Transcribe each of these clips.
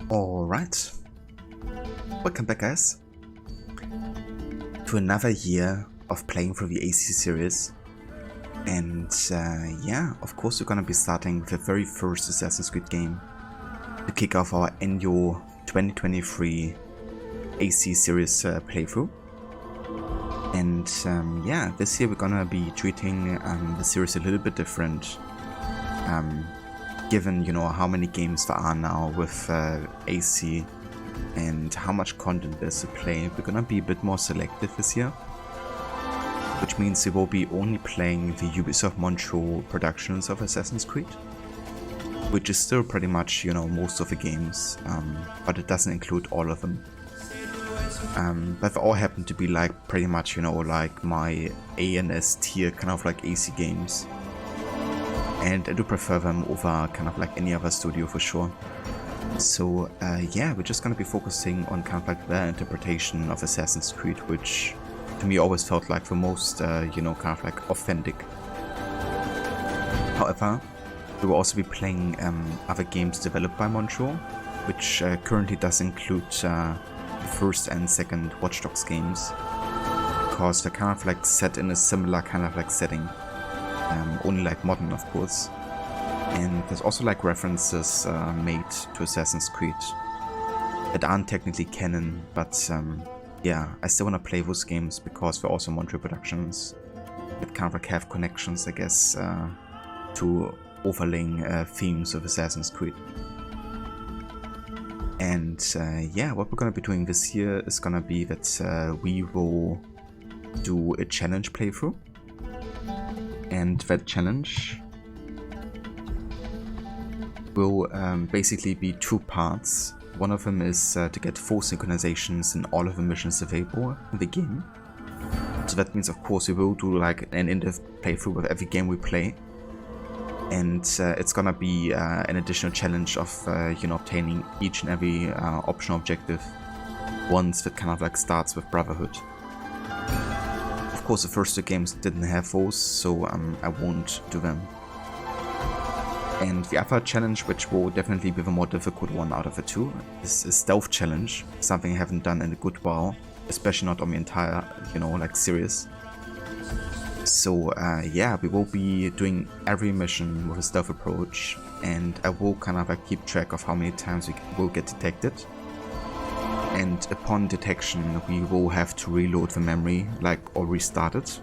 Alright, welcome back guys to another year of playing through the AC series, and yeah, of course we're gonna be starting with the very first Assassin's Creed game to kick off our annual 2023 AC series playthrough. And yeah, this year we're gonna be treating the series a little bit different, given, you know, how many games there are now with AC and how much content there's to play. We're gonna be a bit more selective this year, which means we will be only playing the Ubisoft Montreal productions of Assassin's Creed, which is still pretty much, you know, most of the games, but it doesn't include all of them. But they all happen to be like pretty much, you know, like my A and S tier kind of like AC games. And I do prefer them over kind of like any other studio for sure. So yeah, we're just gonna be focusing on kind of like their interpretation of Assassin's Creed, which to me always felt like the most, you know, kind of like authentic. However, we will also be playing other games developed by Montreal, which currently does include the first and second Watch Dogs games, because they're kind of like set in a similar kind of like setting. Only like modern, of course, and there's also like references made to Assassin's Creed that aren't technically canon, but yeah, I still want to play those games because they're also Montreal productions that kind of like have connections, I guess, to overlaying themes of Assassin's Creed. And yeah, what we're gonna be doing this year is gonna be that we will do a challenge playthrough. And that challenge will basically be two parts. One of them is to get full synchronizations in all of the missions available in the game. So that means, of course, we will do like an in-depth playthrough with every game we play. And it's gonna be an additional challenge of you know, obtaining each and every optional objective once that kind of like starts with Brotherhood. Of course, the first two games didn't have those, so I won't do them. And the other challenge, which will definitely be the more difficult one out of the two, is a stealth challenge, something I haven't done in a good while, especially not on the entire, you know, like series. So yeah, we will be doing every mission with a stealth approach, and I will kind of like keep track of how many times we will get detected. And upon detection, we will have to reload the memory, like, or restart it,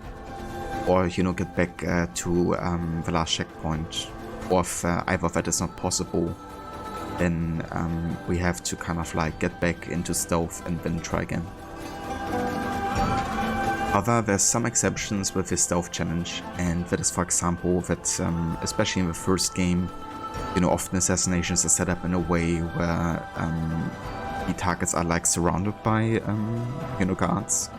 or, you know, get back to the last checkpoint. Or if either of that is not possible, then we have to kind of like get back into stealth and then try again. However, there's some exceptions with this stealth challenge, and that is, for example, that especially in the first game, you know, often assassinations are set up in a way where the targets are like surrounded by, you know, guards,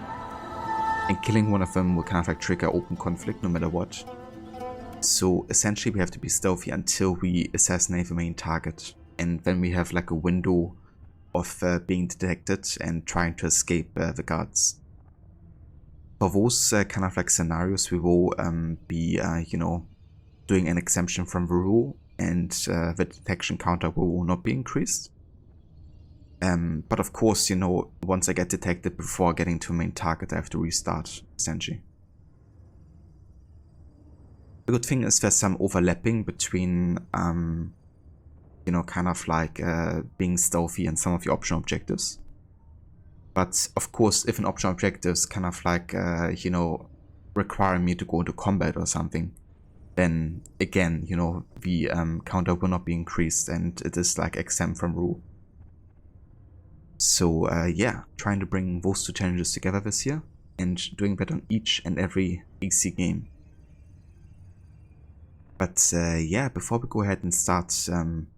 and killing one of them will kind of like trigger open conflict no matter what. So essentially we have to be stealthy until we assassinate the main target, and then we have like a window of being detected and trying to escape the guards. For those kind of like scenarios, we will be, you know, doing an exemption from the rule, and the detection counter will not be increased. But of course, you know, once I get detected before getting to a main target, I have to restart, essentially. The good thing is there's some overlapping between, you know, kind of like being stealthy and some of the optional objectives. But of course, if an optional objective is kind of like, you know, requiring me to go into combat or something, then again, you know, the counter will not be increased and it is like exempt from rule. So yeah, trying to bring those two challenges together this year and doing that on each and every AC game. But yeah, before we go ahead and start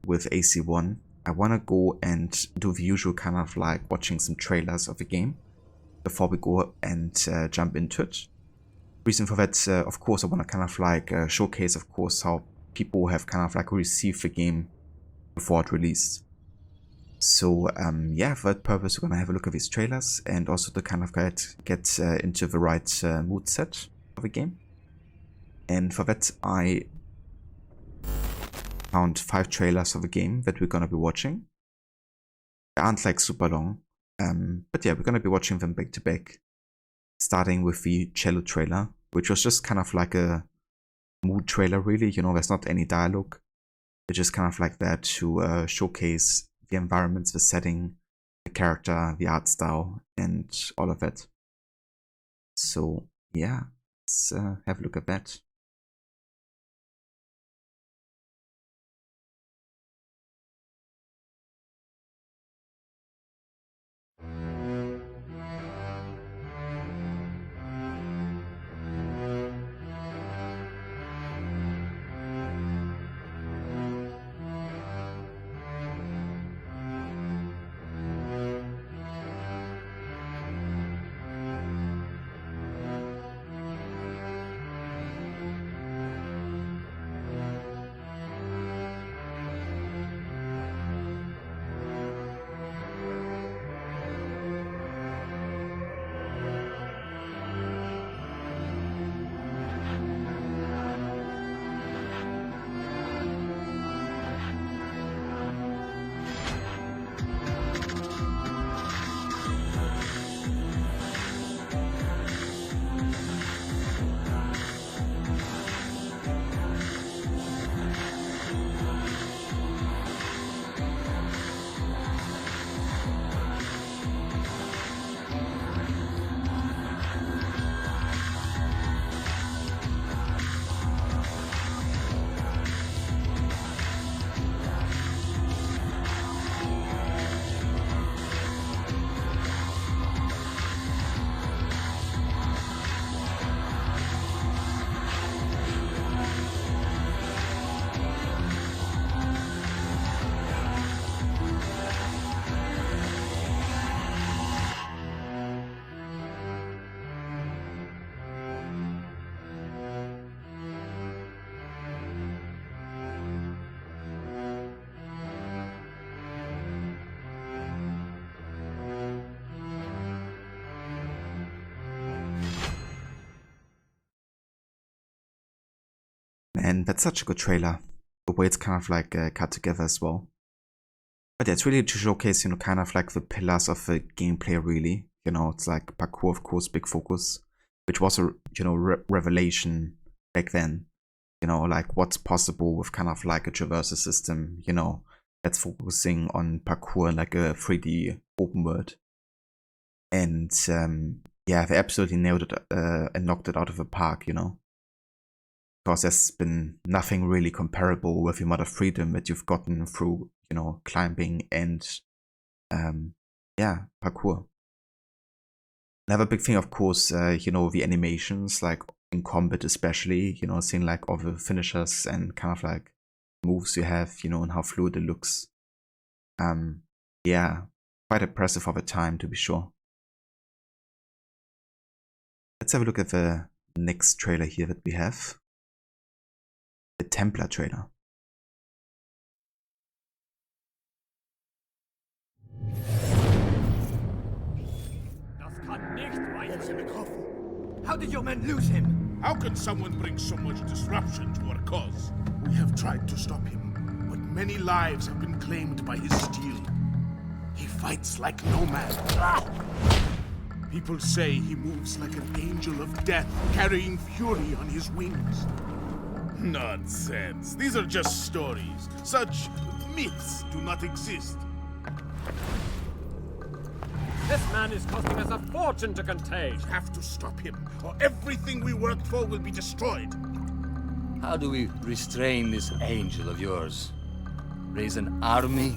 with AC1, I want to go and do the usual kind of like watching some trailers of the game before we go and jump into it. Reason for that, of course, I want to kind of like showcase, of course, how people have kind of like received the game before it released. So yeah, for that purpose, we're gonna have a look at these trailers and also to kind of get into the right mood set of the game. And for that, I found 5 trailers of the game that we're gonna be watching. They aren't like super long. But yeah, we're gonna be watching them back to back. Starting with the cello trailer, which was just kind of like a mood trailer, really. You know, there's not any dialogue. It's just kind of like that to showcase the environments, the setting, the character, the art style, and all of that. So yeah, let's have a look at that. And that's such a good trailer. The way it's kind of like cut together as well. But yeah, it's really to showcase, you know, kind of like the pillars of the gameplay, really. You know, it's like parkour, of course, big focus, which was a, you know, revelation back then. You know, like what's possible with kind of like a traversal system, you know, that's focusing on parkour like a 3D open world. And yeah, they absolutely nailed it and knocked it out of the park, you know. Because there's been nothing really comparable with the amount of freedom that you've gotten through, you know, climbing and yeah, parkour. Another big thing, of course, you know, the animations, like in combat especially, you know, seeing like all the finishers and kind of like moves you have, you know, and how fluid it looks. Yeah, quite impressive for the time, to be sure. Let's have a look at the next trailer here that we have. The Templar trailer. How did your men lose him? How can someone bring so much disruption to our cause? We have tried to stop him, but many lives have been claimed by his steel. He fights like no man. People say he moves like an angel of death, carrying fury on his wings. Nonsense. These are just stories. Such myths do not exist. This man is costing us a fortune to contain. We have to stop him, or everything we worked for will be destroyed. How do we restrain this angel of yours? Raise an army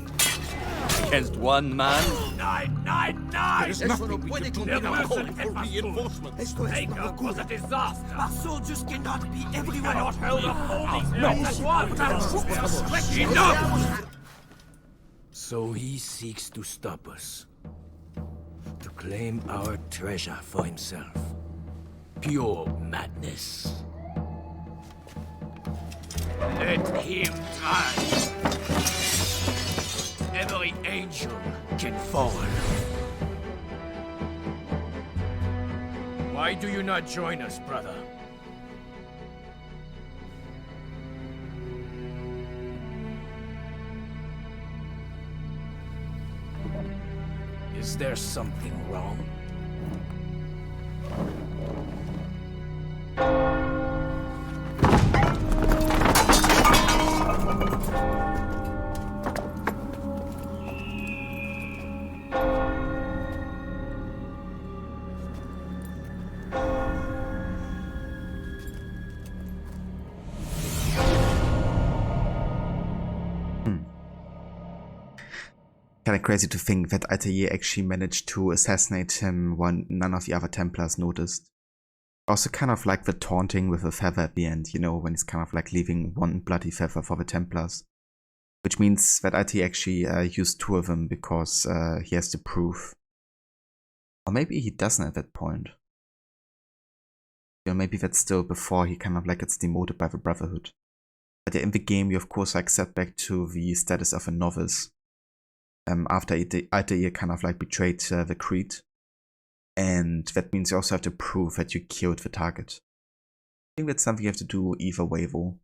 against one man? 999! There is nothing we can do without calling for reinforcements. Acre was a disaster. Our soldiers cannot be everywhere. Cannot hold up all these men at once. Enough! So he seeks to stop us. To claim our treasure for himself. Pure madness. Let him try. Every angel can fall. Why do you not join us, brother? Is there something wrong? Kind of crazy to think that Altair actually managed to assassinate him when none of the other Templars noticed. Also kind of like the taunting with a feather at the end, you know, when he's kind of like leaving one bloody feather for the Templars. Which means that Altair actually used 2 of them because he has the proof. Or maybe he doesn't at that point. Or maybe that's still before he kind of like gets demoted by the Brotherhood. But in the game you of course like set back to the status of a novice. After Altair kind of like betrayed the Creed. And that means you also have to prove that you killed the target. I think that's something you have to do either way though.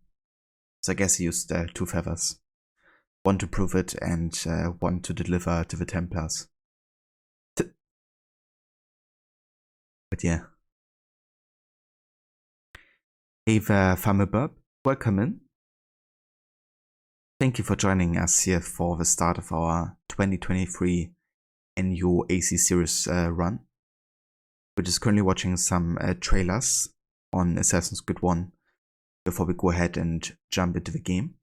So I guess he used 2 feathers. 1 to prove it and 1 to deliver to the Templars. But yeah. Hey there, Farmer Burp. Welcome in. Thank you for joining us here for the start of our 2023 NU AC series run. We're just currently watching some trailers on Assassin's Creed 1 before we go ahead and jump into the game.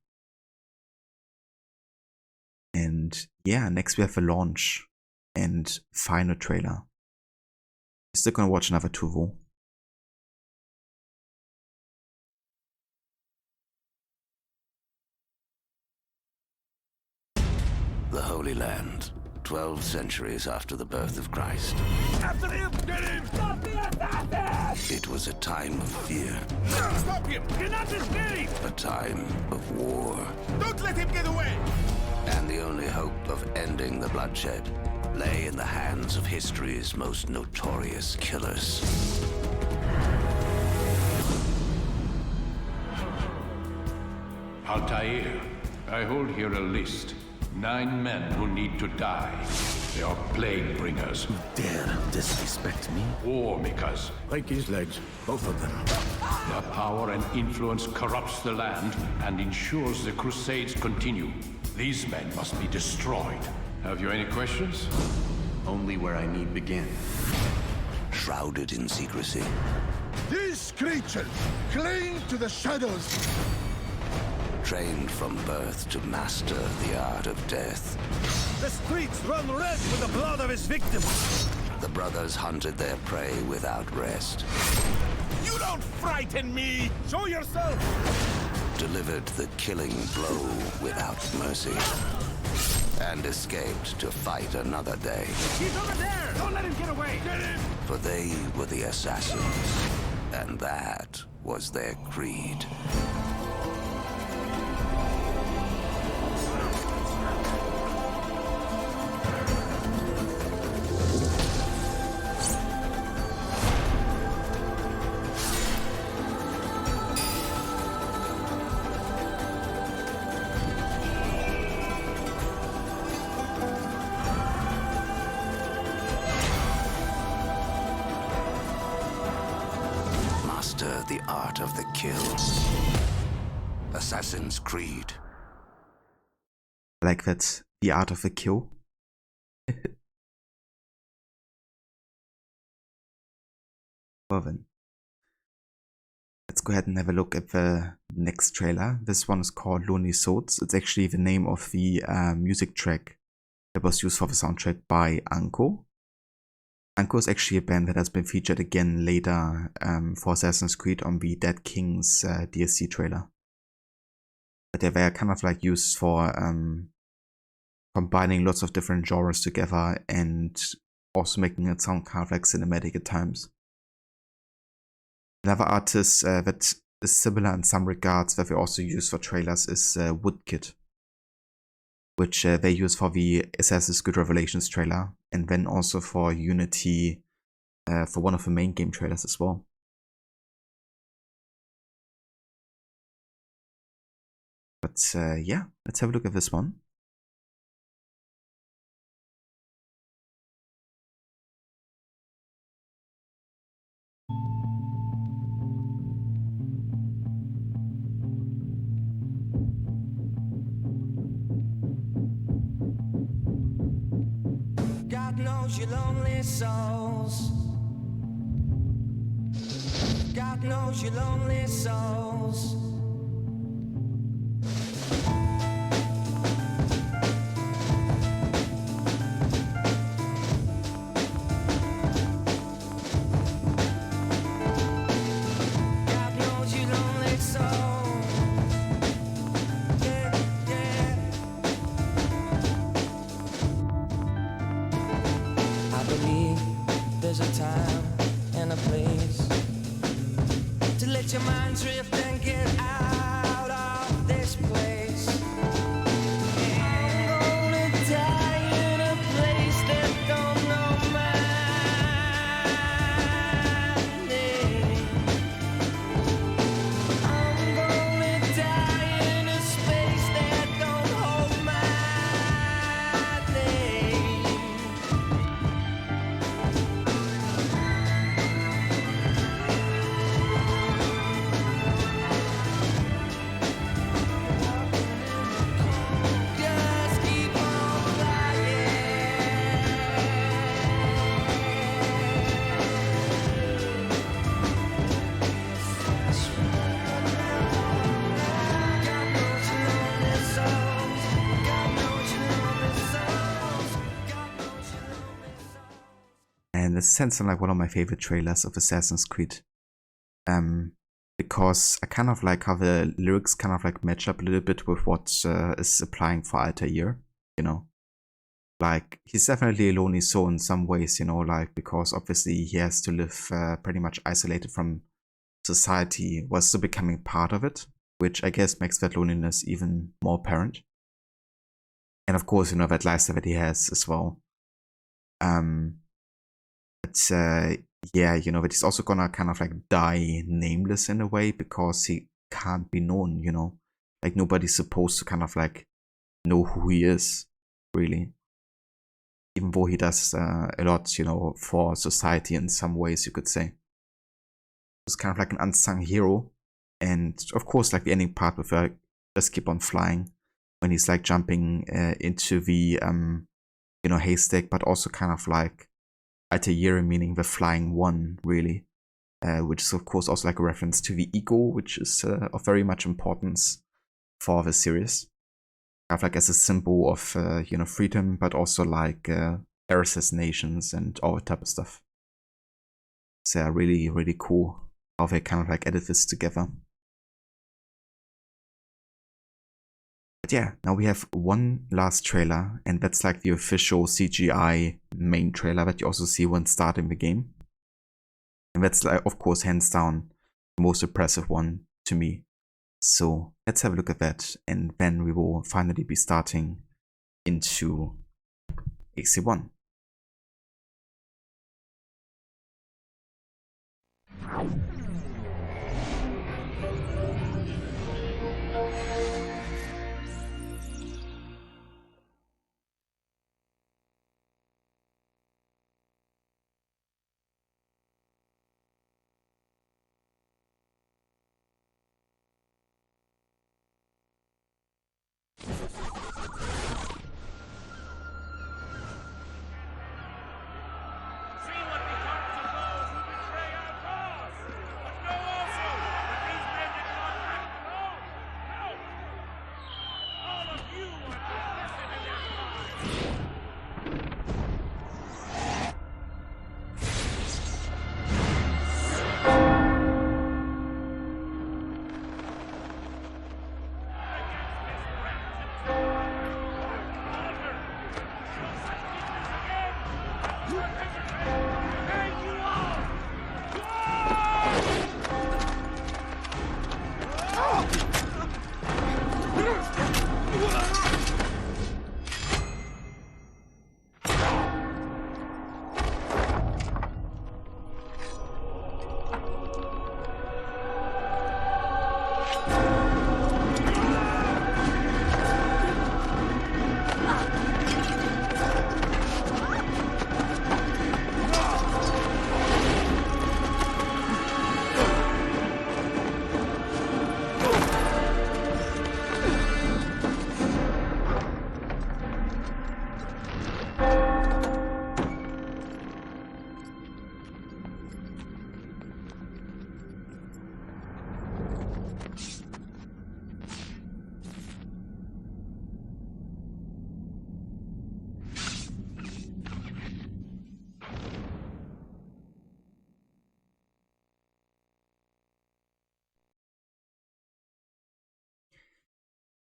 And yeah, next we have the launch and final trailer. We're still gonna watch another 2 though. The Holy Land, 12 centuries after the birth of Christ. After him! Get him! Stop the assassin! It was a time of fear, Stop him! You're not escape! a time of war, Don't let him get away! and the only hope of ending the bloodshed lay in the hands of history's most notorious killers. Altair, I hold here a list. 9 men who need to die. They are plague bringers, Dare disrespect me? war makers. Break his legs, both of them. Their power and influence corrupts the land and ensures the crusades continue. These men must be destroyed. Have you any questions? Only where I need begin. Shrouded in secrecy, These creatures cling to the shadows. trained from birth to master the art of death. The streets run red with the blood of his victims. The brothers hunted their prey without rest, You don't frighten me! Show yourself! delivered the killing blow without mercy, and escaped to fight another day. He's over there! Don't let him get away! Get him! For they were the assassins, and that was their creed. Master the art of the kill. Assassin's Creed. Like that, the art of the kill. Well then. Let's go ahead and have a look at the next trailer. This one is called Lonely Souls. It's actually the name of the music track that was used for the soundtrack by Anko. Anko is actually a band that has been featured again later for Assassin's Creed on the Dead Kings DLC trailer. But they were kind of like used for combining lots of different genres together and also making it sound kind of like cinematic at times. Another artist that is similar in some regards that we also use for trailers is Woodkid, which they use for the Assassin's Creed Revelations trailer, and then also for Unity for one of the main game trailers as well. But yeah, let's have a look at this one. knows your lonely souls. God knows your lonely souls. God knows your lonely souls. Yeah, yeah. I believe there's a time and a place to let your mind drift and get out of this place. I'm gonna die in a place that don't know my name. I'm gonna die in a space that don't hold my name. Just keep on And this sounds like one of my favorite trailers of Assassin's Creed. Because I kind of like how the lyrics kind of like match up a little bit with what is applying for Altair, you know. Like, he's definitely a lonely soul in some ways, you know, like, because obviously he has to live pretty much isolated from society while still becoming part of it, which I guess makes that loneliness even more apparent. And of course, you know, that lifestyle that he has as well. Yeah, you know, that he's also gonna kind of like die nameless in a way because he can't be known, you know. Like, nobody's supposed to kind of like know who he is, really. Even though he does a lot, you know, for society in some ways, you could say. It's kind of like an unsung hero. And of course, like the ending part with just keep on flying when he's like jumping into the, you know, haystack, but also kind of like Altair, meaning the flying one, really. Which is of course also like a reference to the ego, which is of very much importance for the series. Kind of like as a symbol of, you know, freedom, but also like air assassinations and all that type of stuff. So really, really cool how they kind of like edit this together. But yeah, now we have one last trailer, and that's like the official CGI main trailer that you also see when starting the game. And that's like, of course, hands down, the most impressive one to me. So let's have a look at that, and then we will finally be starting into AC1.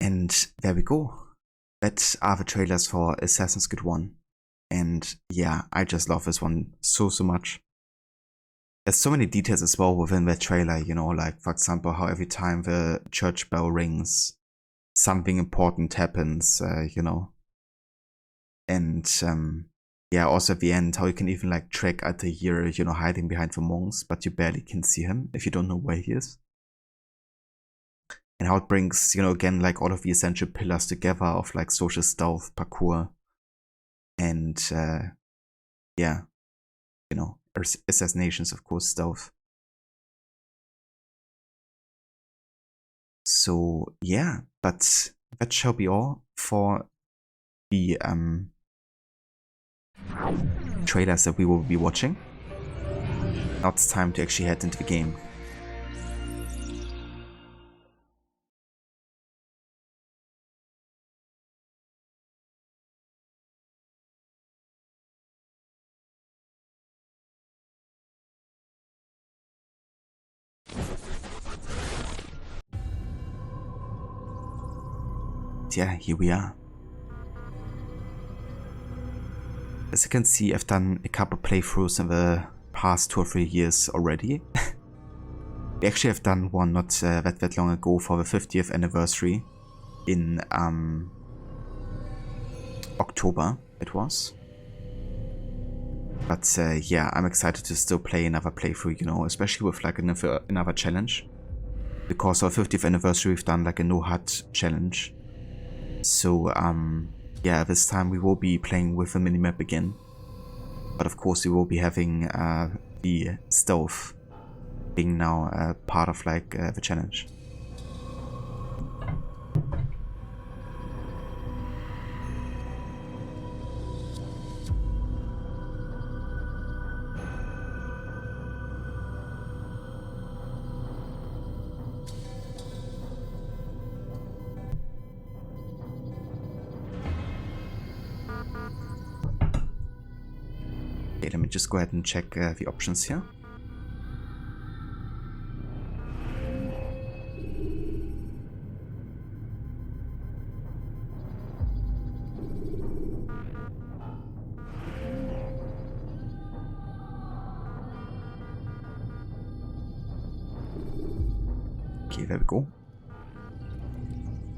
And there we go. That are the trailers for Assassin's Creed 1. And yeah, I just love this one so much. There's so many details as well within that trailer, you know, like for example, how every time the church bell rings, something important happens, you know. And yeah, also at the end, how you can even like track Altair, you know, hiding behind the monks, but you barely can see him if you don't know where he is. And how it brings, you know, again, like all of the essential pillars together of like social stealth, parkour, and yeah, you know, assassinations, of course, stealth. So yeah, but that shall be all for the trailers that we will be watching. Now it's time to actually head into the game. Yeah, here we are. As you can see, I've done a couple playthroughs in the past 2 or 3 years already. We actually have done one not that long ago for the 50th anniversary in October, it was. But yeah, I'm excited to still play another playthrough, you know, especially with like another challenge. Because our 50th anniversary, we've done like a no HUD challenge. So yeah, this time we will be playing with a minimap again. But of course we will be having the stealth being now part of like the challenge. Okay, let me just go ahead and check the options here. Okay, there we go.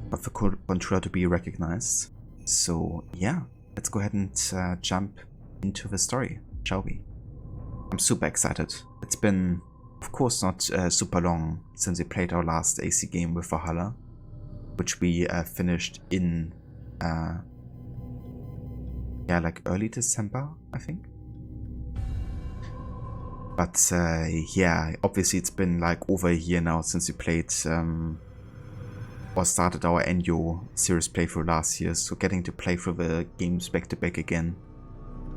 But the controller to be recognized. So yeah, let's go ahead and jump into the story, shall we? I'm super excited. It's been, of course, not super long since we played our last AC game with Valhalla, which we finished in yeah, like early December, I think. But yeah, obviously it's been like over a year now since we played or started our annual series playthrough last year, so getting to play through the games back to back again,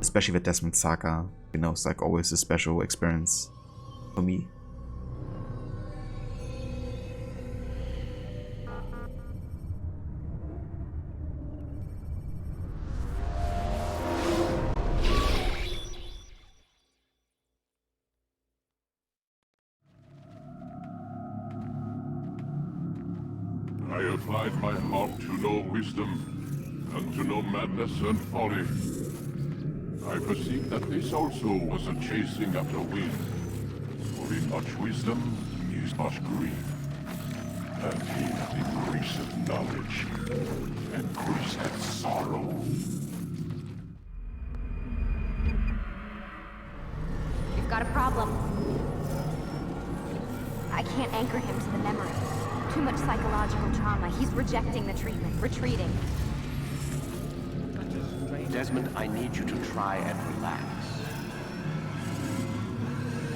especially the Desmond Saga, you know, it's like always a special experience for me. I applied my heart to know wisdom, and to know madness and folly. I perceived that this also was a chasing after wind. For in much wisdom is much grief. And in increase of knowledge, increased sorrow. We've got a problem. I can't anchor him to the memory. Too much psychological trauma. He's rejecting the treatment, retreating. Desmond, I need you to try and relax.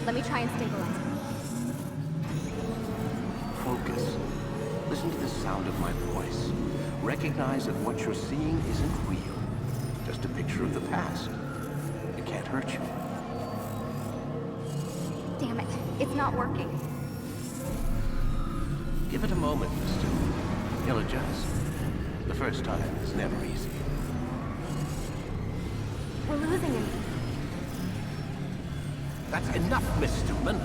Let me try and stabilize him. Focus. Listen to the sound of my voice. Recognize that what you're seeing isn't real. Just a picture of the past. It can't hurt you. Damn it, it's not working. Give it a moment, mister. He'll adjust. The first time is never easy. We're losing him. That's enough, Miss Stewman.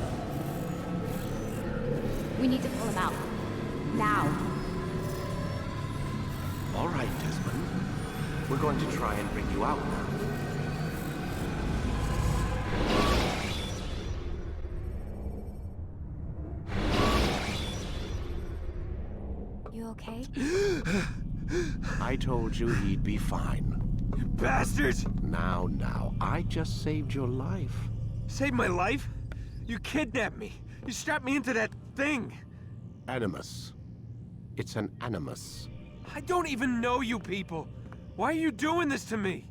We need to pull him out. Now. We're going to try and bring you out now. You okay? I told you he'd be fine. Bastards! Now, I just saved your life. Saved my life? You kidnapped me. You strapped me into that thing. Animus. It's an animus. I don't even know you people. Why are you doing this to me?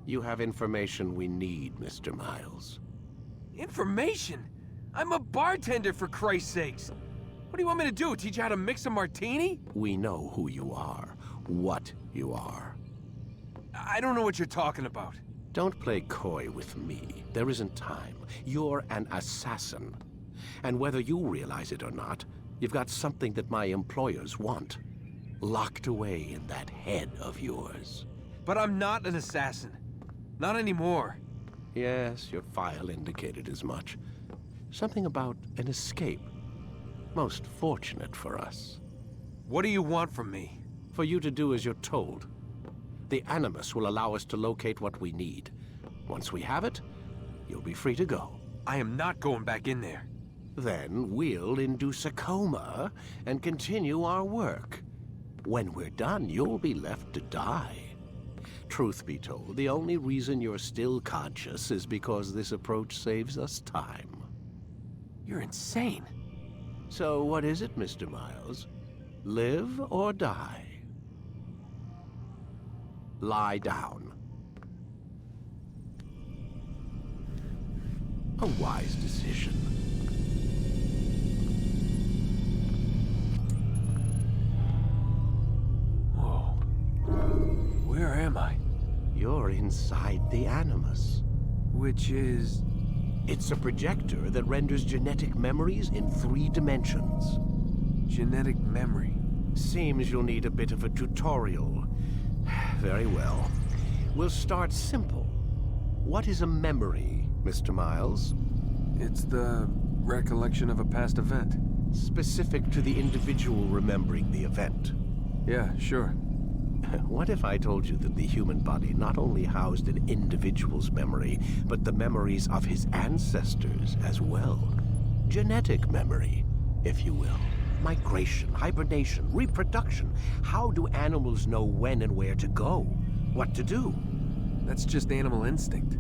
You have information we need, Mr. Miles. Information? I'm a bartender, for Christ's sakes. What do you want me to do? Teach you how to mix a martini? We know who you are, what you are. I don't know what you're talking about. Don't play coy with me. There isn't time. You're an assassin. And whether you realize it or not, you've got something that my employers want. Locked away in that head of yours. But I'm not an assassin. Not anymore. Yes, your file indicated as much. Something about an escape. Most fortunate for us. What do you want from me? For you to do as you're told. The Animus will allow us to locate what we need. Once we have it, you'll be free to go. I am not going back in there. Then we'll induce a coma and continue our work. When we're done, you'll be left to die. Truth be told, the only reason you're still conscious is because this approach saves us time. You're insane. So what is it, Mr. Miles? Live or die? Lie down. A wise decision. Whoa. Where am I? You're inside the Animus. Which is... It's a projector that renders genetic memories in 3 dimensions. Genetic memory. Seems you'll need a bit of a tutorial. Very well. We'll start simple. What is a memory, Mr. Miles? It's the recollection of a past event. Specific to the individual remembering the event. Yeah, sure. What if I told you that the human body not only housed an individual's memory, but the memories of his ancestors as well? Genetic memory, if you will. Migration, hibernation, reproduction. How do animals know when and where to go? What to do? That's just animal instinct.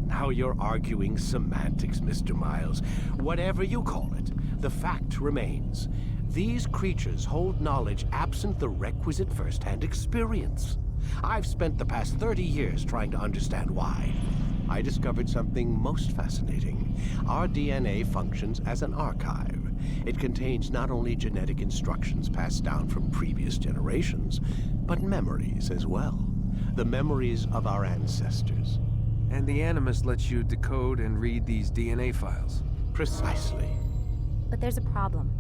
Now you're arguing semantics, Mr. Miles. Whatever you call it, the fact remains. These creatures hold knowledge absent the requisite first-hand experience. I've spent the past 30 years trying to understand why. I discovered something most fascinating. Our DNA functions as an archive. It contains not only genetic instructions passed down from previous generations, but memories as well. The memories of our ancestors. And the Animus lets you decode and read these DNA files. Precisely. But there's a problem.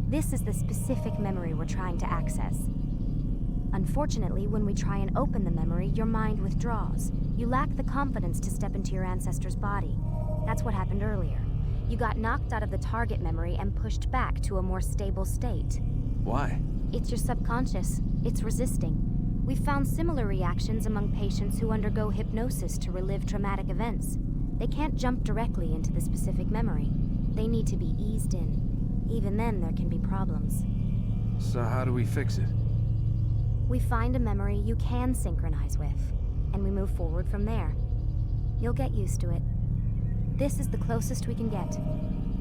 This is the specific memory we're trying to access. Unfortunately, when we try and open the memory, your mind withdraws. You lack the confidence to step into your ancestor's body. That's what happened earlier. You got knocked out of the target memory and pushed back to a more stable state. Why? It's your subconscious. It's resisting. We've found similar reactions among patients who undergo hypnosis to relive traumatic events. They can't jump directly into the specific memory. They need to be eased in. Even then, there can be problems. So how do we fix it? We find a memory you can synchronize with, and we move forward from there. You'll get used to it. This is the closest we can get,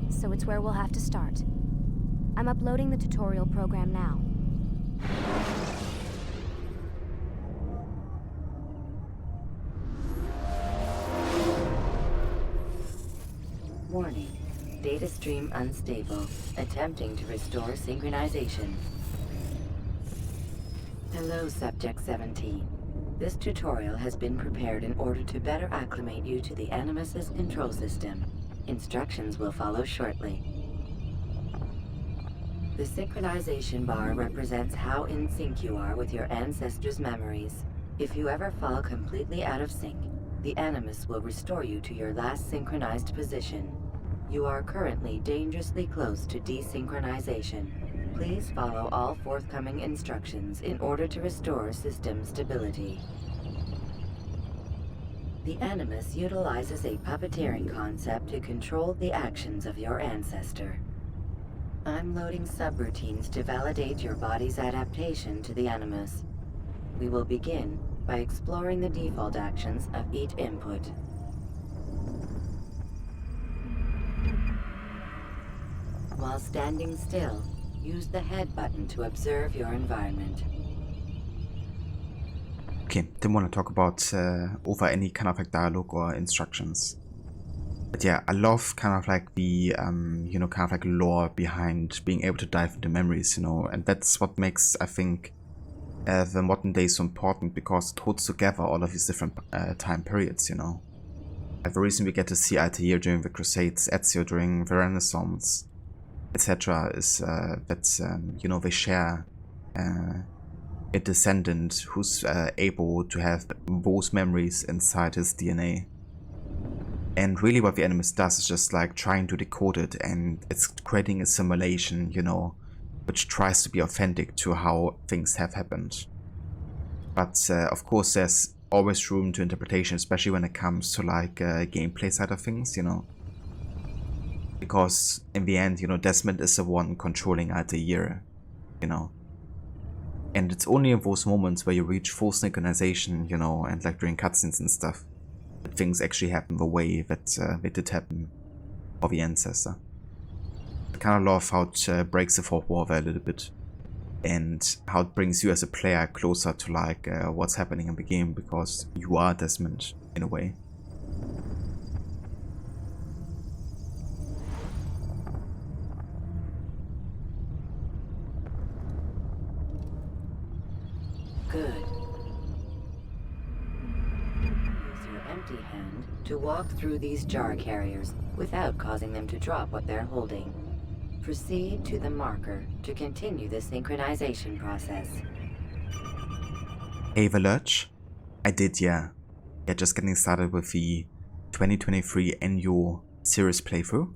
so it's where we'll have to start. I'm uploading the tutorial program now. Warning. Data stream unstable. Attempting to restore synchronization. Hello, Subject 17. This tutorial has been prepared in order to better acclimate you to the Animus's control system. Instructions will follow shortly. The synchronization bar represents how in sync you are with your ancestors' memories. If you ever fall completely out of sync, the Animus will restore you to your last synchronized position. You are currently dangerously close to desynchronization. Please follow all forthcoming instructions in order to restore system stability. The Animus utilizes a puppeteering concept to control the actions of your ancestor. I'm loading subroutines to validate your body's adaptation to the Animus. We will begin by exploring the default actions of each input. While standing still, use the head button to observe your environment. Okay, didn't want to talk about over any kind of like dialogue or instructions. But yeah, I love kind of like the, you know, kind of like lore behind being able to dive into memories, you know, and that's what makes, I think, the modern day so important, because it holds together all of these different time periods, you know. The reason we get to see Altair during the Crusades, Ezio during the Renaissance, etc. is that, you know, they share a descendant who's able to have those memories inside his DNA. And really what the Animus does is just like trying to decode it, and it's creating a simulation, you know, which tries to be authentic to how things have happened. But of course there's always room to interpretation, especially when it comes to like gameplay side of things, you know. Because in the end, you know, Desmond is the one controlling Altair, you know. And it's only in those moments where you reach full synchronization, you know, and like during cutscenes and stuff, that things actually happen the way that they did happen for the ancestor. I kind of love how it breaks the fourth wall there a little bit, and how it brings you as a player closer to like what's happening in the game, because you are Desmond in a way. Good. Use your empty hand to walk through these jar carriers without causing them to drop what they're holding. Proceed to the marker to continue the synchronization process. Hey, the Lurch? I did, yeah. Yeah, just getting started with the 2023 annual series playthrough.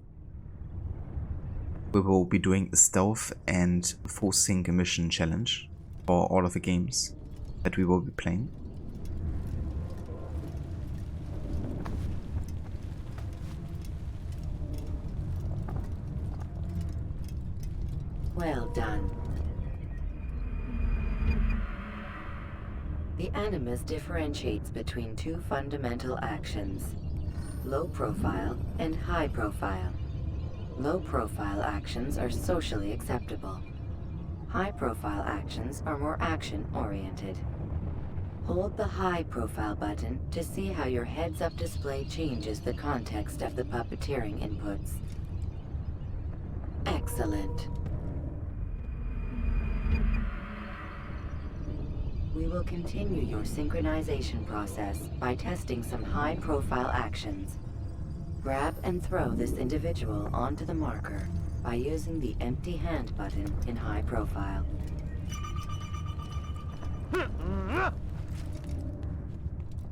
We will be doing a stealth and full sync mission challenge for all of the games that we will be playing. Well done. The Animus differentiates between two fundamental actions: low profile and high profile. Low profile actions are socially acceptable. High profile actions are more action oriented. Hold the high profile button to see how your heads up display changes the context of the puppeteering inputs. Excellent. We will continue your synchronization process by testing some high-profile actions. Grab and throw this individual onto the marker by using the empty hand button in high profile.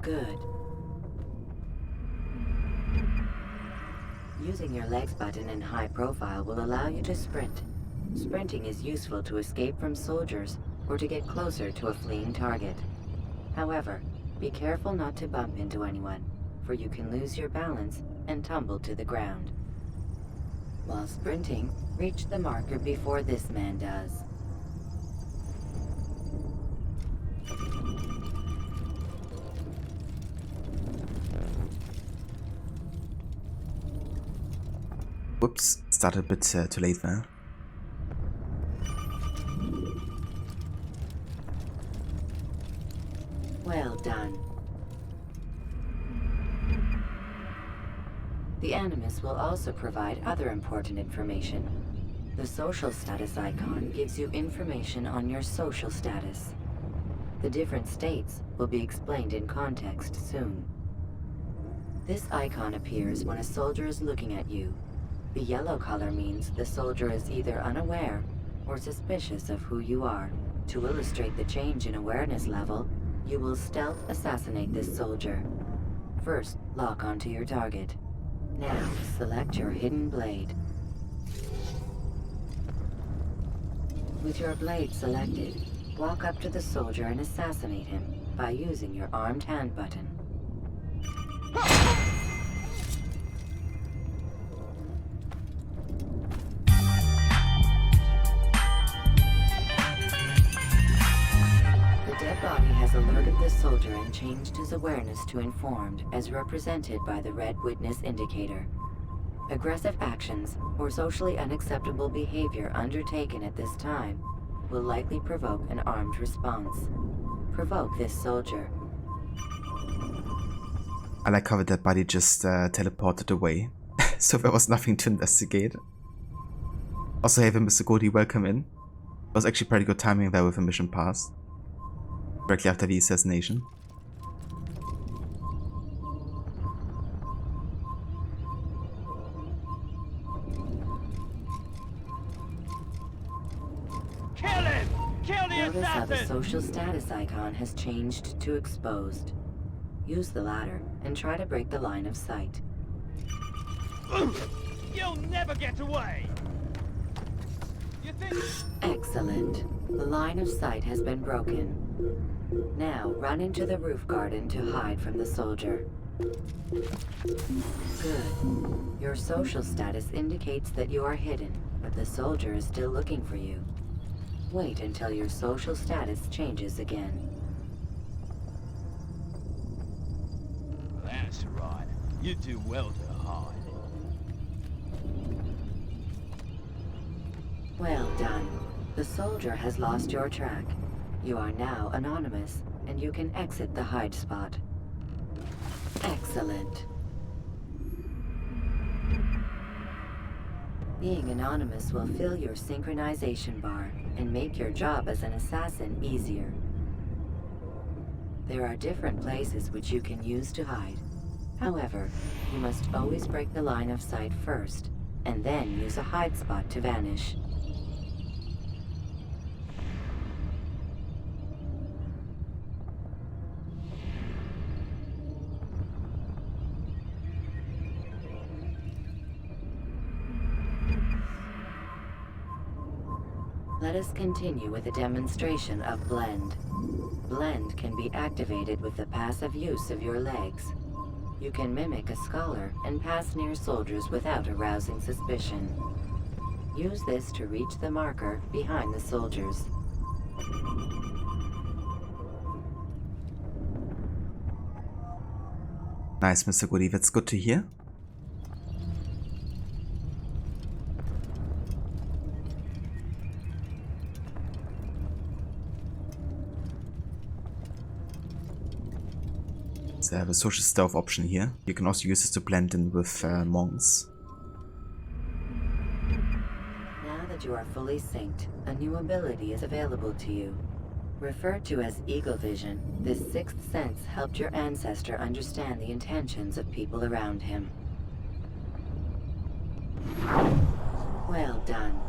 Good. Using your legs button in high profile will allow you to sprint. Sprinting is useful to escape from soldiers or to get closer to a fleeing target. However, be careful not to bump into anyone, for you can lose your balance and tumble to the ground. While sprinting, reach the marker before this man does. Whoops, started a bit too late there. Well done. The Animus will also provide other important information. The social status icon gives you information on your social status. The different states will be explained in context soon. This icon appears when a soldier is looking at you. The yellow color means the soldier is either unaware or suspicious of who you are. To illustrate the change in awareness level, you will stealth assassinate this soldier. First, lock onto your target. Now, select your hidden blade. With your blade selected, walk up to the soldier and assassinate him by using your armed hand button. The dead body has alerted the soldier and changed his awareness to informed, as represented by the red witness indicator. Aggressive actions or socially unacceptable behavior undertaken at this time will likely provoke an armed response. Provoke this soldier. I like how that body just teleported away, so there was nothing to investigate. Also, hey there, Mr. Goldie, welcome in. Was actually pretty good timing there with the mission pass. Directly after the assassination. Kill him! Kill the Notice how the assassin! social status icon has changed to exposed. Use the latter and try to break the line of sight. You'll never get away! You think... Excellent. The line of sight has been broken. Now run into the roof garden to hide from the soldier. Good. Your social status indicates that you are hidden, but the soldier is still looking for you. Wait until your social status changes again. That's right. You do well to hide. Well done. The soldier has lost your track. You are now anonymous, and you can exit the hide spot. Excellent. Being anonymous will fill your synchronization bar and make your job as an assassin easier. There are different places which you can use to hide. However, you must always break the line of sight first, and then use a hide spot to vanish. Let us continue with a demonstration of Blend. Blend can be activated with the passive use of your legs. You can mimic a scholar and pass near soldiers without arousing suspicion. Use this to reach the marker behind the soldiers. Nice, Mr. Goody, that's good to hear. So I have a social stealth option here. You can also use this to blend in with monks. Now that you are fully synced, a new ability is available to you. Referred to as Eagle Vision, this sixth sense helped your ancestor understand the intentions of people around him. Well done.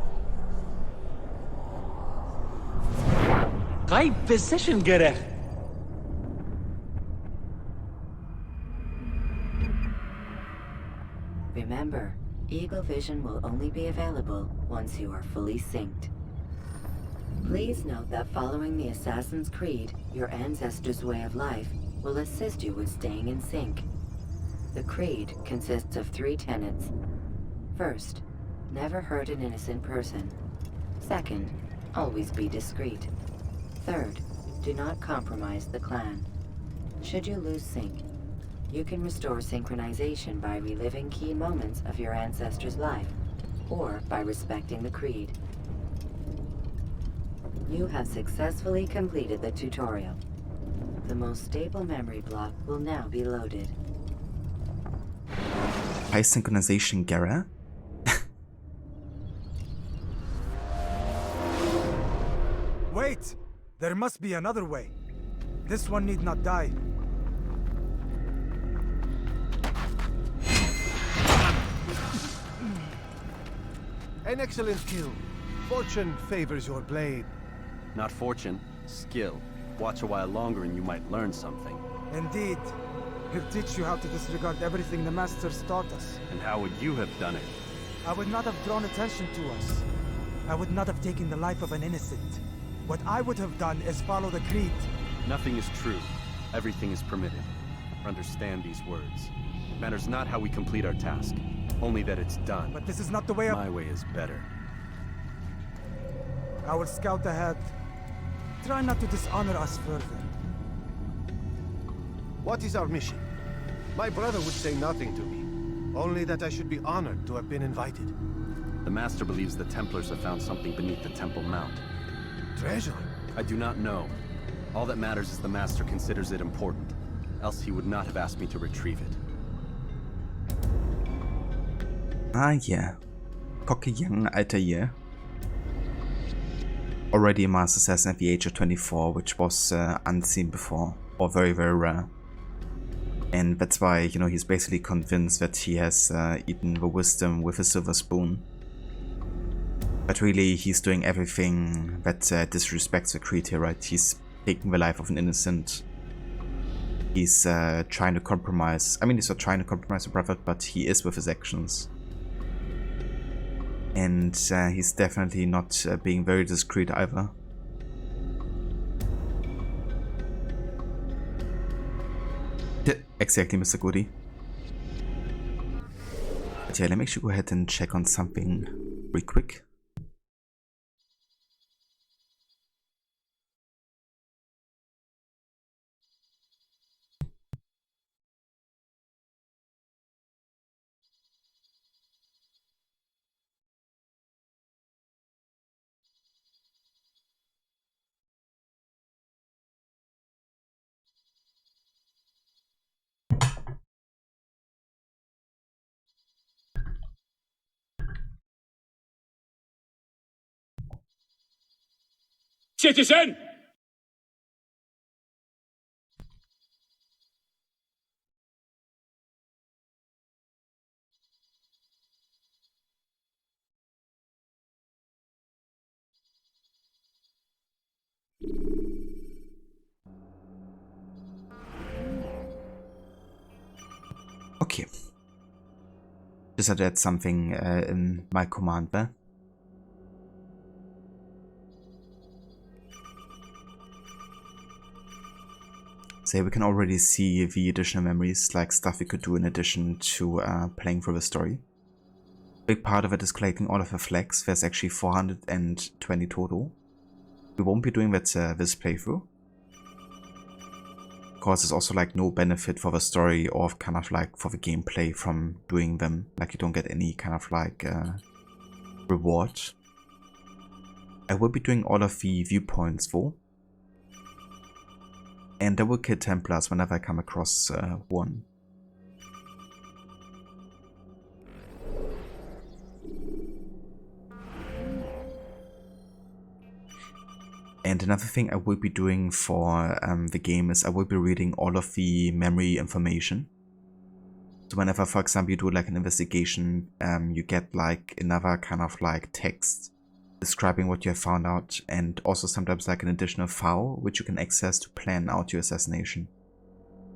Great position, Garnier. Remember, Eagle Vision will only be available once you are fully synced. Please note that following the Assassin's Creed, your ancestors' way of life will assist you with staying in sync. The Creed consists of 3 tenets. First, never hurt an innocent person. Second, always be discreet. Third, do not compromise the clan. Should you lose sync, you can restore synchronization by reliving key moments of your ancestor's life, or by respecting the Creed. You have successfully completed the tutorial. The most stable memory block will now be loaded. High synchronization, Garnier? Wait! There must be another way. This one need not die. An excellent kill. Fortune favors your blade. Not fortune, skill. Watch a while longer and you might learn something. Indeed. He'll teach you how to disregard everything the Masters taught us. And how would you have done it? I would not have drawn attention to us. I would not have taken the life of an innocent. What I would have done is follow the creed. Nothing is true. Everything is permitted. Understand these words. It matters not how we complete our task, only that it's done. But this is not the way My way is better. I will scout ahead. Try not to dishonor us further. What is our mission? My brother would say nothing to me. Only that I should be honored to have been invited. The Master believes the Templars have found something beneath the Temple Mount. Treasure? I do not know. All that matters is the Master considers it important. Else he would not have asked me to retrieve it. Ah, yeah. Cocky young alter year. Already a Master Assassin at the age of 24, which was unseen before, or very, very rare. And that's why, you know, he's basically convinced that he has eaten the wisdom with a silver spoon. But really, he's doing everything that disrespects the creed here, right? He's taking the life of an innocent. He's trying to compromise. I mean, he's not trying to compromise the Prophet, but he is with his actions. And he's definitely not being very discreet either. Exactly, Mr. Goody. But yeah, let me actually go ahead and check on something real quick. Citizen! Okay. Just had to add something in my command there. So we can already see the additional memories, like stuff we could do in addition to playing through the story. Big part of it is collecting all of the flags. There's actually 420 total. We won't be doing that this playthrough. Of course, there's also like no benefit for the story or kind of like for the gameplay from doing them. Like you don't get any kind of like reward. I will be doing all of the viewpoints though. And I will kill Templars whenever I come across one. And another thing I will be doing for the game is I will be reading all of the memory information. So whenever, for example, you do like an investigation, you get like another kind of like text describing what you have found out, and also sometimes like an additional file which you can access to plan out your assassination.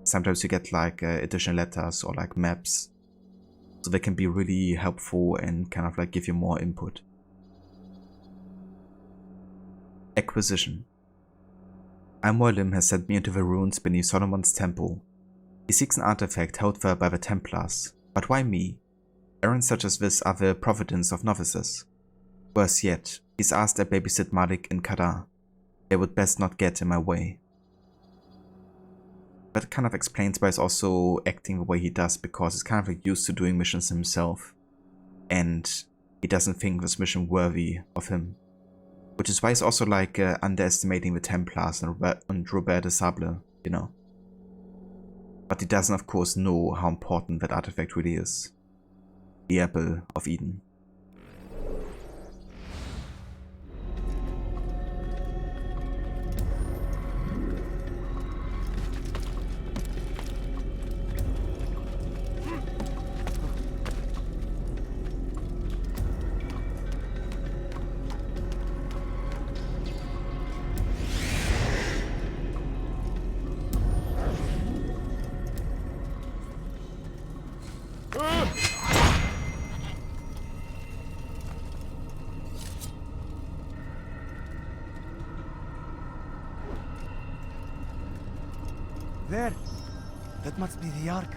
Sometimes you get like additional letters or like maps, so they can be really helpful and kind of like give you more input. Acquisition. Lim has sent me into the ruins beneath Solomon's temple. He seeks an artifact held there by the Templars. But why me? Errands such as this are the providence of novices. Worse yet, he's asked I babysit Malik in Kadar. They would best not get in my way. That kind of explains why he's also acting the way he does, because he's kind of like used to doing missions himself. And he doesn't think this mission worthy of him. Which is why he's also like underestimating the Templars and Robert de Sable, you know. But he doesn't of course know how important that artifact really is. The Apple of Eden. There. That must be the Ark.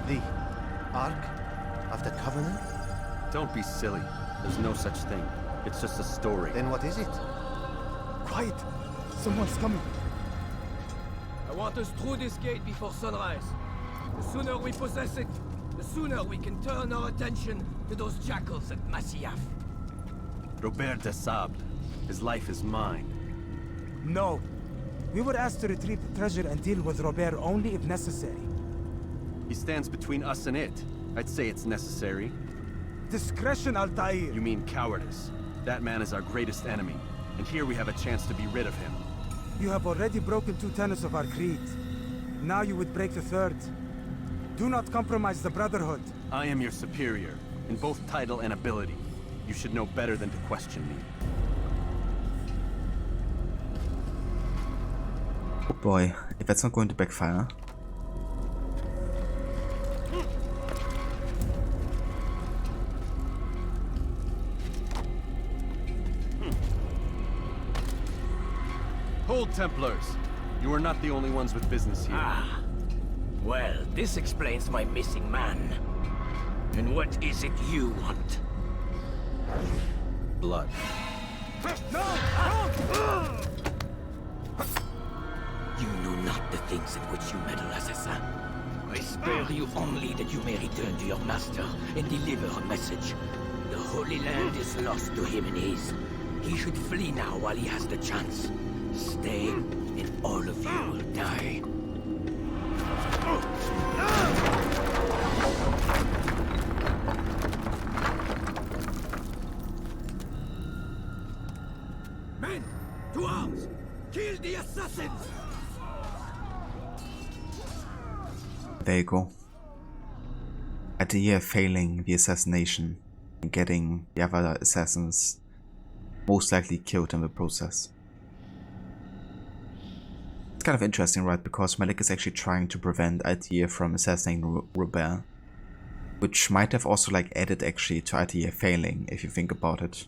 The Ark of the Covenant? Don't be silly. There's no such thing. It's just a story. Then what is it? Quiet. Someone's coming. I want us through this gate before sunrise. The sooner we possess it, the sooner we can turn our attention to those jackals at Masyaf. Robert de Sable. His life is mine. No. We were asked to retrieve the treasure and deal with Robert only if necessary. He stands between us and it. I'd say it's necessary. Discretion, Altair! You mean cowardice. That man is our greatest enemy, and here we have a chance to be rid of him. You have already broken 2 tenets of our creed. Now you would break the 3rd. Do not compromise the Brotherhood. I am your superior, in both title and ability. You should know better than to question me. Oh boy, if that's not going to backfire. Hold, Templars! You are not the only ones with business here. Ah. Well, this explains my missing man. And what is it you want? Blood. No! You know not the things in which you meddle, assassin. I spare you only that you may return to your master and deliver a message. The Holy Land is lost to him and his. He should flee now while he has the chance. Stay, and all of you will die. Men, to arms! Kill the assassins! There you go. At the year failing the assassination and getting the other assassins most likely killed in the process. It's kind of interesting, right? Because Malik is actually trying to prevent Altair from assassinating Robert, which might have also like added actually to Altair failing if you think about it.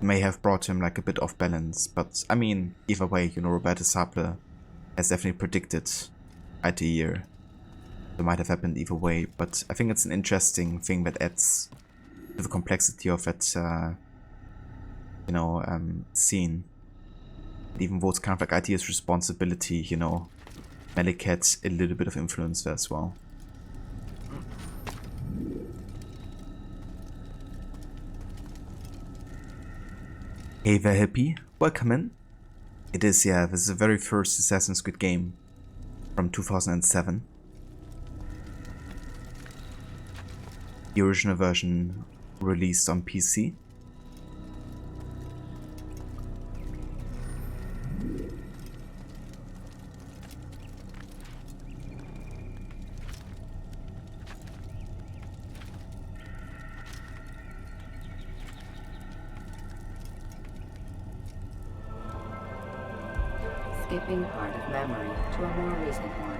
May have brought him like a bit off balance, but I mean, either way, you know, Robert de Sable has definitely predicted Altair. It might have happened either way, but I think it's an interesting thing that adds to the complexity of that, scene. And even though it's kind of like Altair's responsibility, you know, Malik had a little bit of influence there as well. Hey there, hippie. Welcome in. It is, yeah, this is the very first Assassin's Creed game from 2007. The original version released on PC. Skipping part of memory to a more recent one.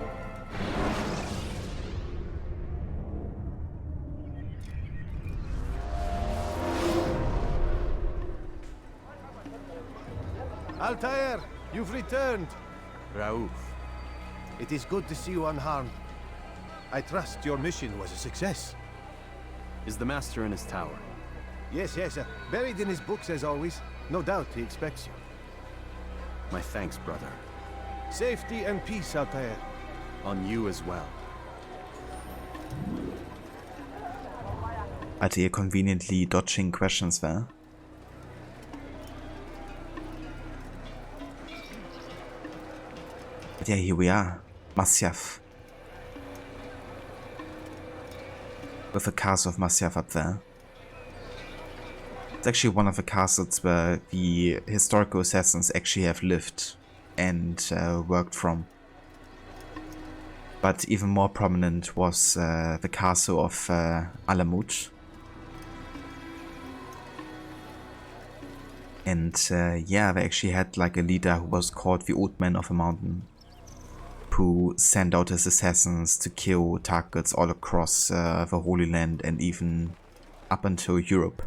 Altair, you've returned. Raouf. It is good to see you unharmed. I trust your mission was a success. Is the Master in his tower? Yes, buried in his books as always. No doubt he expects you. My thanks, brother. Safety and peace, Altair. On you as well. Altair conveniently dodging questions there. But yeah, here we are. Masyaf. With the castle of Masyaf up there. It's actually one of the castles where the historical assassins actually have lived and worked from. But even more prominent was the castle of Alamut. And yeah, they actually had like a leader who was called the Old Man of the Mountain, who sent out his assassins to kill targets all across the Holy Land and even up until Europe.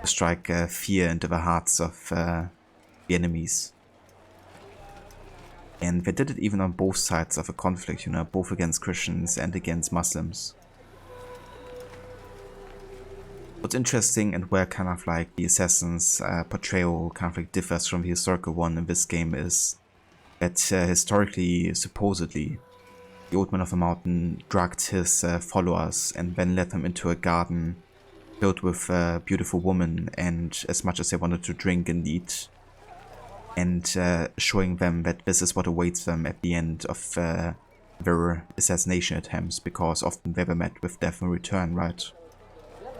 Strike fear into the hearts of the enemies. And they did it even on both sides of a conflict, you know, both against Christians and against Muslims. What's interesting and where kind of like the Assassin's portrayal kind of like differs from the historical one in this game is that historically, supposedly, the Old Man of the Mountain drugged his followers and then led them into a garden filled with beautiful women and as much as they wanted to drink and eat, and showing them that this is what awaits them at the end of their assassination attempts, because often they were met with death in return, right?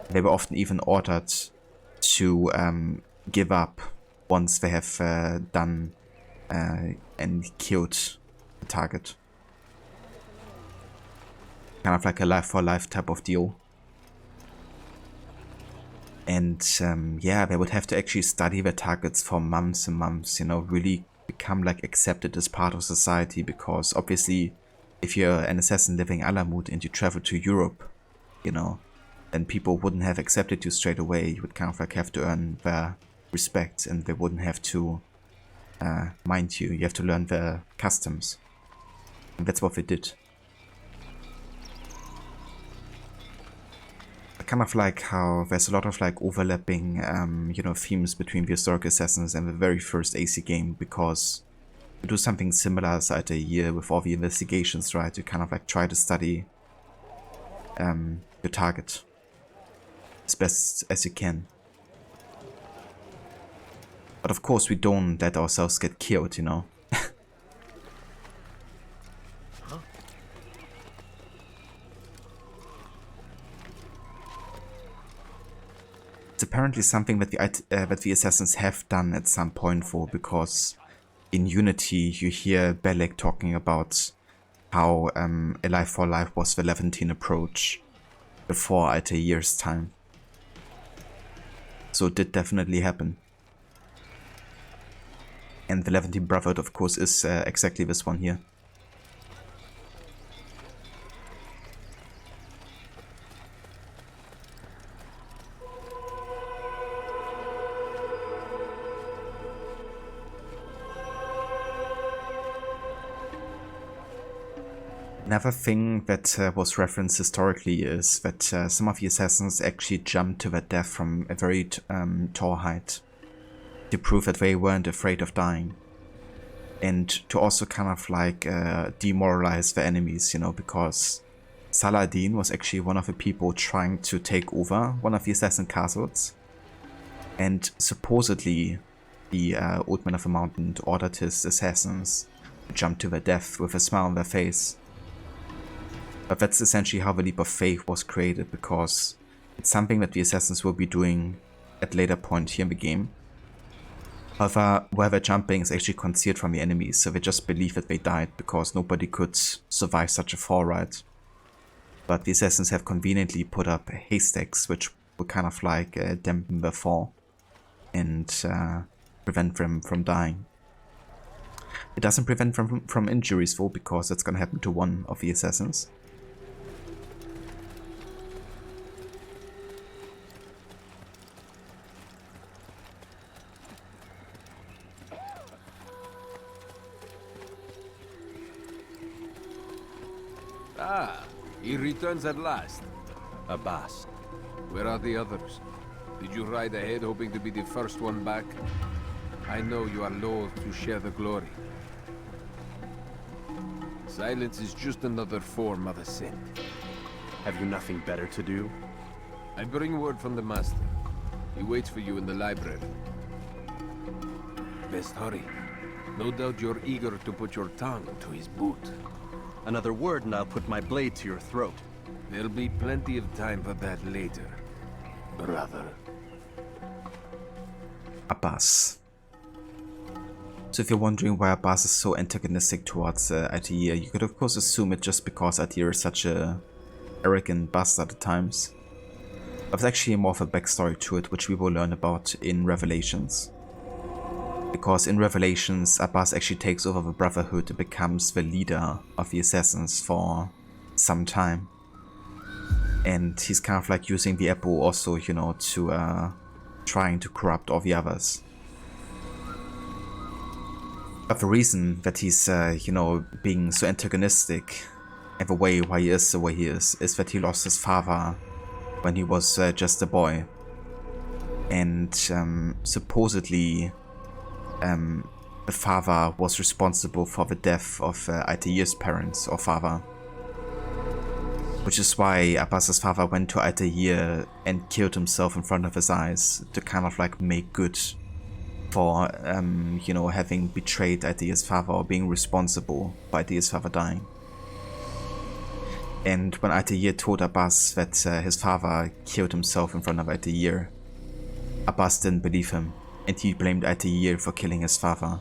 They were often even ordered to give up once they have done and killed the target. Kind of like a life-for-life type of deal. And yeah, they would have to actually study their targets for months and months, you know, really become like accepted as part of society, because obviously if you're an assassin living Alamut and you travel to Europe, you know, then people wouldn't have accepted you straight away. You would kind of like have to earn their respect, and they wouldn't have to mind you. You have to learn their customs. And that's what they did. I kind of like how there's a lot of like overlapping, you know, themes between the historic assassins and the very first AC game, because you do something similar inside a year with all the investigations, right? You kind of like try to study your target as best as you can. But of course we don't let ourselves get killed, you know. It's apparently something that the assassins have done at some point, for because in Unity you hear Belek talking about how a life for life was the Levantine approach before at a year's time. So it did definitely happen. And the Levantine Brotherhood, of course, is exactly this one here. Another thing that was referenced historically is that some of the assassins actually jumped to their death from a very tall height to prove that they weren't afraid of dying, and to also kind of like demoralize the enemies, you know, because Saladin was actually one of the people trying to take over one of the assassin castles, and supposedly the Old Man of the Mountain ordered his assassins to jump to their death with a smile on their face. But that's essentially how the Leap of Faith was created, because it's something that the assassins will be doing at a later point here in the game. However, where they're jumping is actually concealed from the enemies, so they just believe that they died because nobody could survive such a fall, right? But the assassins have conveniently put up haystacks, which will kind of like dampen their fall and prevent them from dying. It doesn't prevent them from injuries though, because that's gonna happen to one of the assassins. Ah, he returns at last. Abbas. Where are the others? Did you ride ahead hoping to be the first one back? I know you are loath to share the glory. Silence is just another form of sin. Have you nothing better to do? I bring word from the Master. He waits for you in the library. Best hurry. No doubt you're eager to put your tongue to his boot. Another word and I'll put my blade to your throat. There'll be plenty of time for that later, brother. Abbas. So if you're wondering why Abbas is so antagonistic towards Altair, you could of course assume it just because Altair is such a arrogant bastard at times. But there's actually more of a backstory to it, which we will learn about in Revelations. Because in Revelations, Abbas actually takes over the Brotherhood and becomes the leader of the assassins for some time. And he's kind of like using the apple also, you know, to trying to corrupt all the others. But the reason that he's, you know, being so antagonistic and the way why he is the way he is that he lost his father when he was just a boy. And supposedly the father was responsible for the death of Altair's parents or father. Which is why Abbas's father went to Altair and killed himself in front of his eyes to kind of like make good for, you know, having betrayed Altair's father or being responsible for Altair's father dying. And when Altair told Abbas that his father killed himself in front of Altair, Abbas didn't believe him, and he blamed Altair for killing his father,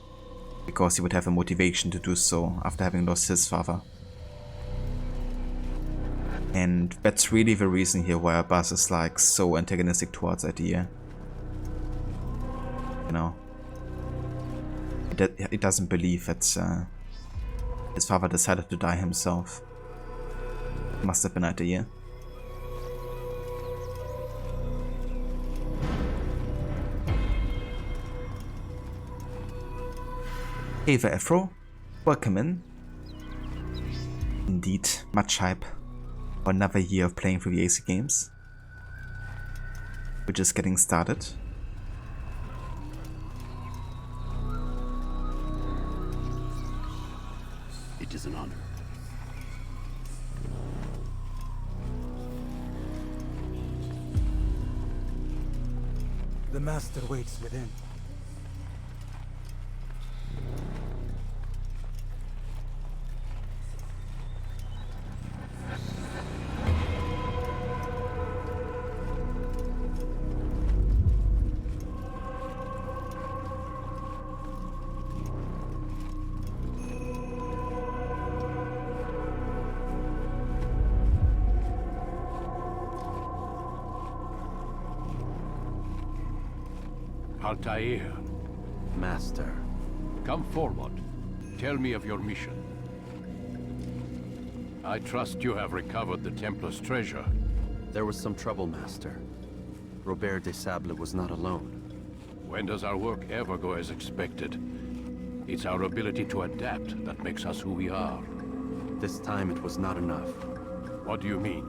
because he would have a motivation to do so after having lost his father. And that's really the reason here why Abbas is like so antagonistic towards Altair. You know, he doesn't believe that his father decided to die himself. It must have been Altair. Hey there, Afro. Welcome in. Indeed, much hype for another year of playing through the AC games. We're just getting started. It is an honor. The master waits within. Altair. Master. Come forward. Tell me of your mission. I trust you have recovered the Templar's treasure. There was some trouble, Master. Robert de Sable was not alone. When does our work ever go as expected? It's our ability to adapt that makes us who we are. This time it was not enough. What do you mean?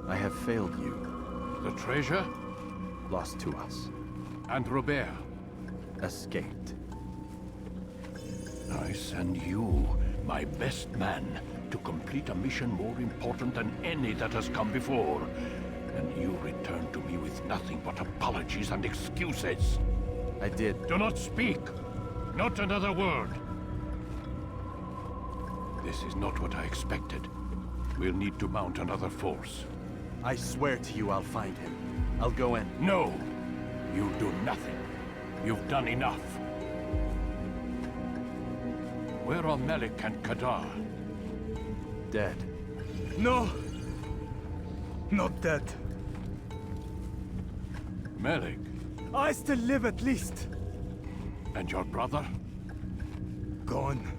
I have failed you. The treasure? Lost to us. And Robert? Escaped. I send you, my best man, to complete a mission more important than any that has come before. And you return to me with nothing but apologies and excuses. I did. Do not speak! Not another word! This is not what I expected. We'll need to mount another force. I swear to you I'll find him. I'll go in. No! You do nothing. You've done enough. Where are Melik and Kadar? Dead. No! Not dead. Melik? I still live at least. And your brother? Gone.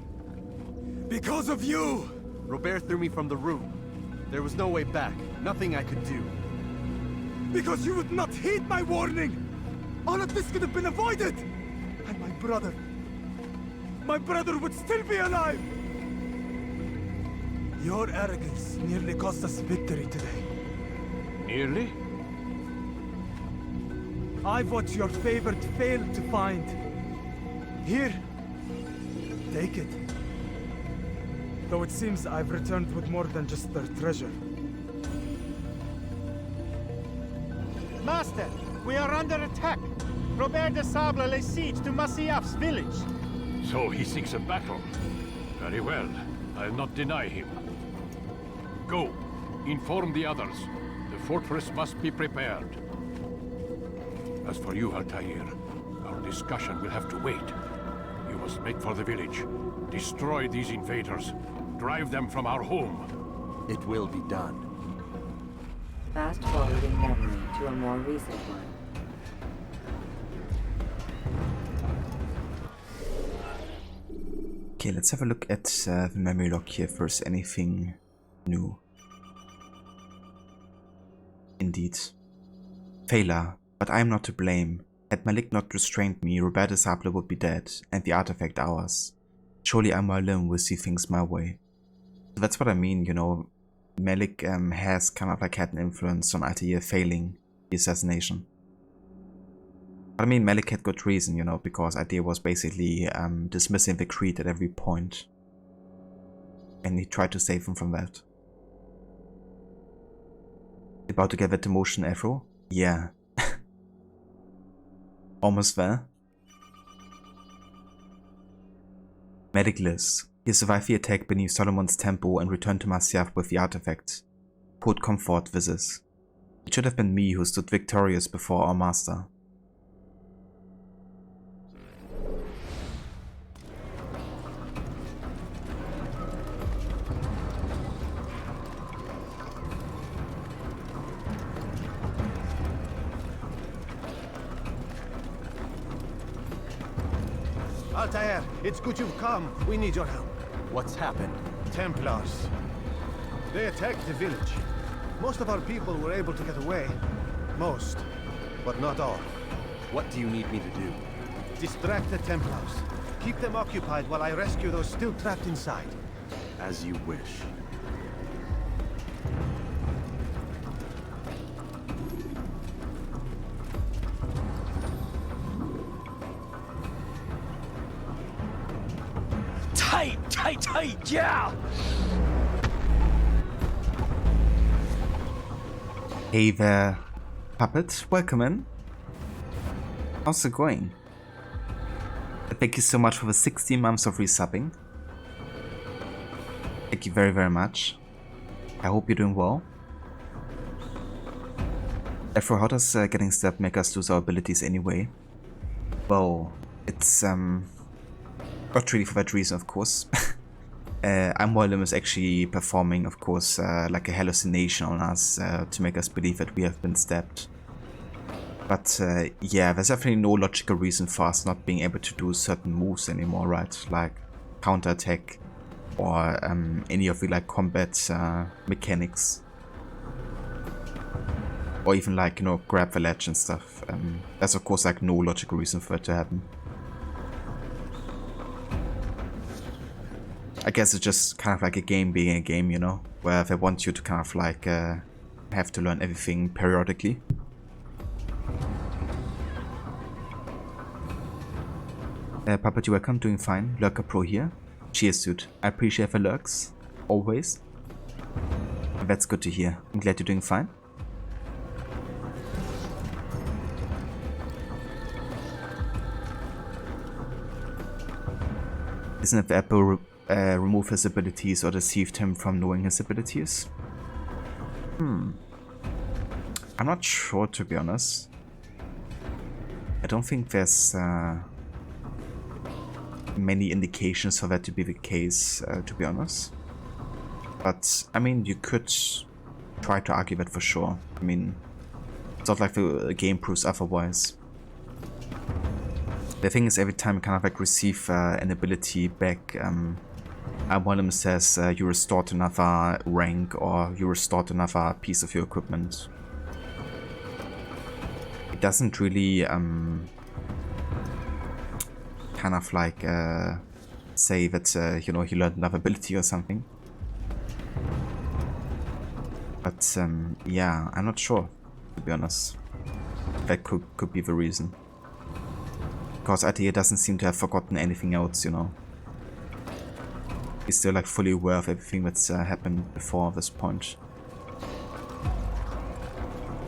Because of you! Robert threw me from the room. There was no way back. Nothing I could do. Because you would not heed my warning! All of this could have been avoided! And my brother would still be alive! Your arrogance nearly cost us victory today. Nearly? I've what your favored failed to find. Here, take it. Though it seems I've returned with more than just their treasure. Master, we are under attack. Robert de Sable lays siege to Masyaf's village. So he seeks a battle. Very well. I'll not deny him. Go. Inform the others. The fortress must be prepared. As for you, Altair, our discussion will have to wait. You must make for the village. Destroy these invaders. Drive them from our home. It will be done. Fast forwarding memory to a more recent one. Okay, let's have a look at the memory log here first. Anything new? Indeed. Failure, but I am not to blame. Had Malik not restrained me, Robert de Sable would be dead, and the artifact ours. surely I alone will see things my way. So that's what I mean, you know, Malik has kind of like had an influence on Altair failing the assassination. But I mean, Malik had good reason, you know, because Altair was basically dismissing the creed at every point. And he tried to save him from that. About to get that demotion, Afro? Yeah. Almost there. Medic Liz. He survived the attack beneath Solomon's temple and returned to Masyaf with the artifact. Put comfort with this. It should have been me who stood victorious before our master. Altair, it's good you've come. We need your help. What's happened? Templars. They attacked the village. Most of our people were able to get away. Most, but not all. What do you need me to do? Distract the Templars. Keep them occupied while I rescue those still trapped inside. As you wish. Tight, yeah! Hey there, Puppet. Welcome in. How's it going? Thank you so much for the 16 months of resubbing. Thank you very, very much. I hope you're doing well. Therefore, how does getting stabbed make us lose our abilities anyway? Well, it's not really for that reason, of course. Amwalum is actually performing, of course, like a hallucination on us to make us believe that we have been stabbed. But yeah, there's definitely no logical reason for us not being able to do certain moves anymore, right? Like counterattack or any of the like combat mechanics. Or even like, you know, grab the ledge and stuff. There's of course like no logical reason for it to happen. I guess it's just kind of like a game being a game, you know, where they want you to kind of like have to learn everything periodically. Puppet, you welcome, doing fine. Lurker Pro here. Cheers, dude. I appreciate the lurks, always. And that's good to hear. I'm glad you're doing fine. Isn't it the Apple remove his abilities or deceived him from knowing his abilities? I'm not sure, to be honest. I don't think there's many indications for that to be the case, to be honest. But, I mean, you could try to argue that for sure. I mean, it's not like the game proves otherwise. The thing is, every time you kind of like receive an ability back, one of them says you restored another rank or you restored another piece of your equipment. It doesn't really kind of like say that you know, he learned another ability or something. But yeah, I'm not sure, to be honest. That could be the reason. Because Altair doesn't seem to have forgotten anything else, you know. He's still like fully aware of everything that's happened before this point.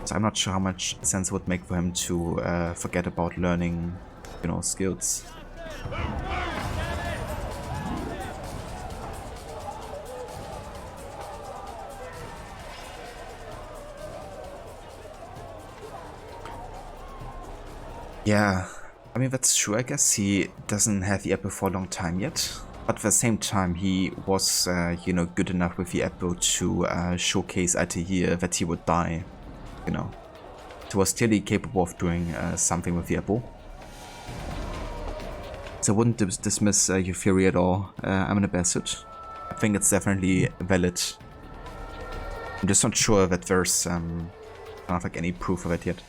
So I'm not sure how much sense it would make for him to forget about learning, you know, skills. Yeah, I mean, that's true. I guess he doesn't have the apple for a long time yet. But at the same time, he was, you know, good enough with the apple to showcase Altair that he would die, you know. He was clearly capable of doing something with the apple. So I wouldn't dismiss your theory at all, I'm in a bad suit. I think it's definitely valid. I'm just not sure that there's kind of like any proof of it yet.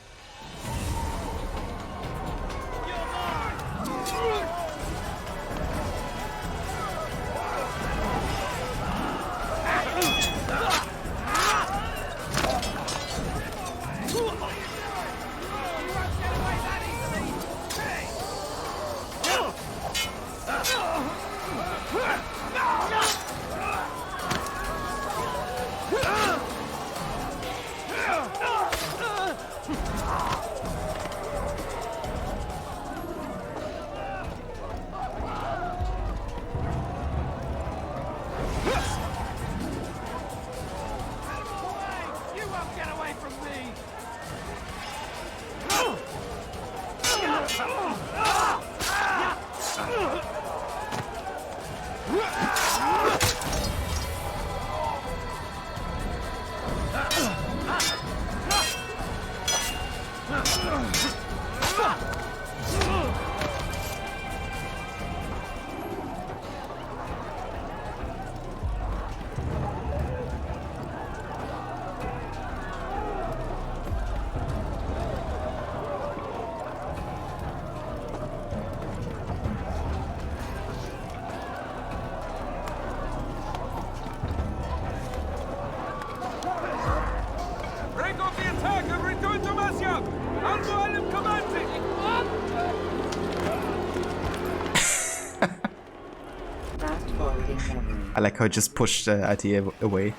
I like how I just pushed the idea away.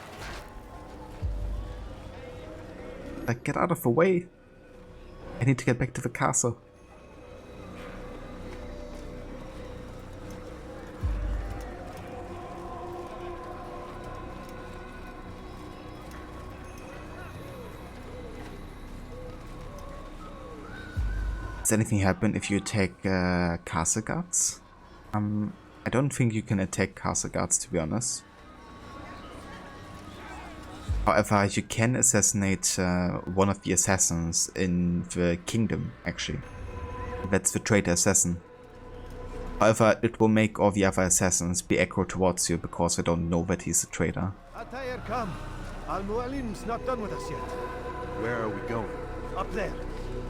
Like, get out of the way. I need to get back to the castle. Does anything happen if you attack castle guards? I don't think you can attack castle guards, to be honest. However, you can assassinate one of the assassins in the kingdom, actually. That's the traitor assassin. However, it will make all the other assassins be aggro towards you because they don't know that he's a traitor. Tamir, come. Al-Mu'alim's not done with us yet. Where are we going? Up there.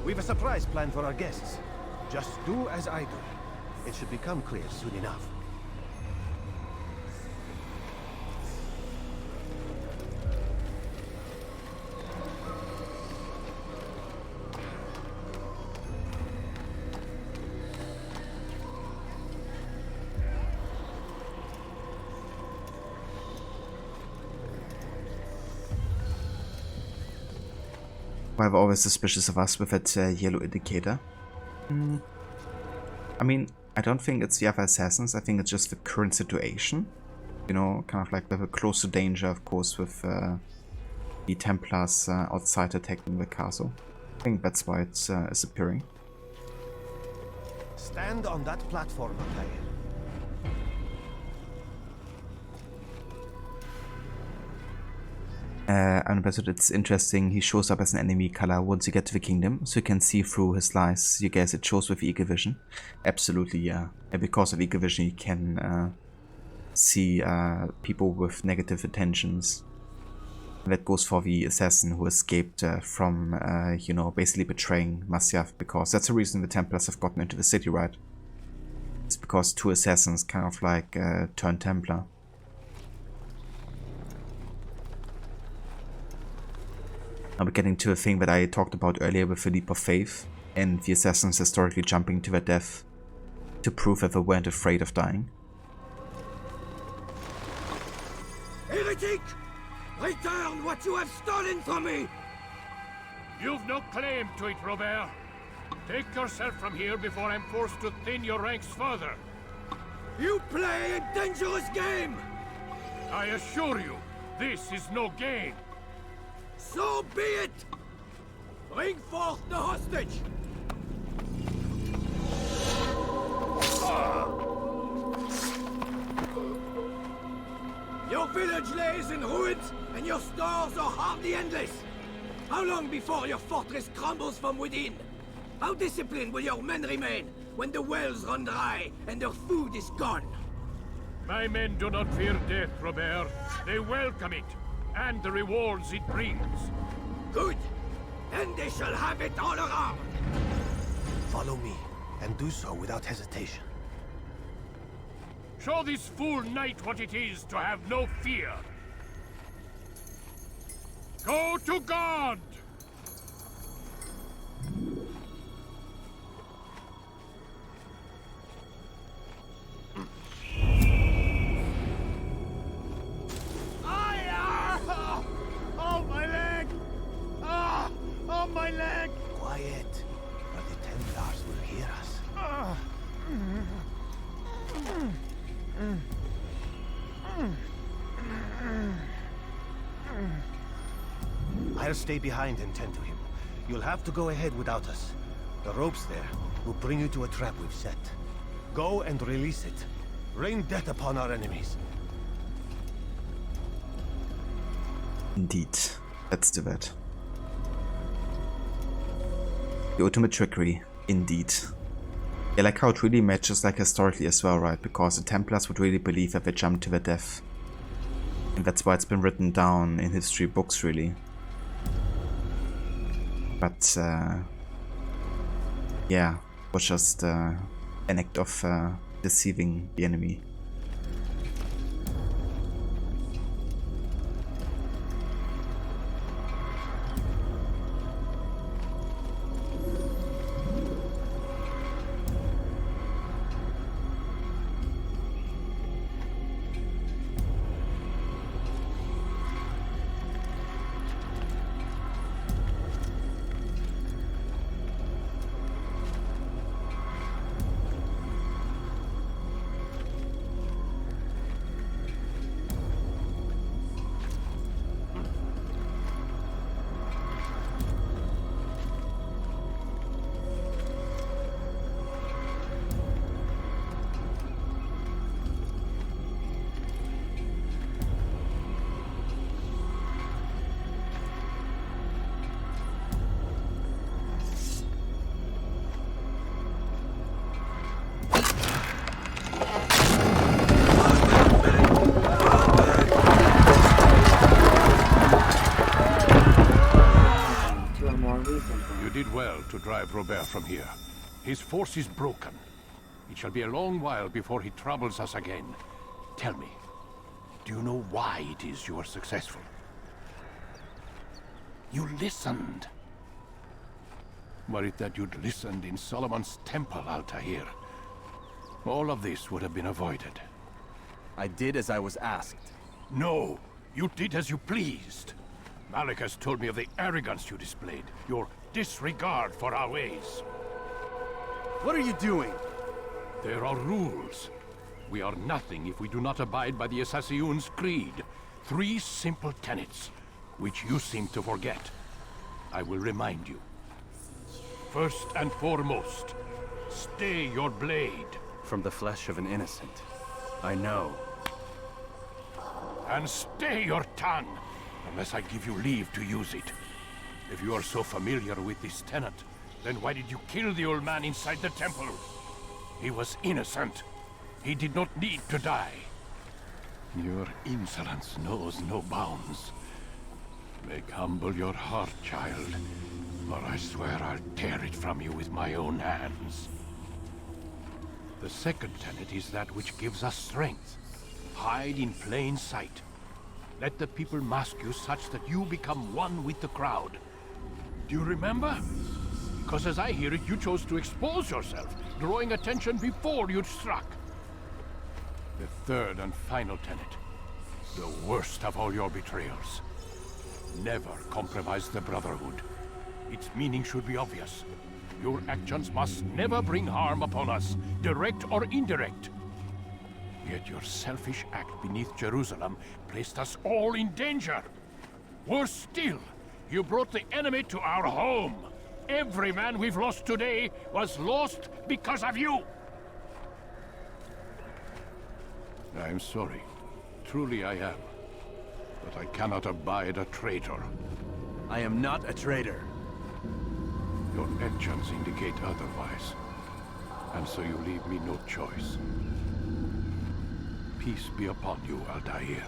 We've a surprise plan for our guests. Just do as I do. It should become clear soon enough. I'm always suspicious of us with that yellow indicator. I mean, I don't think it's the other assassins, I think it's just the current situation. You know, kind of like we're close to danger, of course, with the Templars outside attacking the castle. I think that's why it's appearing. Stand on that platform, Tamir. And but it's interesting, he shows up as an enemy color once you get to the kingdom, so you can see through his lies. You guess it shows with Eagle Vision? Absolutely, yeah. And because of Eagle Vision you can see people with negative intentions. And that goes for the assassin who escaped from, you know, basically betraying Masyaf, because that's the reason the Templars have gotten into the city, right? It's because two assassins kind of like turned Templar. Now we're getting to a thing that I talked about earlier with the leap of faith and the assassins historically jumping to their death to prove that they weren't afraid of dying. Heretic! Return what you have stolen from me! You've no claim to it, Robert. Take yourself from here before I'm forced to thin your ranks further. You play a dangerous game! I assure you, this is no game. So be it! Bring forth the hostage! Your village lays in ruins, and your stores are hardly endless. How long before your fortress crumbles from within? How disciplined will your men remain when the wells run dry and their food is gone? My men do not fear death, Robert. They welcome it. And the rewards it brings. Good. Then they shall have it all around. Follow me, and do so without hesitation. Show this fool knight what it is to have no fear. Go to God! Oh, my leg! Ah! Oh, my leg! Quiet, or the Templars will hear us. I'll stay behind and tend to him. You'll have to go ahead without us. The ropes there will bring you to a trap we've set. Go and release it. Rain death upon our enemies. Indeed, let's do that. The ultimate trickery, indeed. I like how it really matches like historically as well, right? Because the Templars would really believe that they jumped to their death. And that's why it's been written down in history books, really. But, yeah, it was just an act of deceiving the enemy. to drive Robert from here. His force is broken. It shall be a long while before he troubles us again. Tell me, do you know why it is you are successful? You listened. Were it that you'd listened in Solomon's temple, Altair, all of this would have been avoided. I did as I was asked. No, you did as you pleased. Malik has told me of the arrogance you displayed, your disregard for our ways. What are you doing? There are rules. We are nothing if we do not abide by the Assassin's creed. 3 simple tenets, which you seem to forget. I will remind you. First and foremost, stay your blade. From the flesh of an innocent. I know. And stay your tongue, unless I give you leave to use it. If you are so familiar with this tenet, then why did you kill the old man inside the temple? He was innocent. He did not need to die. Your insolence knows no bounds. Make humble your heart, child, or I swear I'll tear it from you with my own hands. The second tenet is that which gives us strength. Hide in plain sight. Let the people mask you such that you become one with the crowd. Do you remember? Because as I hear it, you chose to expose yourself, drawing attention before you'd struck. The third and final tenet. The worst of all your betrayals. Never compromise the Brotherhood. Its meaning should be obvious. Your actions must never bring harm upon us, direct or indirect. Yet your selfish act beneath Jerusalem placed us all in danger. Worse still, you brought the enemy to our home. Every man we've lost today was lost because of you. I'm sorry. Truly I am. But I cannot abide a traitor. I am not a traitor. Your actions indicate otherwise. And so you leave me no choice. Peace be upon you, Altair.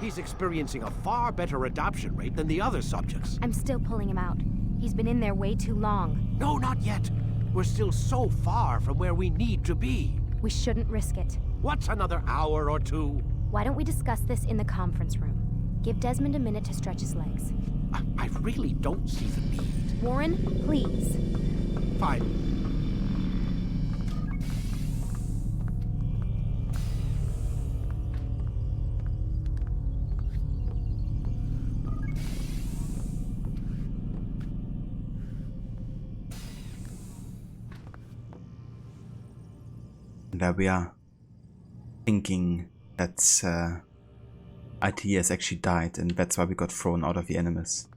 He's experiencing a far better adoption rate than the other subjects. I'm still pulling him out. He's been in there way too long. No, not yet. We're still so far from where we need to be. We shouldn't risk it. What's another hour or 2? Why don't we discuss this in the conference room? Give Desmond a minute to stretch his legs. I really don't see the need. Warren, please. Fine. There we are, thinking that IT has actually died, and that's why we got thrown out of the Animus.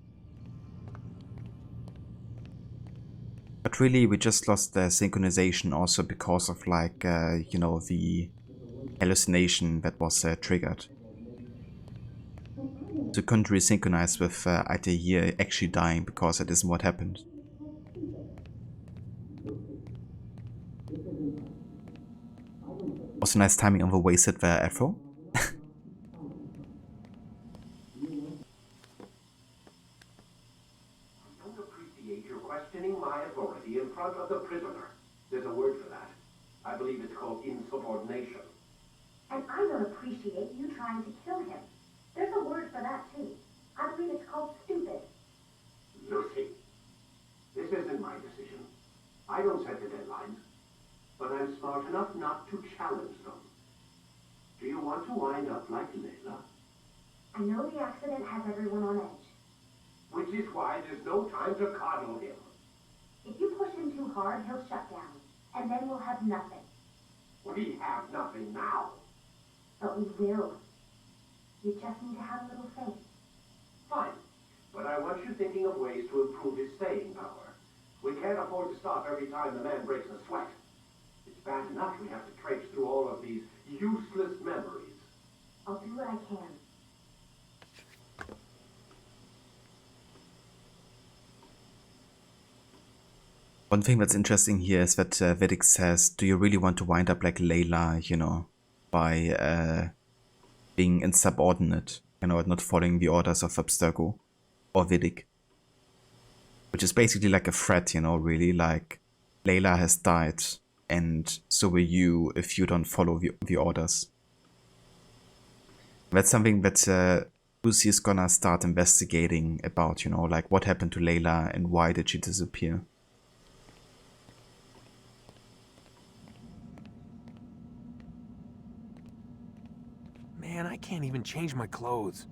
But really, we just lost the synchronization also because of, like, you know, the hallucination that was triggered. So couldn't resynchronize with IT here actually dying because that isn't what happened. Also nice timing on the wasted there, Afro. Questioning my authority in front of the prisoner. There's a word for that. I believe it's called insubordination. And I don't appreciate you trying to kill him. There's a word for that, too. I believe it's called stupid. Lucy, this isn't my decision. I don't set the deadlines. But I'm smart enough not to challenge them. Do you want to wind up like Layla? I know the accident has everyone on edge. Which is why there's no time to coddle him. If you push him too hard, he'll shut down. And then we'll have nothing. We have nothing now. But we will. You just need to have a little faith. Fine. But I want you thinking of ways to improve his staying power. We can't afford to stop every time the man breaks a sweat. It's bad enough we have to traipse through all of these useless memories. I'll do what I can. One thing that's interesting here is that Vedic says, do you really want to wind up like Layla, you know, by being insubordinate, you know, and not following the orders of Abstergo or Vedic? Which is basically like a threat, you know, really, like Layla has died, and so will you if you don't follow the orders. That's something that Lucy is gonna start investigating about, you know, like what happened to Layla and why did she disappear. Man, I can't even change my clothes.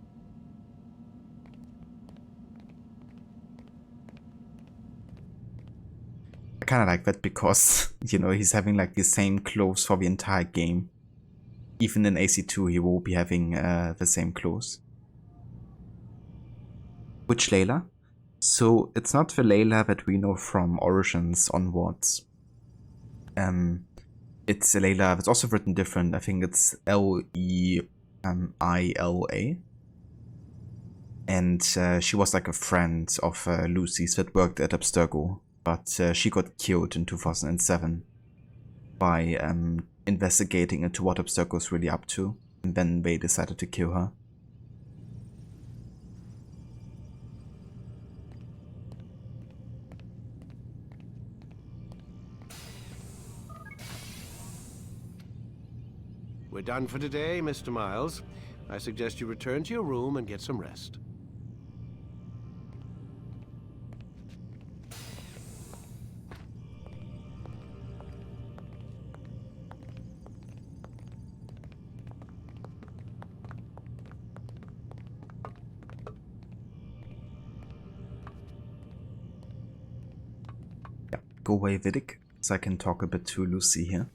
I kind of like that because, you know, he's having like the same clothes for the entire game. Even in AC2 he will be having the same clothes. Which Layla? So it's not the Layla that we know from Origins onwards. It's a Layla that's also written different. I think it's Leila. And she was like a friend of Lucy's that worked at Abstergo. But she got killed in 2007 by investigating into what Abstergo's really up to. And then they decided to kill her. We're done for today, Mr. Miles. I suggest you return to your room and get some rest. Yeah, go away, Vidic, so I can talk a bit to Lucy here.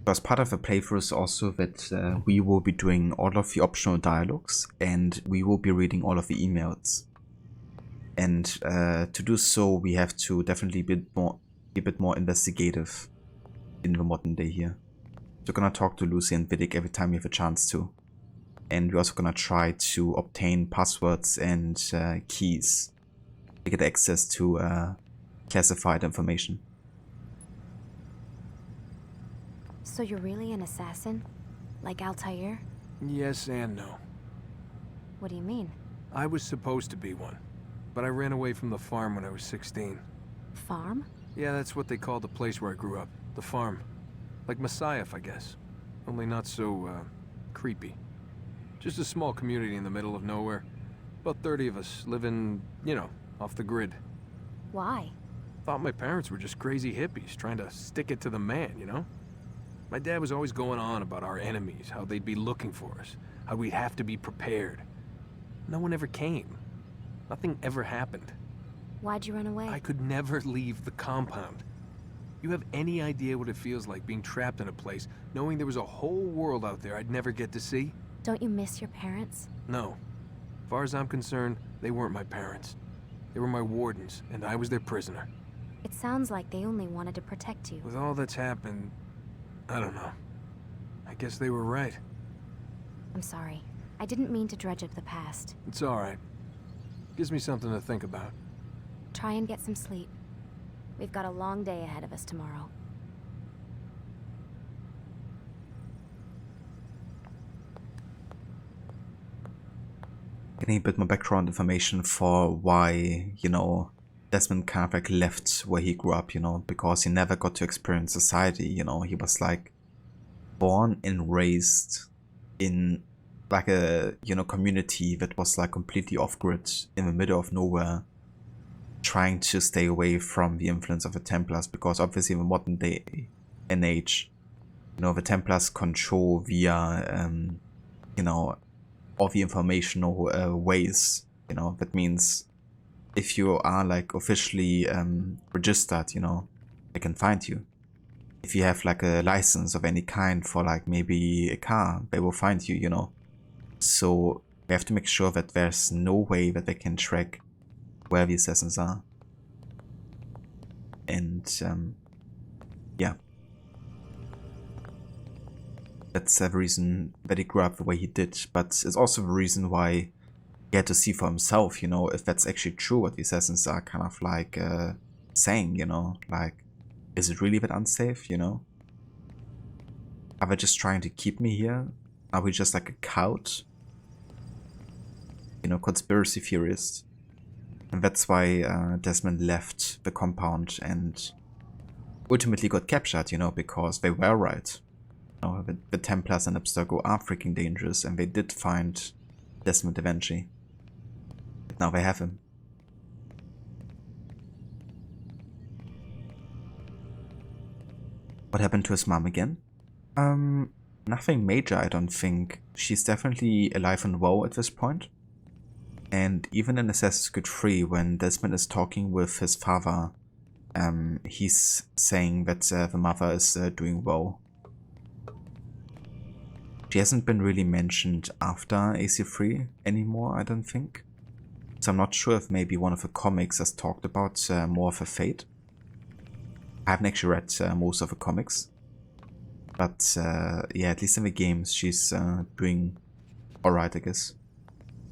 Because part of the playthrough is also that we will be doing all of the optional dialogues and we will be reading all of the emails. And to do so, we have to definitely be a bit more investigative in the modern day here. So we're gonna talk to Lucy and Vidic every time we have a chance to. And we're also gonna try to obtain passwords and keys to get access to classified information. So you're really an assassin? Like Altair? Yes and no. What do you mean? I was supposed to be one, but I ran away from the farm when I was 16. Farm? Yeah, that's what they call the place where I grew up. The farm. Like Messiah, I guess. Only not so, creepy. Just a small community in the middle of nowhere. About 30 of us living, you know, off the grid. Why? Thought my parents were just crazy hippies trying to stick it to the man, you know? My dad was always going on about our enemies, how they'd be looking for us, how we'd have to be prepared. No one ever came. Nothing ever happened. Why'd you run away? I could never leave the compound. You have any idea what it feels like being trapped in a place, knowing there was a whole world out there I'd never get to see? Don't you miss your parents? No. As far as I'm concerned, they weren't my parents. They were my wardens, and I was their prisoner. It sounds like they only wanted to protect you. With all that's happened, I don't know. I guess they were right. I'm sorry. I didn't mean to dredge up the past. It's alright. Gives me something to think about. Try and get some sleep. We've got a long day ahead of us tomorrow. Getting a bit more background information for why, you know, Desmond kind of like left where he grew up, you know, because he never got to experience society, you know. He was like born and raised in like a, you know, community that was like completely off-grid in the middle of nowhere, trying to stay away from the influence of the Templars, because obviously in the modern day and age, you know, the Templars control via, you know, all the informational ways, you know. That means if you are like officially registered, you know, they can find you. If you have like a license of any kind for like maybe a car, they will find you, you know. So we have to make sure that there's no way that they can track where the assassins are. And yeah. That's the reason that he grew up the way he did, but it's also the reason why he had to see for himself, you know, if that's actually true, what the assassins are kind of like saying, you know, like, is it really that unsafe, you know? Are they just trying to keep me here? Are we just like a cult? You know, conspiracy theorists. And that's why Desmond left the compound and ultimately got captured, you know, because they were right. You know, the Templars and Abstergo are freaking dangerous, and they did find Desmond eventually. But now they have him. What happened to his mom again? Nothing major, I don't think. She's definitely alive and well at this point. And even in Assassin's Creed 3, when Desmond is talking with his father, he's saying that the mother is doing well. She hasn't been really mentioned after AC3 anymore, I don't think. So I'm not sure if maybe one of the comics has talked about more of her fate. I haven't actually read most of the comics. But yeah, at least in the games she's doing alright, I guess.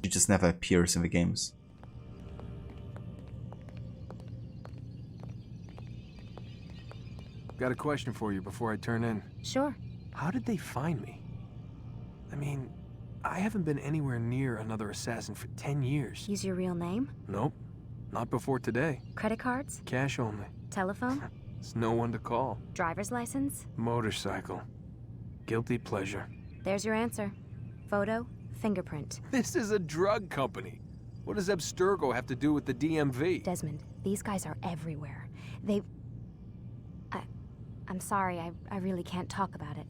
She just never appears in the games. Got a question for you before I turn in. Sure. How did they find me? I mean, I haven't been anywhere near another assassin for 10 years. Use your real name? Nope. Not before today. Credit cards? Cash only. Telephone? There's no one to call. Driver's license? Motorcycle. Guilty pleasure. There's your answer. Photo, fingerprint. This is a drug company. What does Abstergo have to do with the DMV? Desmond, these guys are everywhere. I'm sorry, I really can't talk about it.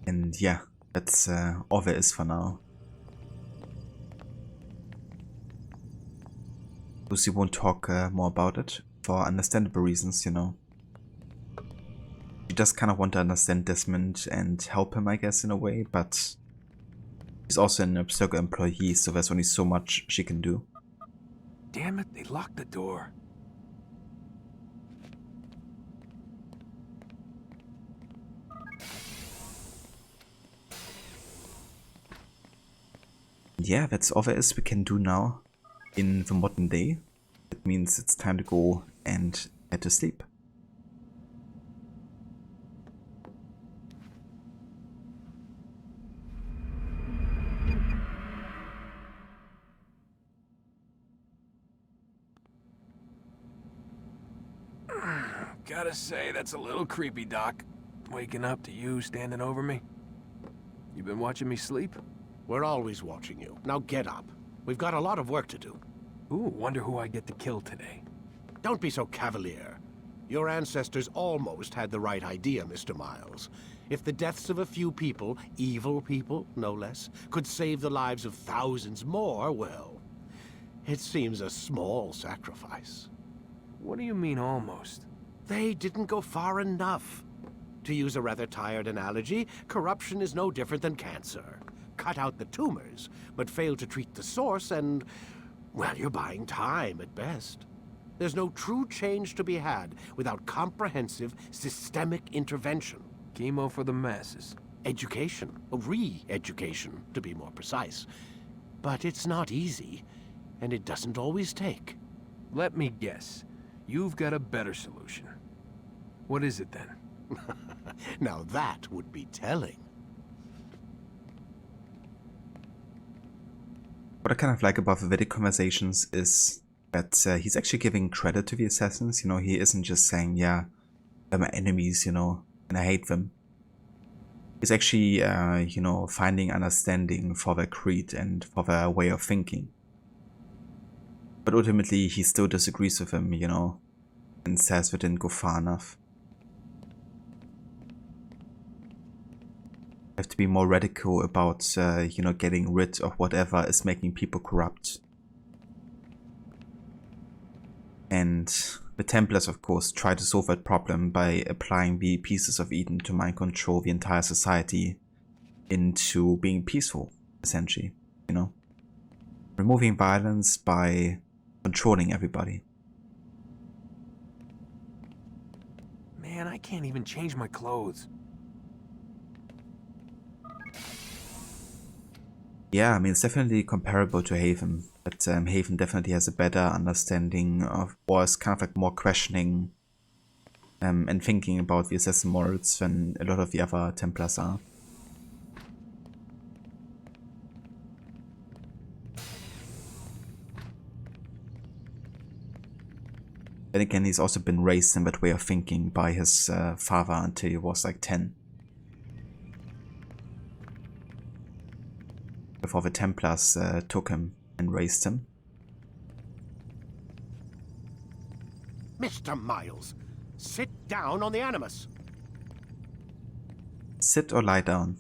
And yeah, that's all there is for now. Lucy won't talk more about it, for understandable reasons, you know. She does kind of want to understand Desmond and help him, I guess, in a way, but he's also an Abstergo employee, so there's only so much she can do. Damn it, they locked the door. Yeah, that's all there is we can do now in the modern day. It means it's time to go and head to sleep. Gotta say, that's a little creepy, Doc. Waking up to you standing over me. You been watching me sleep? We're always watching you. Now get up. We've got a lot of work to do. Ooh, wonder who I get to kill today. Don't be so cavalier. Your ancestors almost had the right idea, Mr. Miles. If the deaths of a few people, evil people, no less, could save the lives of thousands more, well, it seems a small sacrifice. What do you mean, almost? They didn't go far enough. To use a rather tired analogy, corruption is no different than cancer. Cut out the tumors, but fail to treat the source and, well, you're buying time at best. There's no true change to be had without comprehensive, systemic intervention. Chemo for the masses. Education, re-education, to be more precise. But it's not easy, and it doesn't always take. Let me guess. You've got a better solution. What is it then? Now that would be telling. What I kind of like about the video conversations is that he's actually giving credit to the assassins. You know, he isn't just saying, yeah, they're my enemies, you know, and I hate them. He's actually, you know, finding understanding for their creed and for their way of thinking. But ultimately, he still disagrees with him, you know, and says they didn't go far enough. Have to be more radical about, you know, getting rid of whatever is making people corrupt. And the Templars, of course, try to solve that problem by applying the pieces of Eden to mind control the entire society into being peaceful, essentially, you know. Removing violence by controlling everybody. Man, I can't even change my clothes. Yeah, I mean, it's definitely comparable to Haven, but Haven definitely has a better understanding of, or is kind of like more questioning and thinking about the assassin morals than a lot of the other Templars are. Then again, he's also been raised in that way of thinking by his father until he was like 10. Before the Templars took him and raised him. Mr. Miles, sit down on the Animus. Sit or lie down.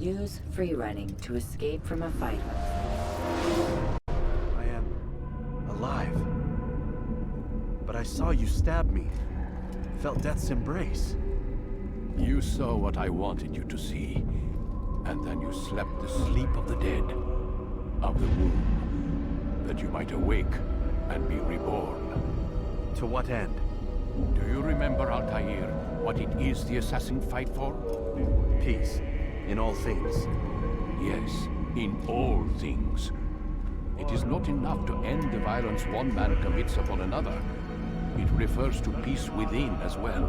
Use free running to escape from a fight. I am alive. But I saw you stab me. Felt death's embrace. You saw what I wanted you to see. And then you slept the sleep of the dead. Of the womb. That you might awake and be reborn. To what end? Do you remember, Altair, what it is the assassin fight for? Peace. In all things. Yes, in all things. It is not enough to end the violence one man commits upon another. It refers to peace within as well.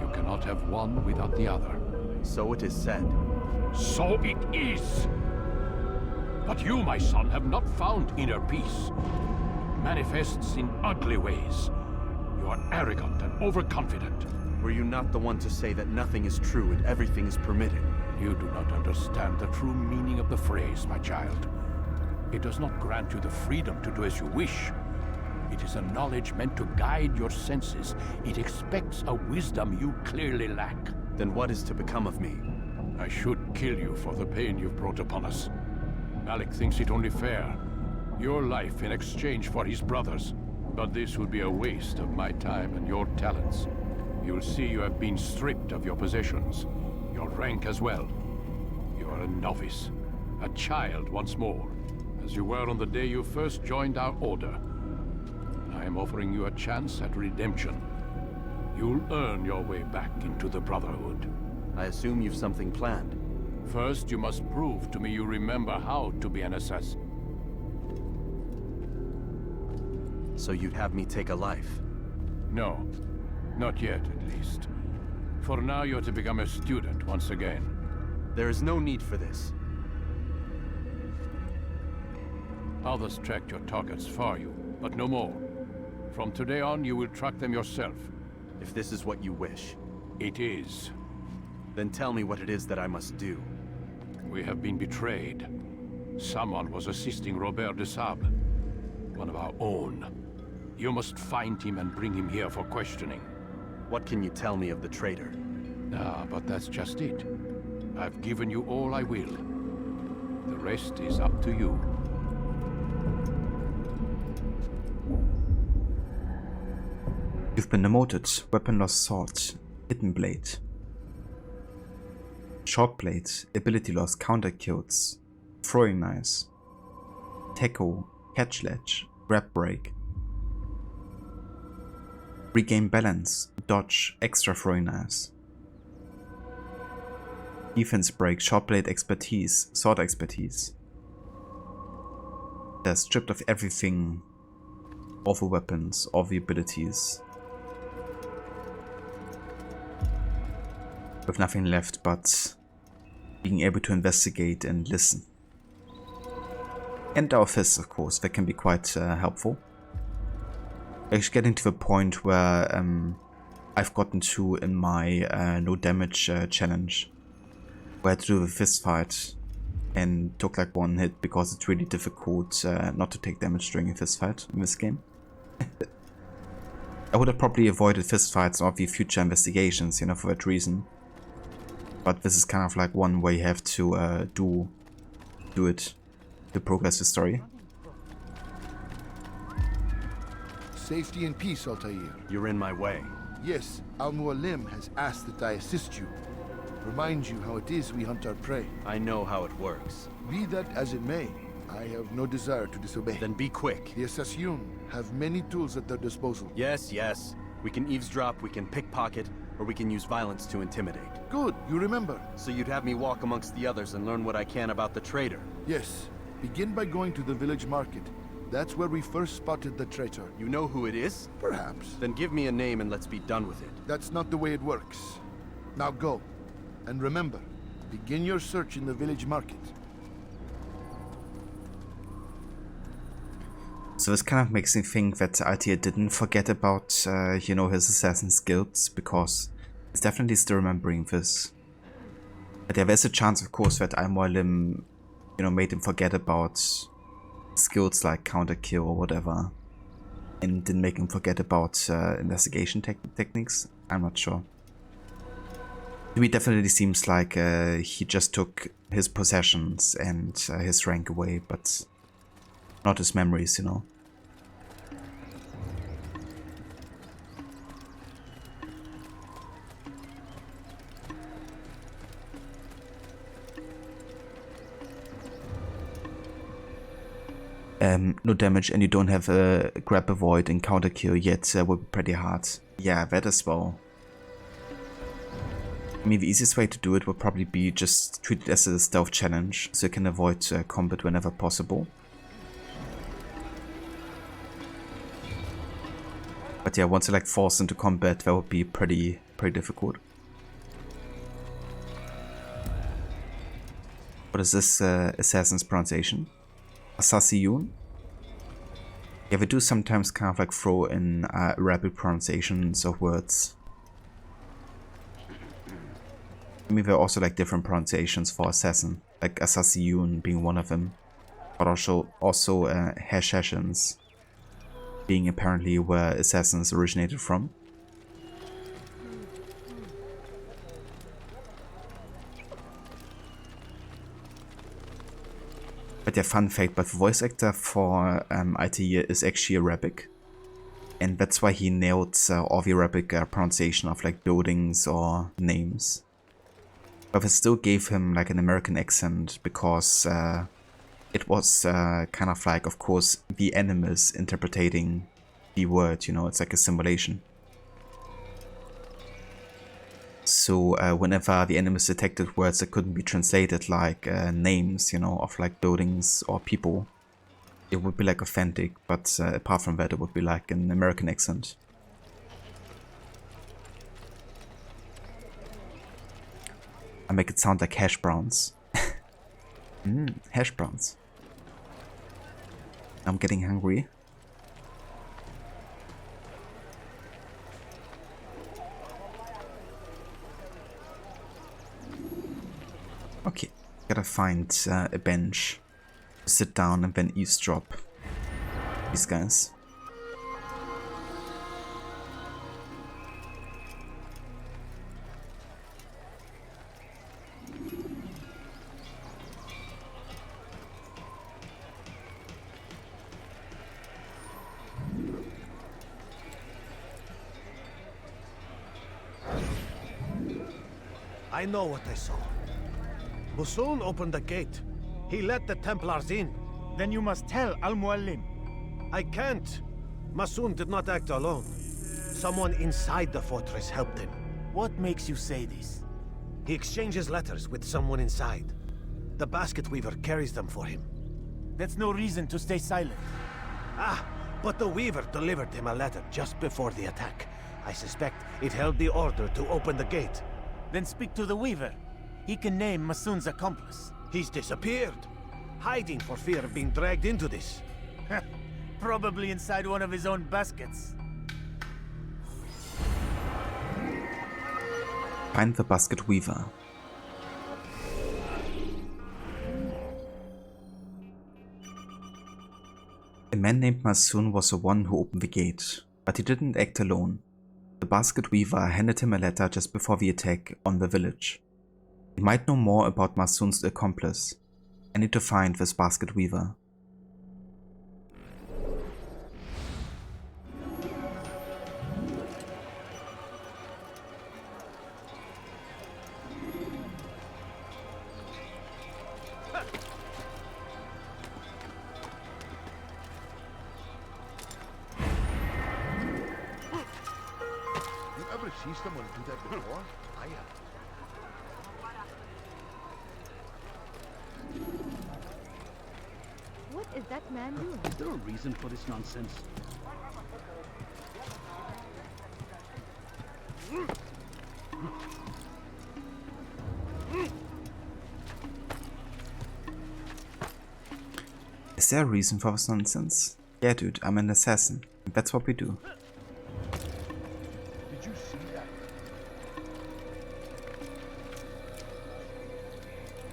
You cannot have one without the other. So it is said. So it is! But you, my son, have not found inner peace. It manifests in ugly ways. You are arrogant and overconfident. Were you not the one to say that nothing is true and everything is permitted? You do not understand the true meaning of the phrase, my child. It does not grant you the freedom to do as you wish. It is a knowledge meant to guide your senses. It expects a wisdom you clearly lack. Then what is to become of me? I should kill you for the pain you've brought upon us. Alec thinks it only fair. Your life in exchange for his brother's. But this would be a waste of my time and your talents. You'll see you have been stripped of your possessions. Your rank as well. You are a novice. A child once more. As you were on the day you first joined our order. I am offering you a chance at redemption. You'll earn your way back into the Brotherhood. I assume you've something planned. First, you must prove to me you remember how to be an assassin. So you'd have me take a life? No. Not yet, at least. For now, you're to become a student once again. There is no need for this. Others tracked your targets for you, but no more. From today on, you will track them yourself. If this is what you wish. It is. Then tell me what it is that I must do. We have been betrayed. Someone was assisting Robert de Sable. One of our own. You must find him and bring him here for questioning. What can you tell me of the traitor? Ah, but that's just it. I've given you all I will. The rest is up to you. You've been demoted. Weapon loss sword. Hidden blade. Short blade. Ability loss. Counter kills. Throwing knives. Techo. Catch ledge. Grab break. Regain balance. Dodge. Extra throwing knives. Defense break. Short blade expertise. Sword expertise. They're stripped of everything. All the weapons. All the abilities. With nothing left but being able to investigate and listen. And our fists, of course, that can be quite helpful. Actually getting to the point where I've gotten to in my no damage challenge, where I had to do the fist fight and took like one hit because it's really difficult not to take damage during a fist fight in this game. I would have probably avoided fist fights or the future investigations, you know, for that reason. But this is kind of like one where you have to do it to progress the story. Safety and peace, Altair. You're in my way. Yes, Al-Mualim has asked that I assist you. remind you how it is we hunt our prey. I know how it works. Be that as it may, I have no desire to disobey. Then be quick. The Assassin have many tools at their disposal. Yes, yes. We can eavesdrop, we can pickpocket, or we can use violence to intimidate. Good, you remember. So you'd have me walk amongst the others and learn what I can about the traitor? Yes. Begin by going to the village market. That's where we first spotted the traitor. You know who it is? Perhaps. Then give me a name and let's be done with it. That's not the way it works. Now go. And remember, begin your search in the village market. So this kind of makes me think that Altair didn't forget about, you know, his assassin's guilds, because he's definitely still remembering this. But yeah, there's a chance, of course, that Al-Mualim, you know, made him forget about skills like counter-kill or whatever, and didn't make him forget about investigation techniques. I'm not sure. To me, it definitely seems like he just took his possessions and his rank away, but not his memories, you know. No damage, and you don't have a grab, avoid, and counter kill yet. Would be pretty hard. Yeah, that as well. I mean, the easiest way to do it would probably be just treat it as a stealth challenge, so you can avoid combat whenever possible. But yeah, once you're like forced into combat, that would be pretty difficult. What is this assassin's pronunciation? Assassin? Yeah, we do sometimes kind of like throw in Arabic pronunciations of words. I mean, there are also like different pronunciations for assassin, like Assassin being one of them, but also Hashashins being apparently where assassins originated from. But yeah, fun fact, but the voice actor for Altair is actually Arabic. And that's why he nailed all the Arabic pronunciation of like buildings or names. But it still gave him like an American accent because it was kind of like, of course, the animus interpreting the word, you know, it's like a simulation. So whenever the animus detected words that couldn't be translated, like names, you know, of like buildings or people, it would be like authentic, but apart from that it would be like an American accent. I make it sound like hash browns. Hash browns. I'm getting hungry. Okay, gotta find a bench, sit down and then eavesdrop these guys. I know what I saw. Musoon opened the gate. He let the Templars in. Then you must tell Al-Mualim. I can't. Musoon did not act alone. Someone inside the fortress helped him. What makes you say this? He exchanges letters with someone inside. The basket weaver carries them for him. That's no reason to stay silent. Ah, but the weaver delivered him a letter just before the attack. I suspect it held the order to open the gate. Then speak to the weaver. He can name Masoon's accomplice. He's disappeared. Hiding for fear of being dragged into this. Probably inside one of his own baskets. Find the basket weaver. A man named Masoon was the one who opened the gate, but he didn't act alone. The basket weaver handed him a letter just before the attack on the village. He might know more about Masoon's accomplice. I need to find this basket weaver. ever see someone do that before? I have. What is that man doing? Is there a reason for this nonsense? Is there a reason for this nonsense? Yeah, dude, I'm an assassin. That's what we do. Did you see that?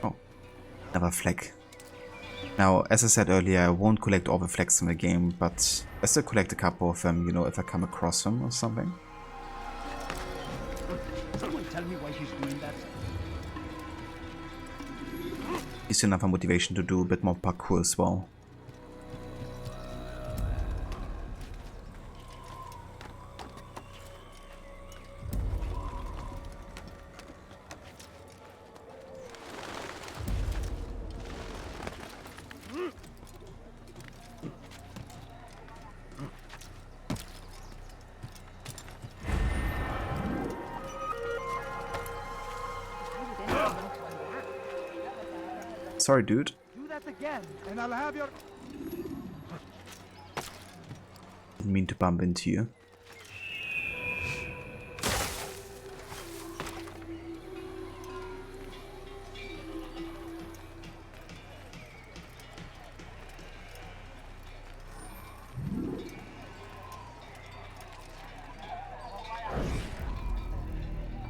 Oh, another flag. Now, as I said earlier, I won't collect all the flags in the game, but I still collect a couple of them, you know, if I come across them or something. Someone tell me why he's doing that. Gives you another motivation to do a bit more parkour as well. Sorry, dude. Do that again, and I'll have your... Didn't mean to bump into you.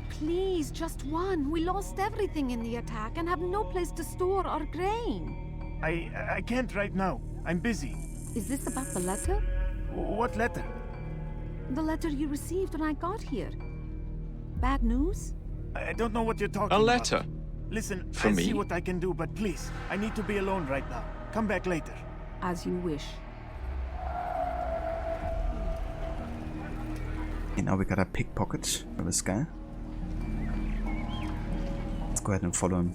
Please, just one. We lost everything in the attack and have no place to store our grain. I can't right now. I'm busy. Is this about the letter? What letter? The letter you received when I got here. Bad news? I don't know what you're talking about. A letter? Listen, For I'll me? see what I can do, but please, I need to be alone right now. Come back later. As you wish. Okay, now we got a pickpocket of this guy. Let's go ahead and follow him.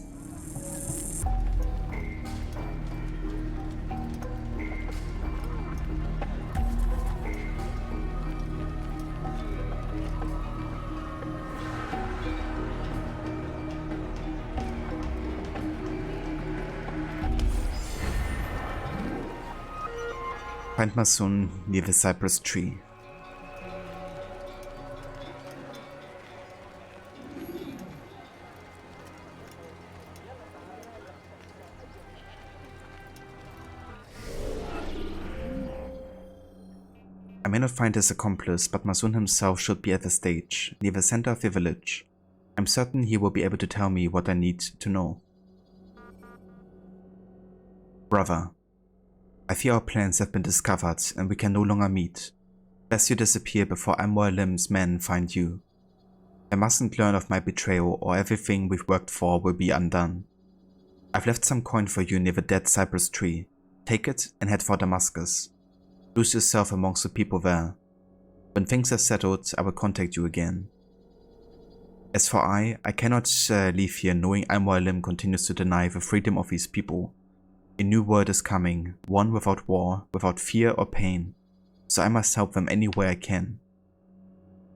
Find my son near the cypress tree. I may not find his accomplice, but Masun himself should be at the stage, near the center of the village. I'm certain he will be able to tell me what I need to know. Brother, I fear our plans have been discovered and we can no longer meet. Best you disappear before Lim's men find you. I mustn't learn of my betrayal or everything we've worked for will be undone. I've left some coin for you near the dead cypress tree. Take it and head for Damascus. Lose yourself amongst the people there. When things are settled, I will contact you again. As for I cannot leave here knowing Lim continues to deny the freedom of his people. A new world is coming, one without war, without fear or pain, so I must help them any way I can.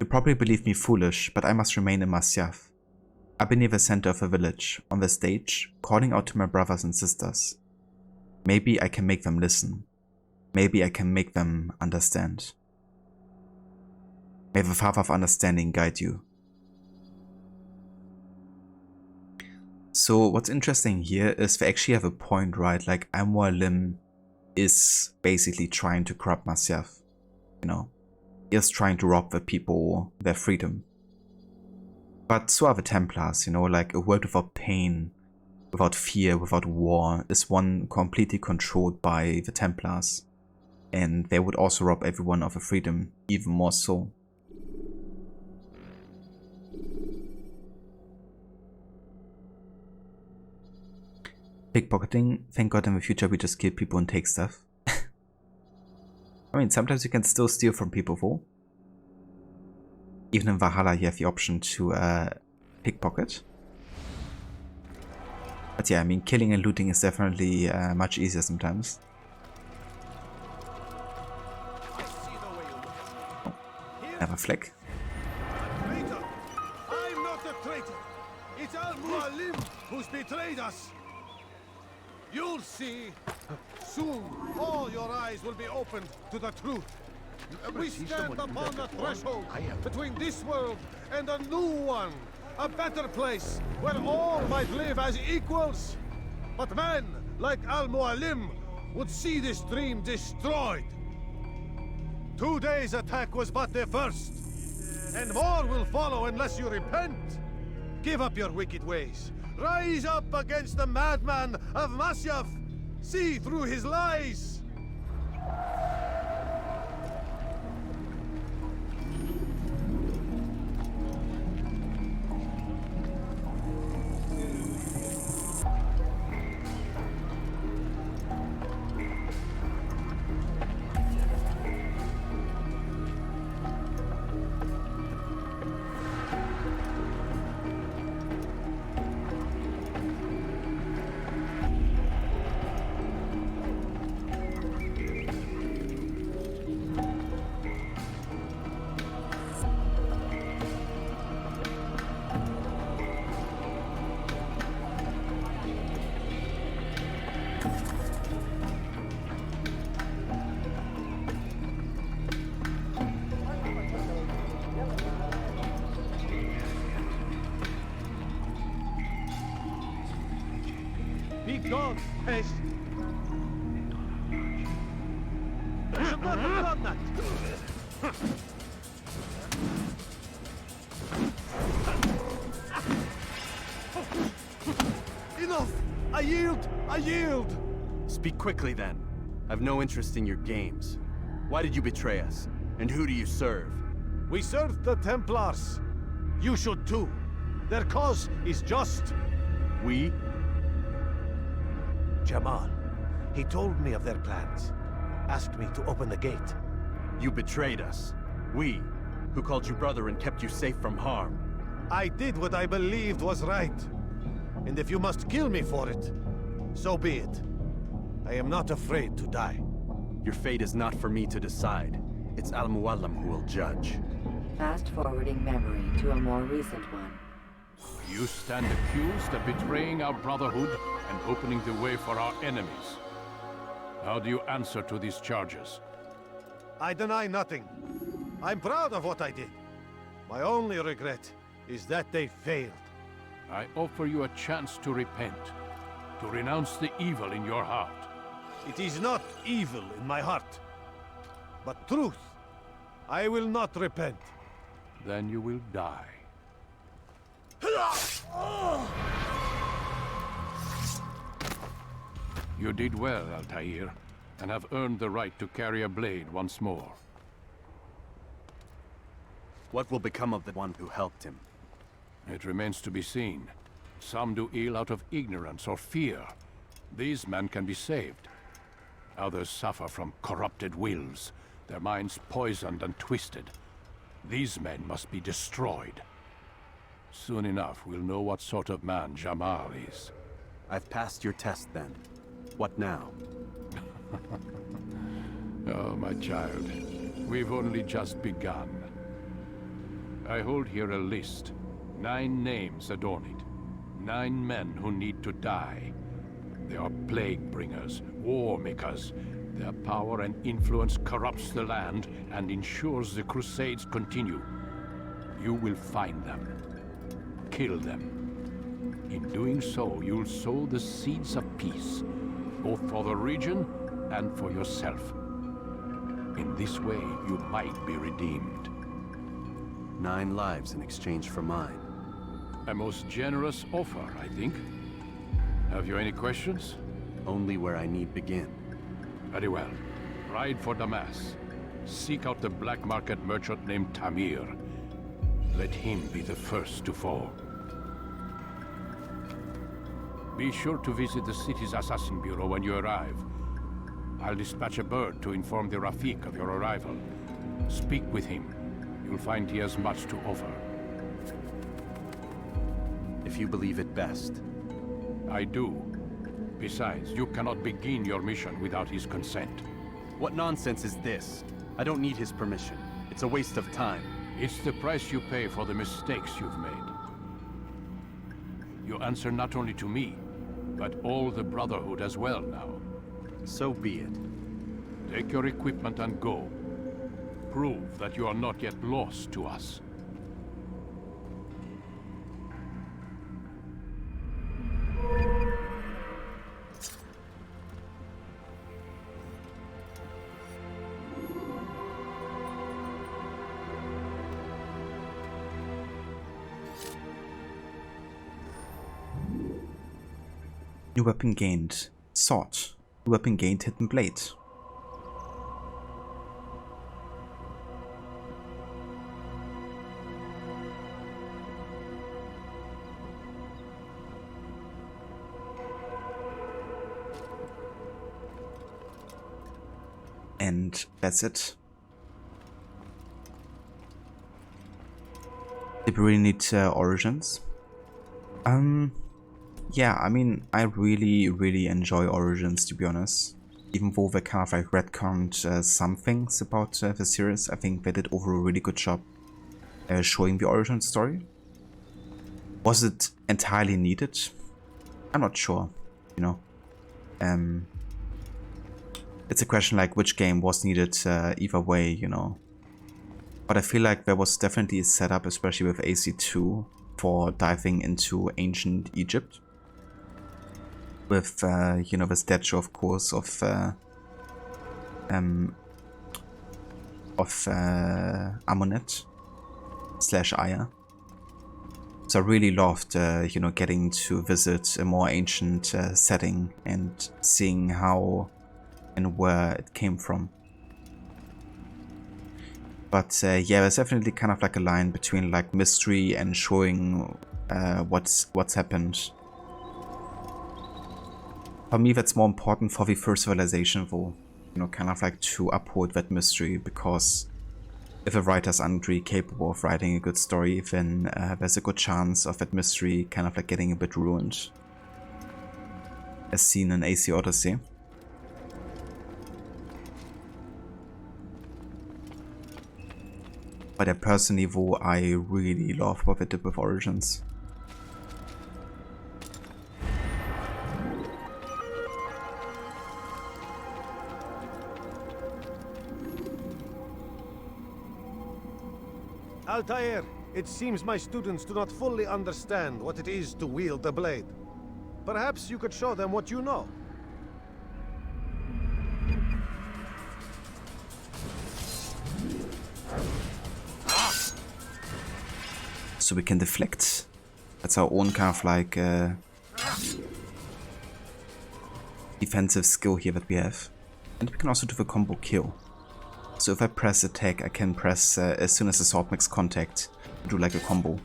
You probably believe me foolish, but I must remain in Masyaf. I've been near the center of the village, on the stage, calling out to my brothers and sisters. Maybe I can make them listen. Maybe I can make them understand. May the Father of Understanding guide you. So what's interesting here is they actually have a point, right? Like Lim is basically trying to corrupt Masyaf. You know, he is trying to rob the people their freedom. But so are the Templars, you know, like a world without pain, without fear, without war is one completely controlled by the Templars. And they would also rob everyone of their freedom, even more so. Pickpocketing, thank God in the future we just kill people and take stuff. I mean, sometimes you can still steal from people though. Even in Valhalla you have the option to pickpocket. But yeah, I mean, killing and looting is definitely much easier sometimes. Oh, another flag. It's Al-Mualim who's betrayed us! You'll see! Soon, all your eyes will be opened to the truth. We stand upon the threshold between this world and a new one. A better place, where all might live as equals. But men like Al-Mualim would see this dream destroyed. Today's attack was but the first. And more will follow unless you repent. Give up your wicked ways. Rise up against the madman of Masyaf. See through his lies. Be gone, pest! You should not have done that! Enough! I yield! I yield! Speak quickly then. I've no interest in your games. Why did you betray us? And who do you serve? We serve the Templars. You should too. Their cause is just. We? Jamal. He told me of their plans. Asked me to open the gate. You betrayed us. We, who called you brother and kept you safe from harm. I did what I believed was right. And if you must kill me for it, so be it. I am not afraid to die. Your fate is not for me to decide. It's Al-Mualim who will judge. Fast-forwarding memory to a more recent one. You stand accused of betraying our brotherhood and opening the way for our enemies. How do you answer to these charges? I deny nothing. I'm proud of what I did. My only regret is that they failed. I offer you a chance to repent, to renounce the evil in your heart. It is not evil in my heart, but truth. I will not repent. Then you will die. You did well, Altair, and have earned the right to carry a blade once more. What will become of the one who helped him? It remains to be seen. Some do ill out of ignorance or fear. These men can be saved. Others suffer from corrupted wills, their minds poisoned and twisted. These men must be destroyed. Soon enough, we'll know what sort of man Jamal is. I've passed your test then. What now? Oh, my child. We've only just begun. I hold here a list. 9 names adorn it. 9 men who need to die. They are plague bringers, war makers. Their power and influence corrupts the land and ensures the Crusades continue. You will find them. Kill them. In doing so, you'll sow the seeds of peace, both for the region and for yourself. In this way, you might be redeemed. 9 lives in exchange for mine. A most generous offer, I think. Have you any questions? Only where I need begin. Very well. Ride for Damascus. Seek out the black market merchant named Tamir. Let him be the first to fall. Be sure to visit the city's assassin bureau when you arrive. I'll dispatch a bird to inform the Rafik of your arrival. Speak with him. You'll find he has much to offer. If you believe it best. I do. Besides, you cannot begin your mission without his consent. What nonsense is this? I don't need his permission. It's a waste of time. It's the price you pay for the mistakes you've made. You answer not only to me, but all the Brotherhood as well now. So be it. Take your equipment and go. Prove that you are not yet lost to us. New weapon gained. Sword. New weapon gained hidden blade. And that's it. Did we really need Origins? Yeah, I mean, I really enjoy Origins, to be honest. Even though they kind of like retconned some things about the series, I think they did overall a really good job showing the origin story. Was it entirely needed? I'm not sure, you know. It's a question like which game was needed either way, you know. But I feel like there was definitely a setup, especially with AC2, for diving into ancient Egypt. With, you know, the statue, of course, of Amunet / Aya. So I really loved, you know, getting to visit a more ancient setting and seeing how and where it came from. But yeah, there's definitely kind of like a line between like mystery and showing what's happened. For me, that's more important for the first civilization, though, you know, kind of like to uphold that mystery, because if a writer's aren't really capable of writing a good story, then there's a good chance of that mystery kind of like getting a bit ruined, as seen in AC Odyssey. But personally, though, I really love what they did with Origins. Altair, it seems my students do not fully understand what it is to wield the blade. Perhaps you could show them what you know. So we can deflect. That's our own kind of like defensive skill here that we have. And we can also do the combo kill. So if I press attack, I can press as soon as the sword makes contact, do like a combo.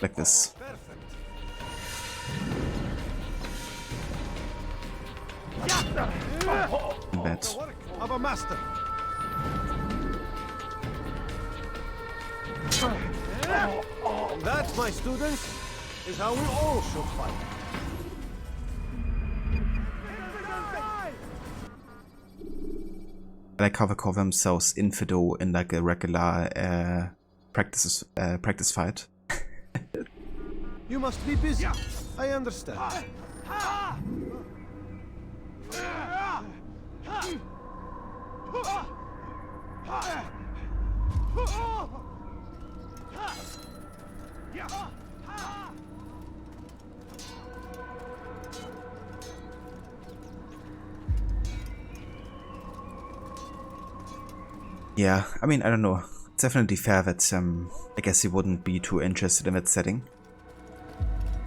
Like this. And that. Of a master. And that, my students, is how we all should fight. I like how they call themselves Infidel in like a regular practice fight. You must be busy. I understand. Yeah, I mean, I don't know. It's definitely fair that I guess he wouldn't be too interested in that setting.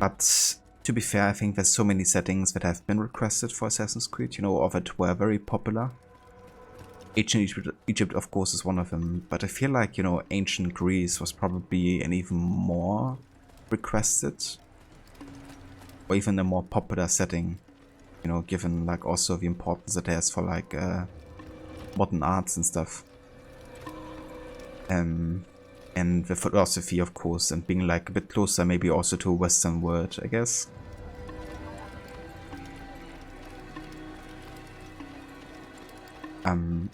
But to be fair, I think there's so many settings that have been requested for Assassin's Creed, you know, or that were very popular. Ancient Egypt, of course, is one of them, but I feel like, you know, ancient Greece was probably an even more requested, or even a more popular setting, you know, given like also the importance it has for like modern arts and stuff. And the philosophy, of course, and being like a bit closer maybe also to a Western world, I guess.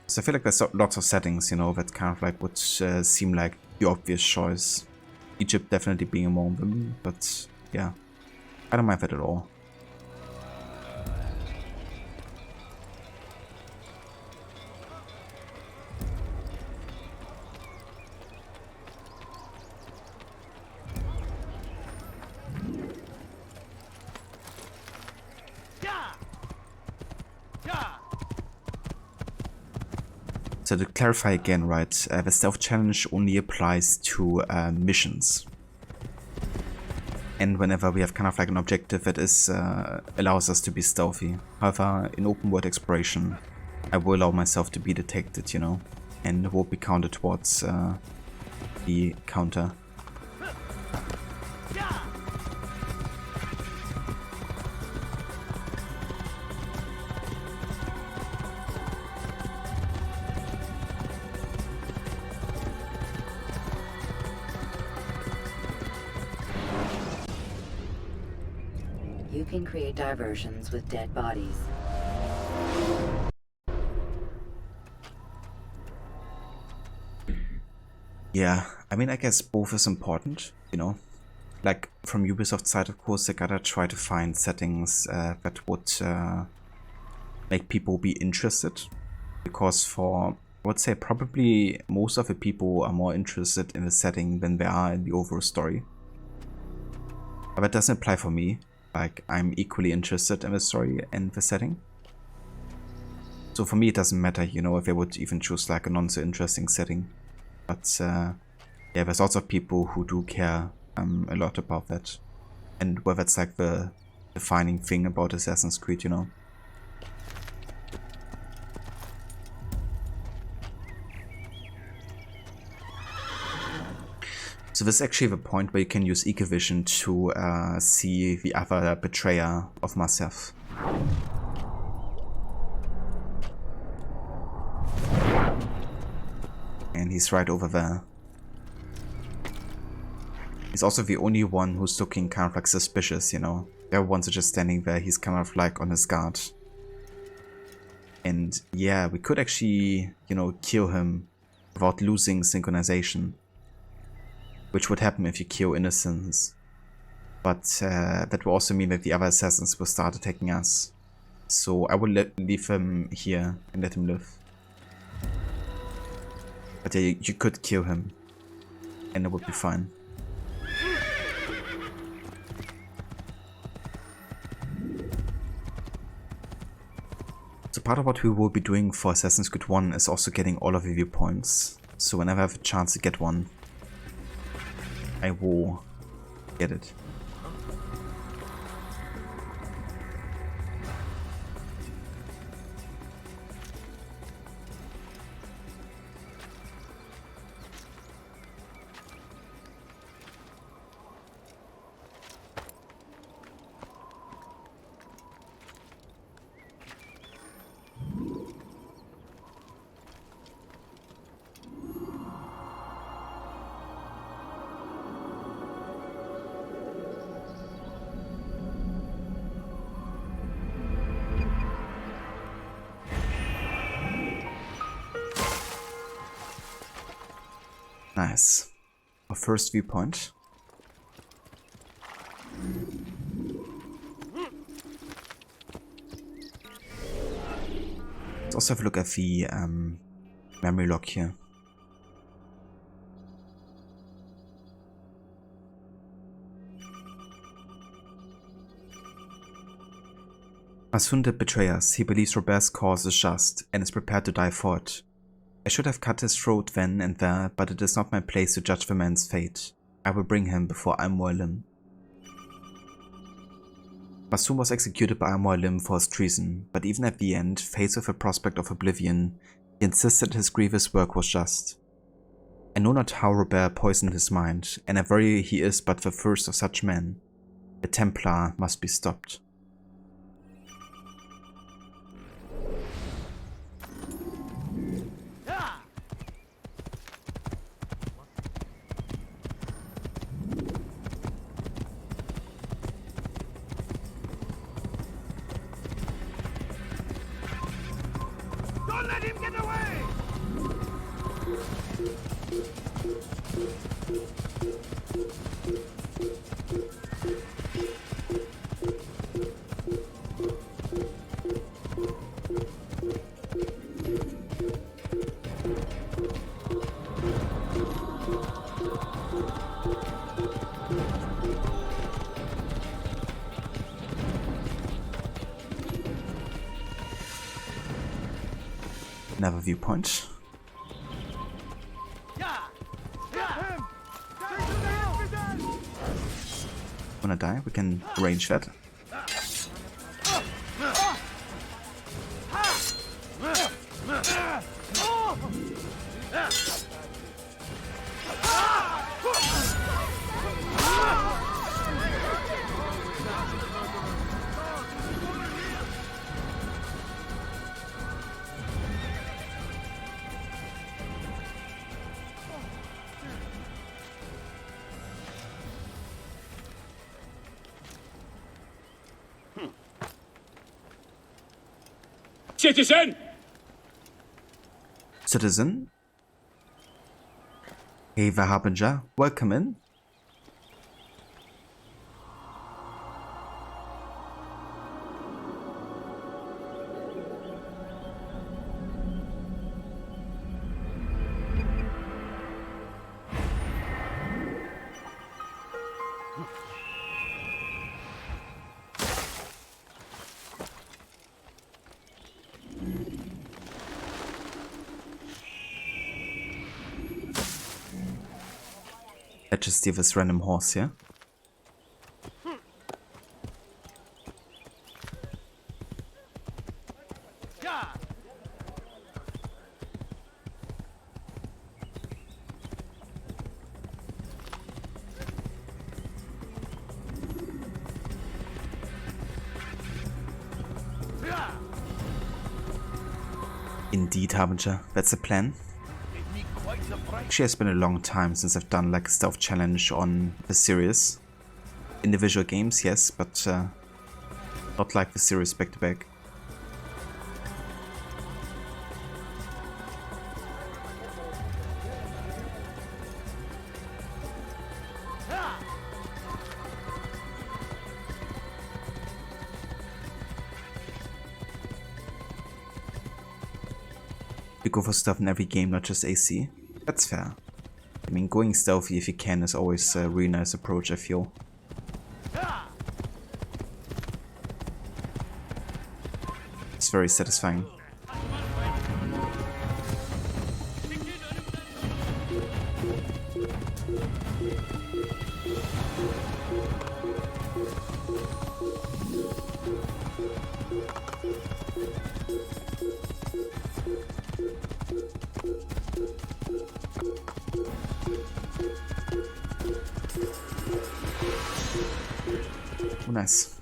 So I feel like there's lots of settings, you know, that kind of like would seem like the obvious choice. Egypt definitely being more women, but yeah, I don't mind that at all. So to clarify again, right, the stealth challenge only applies to missions. And whenever we have kind of like an objective that is allows us to be stealthy. However, in open world exploration, I will allow myself to be detected, you know, and it won't be counted towards the counter. You can create diversions with dead bodies. Yeah, I mean, I guess both is important, you know. Like, from Ubisoft's side, of course, they gotta try to find settings that would make people be interested. Because for, I would say, probably most of the people are more interested in the setting than they are in the overall story. But that doesn't apply for me. Like, I'm equally interested in the story and the setting. So for me, it doesn't matter, you know, if they would even choose like a non-so-interesting setting. But yeah, there's lots of people who do care a lot about that. And whether it's like the defining thing about Assassin's Creed, you know. So this is actually the point where you can use Ecovision to see the other betrayer of myself. And he's right over there. He's also the only one who's looking kind of like suspicious, you know. The other ones are just standing there, he's kind of like on his guard. And yeah, we could actually, you know, kill him without losing synchronization. Which would happen if you kill innocents. But that will also mean that the other assassins will start attacking us. So I will leave him here and let him live. But yeah, you could kill him. And it would be fine. So part of what we will be doing for Assassin's Creed 1 is also getting all of the viewpoints. So whenever I have a chance to get one, I will get it. Nice. Our first viewpoint. Let's also have a look at the memory log here. Masun did betray us. He believes Robert's cause is just and is prepared to die for it. I should have cut his throat then and there, but it is not my place to judge the man's fate. I will bring him before Al-Mualim. Masun was executed by Al-Mualim for his treason, but even at the end, faced with the prospect of oblivion, he insisted his grievous work was just. I know not how Robert poisoned his mind, and I worry he is but the first of such men. The Templar must be stopped. Another viewpoint. Wanna die? We can arrange that. Citizen! Citizen? Hey, the Harbinger, welcome in. Let's just steal this random horse here. Indeed, Harbinger, that's the plan. Actually, it's been a long time since I've done like a stealth challenge on the series. Individual games, yes, but not like the series back to back. You go for stuff in every game, not just AC. That's fair. I mean, going stealthy if you can is always a really nice approach, I feel. It's very satisfying. Oh, nice.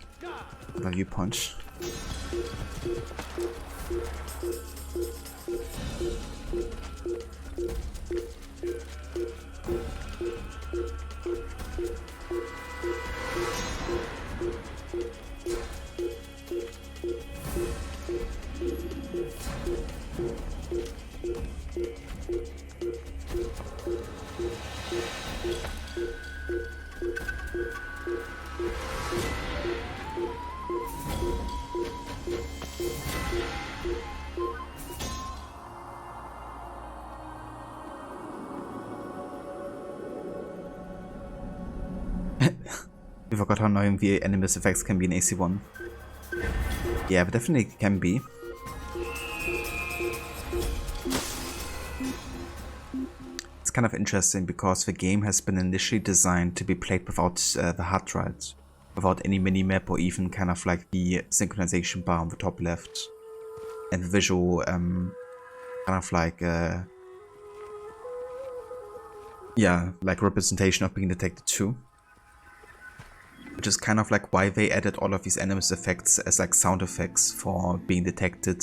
Value punch. We forgot how annoying the enemy's effects can be in AC1. Yeah, but definitely can be. It's kind of interesting because the game has been initially designed to be played without the HUD, right? Without any minimap or even kind of like the synchronization bar on the top left. And the visual kind of like yeah, like representation of being detected too. Which is kind of like why they added all of these enemies effects as like sound effects for being detected,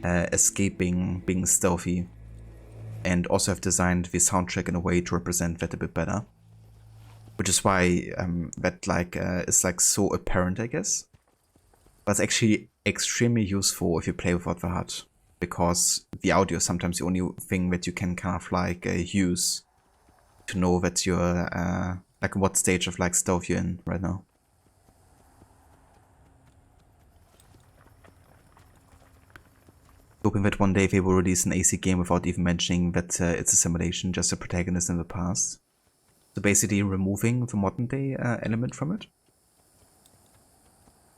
escaping, being stealthy. And also have designed the soundtrack in a way to represent that a bit better. Which is why that like is like so apparent, I guess. But it's actually extremely useful if you play without the HUD. Because the audio is sometimes the only thing that you can kind of like use to know that you're like what stage of like stealth you're in right now. Hoping that one day they will release an AC game without even mentioning that it's a simulation, just a protagonist in the past. So basically removing the modern day element from it.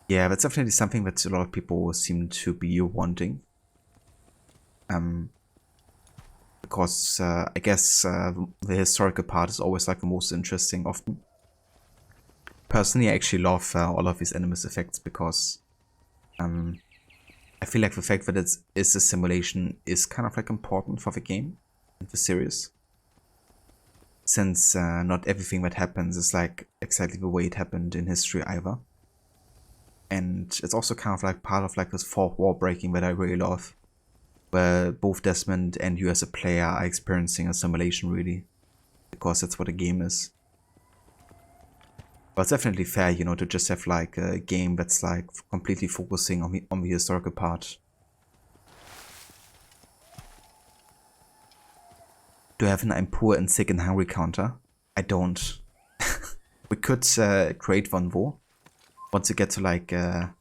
Yeah, that's definitely something that a lot of people seem to be wanting. Because I guess the historical part is always like the most interesting often. Personally, I actually love all of these Animus effects because I feel like the fact that it is a simulation is kind of like important for the game and the series. Since not everything that happens is like exactly the way it happened in history either. And it's also kind of like part of like this fourth wall breaking that I really love. Where both Desmond and you as a player are experiencing a simulation really. Because that's what a game is. But it's definitely fair, you know, to just have like a game that's like completely focusing on the historical part. Do I have an I'm poor and sick and hungry counter? I don't. We could create one though. Once you get to like Acre.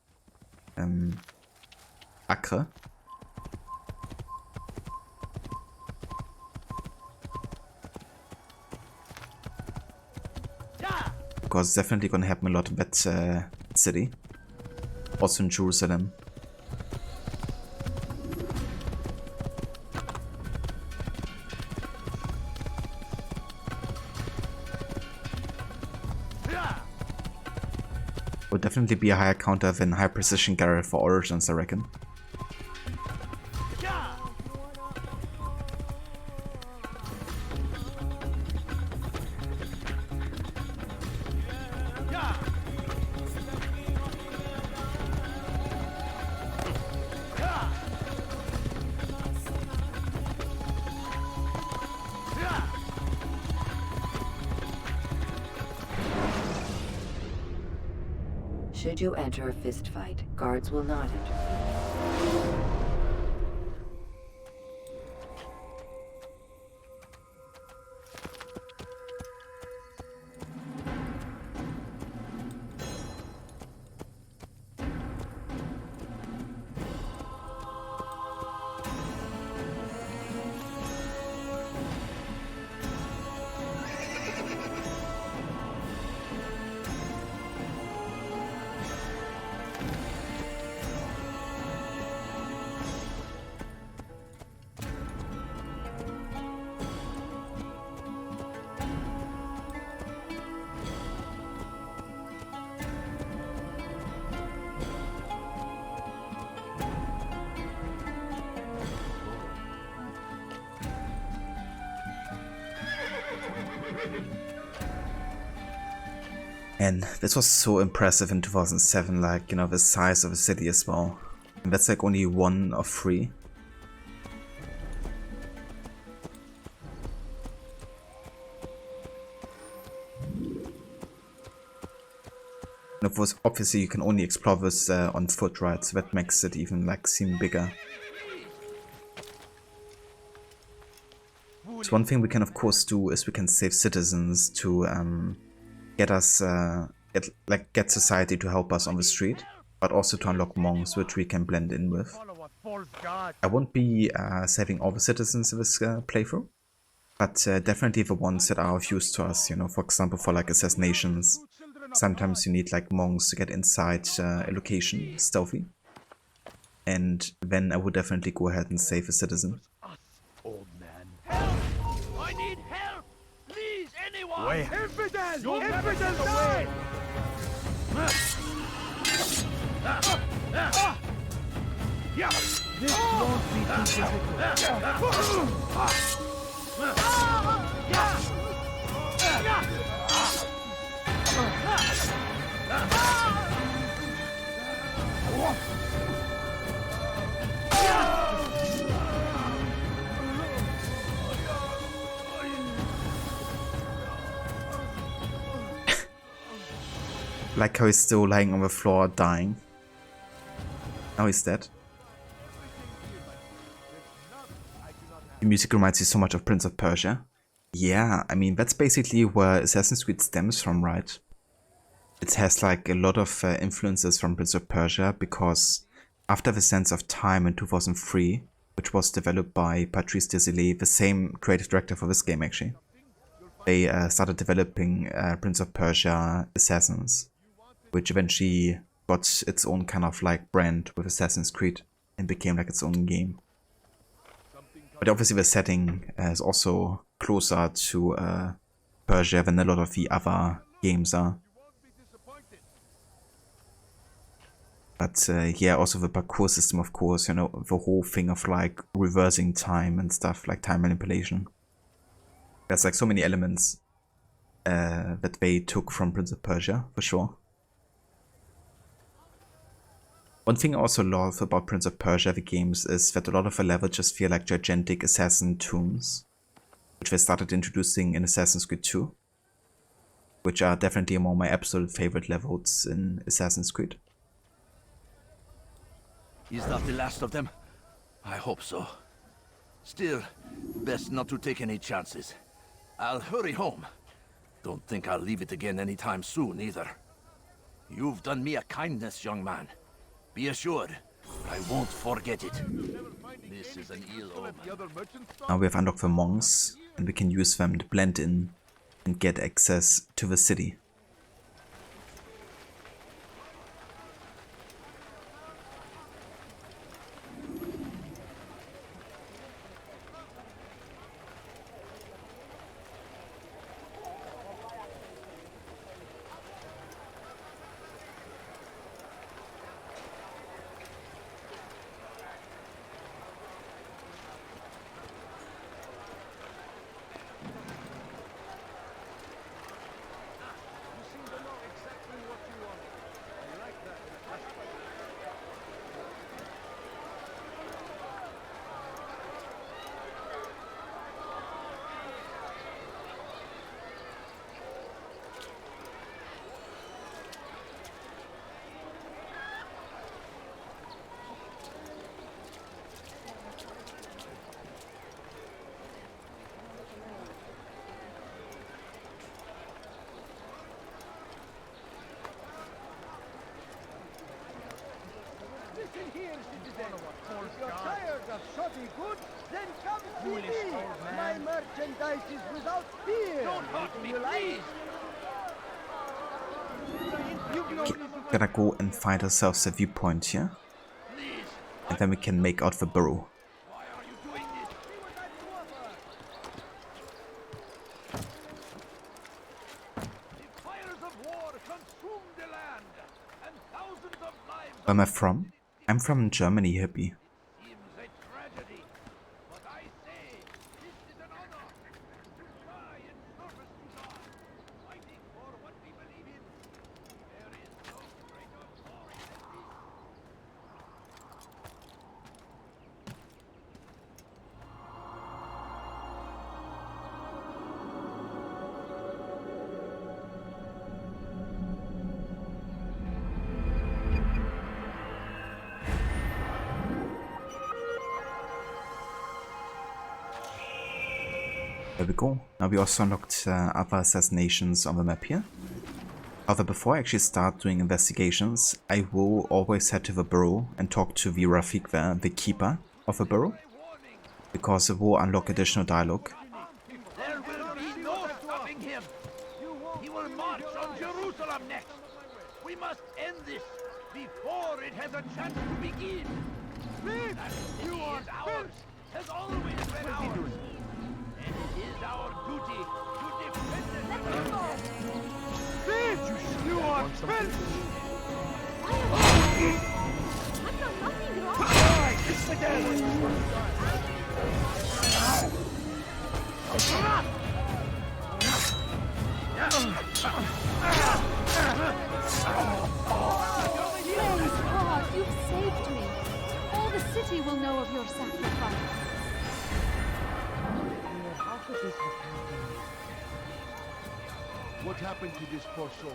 Because it's definitely gonna happen a lot in that city. Also in Jerusalem. Would definitely be a higher counter than high precision Garnier for Origins, I reckon. Should you enter a fist fight, guards will not interfere. And this was so impressive in 2007, like, you know, the size of the city as well. And that's like only 1 of 3. And of course, obviously you can only explore this on foot, right? So that makes it even like seem bigger. So one thing we can of course do is we can save citizens to get us, get society to help us on the street, but also to unlock monks, which we can blend in with. I won't be saving all the citizens in this playthrough, but definitely the ones that are of use to us, you know, for example, for like assassinations. Sometimes you need like monks to get inside a location stealthy. And then I would definitely go ahead and save a citizen. Old man. Help! I need help! Please, anyone! Wait. Infidel! Infidel die! This won't be too Like how he's still lying on the floor dying. Now he's dead. The music reminds you so much of Prince of Persia. Yeah, I mean, that's basically where Assassin's Creed stems from, right? It has like a lot of influences from Prince of Persia, because after the Sands of Time in 2003, which was developed by Patrice Désilets, the same creative director for this game actually, they started developing Prince of Persia Assassins, which eventually got its own kind of like brand with Assassin's Creed and became like its own game. But obviously the setting is also closer to Persia than a lot of the other games are. But yeah, also the parkour system, of course, you know, the whole thing of like reversing time and stuff, like time manipulation. There's like so many elements that they took from Prince of Persia, for sure. One thing I also love about Prince of Persia, the games, is that a lot of the levels just feel like gigantic assassin tombs, which they started introducing in Assassin's Creed 2, which are definitely among my absolute favorite levels in Assassin's Creed. Is that the last of them? I hope so. Still, best not to take any chances. I'll hurry home. Don't think I'll leave it again anytime soon, either. You've done me a kindness, young man. Be assured, I won't forget it. This is an ill omen. Now we have unlocked the monks, and we can use them to blend in and get access to the city. If you're tired of shoddy goods, then come see me. My merchandise is without fear. Don't hurt me, please. Gotta go and find ourselves a viewpoint here, and then we can make out the burrow. Where am I from? I'm from Germany, hippie. There we go. Now we also unlocked other assassinations on the map here. However, before I actually start doing investigations, I will always head to the burrow and talk to the Rafik there, the keeper of the burrow, because it will unlock additional dialogue. There will be no stopping him. He will march on Jerusalem next. We must end this before it has a chance to begin. That city is ours, has always been ours. And it is our duty to defend it. Let him go! Bitch! You are filth! I've done nothing wrong. Alright, this again! Praise God, you've saved me. All the city will know of your sacrifice. What happened to this poor soul?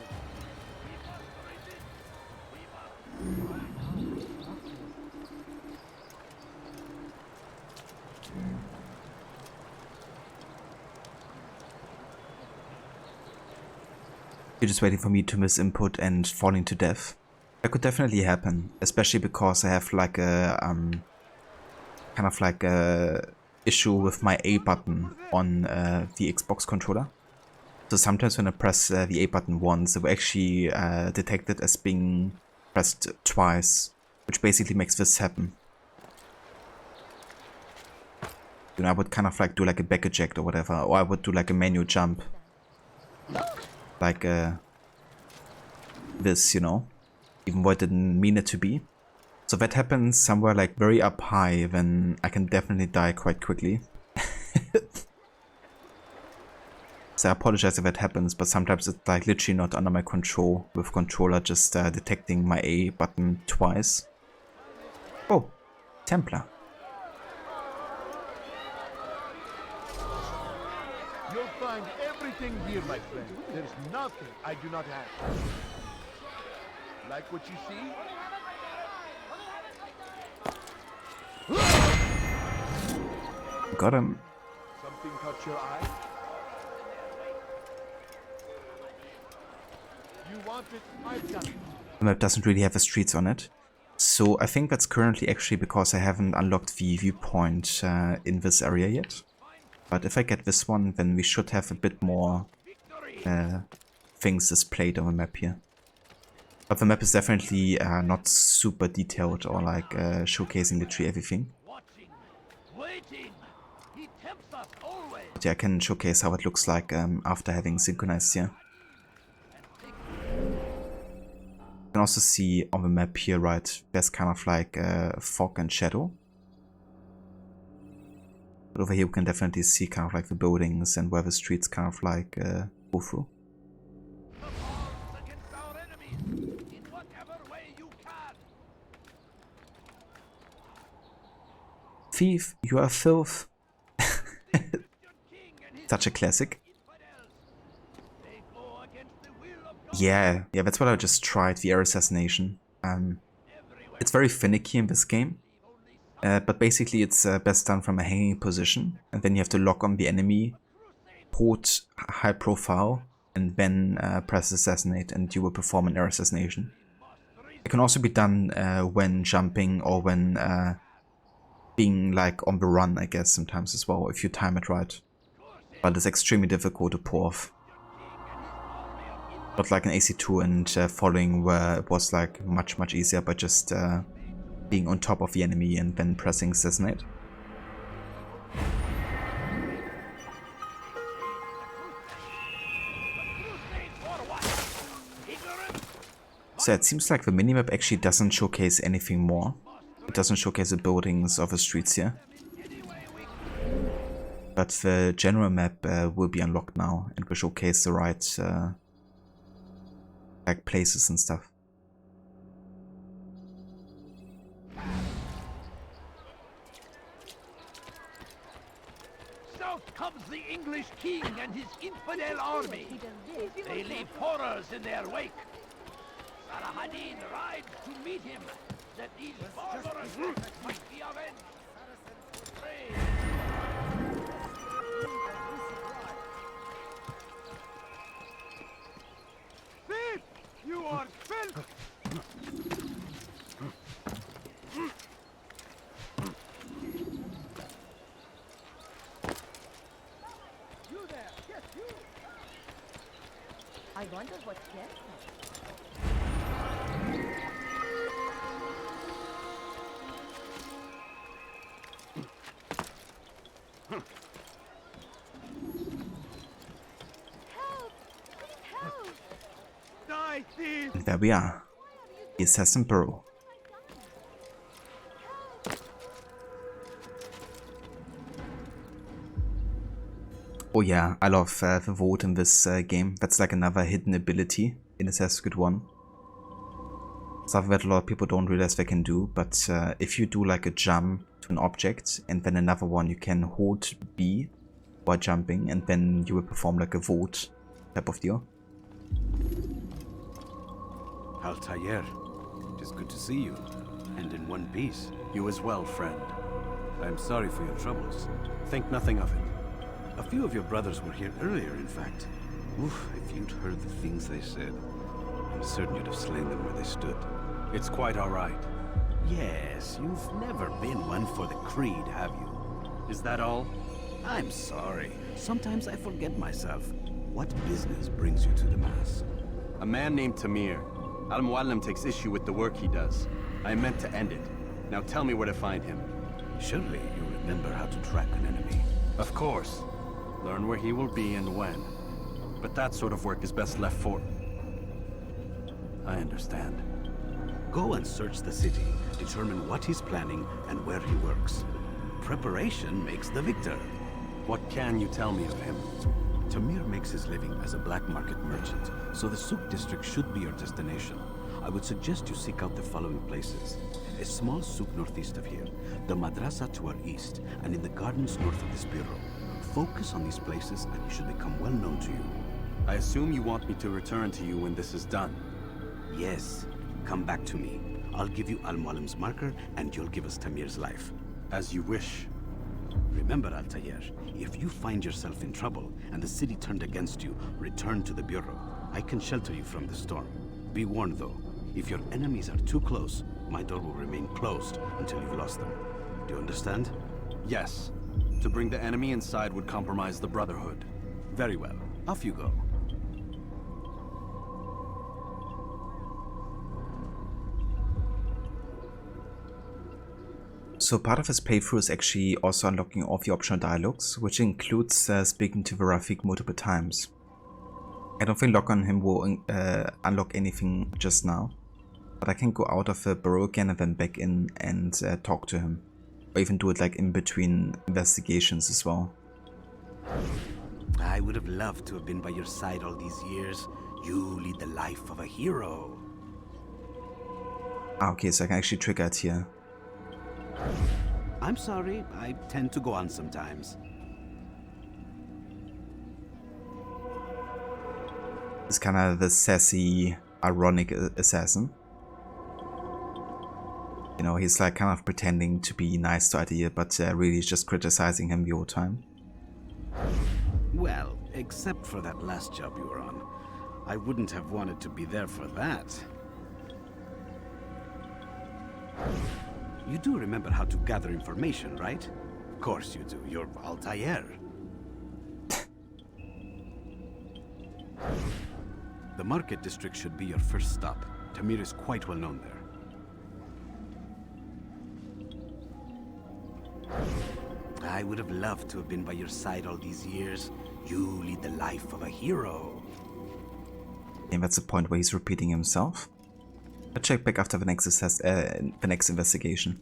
You're just waiting for me to miss input and falling to death. That could definitely happen, especially because I have like a kind of like a issue with my A button on the Xbox controller. So sometimes when I press the A button once, it will actually detect it as being pressed twice, which basically makes this happen. You know, I would kind of like do like a back eject or whatever, or I would do like a manual jump. Like this, you know, even though I didn't mean it to be. So that happens somewhere like very up high, then I can definitely die quite quickly. So I apologize if that happens, but sometimes it's like literally not under my control, with controller just detecting my A button twice. Oh, Templar. You'll find everything here, my friend. There's nothing I do not have. Like what you see? Got him. Something caught your eye? You want it? I've got it. The map doesn't really have the streets on it. So I think that's currently actually because I haven't unlocked the viewpoint in this area yet. But if I get this one, then we should have a bit more things displayed on the map here. But the map is definitely not super detailed or like showcasing literally everything. But yeah, I can showcase how it looks like after having synchronized here. You can also see on the map here, right, there's kind of like fog and shadow. But over here we can definitely see kind of like the buildings and where the streets kind of like go through. Thief, you are filth. Such a classic. Yeah, that's what I just tried, the air assassination. It's very finicky in this game. But basically it's best done from a hanging position, and then you have to lock on the enemy, hold high profile, and then press assassinate, and you will perform an air assassination. It can also be done when jumping or when being like on the run, I guess, sometimes as well, if you time it right. But it's extremely difficult to pull off. Not like an AC2 and following, where it was like much easier by just being on top of the enemy and then pressing assassinate. So it seems like the minimap actually doesn't showcase anything more. It doesn't showcase the buildings or the streets here. But the general map will be unlocked now and will showcase the right like places and stuff. South comes the English king and his infidel army. They leave horrors in their wake. Saladin rides to meet him, that these barbarous acts might be avenged. Thief! You are filth! You there! Yes, you! I wonder what gets them. And there we are, the Assassin Burrow. Oh yeah, I love the vote in this game. That's like another hidden ability in Assassin's Creed 1. Something that a lot of people don't realize they can do, but if you do like a jump to an object and then another one, you can hold B while jumping, and then you will perform like a vote type of deal. Altair, it is good to see you, and in one piece. You as well, friend. I am sorry for your troubles. Think nothing of it. A few of your brothers were here earlier, in fact. Oof, if you'd heard the things they said, I'm certain you'd have slain them where they stood. It's quite all right. Yes, you've never been one for the creed, have you? Is that all? I'm sorry. Sometimes I forget myself. What business brings you to Damascus? A man named Tamir. Al-Muallim takes issue with the work he does. I meant to end it. Now tell me where to find him. Surely you remember how to track an enemy. Of course. Learn where he will be and when. But that sort of work is best left for... I understand. Go and search the city, determine what he's planning and where he works. Preparation makes the victor. What can you tell me of him? Tamir makes his living as a black market merchant, so the souk district should be your destination. I would suggest you seek out the following places. A small souk northeast of here, the madrasa to our east, and in the gardens north of this bureau. Focus on these places and he should become well known to you. I assume you want me to return to you when this is done. Yes. Come back to me. I'll give you Al-Muallim's marker and you'll give us Tamir's life. As you wish. Remember, Altair, if you find yourself in trouble and the city turned against you, return to the bureau. I can shelter you from the storm. Be warned though, if your enemies are too close, my door will remain closed until you've lost them. Do you understand? Yes. To bring the enemy inside would compromise the Brotherhood. Very well. Off you go. So part of his playthrough is actually also unlocking all the optional dialogues, which includes speaking to the Rafik multiple times. I don't think lock on him will unlock anything just now, but I can go out of the burrow again and then back in and talk to him. Or even do it like in between investigations as well. I would have loved to have been by your side all these years. You lead the life of a hero. Ah, okay, so I can actually trigger it here. I'm sorry, I tend to go on sometimes. It's kind of the sassy, ironic assassin. You know, he's like kind of pretending to be nice to Idea, but really just criticizing him the whole time. Well, except for that last job you were on. I wouldn't have wanted to be there for that. You do remember how to gather information, right? Of course you do. You're Altair. The market district should be your first stop. Tamir is quite well known there. I would have loved to have been by your side all these years. You lead the life of a hero. And that's the point where he's repeating himself. I'll check back after the next investigation.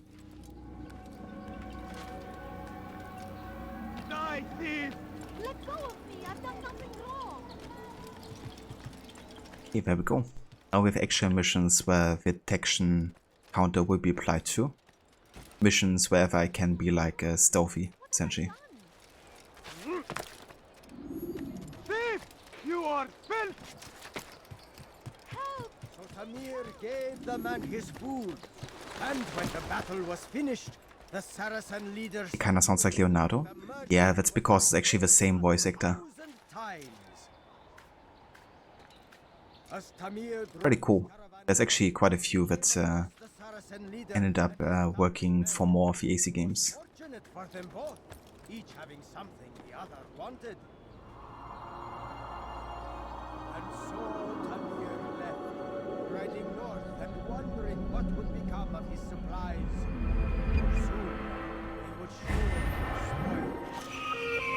Die, thief! Let go of me! I've done nothing wrong! Okay, there we go. Now we have actual missions where the detection counter will be applied to. Missions wherever I can be like stealthy, essentially. Thief! You are filth! So Tamir gave the man his food, and when the battle was finished, the Saracen leaders... Kinda sounds like Leonardo. Yeah, that's because it's actually the same voice actor. Pretty cool. There's actually quite a few that ended up working for more of the AC games. Fortunate for them both, each having something the other wanted. And so Tamir left, riding north and wondering what would become of his supplies. Soon they would surely spoil.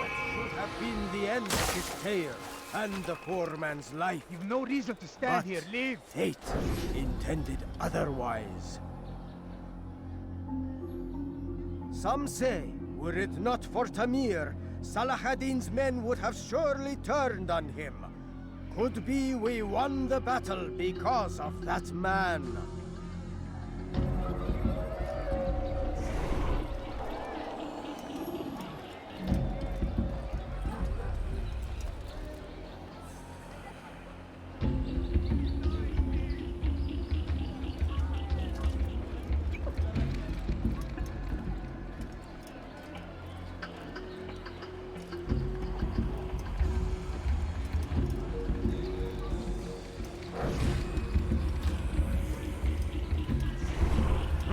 What should have been the end of his tale and the poor man's life. You've no reason to stand here. Leave. Fate intended otherwise. Some say, were it not for Tamir, Salah ad-Din's men would have surely turned on him. Could be we won the battle because of that man.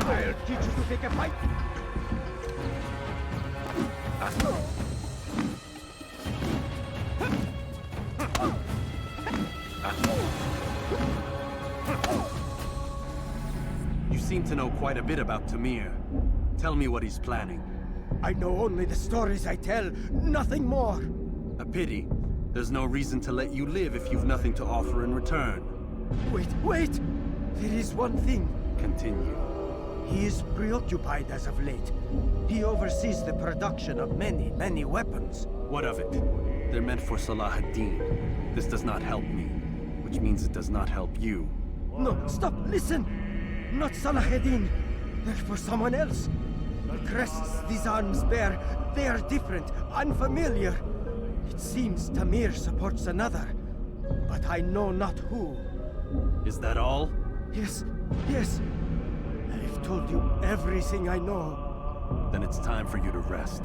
I'll teach you to take a fight. seem to know quite a bit about Tamir. Tell me what he's planning. I know only the stories I tell, nothing more. A pity. There's no reason to let you live if you've nothing to offer in return. Wait! There is one thing. Continue. He is preoccupied as of late. He oversees the production of many weapons. What of it? They're meant for Salah ad-Din. This does not help me, which means it does not help you. No, stop, listen! Not Salah ad-Din. They're for someone else. The crests these arms bear, they are different, unfamiliar. It seems Tamir supports another, but I know not who. Is that all? Yes. I've told you everything I know. Then it's time for you to rest.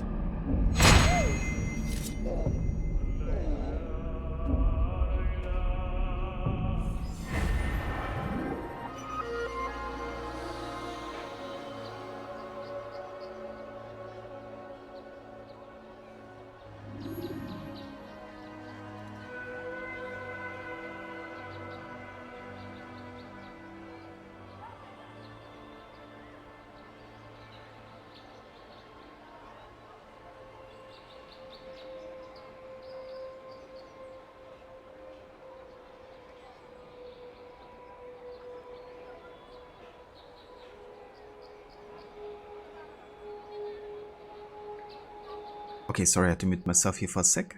Okay, sorry, I had to mute myself here for a sec.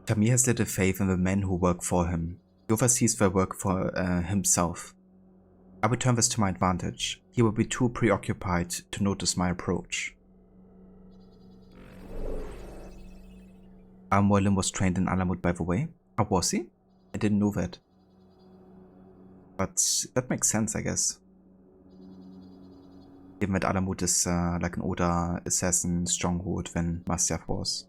Tamir has little faith in the men who work for him. He oversees their work for himself. I would turn this to my advantage. He will be too preoccupied to notice my approach. Al-Mualim was trained in Alamut, by the way. How was he? I didn't know that. But that makes sense, I guess. Given that Alamut is like an older assassin stronghold than Masyaf was.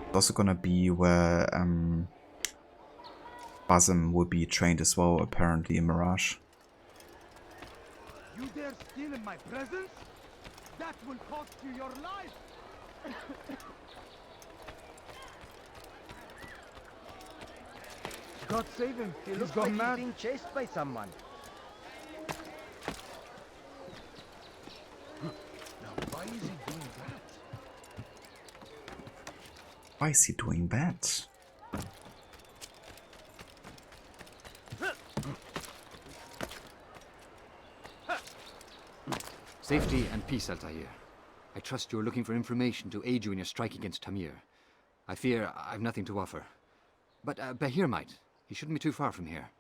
It's also gonna be where Basim will be trained as well, apparently in Mirage. You dare steal in my presence? That will cost you your life! God save him. He looks like he's being chased by someone. Now, why is he doing that? Why is he doing that? Safety and peace, Altair. I trust you're looking for information to aid you in your strike against Tamir. I fear I've nothing to offer. But Bahir might. He shouldn't be too far from here.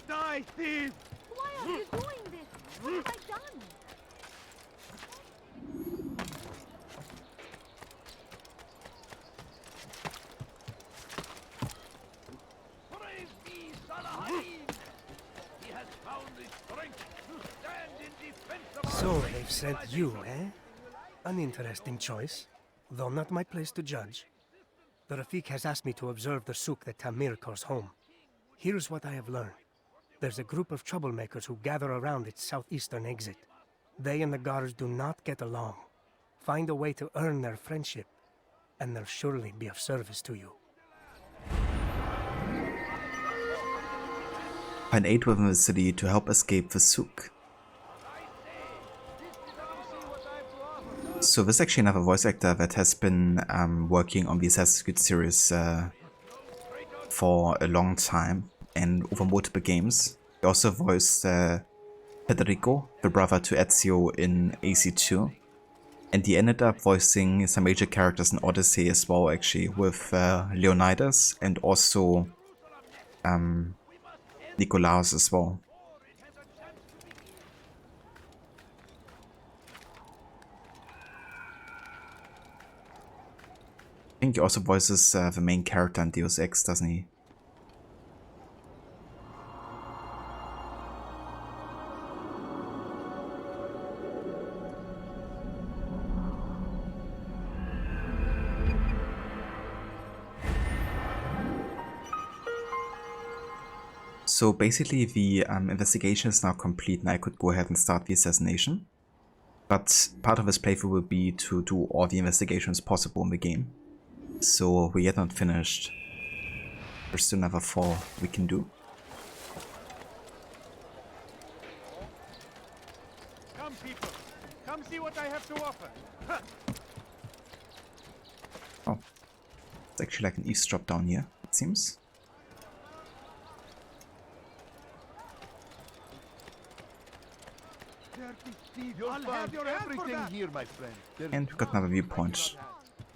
Die, thief! Why are you doing this? What have I done? Praise be Salah. He has found the strength to stand in defense of our So faith. they've sent you, eh? An interesting choice, though not my place to judge. The Rafik has asked me to observe the souk that Tamir calls home. Here's what I have learned. There's a group of troublemakers who gather around its southeastern exit. They and the guards do not get along. Find a way to earn their friendship, and they'll surely be of service to you. Find aid within the city to help escape the souk. So there's actually another voice actor that has been working on the Assassin's Creed series for a long time and over multiple games. He also voiced Federico, the brother to Ezio in AC2. And he ended up voicing some major characters in Odyssey as well, actually, with Leonidas and also Nikolaos as well. I think he also voices the main character in Deus Ex, doesn't he? So basically the investigation is now complete and I could go ahead and start the assassination. But part of this playthrough will be to do all the investigations possible in the game. So we're yet not finished. There's still another 4 we can do. Come, people. Come see what I have to offer. Oh. It's actually like an eavesdrop down here, it seems. You'll find everything here, my friend. And we got another viewpoint.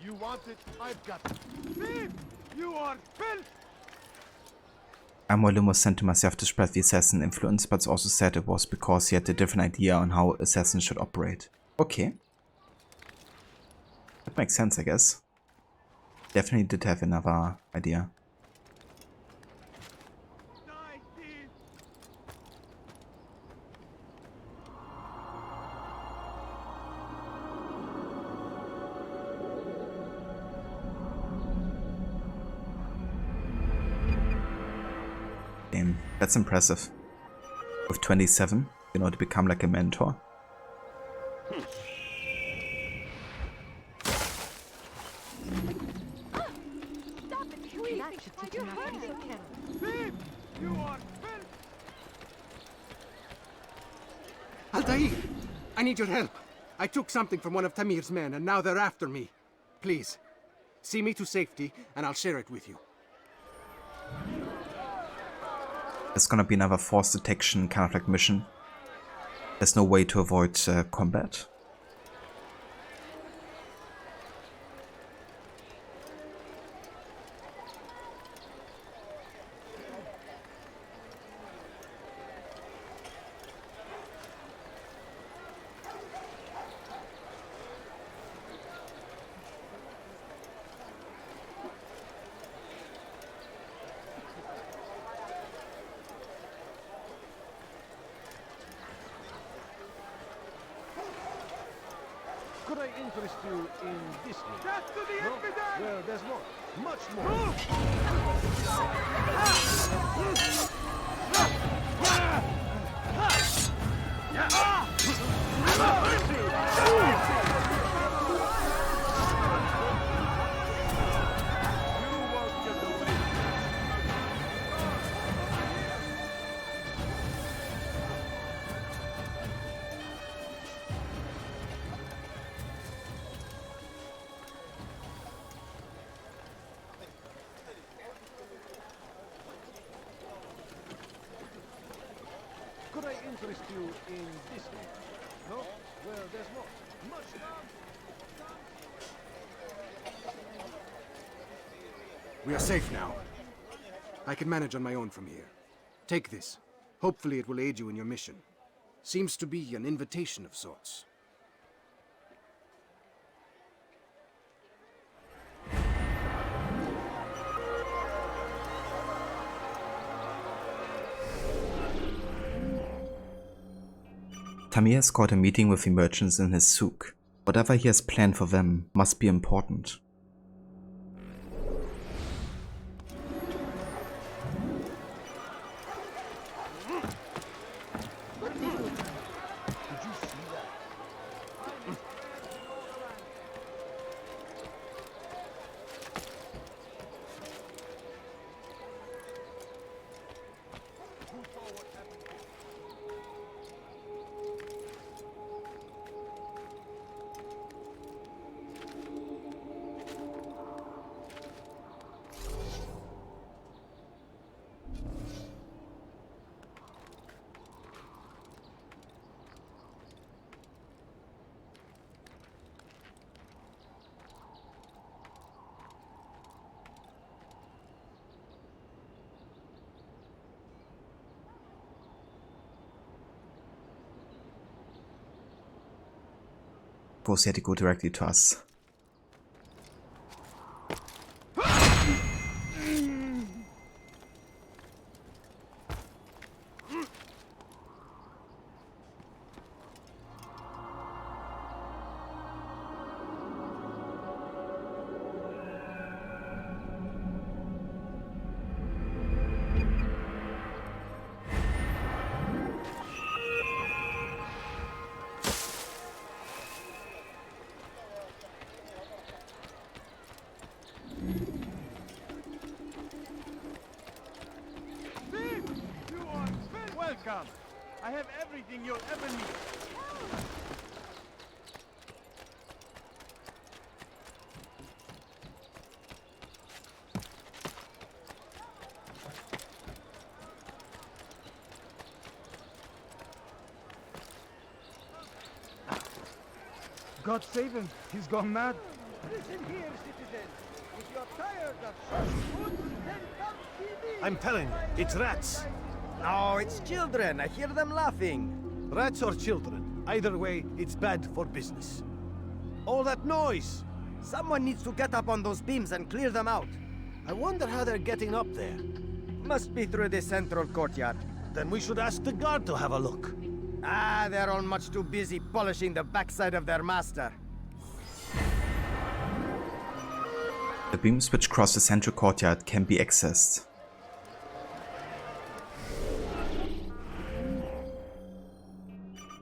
You want it? I've got it. Thief! You are filth! Amolim was sent to myself to spread the assassin influence, but also said it was because he had a different idea on how assassins should operate. Okay. That makes sense, I guess. Definitely did have another idea. Damn, that's impressive. With 27, you know, to become like a mentor. Altair! I need your help. I took something from one of Tamir's men, and now they're after me. Please, see me to safety, and I'll share it with you. It's gonna be another force detection kind of like mission. There's no way to avoid combat. Could I interest you in this one? That's to the infidel! Well, there's more. Much more. Could I interest you in this one? No? Well, there's more. Much more. We are safe now. I can manage on my own from here. Take this. Hopefully it will aid you in your mission. Seems to be an invitation of sorts. Tamir has got a meeting with the merchants in his souk. Whatever he has planned for them must be important. Of course, he had to go directly to us. everything you'll ever need. God save him. He's gone mad. Listen here, citizen. If you're tired of such food, then come see me. I'm telling you, it's rats. No, it's children. I hear them laughing. Rats or children. Either way, it's bad for business. All that noise! Someone needs to get up on those beams and clear them out. I wonder how they're getting up there. Must be through the central courtyard. Then we should ask the guard to have a look. Ah, they're all much too busy polishing the backside of their master. The beams which cross the central courtyard can be accessed.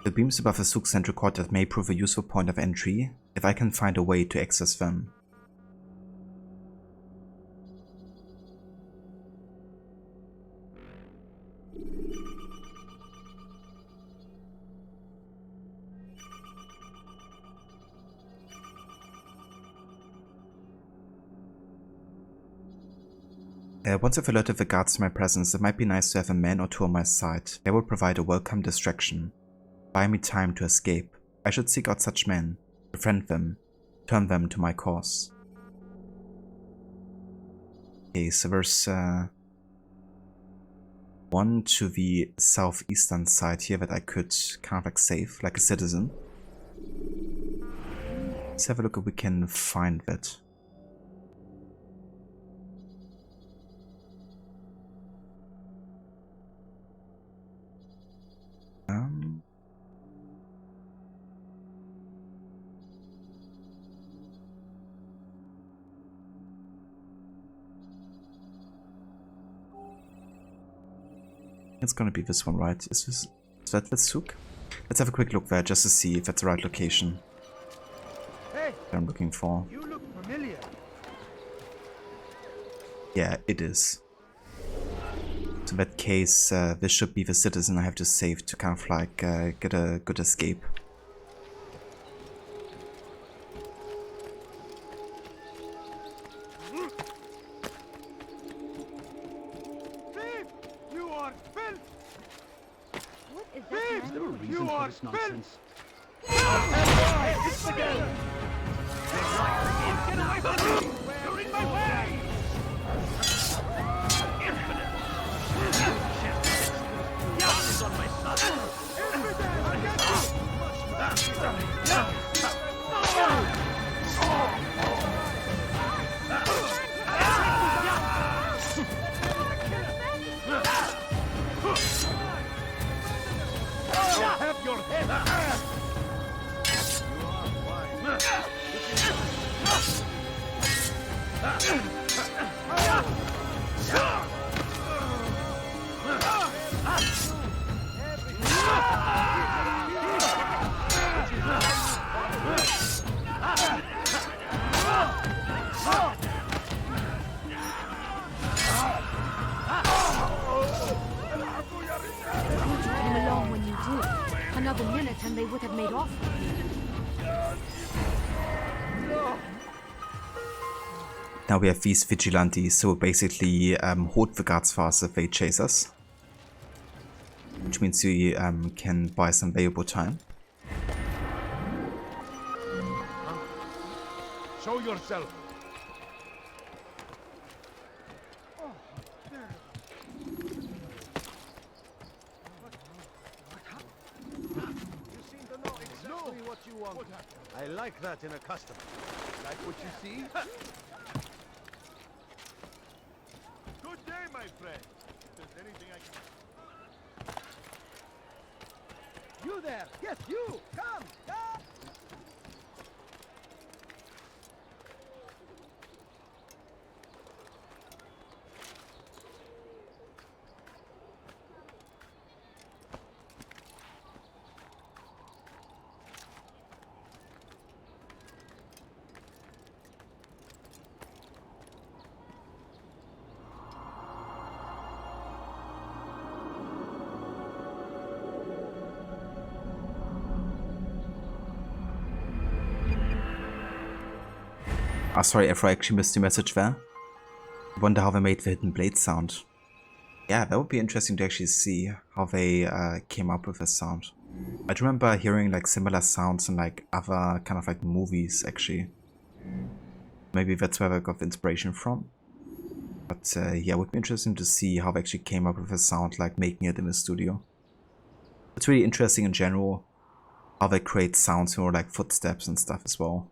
The beams above the souk's central courtyard may prove a useful point of entry if I can find a way to access them. Once I've alerted the guards to my presence, it might be nice to have a man or two on my side. They will provide a welcome distraction. Buy me time to escape. I should seek out such men, befriend them, turn them to my cause. Okay, so there's one to the southeastern side here that I could kind of like save, like a citizen. Let's have a look if we can find that. It's gonna be this one, right? Is that the souk? Let's have a quick look there just to see if that's the right location. Hey, that I'm looking for. You look familiar. Yeah, it is. So in that case, this should be the citizen I have to save to kind of like get a good escape. Is there a reason for this nonsense? It's again! Get away from me! You're in my way! Infinite! God is on my side! Have your head! Came along when you did. Another minute and they would have made off. Now we have these vigilantes, so basically hold the guards fast if they chase us. Which means we can buy some valuable time. Show yourself! What you want. I like that in a customer. Like what you see? Good day, my friend. If there's anything I can... You there! Yes, you! Come! Come! Ah, sorry, Afro, I actually missed your message there. I wonder how they made the hidden blade sound. Yeah, that would be interesting to actually see how they came up with this sound. I remember hearing like similar sounds in like other kind of like movies actually. Maybe that's where I got the inspiration from. But yeah, it would be interesting to see how they actually came up with a sound like making it in the studio. It's really interesting in general how they create sounds for like footsteps and stuff as well.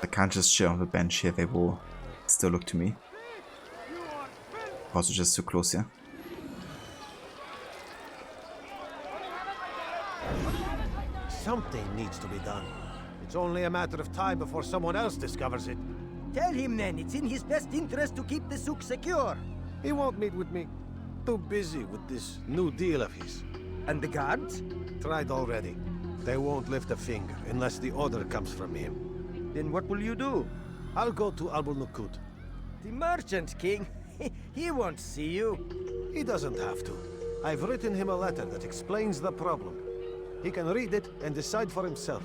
I can't just chill on the bench here, they will still look to me. Also just too close here. Something needs to be done. It's only a matter of time before someone else discovers it. Tell him then, it's in his best interest to keep the souk secure. He won't meet with me. Too busy with this new deal of his. And the guards? Tried already. They won't lift a finger unless the order comes from him. Then what will you do? I'll go to Al-Nukut. The merchant king? He won't see you. He doesn't have to. I've written him a letter that explains the problem. He can read it and decide for himself.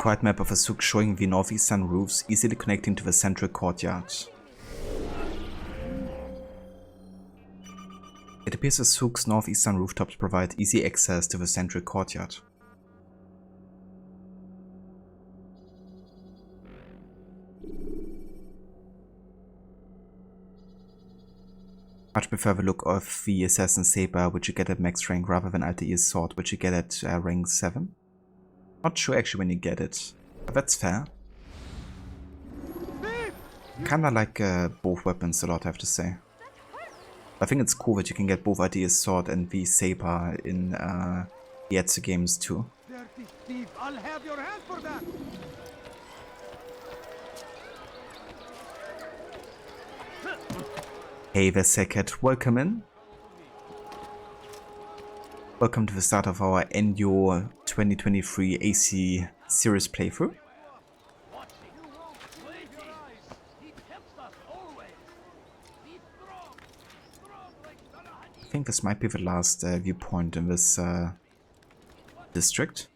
Quiet map of a souk showing the northeastern roofs easily connecting to the central courtyard. It appears the souk's northeastern rooftops provide easy access to the central courtyard. Much prefer the look of the Assassin Saber, which you get at max rank, rather than Altair's sword, which you get at rank 7. Not sure actually when you get it, but that's fair. Kinda like both weapons a lot, I have to say. I think it's cool that you can get both Altair's sword and the saber in the Acre games too. Dirty thief, I'll have your hand for that! Hey there, Seket, welcome in. Welcome to the start of our NU 2023 AC series playthrough. I think this might be the last viewpoint in this district.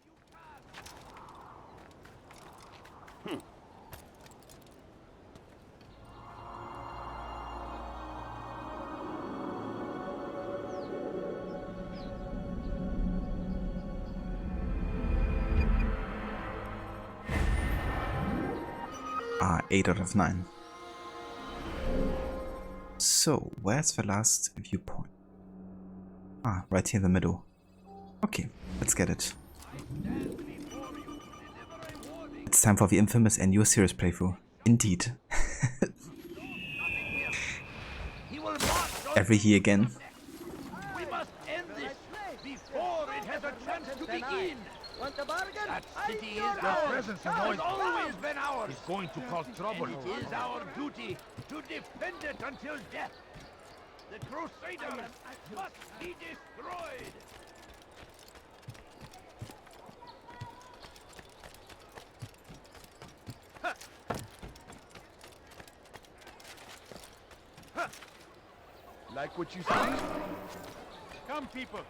Ah, 8 out of 9. So, where's the last viewpoint? Ah, right here in the middle. Okay, let's get it. It's time for the infamous NU series playthrough. Indeed. Every year again. We must end this before it has a chance to begin. Want a bargain? That city is Your ours. presence Has annoys me. always been ours. It's going to cause trouble. And it is our duty to defend it until death. The Crusaders must be destroyed. Like what you see? Come, people.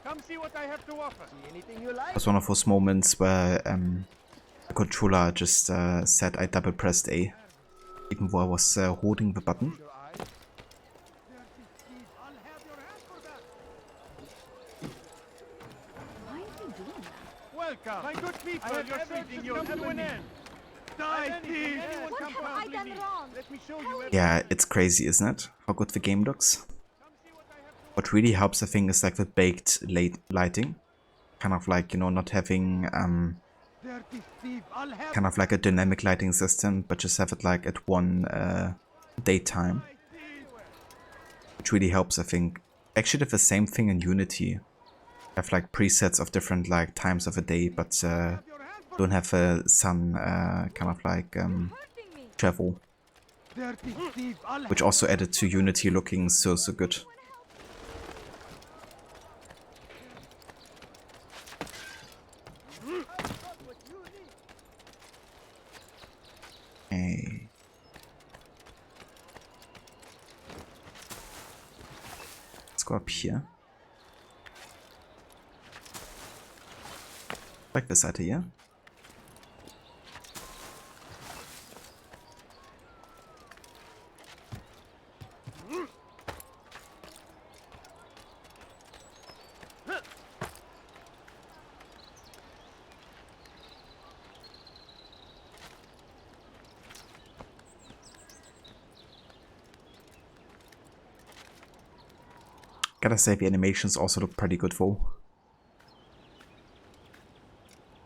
Come see what I have to offer. See anything you like? It was one of those moments where the controller just said I double pressed A, even though I was holding the button. Welcome. My good people, your search has come to an end. Die, thief! What have I done wrong? Let me show you Yeah, it's crazy, isn't it? How good the game looks. What really helps, I think, is like the baked lighting. Kind of like, you know, not having Dirty thief, I'll have kind of like a dynamic lighting system, but just have it like at one daytime, which really helps, I think. Actually, they have the same thing in Unity. Have like presets of different like times of a day, but don't have sun kind of like travel, which also added to Unity looking so good. Hey. Let's go up here. Like this Seite hier. Gotta say, the animations also look pretty good though.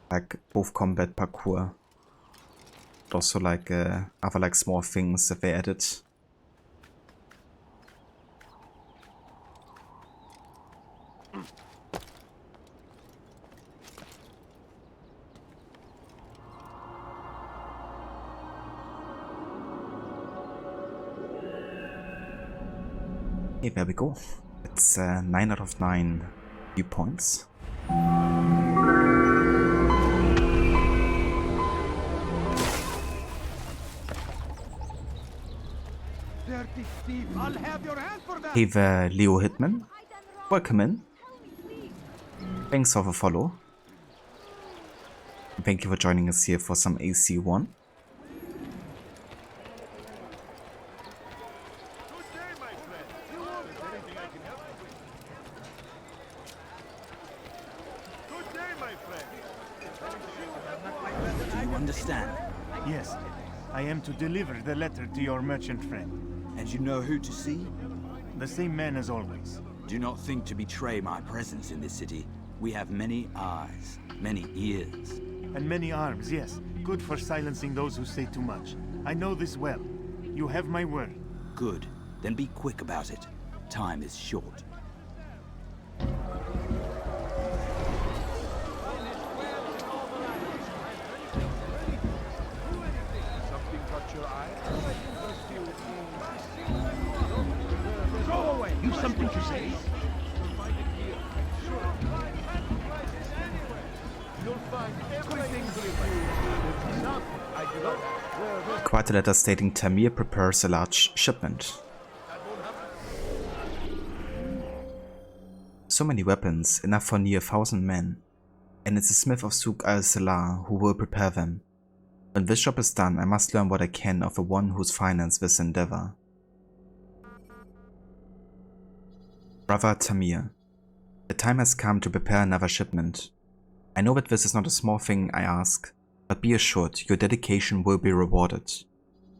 Like both combat, parkour, but also like other like small things that they added. Okay, there we go. It's 9 out of 9 viewpoints. Hey there, Leo Hitman. Welcome in. Thanks for the follow. Thank you for joining us here for some AC1. Do you understand? Yes. I am to deliver the letter to your merchant friend. And you know who to see? The same man as always. Do not think to betray my presence in this city. We have many eyes, many ears. And many arms, yes. Good for silencing those who say too much. I know this well. You have my word. Good. Then be quick about it. Time is short. You've something to say? Quite a letter stating Tamir prepares a large shipment. So many weapons, enough for near 1,000 men. And it's the smith of Souk al-Salah who will prepare them. When this job is done, I must learn what I can of the one who's financed this endeavor. Brother Tamir, the time has come to prepare another shipment. I know that this is not a small thing I ask, but be assured your dedication will be rewarded.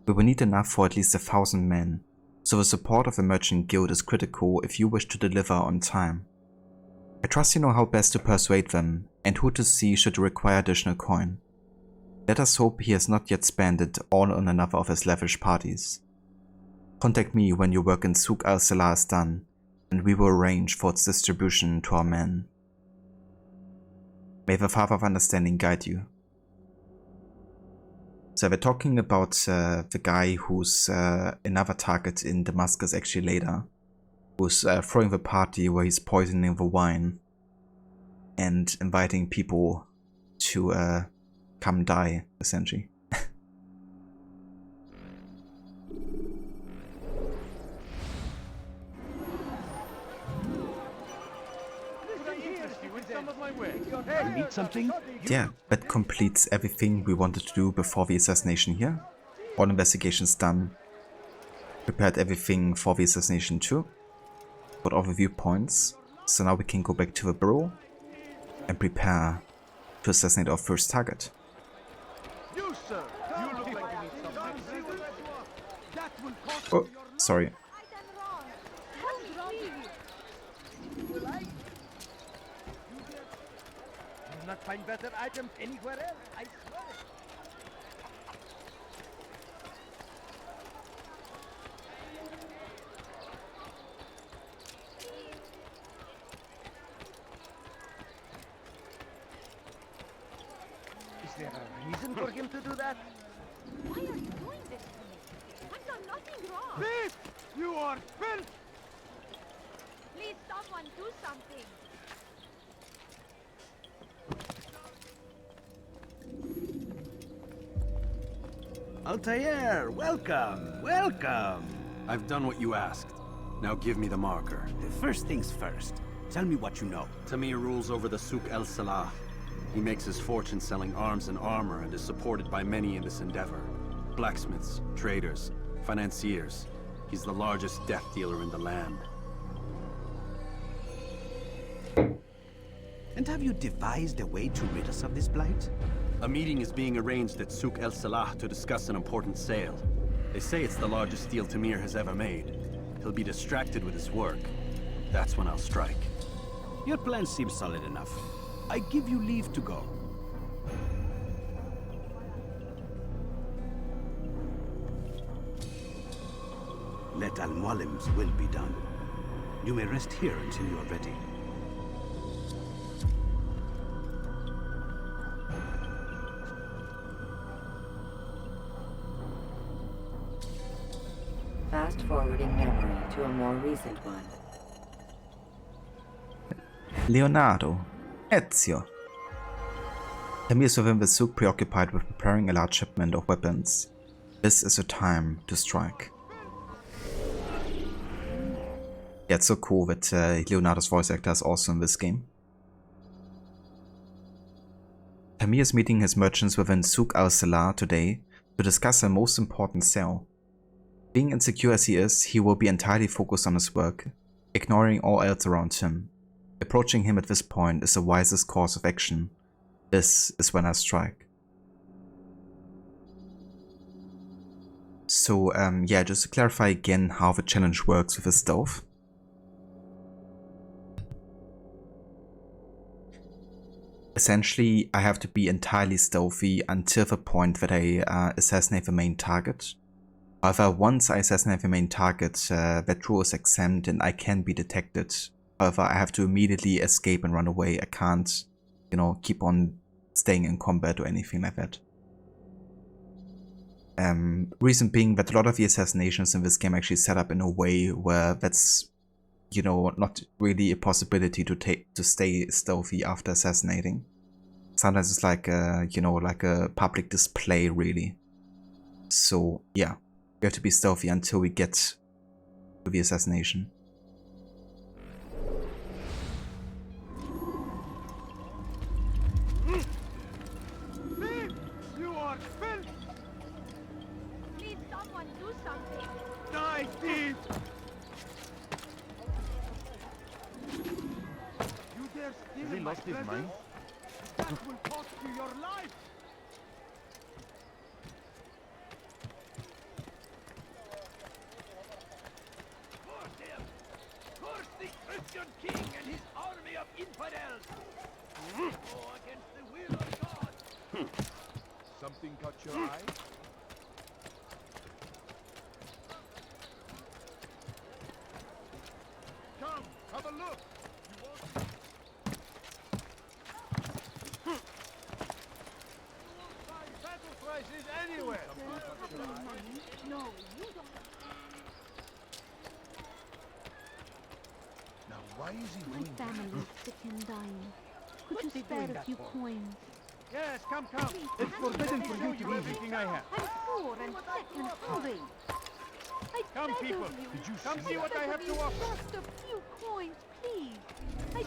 We will need enough for at least 1,000 men, so the support of the Merchant Guild is critical if you wish to deliver on time. I trust you know how best to persuade them, and who to see should require additional coin. Let us hope he has not yet spent it all on another of his lavish parties. Contact me when your work in Souk al-Salah is done, and we will arrange for its distribution to our men. May the Father of Understanding guide you. So we're talking about the guy who's another target in Damascus actually later, who's throwing the party where he's poisoning the wine and inviting people to come die, essentially. You need something? Yeah, that completes everything we wanted to do before the assassination here. All investigations done. Prepared everything for the assassination too. Got all the viewpoints. So now we can go back to the bureau and prepare to assassinate our first target. Oh, sorry. Not find better items anywhere else, I swear for him to do that? Why are you doing this to me? I've done nothing wrong. Thief! You are filth! Please, someone do something. Altair, welcome, welcome. I've done what you asked. Now give me the marker. First things first. Tell me what you know. Tamir rules over the Souk El Salah. He makes his fortune selling arms and armor and is supported by many in this endeavor. Blacksmiths, traders, financiers. He's the largest death dealer in the land. And have you devised a way to rid us of this blight? A meeting is being arranged at Souk El Salah to discuss an important sale. They say it's the largest deal Tamir has ever made. He'll be distracted with his work. That's when I'll strike. Your plan seems solid enough. I give you leave to go. Let Al-Mualim's will be done. You may rest here until you are ready. Fast-forwarding memory to a more recent one. Leonardo. Ezio. Tamir is within the souk preoccupied with preparing a large shipment of weapons. This is the time to strike. Yeah, it's so cool that Leonardo's voice actor is also in this game. Tamir is meeting his merchants within Souk al-Salah today to discuss a most important sale. Being insecure as he is, he will be entirely focused on his work, ignoring all else around him. Approaching him at this point is the wisest course of action. This is when I strike. So yeah, just to clarify again how the challenge works with the stealth. Essentially, I have to be entirely stealthy until the point that I assassinate the main target. However, once I assassinate the main target, that rule is exempt and I can be detected. However, I have to immediately escape and run away. I can't, you know, keep on staying in combat or anything like that. Reason being that a lot of the assassinations in this game actually set up in a way where that's, you know, not really a possibility to stay stealthy after assassinating. Sometimes it's like a, you know, like a public display really. So yeah, we have to be stealthy until we get to the assassination. You are filth! Please, someone do something. Die, thief! You dare steal Has he my lost his treasures? mind? That will cost you your life! Curse him! Curse the Christian king and his army of infidels! Go against the will of God! Something caught your eye? Come, have a look! You won't find battle prices anywhere! No, you don't. Now why is he My doing family is sick and dying. Could you he spare doing a that few for? coins? Yes, come. It's forbidden for you to do everything I have. I'm poor and sick and hungry. I Come, beg people. of you. Did you come see what I have to offer? Just a few coins, please. I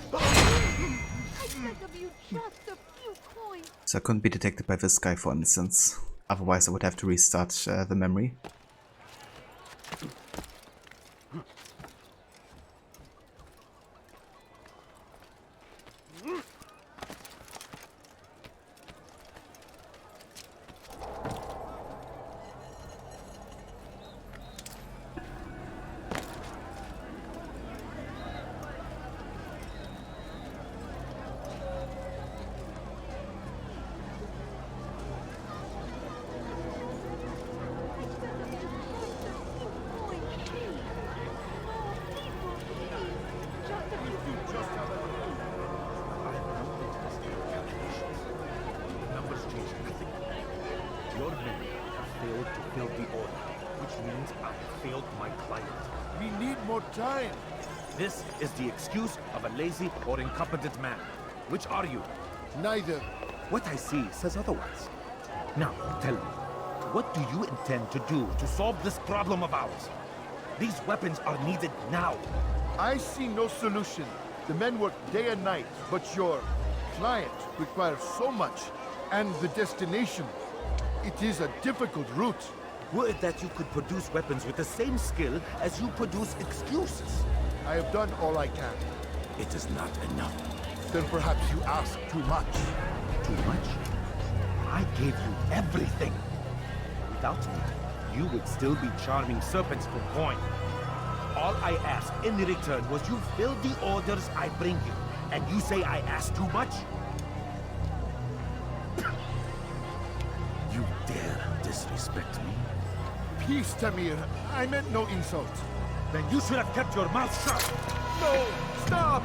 beg of you, just a few coins. So I couldn't be detected by this guy, for instance. Otherwise I would have to restart the memory. Your men have failed to fill the order, which means I have failed my client. We need more time. This is the excuse of a lazy or incompetent man. Which are you? Neither. What I see says otherwise. Now, tell me, what do you intend to do to solve this problem of ours? These weapons are needed now. I see no solution. The men work day and night, but your client requires so much. And the destination, it is a difficult route. Would that you could produce weapons with the same skill as you produce excuses. I have done all I can. It is not enough. Then perhaps you ask too much. Too much? I gave you everything. Without me, you would still be charming serpents for coin. All I ask in return was you fill the orders I bring you. And you say I ask too much? You dare disrespect me? Peace, Tamir. I meant no insult. Then you should have kept your mouth shut. No! Stop!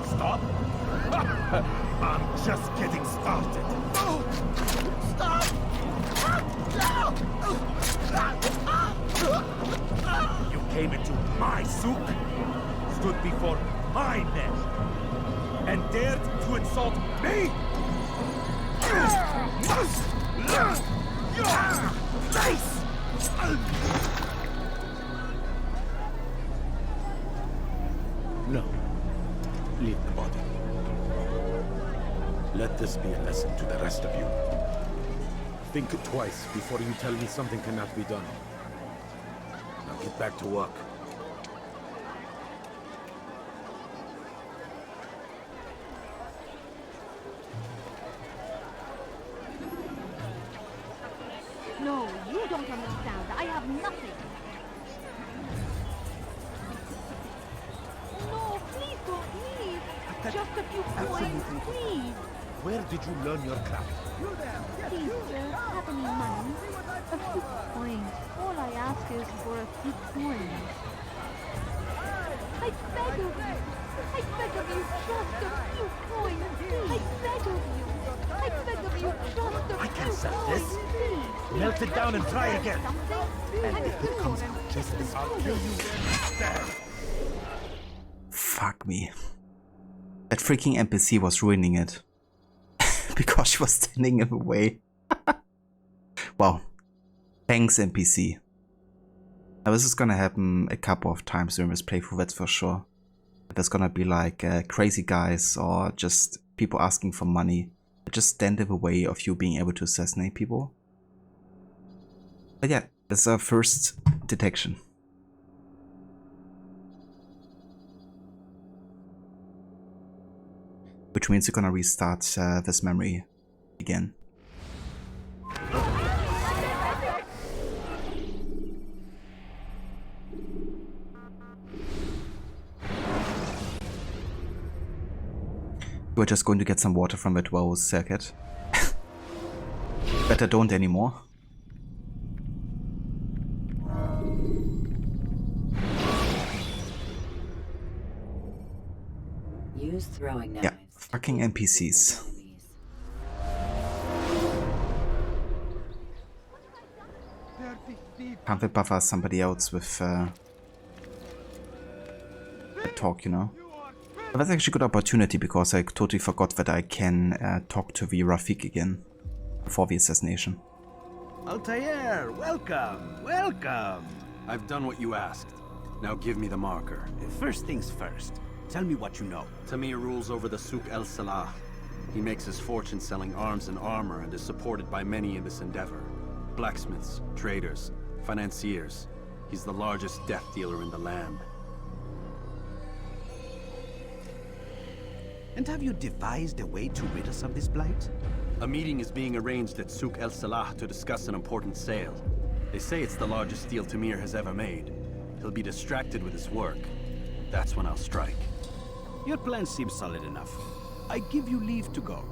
Stop? I'm just getting started. No! Stop! You came into my souk, stood before my men, and dared to insult me? Face! No. Leave the body. Let this be a lesson to the rest of you. Think twice before you tell me something cannot be done. Now get back to work. No, you don't understand. I have nothing. No, please don't leave. Just a few coins, please. Where did you learn your craft? Please, sir, have any money? A few coins. All I ask is for a few coins. I beg of you. I beg of you, just a few coins, please. I beg of you. I beg of you, just a I can't few sell coins, this. please. Melt it down and try again. And if it comes out just as I'll kill you there. Fuck me. That freaking NPC was ruining it. Because she was standing in the way. Wow. Thanks, NPC. Now this is gonna happen a couple of times during this playthrough, that's for sure. There's gonna be like crazy guys or just people asking for money. Just stand in the way of you being able to assassinate people. But yeah, that's our first detection. Which means you're gonna restart this memory again. We're just going to get some water from that well circuit. Better don't anymore. Use throwing knives. Yeah, fucking NPCs. Can't we buffer somebody else with a talk, you know? But that's actually a good opportunity because I totally forgot that I can talk to the Rafik again before the assassination. Altair, welcome, welcome. I've done what you asked. Now give me the marker. First things first. Tell me what you know. Tamir rules over the Souk El Salah. He makes his fortune selling arms and armor and is supported by many in this endeavor. Blacksmiths, traders, financiers. He's the largest death dealer in the land. And have you devised a way to rid us of this blight? A meeting is being arranged at Souk El Salah to discuss an important sale. They say it's the largest deal Tamir has ever made. He'll be distracted with his work. That's when I'll strike. Your plan seems solid enough. I give you leave to go.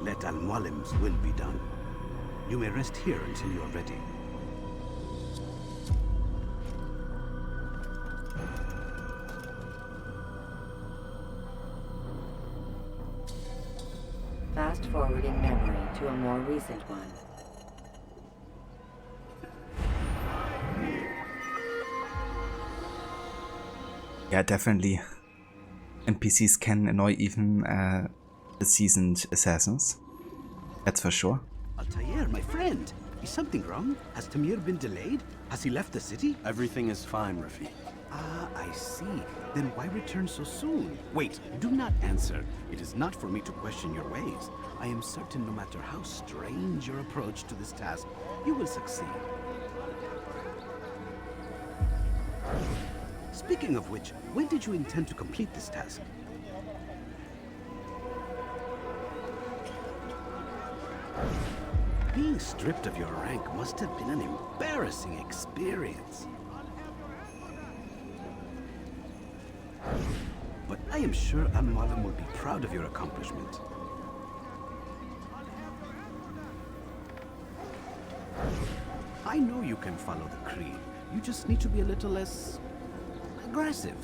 Let Al-Mualim's will be done. You may rest here until you are ready. fast-forwarding memory to a more recent one. Yeah, definitely. NPCs can annoy even the seasoned assassins. That's for sure. Altair, my friend. Is something wrong? Has Tamir been delayed? Has he left the city? Everything is fine, Rafi. Ah, I see. Then why return so soon? Wait, do not answer. It is not for me to question your ways. I am certain no matter how strange your approach to this task, you will succeed. Speaking of which, when did you intend to complete this task? Being stripped of your rank must have been an embarrassing experience. But I am sure Al-Mualim will be proud of your accomplishment. I know you can follow the creed. You just need to be a little less aggressive.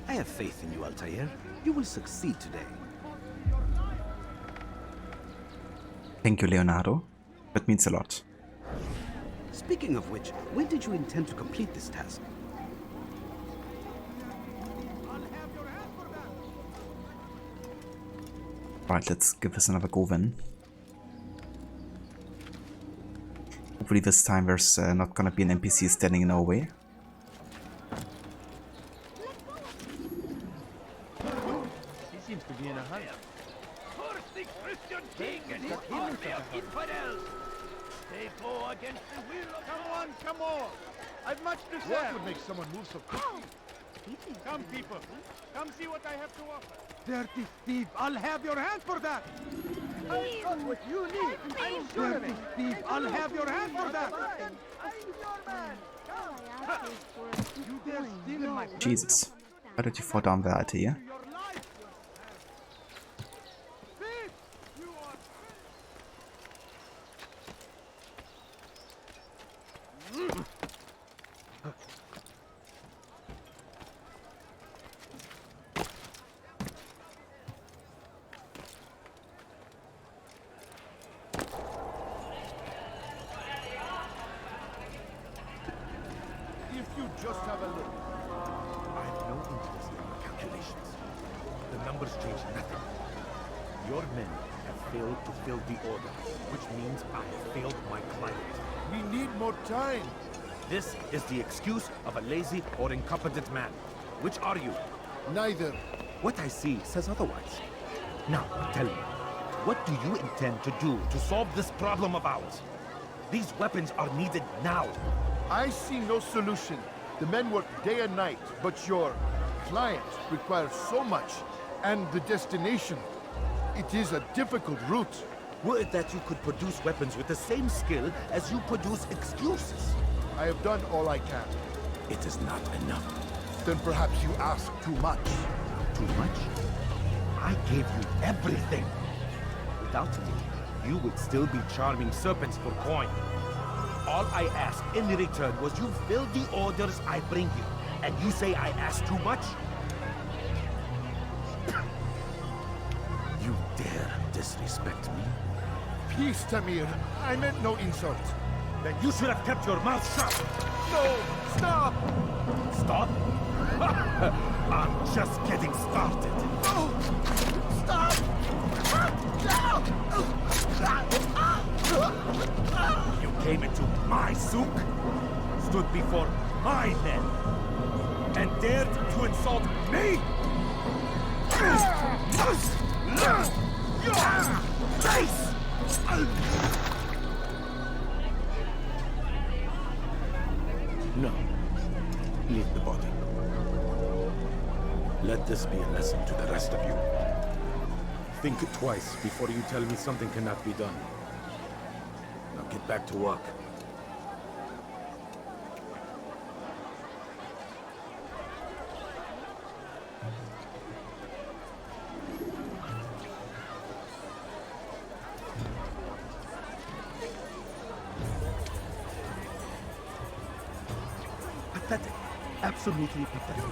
I have faith in you, Altair. You will succeed today. Thank you, Leonardo. That means a lot. Speaking of which, when did you intend to complete this task? Right, let's give this another go then. Hopefully this time there's not gonna be an NPC standing in our way. He seems to be in a hurry. Curse the Christian king and his army of infidels! They go against the will of God. Come on! I've much to say. What would make someone move so quickly? Come, people. Come see what I have to offer. Dirty thief! I'll have your hand for that! I've got what you need. I'm sure of it. Dirty thief! I'll have your hand for that! I'm your man. You dare steal my... Jesus. Why did you fall down there, Altair? If you just have a look. I have no interest in your calculations. The numbers change nothing. Your men have failed to fill the order, which means I have failed my client. We need more time. This is the excuse of a lazy or incompetent man. Which are you? Neither. What I see says otherwise. Now, tell me, what do you intend to do to solve this problem of ours? These weapons are needed now. I see no solution. The men work day and night, but your client requires so much, and the destination. It is a difficult route. Were it that you could produce weapons with the same skill as you produce excuses? I have done all I can. It is not enough. Then perhaps you ask too much. Too much? I gave you everything. Without me, you would still be charming serpents for coin. All I ask in return was you fill the orders I bring you. And you say I ask too much? You dare disrespect me? Peace, Tamir. I meant no insult. Then you should have kept your mouth shut. No! Stop! Stop? I'm just getting started. No! Stop! You came into my souk, stood before my men, and dared to insult me? Face! No. Leave the body. Let this be a lesson to the rest of you. Think twice before you tell me something cannot be done. Now get back to work. absolutely pathetic.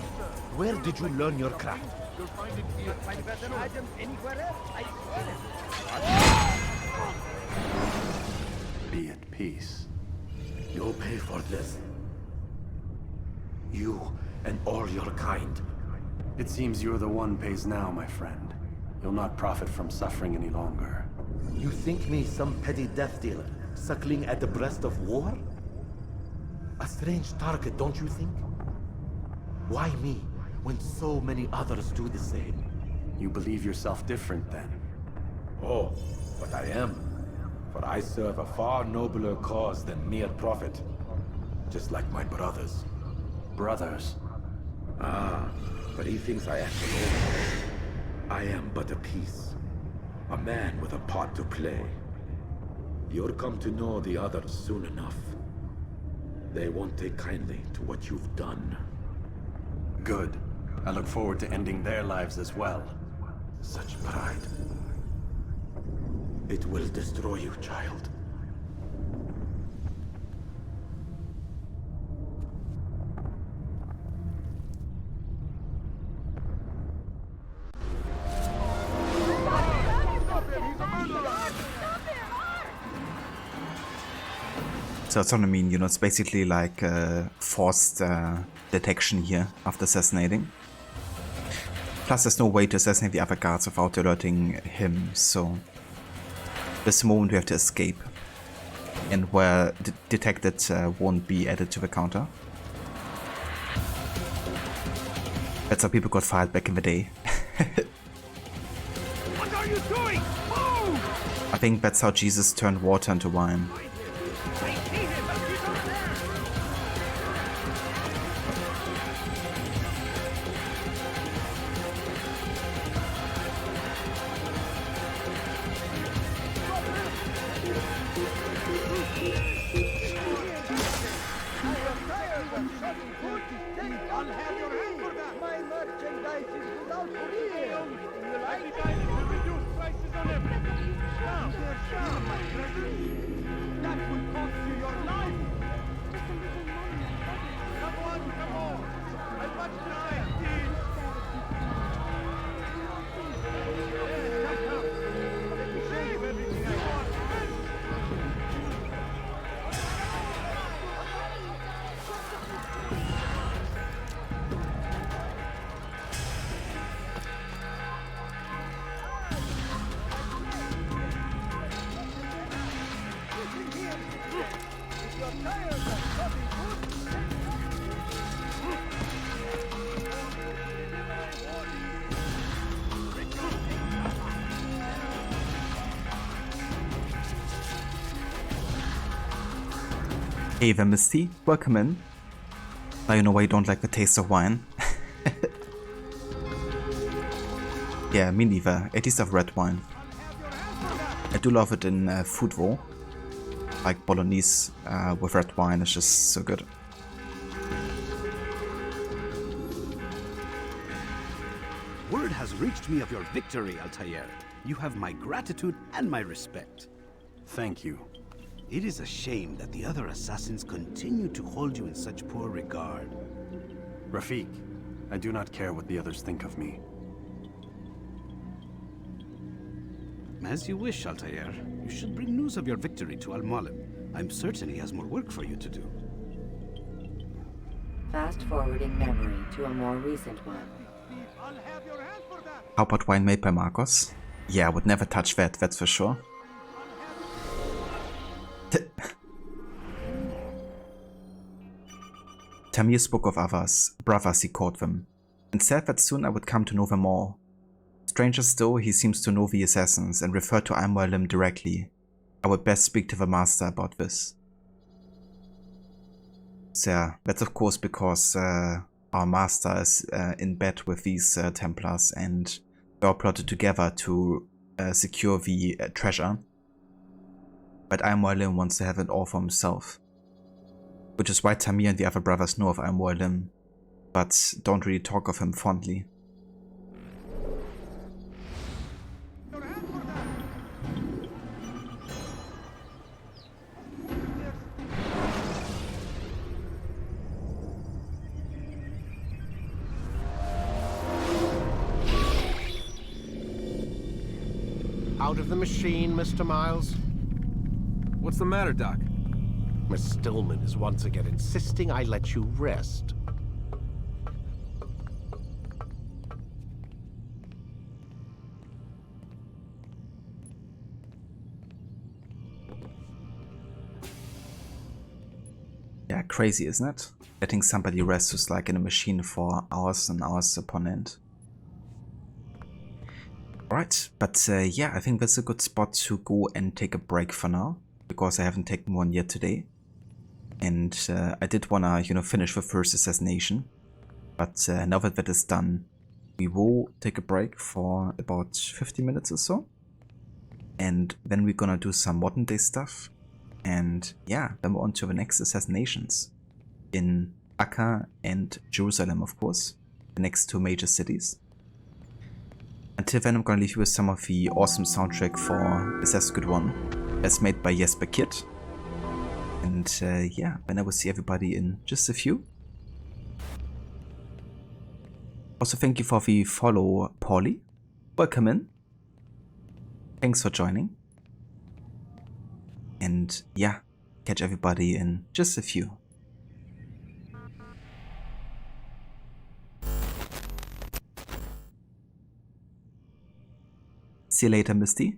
Where did you learn your craft? You'll find better items anywhere else. I swear it. Be at peace. You'll pay for this. You and all your kind. It seems you're the one pays now, my friend. You'll not profit from suffering any longer. You think me some petty death dealer, suckling at the breast of war? A strange target, don't you think? Why me, when so many others do the same? You believe yourself different, then? Oh, but I am. For I serve a far nobler cause than mere profit. Just like my brothers. Brothers? Ah, but he thinks I act alone. I am but a piece. A man with a part to play. You'll come to know the others soon enough. They won't take kindly to what you've done. Good. I look forward to ending their lives as well. Such pride. It will destroy you, child. So that's what I mean, you know, it's basically like forced detection here after assassinating. Plus there's no way to assassinate the other guards without alerting him, so this moment we have to escape. And where detected won't be added to the counter. That's how people got fired back in the day. What are you doing? Move! I think that's how Jesus turned water into wine. Hey there, Misty. Welcome in. Now you know why you don't like the taste of wine. Yeah, me neither. At least of red wine. I do love it in food though. Like bolognese with red wine is just so good. Word has reached me of your victory, Altair. You have my gratitude and my respect. Thank you. It is a shame that the other assassins continue to hold you in such poor regard. Rafik, I do not care what the others think of me. As you wish, Altair. You should bring news of your victory to Al-Mualim. I'm certain he has more work for you to do. Fast forwarding memory to a more recent one. How about wine made by Marcos? Yeah, I would never touch that, that's for sure. Tamir spoke of others, brothers he called them, and said that soon I would come to know them all. Stranger still, he seems to know the assassins and referred to Al-Mualim directly. I would best speak to the master about this. So yeah, that's of course because our master is in bed with these Templars and they all plotted together to secure the treasure. But Al-Mualim wants to have it all for himself. Which is why Tamir and the other brothers know of Al-Mualim, but don't really talk of him fondly. out of the machine, Mr. Miles? What's the matter, Doc? Miss Stillman is once again insisting I let you rest. Yeah, crazy, isn't it? Letting somebody rest who's like in a machine for hours and hours upon end. Alright, but yeah, I think that's a good spot to go and take a break for now, because I haven't taken one yet today. And I did wanna, you know, finish the first assassination. But now that that is done, we will take a break for about 50 minutes or so. And then we're gonna do some modern day stuff. And yeah, then we're on to the next assassinations in Acre and Jerusalem, of course, the next two major cities. Until then, I'm gonna leave you with some of the awesome soundtrack for Assassin's Creed 1, that's made by Jesper Kid. And yeah, then I will see everybody in just a few. Also, thank you for the follow, Paulie. Welcome in. Thanks for joining. And yeah, catch everybody in just a few. See you later, Misty.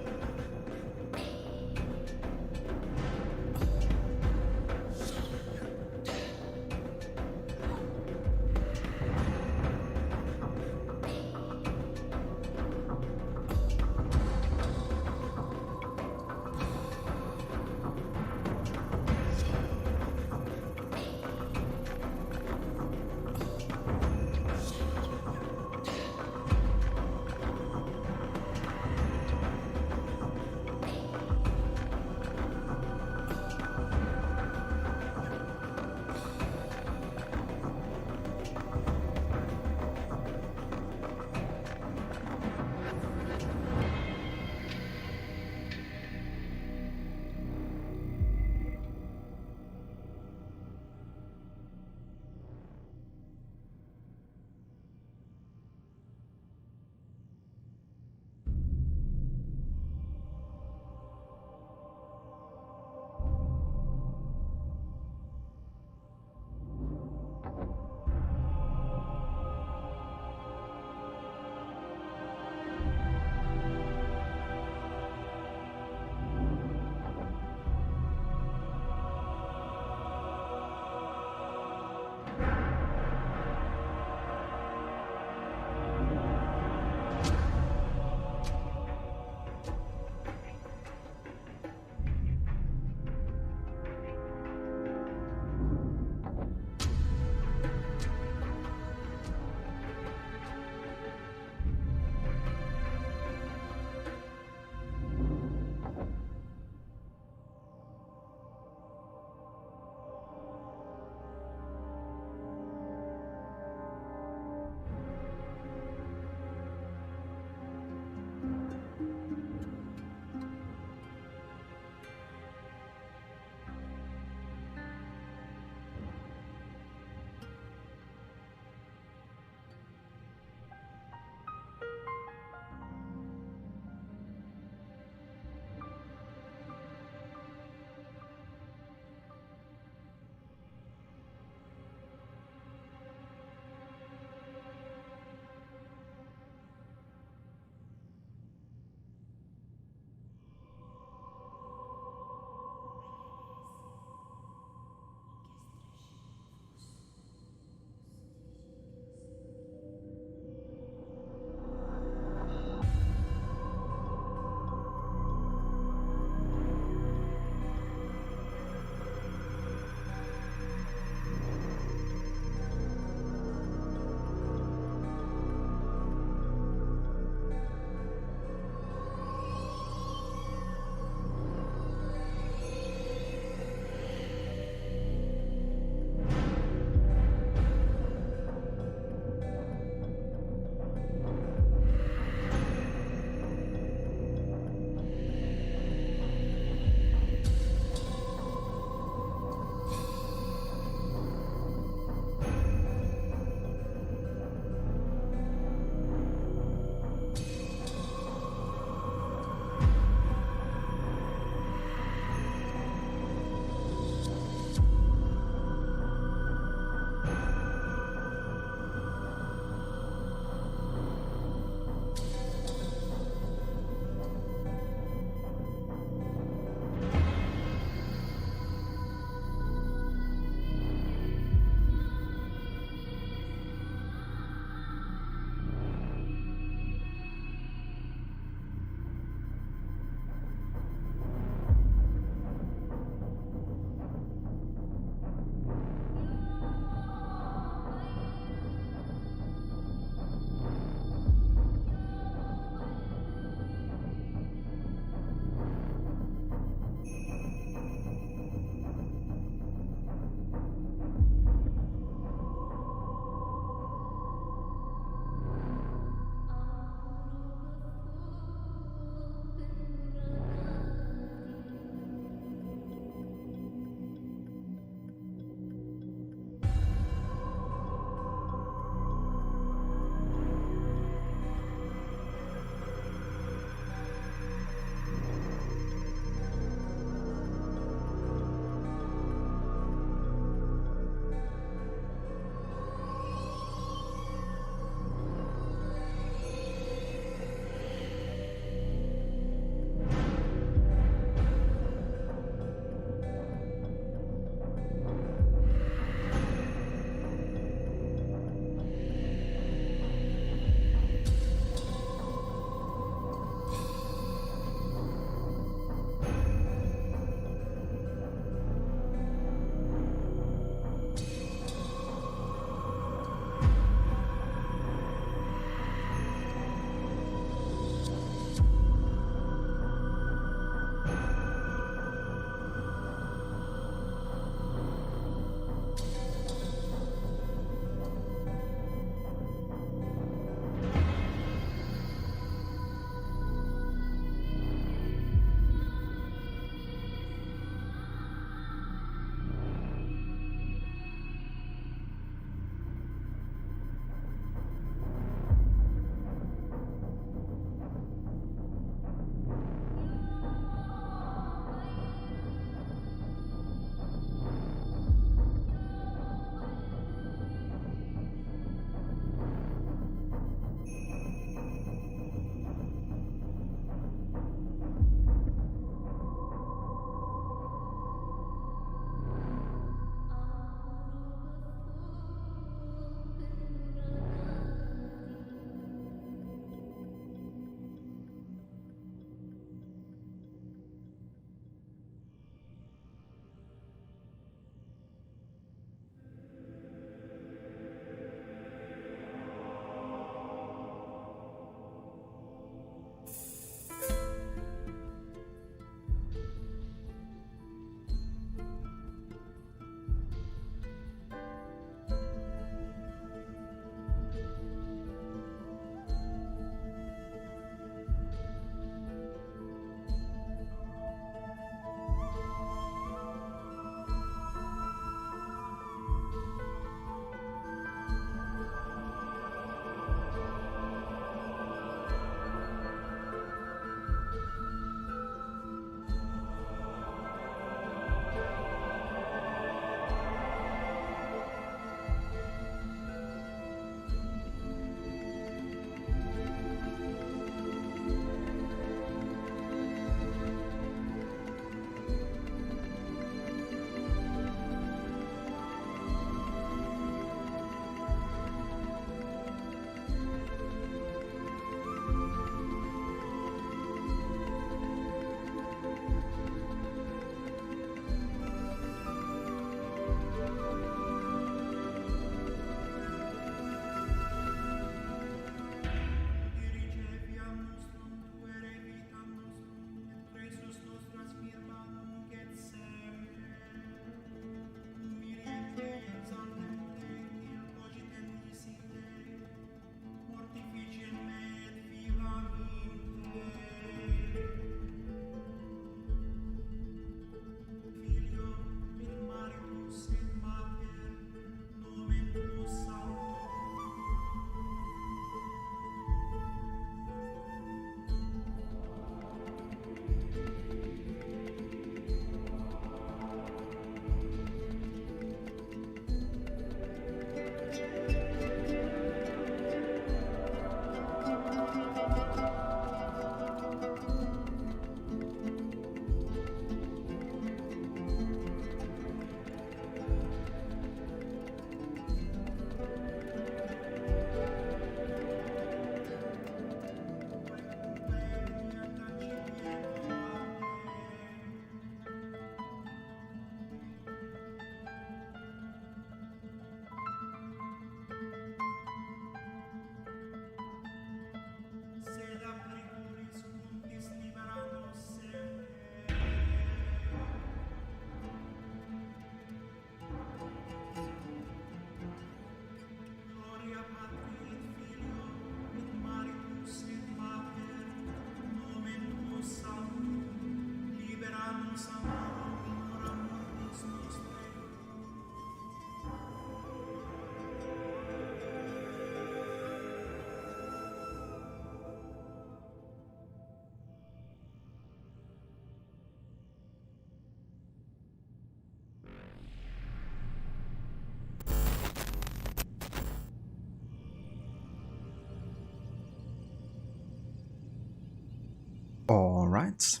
Alright.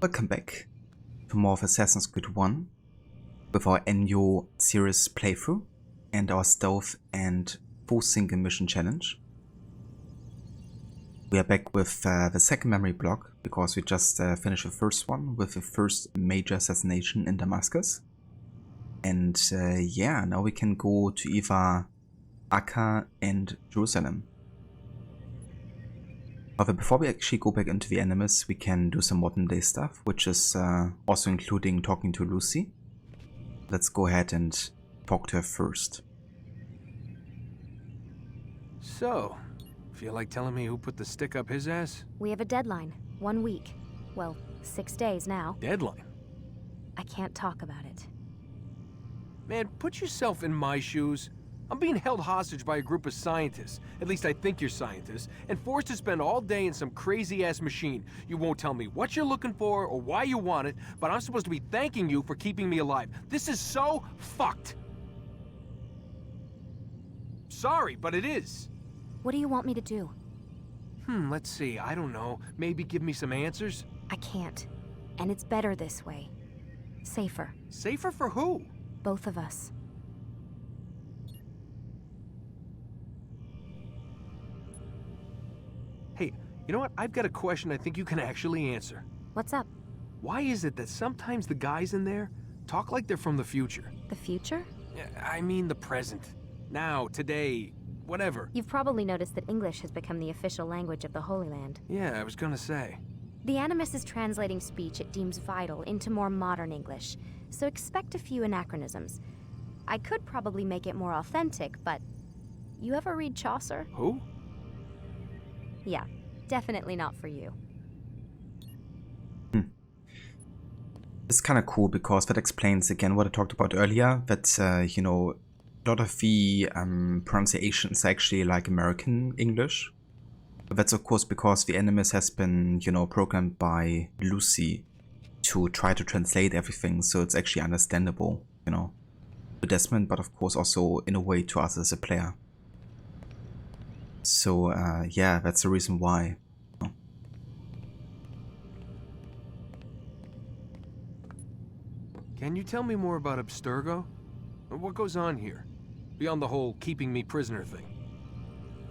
Welcome back to more of Assassin's Creed 1 with our annual series playthrough and our stealth and full single mission challenge. We are back with the second memory block because we just finished the first one with the first major assassination in Damascus. And yeah, now we can go to either Acre and Jerusalem. However, before we actually go back into the enemies, we can do some modern day stuff, which is also including talking to Lucy. Let's go ahead and talk to her first. So, feel like telling me who put the stick up his ass? We have a deadline. 1 week. Well, 6 days now. Deadline? I can't talk about it. Man, put yourself in my shoes. I'm being held hostage by a group of scientists, at least I think you're scientists, and forced to spend all day in some crazy-ass machine. You won't tell me what you're looking for or why you want it, but I'm supposed to be thanking you for keeping me alive. This is so fucked. Sorry, but it is. What do you want me to do? Let's see, I don't know. Maybe give me some answers? I can't. And it's better this way. Safer. Safer for who? Both of us. Hey, you know what? I've got a question I think you can actually answer. What's up? Why is it that sometimes the guys in there talk like they're from the future? The future? I mean the present. Now, today, whatever. You've probably noticed that English has become the official language of the Holy Land. Yeah, I was gonna say. The Animus is translating speech it deems vital into more modern English, so expect a few anachronisms. I could probably make it more authentic, but... You ever read Chaucer? Who? Yeah, definitely not for you. It's kind of cool because that explains again what I talked about earlier, that, you know, a lot of the pronunciations are actually like American English. That's of course because the Animus has been, you know, programmed by Lucy to try to translate everything, so it's actually understandable, you know, to Desmond, but of course also in a way to us as a player. So yeah, that's the reason why. Can you tell me more about Abstergo? What goes on here? Beyond the whole keeping me prisoner thing.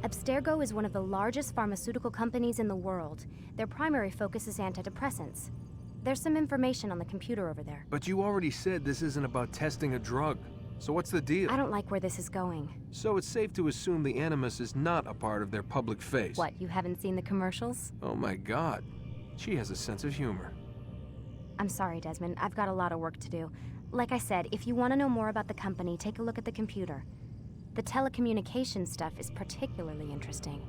Abstergo is one of the largest pharmaceutical companies in the world. Their primary focus is antidepressants. There's some information on the computer over there. But you already said this isn't about testing a drug. So what's the deal? I don't like where this is going. So it's safe to assume the Animus is not a part of their public face. What, you haven't seen the commercials? Oh my god. She has a sense of humor. I'm sorry, Desmond. I've got a lot of work to do. Like I said, if you want to know more about the company, take a look at the computer. The telecommunications stuff is particularly interesting.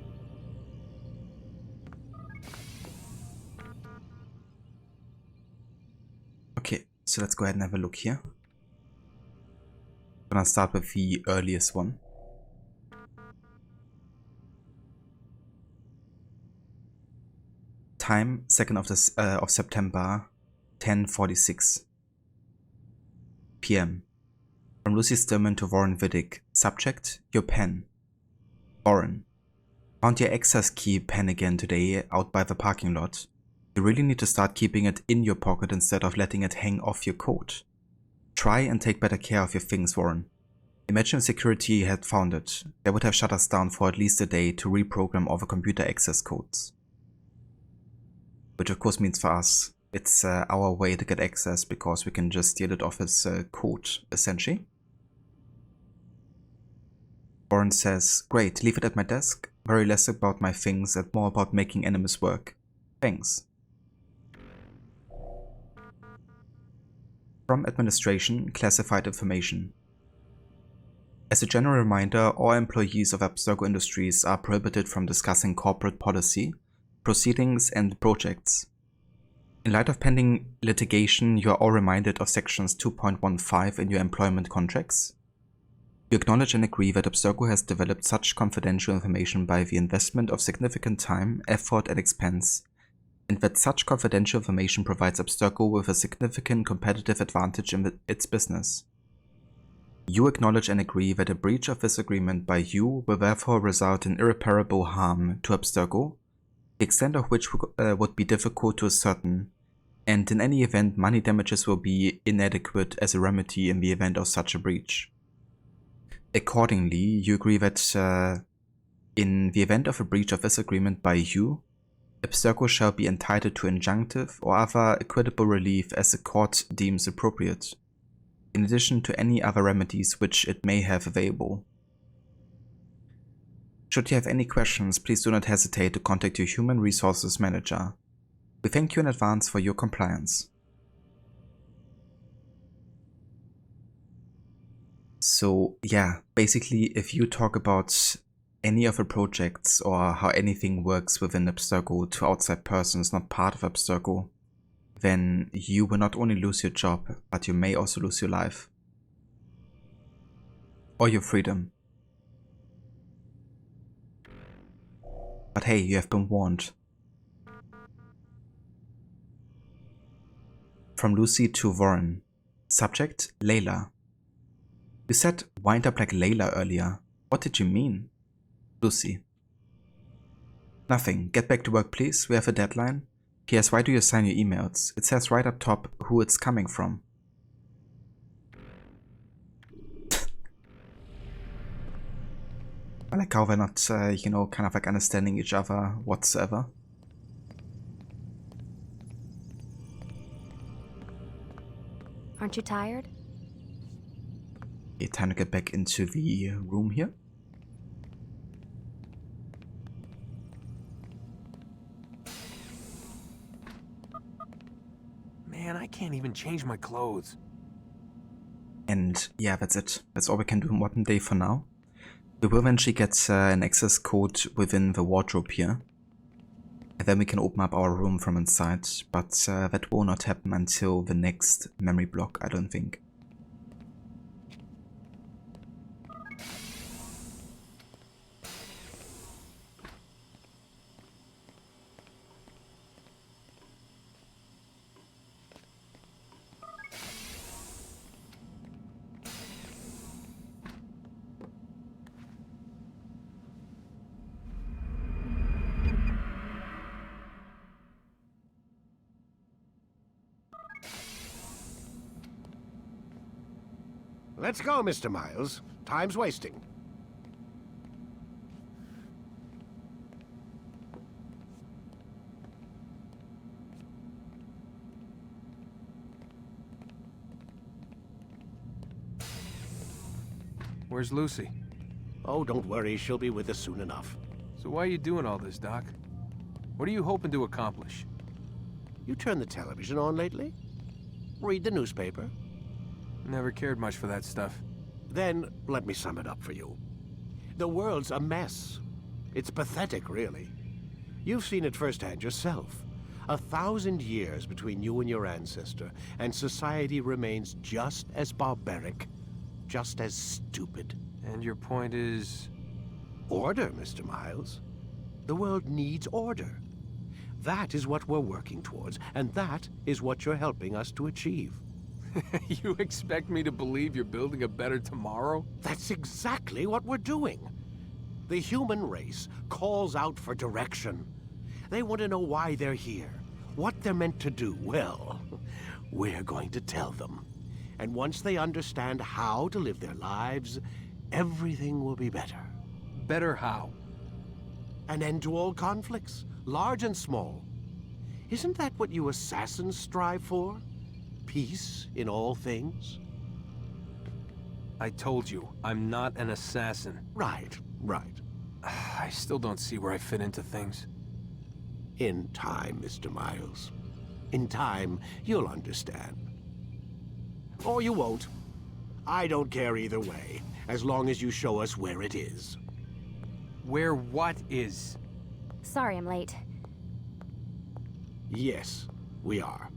Okay, so let's go ahead and have a look here. I'm gonna start with the earliest one. Time 2nd of September, 10:46 p.m. From Lucy Stillman to Warren Vidic. Subject: your pen. Warren: found your access key pen again today out by the parking lot. You really need to start keeping it in your pocket instead of letting it hang off your coat. Try and take better care of your things, Warren. Imagine if security had found it. They would have shut us down for at least a day to reprogram all the computer access codes. Which of course means for us, it's our way to get access because we can just steal it off his code, essentially. Warren says, great, leave it at my desk. Worry less about my things and more about making enemies work. Thanks. From administration, classified information. As a general reminder, all employees of Abstergo Industries are prohibited from discussing corporate policy, proceedings and projects. In light of pending litigation, you are all reminded of sections 2.15 in your employment contracts. You acknowledge and agree that Abstergo has developed such confidential information by the investment of significant time, effort and expense, and that such confidential information provides Abstergo with a significant competitive advantage in its business. You acknowledge and agree that a breach of this agreement by you will therefore result in irreparable harm to Abstergo, the extent of which would be difficult to ascertain, and in any event money damages will be inadequate as a remedy in the event of such a breach. Accordingly, you agree that in the event of a breach of this agreement by you, Abstergo shall be entitled to injunctive or other equitable relief as the court deems appropriate, in addition to any other remedies which it may have available. Should you have any questions, please do not hesitate to contact your Human Resources Manager. We thank you in advance for your compliance. So yeah, basically if you talk about any of the projects or how anything works within Abstergo to outside persons not part of Abstergo, then you will not only lose your job, but you may also lose your life. Or your freedom. But hey, you have been warned. From Lucy to Warren. Subject, Layla. You said wind up like Layla earlier. What did you mean? Lucy. Nothing. Get back to work, please. We have a deadline. P.S. Why do you sign your emails? It says right up top who it's coming from. I like how they're not, you know, kind of like understanding each other whatsoever. Aren't you tired? Okay, time to get back into the room here. Man, I can't even change my clothes. And yeah, that's it. That's all we can do in modern day for now. We will eventually get an access code within the wardrobe here. And then we can open up our room from inside, but that will not happen until the next memory block, I don't think. Let's go, Mr. Miles. Time's wasting. Where's Lucy? Oh, don't worry. She'll be with us soon enough. So why are you doing all this, Doc? What are you hoping to accomplish? You turned the television on lately? Read the newspaper? Never cared much for that stuff. Then, let me sum it up for you. The world's a mess. It's pathetic, really. You've seen it firsthand yourself. 1,000 years between you and your ancestor, and society remains just as barbaric, just as stupid. And your point is? Order, Mr. Miles. The world needs order. That is what we're working towards, and that is what you're helping us to achieve. You expect me to believe you're building a better tomorrow? That's exactly what we're doing. The human race calls out for direction. They want to know why they're here, what they're meant to do. Well, we're going to tell them. And once they understand how to live their lives, everything will be better. Better how? An end to all conflicts, large and small. Isn't that what you assassins strive for? Peace in all things? I told you, I'm not an assassin. Right. I still don't see where I fit into things. In time, Mr. Miles. In time, you'll understand. Or you won't. I don't care either way, as long as you show us where it is. Where what is? Sorry I'm late. Yes, we are.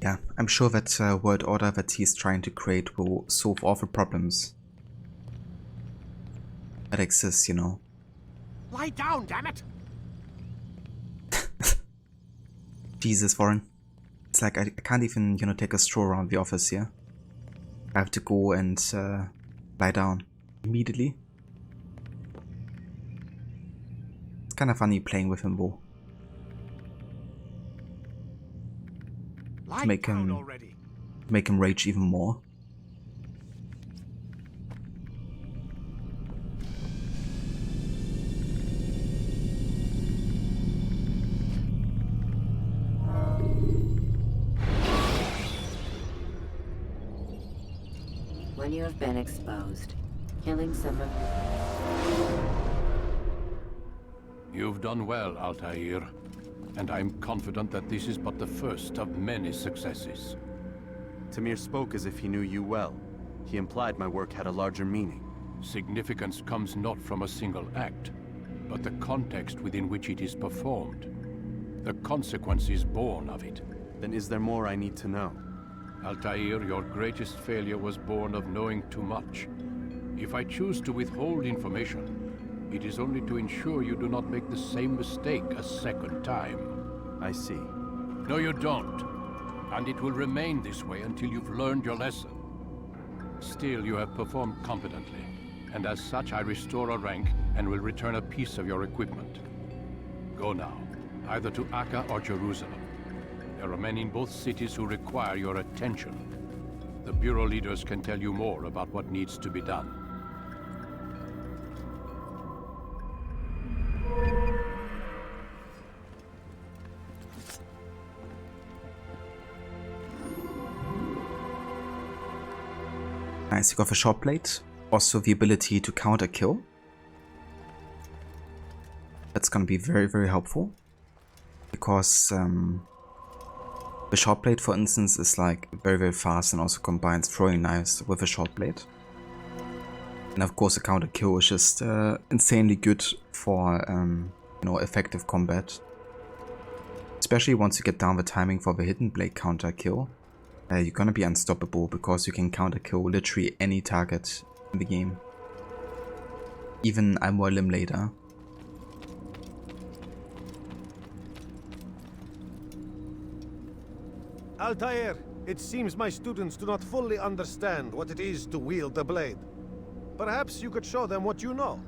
Yeah, I'm sure that world order that he's trying to create will solve all the problems that exist, you know. Lie down, damn it! Jesus, Warren. It's like I can't even, you know, take a stroll around the office here. I have to go and lie down immediately. It's kind of funny playing with him though. To make him rage even more. When you have been exposed, killing some of You've done well, Altair, and I'm confident that this is but the first of many successes. Tamir spoke as if he knew you well. He implied my work had a larger meaning. Significance comes not from a single act, but the context within which it is performed. The consequence is born of it. Then is there more I need to know? Altair, your greatest failure was born of knowing too much. If I choose to withhold information, it is only to ensure you do not make the same mistake a second time. I see. No, you don't. And it will remain this way until you've learned your lesson. Still, you have performed competently, and as such I restore a rank and will return a piece of your equipment. Go now, either to Acre or Jerusalem. There are men in both cities who require your attention. The Bureau leaders can tell you more about what needs to be done. Nice, you got the short blade. Also the ability to counter kill. That's gonna be very, very helpful. Because the short blade, for instance, is like very, very fast and also combines throwing knives with a short blade. And of course, a counter kill is just insanely good for you know, effective combat. Especially once you get down the timing for the hidden blade counter kill, you're gonna be unstoppable because you can counter kill literally any target in the game. Even Almor Limb later. Altair, it seems my students do not fully understand what it is to wield the blade. Perhaps you could show them what you know.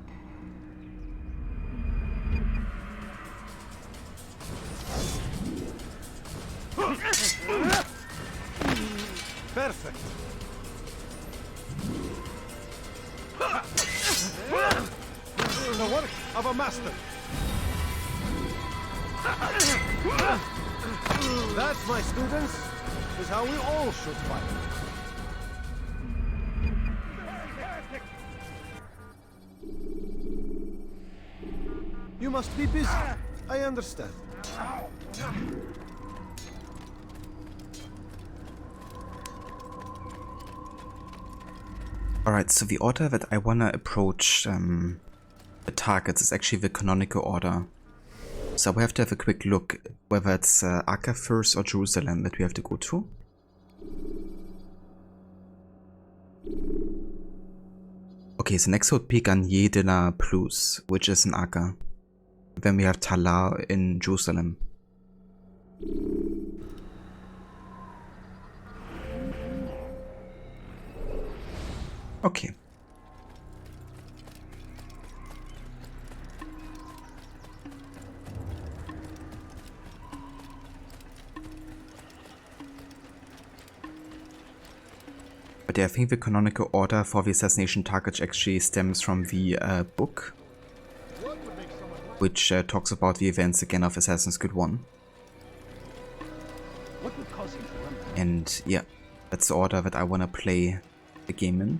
Perfect. The work of a master. That, my students, is how we all should fight. You must be busy. I understand. Alright, so the order that I wanna approach the targets is actually the canonical order. So we have to have a quick look whether it's Acre first or Jerusalem that we have to go to. Okay, so next would be Garnier de Naplouse, which is in Acre. Then we have Talar in Jerusalem. Okay. But yeah, I think the canonical order for the assassination target actually stems from the book, which talks about the events again of Assassin's Creed 1. And yeah, that's the order that I want to play the game in.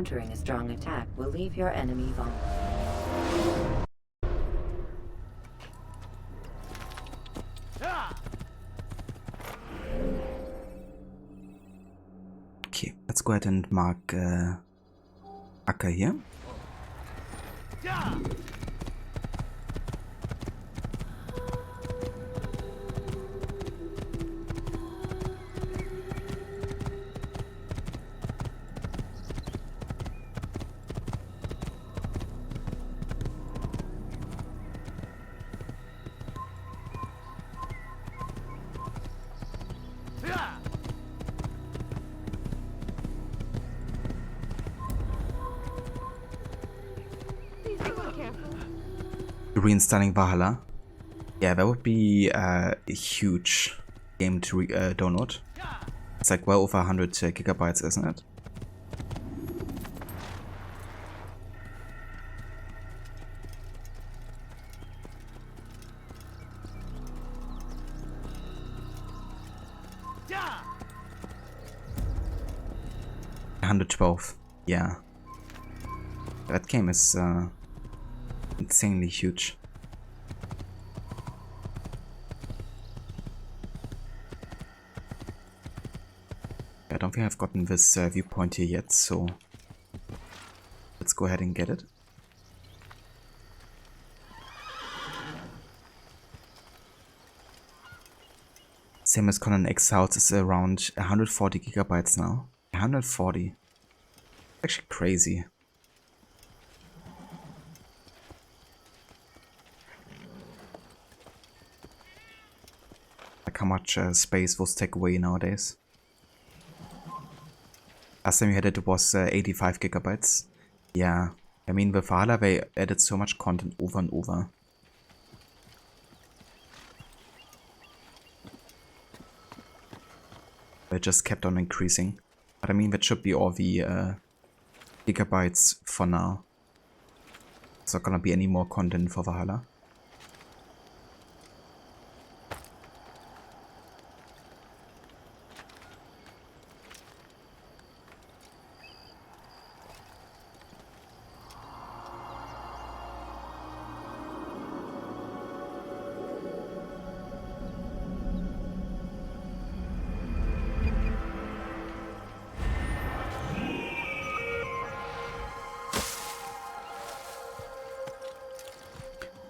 countering a strong attack will leave your enemy vulnerable. Okay, let's go ahead and mark Acre here. Reinstalling Valhalla. Yeah, that would be a huge game to download. It's like well over 100 gigabytes, isn't it? $112. Yeah. That game is insanely huge. I don't think I've gotten this viewpoint here yet, so let's go ahead and get it. Same as Conan Exiles is around 140 gigabytes now. 140. Actually crazy. Like how much space those take away nowadays. Last time we had it was 85 gigabytes. Yeah, I mean with Valhalla they added so much content over and over. They just kept on increasing. But I mean that should be all the gigabytes for now. There's not gonna be any more content for Valhalla.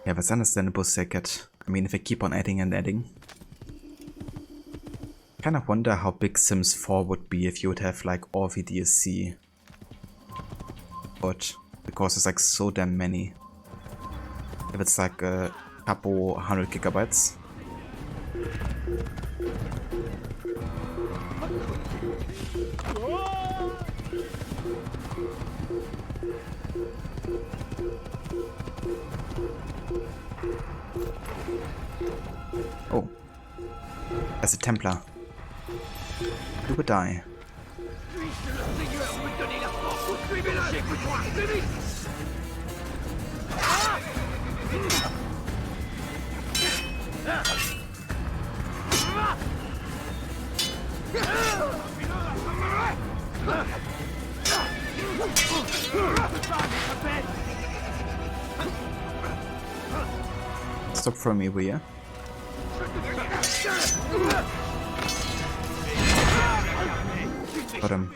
Yeah, that's understandable, Second. I mean, if they keep on adding and adding. Kind of wonder how big Sims 4 would be if you would have like all the DLC. But because it's like so damn many. If it's like a couple 100 gigabytes. Oh, as a Templar, you would die. Stop throwing me over here. Got him.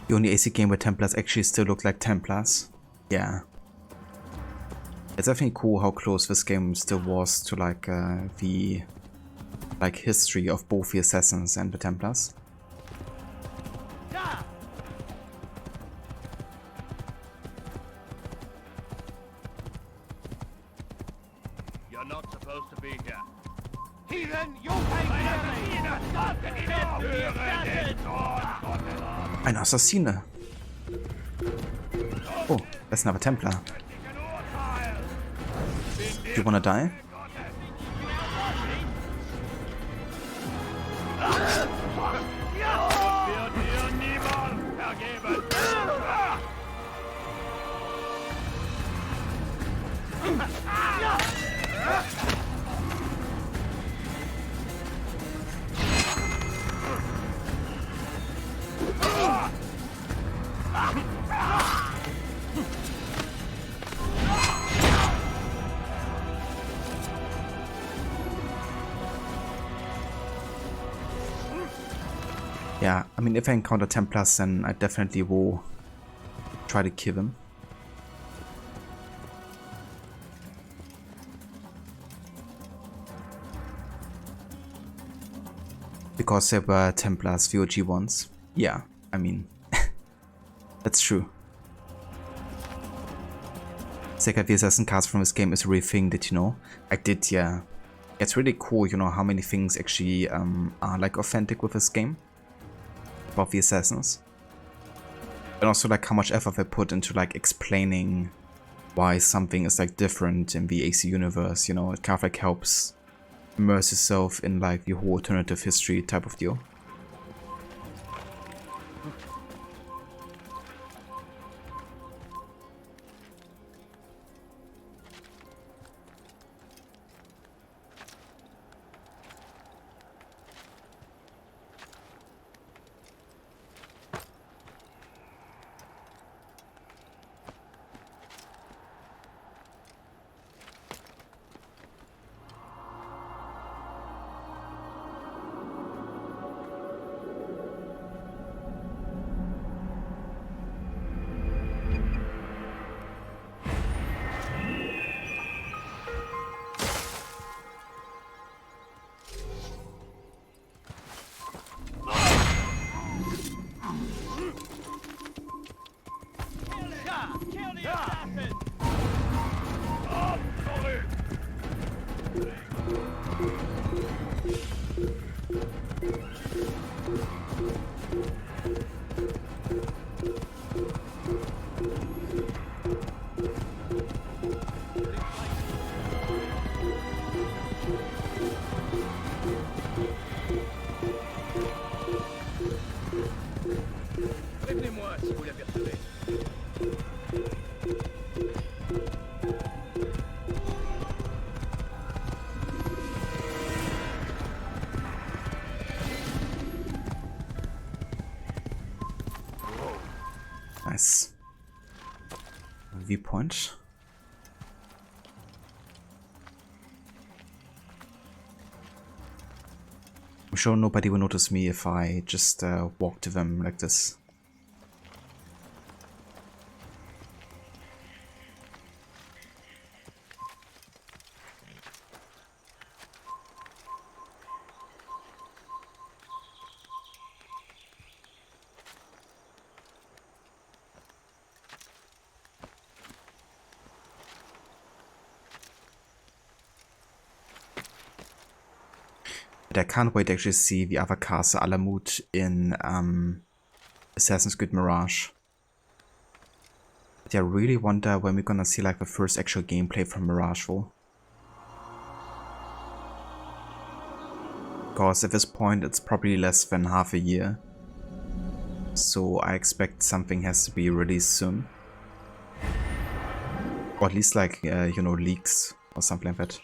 The only AC game where Templars actually still look like Templars. Yeah. It's definitely cool how close this game still was to like the history of both the Assassins and the Templars. You're not supposed to be here. Heathen, you'll pay dearly! Ein Assassine. Oh, that's another Templar. Do you wanna die? Yeah, I mean, if I encounter Templars, then I definitely will try to kill them. Because there were Templars VOG once. Yeah, I mean, that's true. Second, the assassin cast from this game is a real thing that, you know, I did, yeah. It's really cool, you know, how many things actually are like authentic with this game. About the assassins. And also like how much effort they put into like explaining why something is like different in the AC universe, you know, it kind of like helps immerse yourself in like the whole alternative history type of deal. Nice. Viewpoint. I'm sure nobody will notice me if I just walk to them like this. But I can't wait to actually see the other Castle Alamut in Assassin's Creed Mirage. But I really wonder when we're gonna see like the first actual gameplay from Mirage though. Because at this point it's probably less than half a year. So I expect something has to be released soon. Or at least like, you know, leaks or something like that.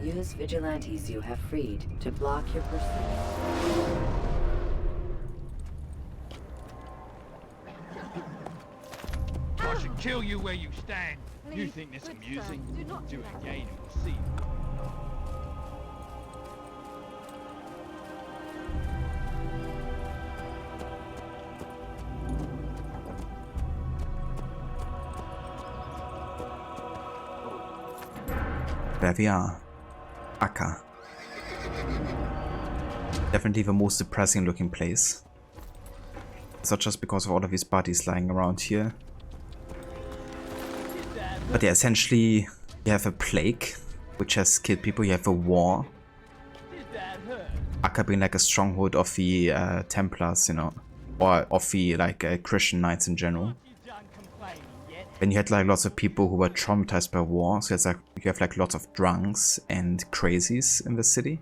Use vigilantes you have freed to block your pursuit. I should kill you where you stand. You think this amusing? Do it again and we'll see. There we are. Acre. Definitely the most depressing looking place. It's not just because of all of these bodies lying around here. But yeah, essentially you have a plague, which has killed people. You have a war. Acre being like a stronghold of the Templars, you know, or of the like Christian knights in general. Then you had like lots of people who were traumatized by war, so it's like you have like lots of drunks and crazies in the city.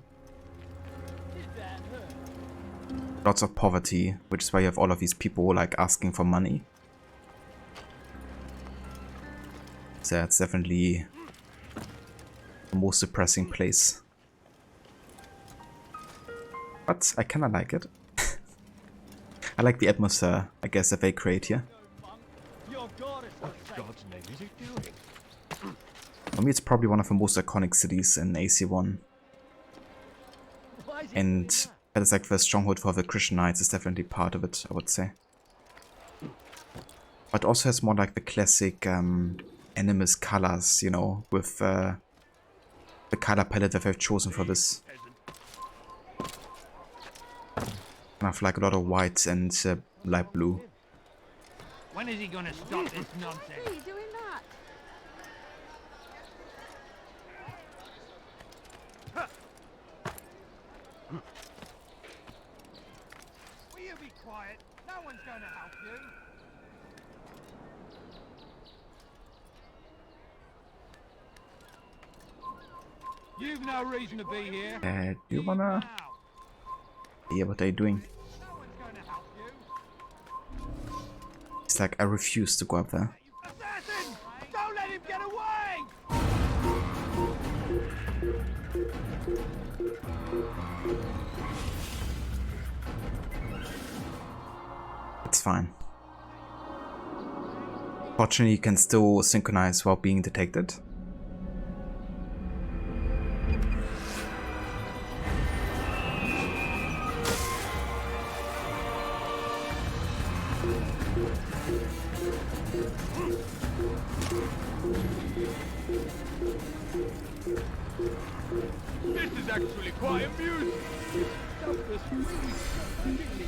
Lots of poverty, which is why you have all of these people like asking for money. So that's definitely the most depressing place. But I kinda like it. I like the atmosphere, I guess, that they create here. For me, it's probably one of the most iconic cities in AC1. And that is like the stronghold for the Christian Knights is definitely part of it, I would say. But also has more like the classic animus colors, you know, with the color palette that they've chosen for this. Kind of like a lot of white and light blue. When is he gonna stop this nonsense? Why are you doing that? Will you be quiet? No one's gonna help you. You've no reason to be here. Do you wanna... Yeah, what are you doing? It's like, I refuse to go up there. Assassin! Don't let him get away! It's fine. Fortunately, you can still synchronize while being detected. This is actually quite amusing. Stuff is really silly.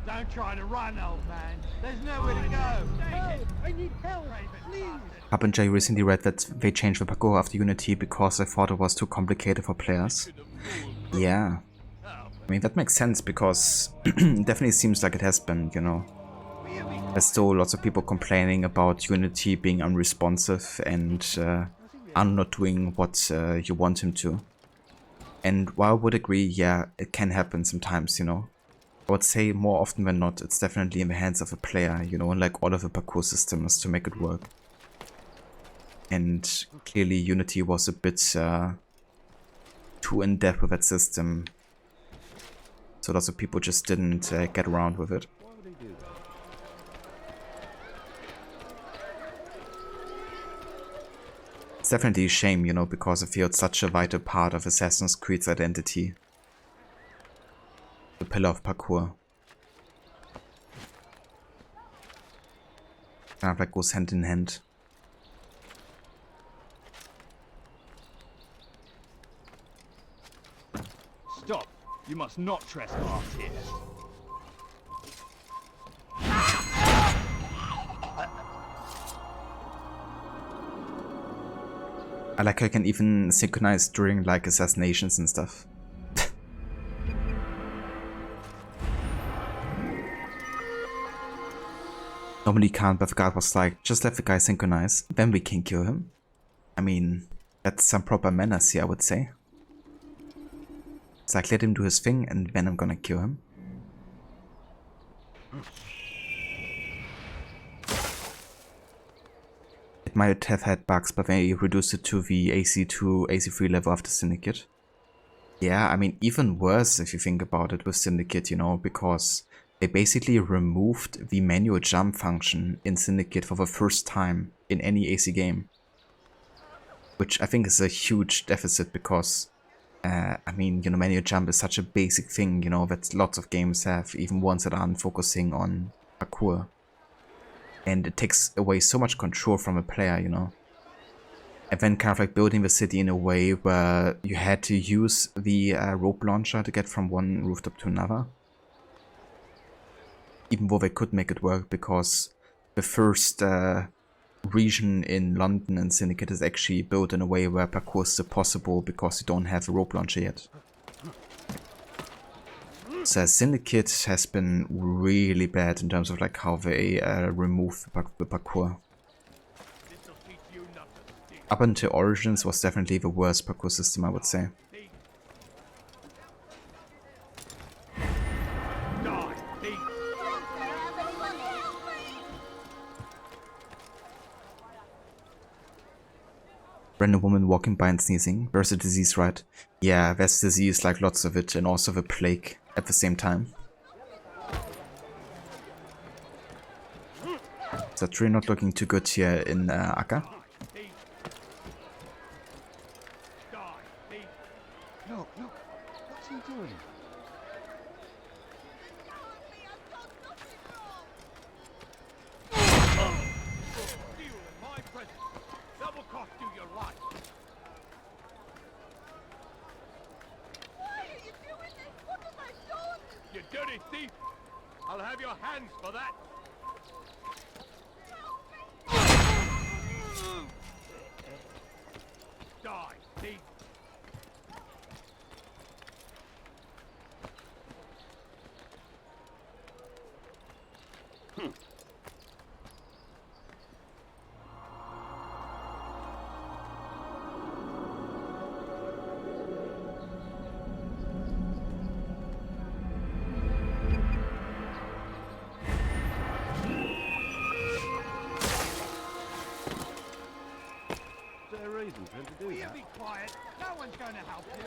Don't try to run, old man. There's nowhere to go. Help! I need help! Please! Haven't I recently read that they changed the parkour after Unity because they thought it was too complicated for players? Yeah. I mean, that makes sense because it definitely seems like it has been, you know. There's still lots of people complaining about Unity being unresponsive and not doing what you want him to. And while I would agree, yeah, it can happen sometimes, you know. I would say more often than not, it's definitely in the hands of a player, you know, like all of the parkour systems to make it work. And clearly Unity was a bit too in-depth with that system. So lots of people just didn't get around with it. It's definitely a shame, you know, because I feel it's such a vital part of Assassin's Creed's identity. The pillar of parkour. Kind of like goes hand in hand. Stop. You must not trespass here. I like how you can even synchronize during like assassinations and stuff. Normally can't, but the guard was like, just let the guy synchronize, then we can kill him. I mean, that's some proper manners here, I would say. It's like, let him do his thing and then I'm gonna kill him. It might have had bugs, but they reduced it to the AC2, AC3 level after Syndicate. Yeah, I mean, even worse if you think about it with Syndicate, you know, because they basically removed the manual jump function in Syndicate for the first time in any AC game. Which I think is a huge deficit because, I mean, you know, manual jump is such a basic thing, you know, that lots of games have, even ones that aren't focusing on parkour. And it takes away so much control from a player, you know. And then kind of like building the city in a way where you had to use the rope launcher to get from one rooftop to another. Even though they could make it work, because the first region in London and Syndicate is actually built in a way where parkour is possible because you don't have a rope launcher yet. So Syndicate has been really bad in terms of like how they remove the parkour. Up until Origins was definitely the worst parkour system, I would say. Random woman walking by and sneezing. There's a disease, right? Yeah, there's disease, like lots of it, and also the plague at the same time. So that's really not looking too good here in Acre. Look, what's he doing? You dirty thief! I'll have your hands for that! Die, thief! Reason for him to do that. Be quiet. No one's going to help you.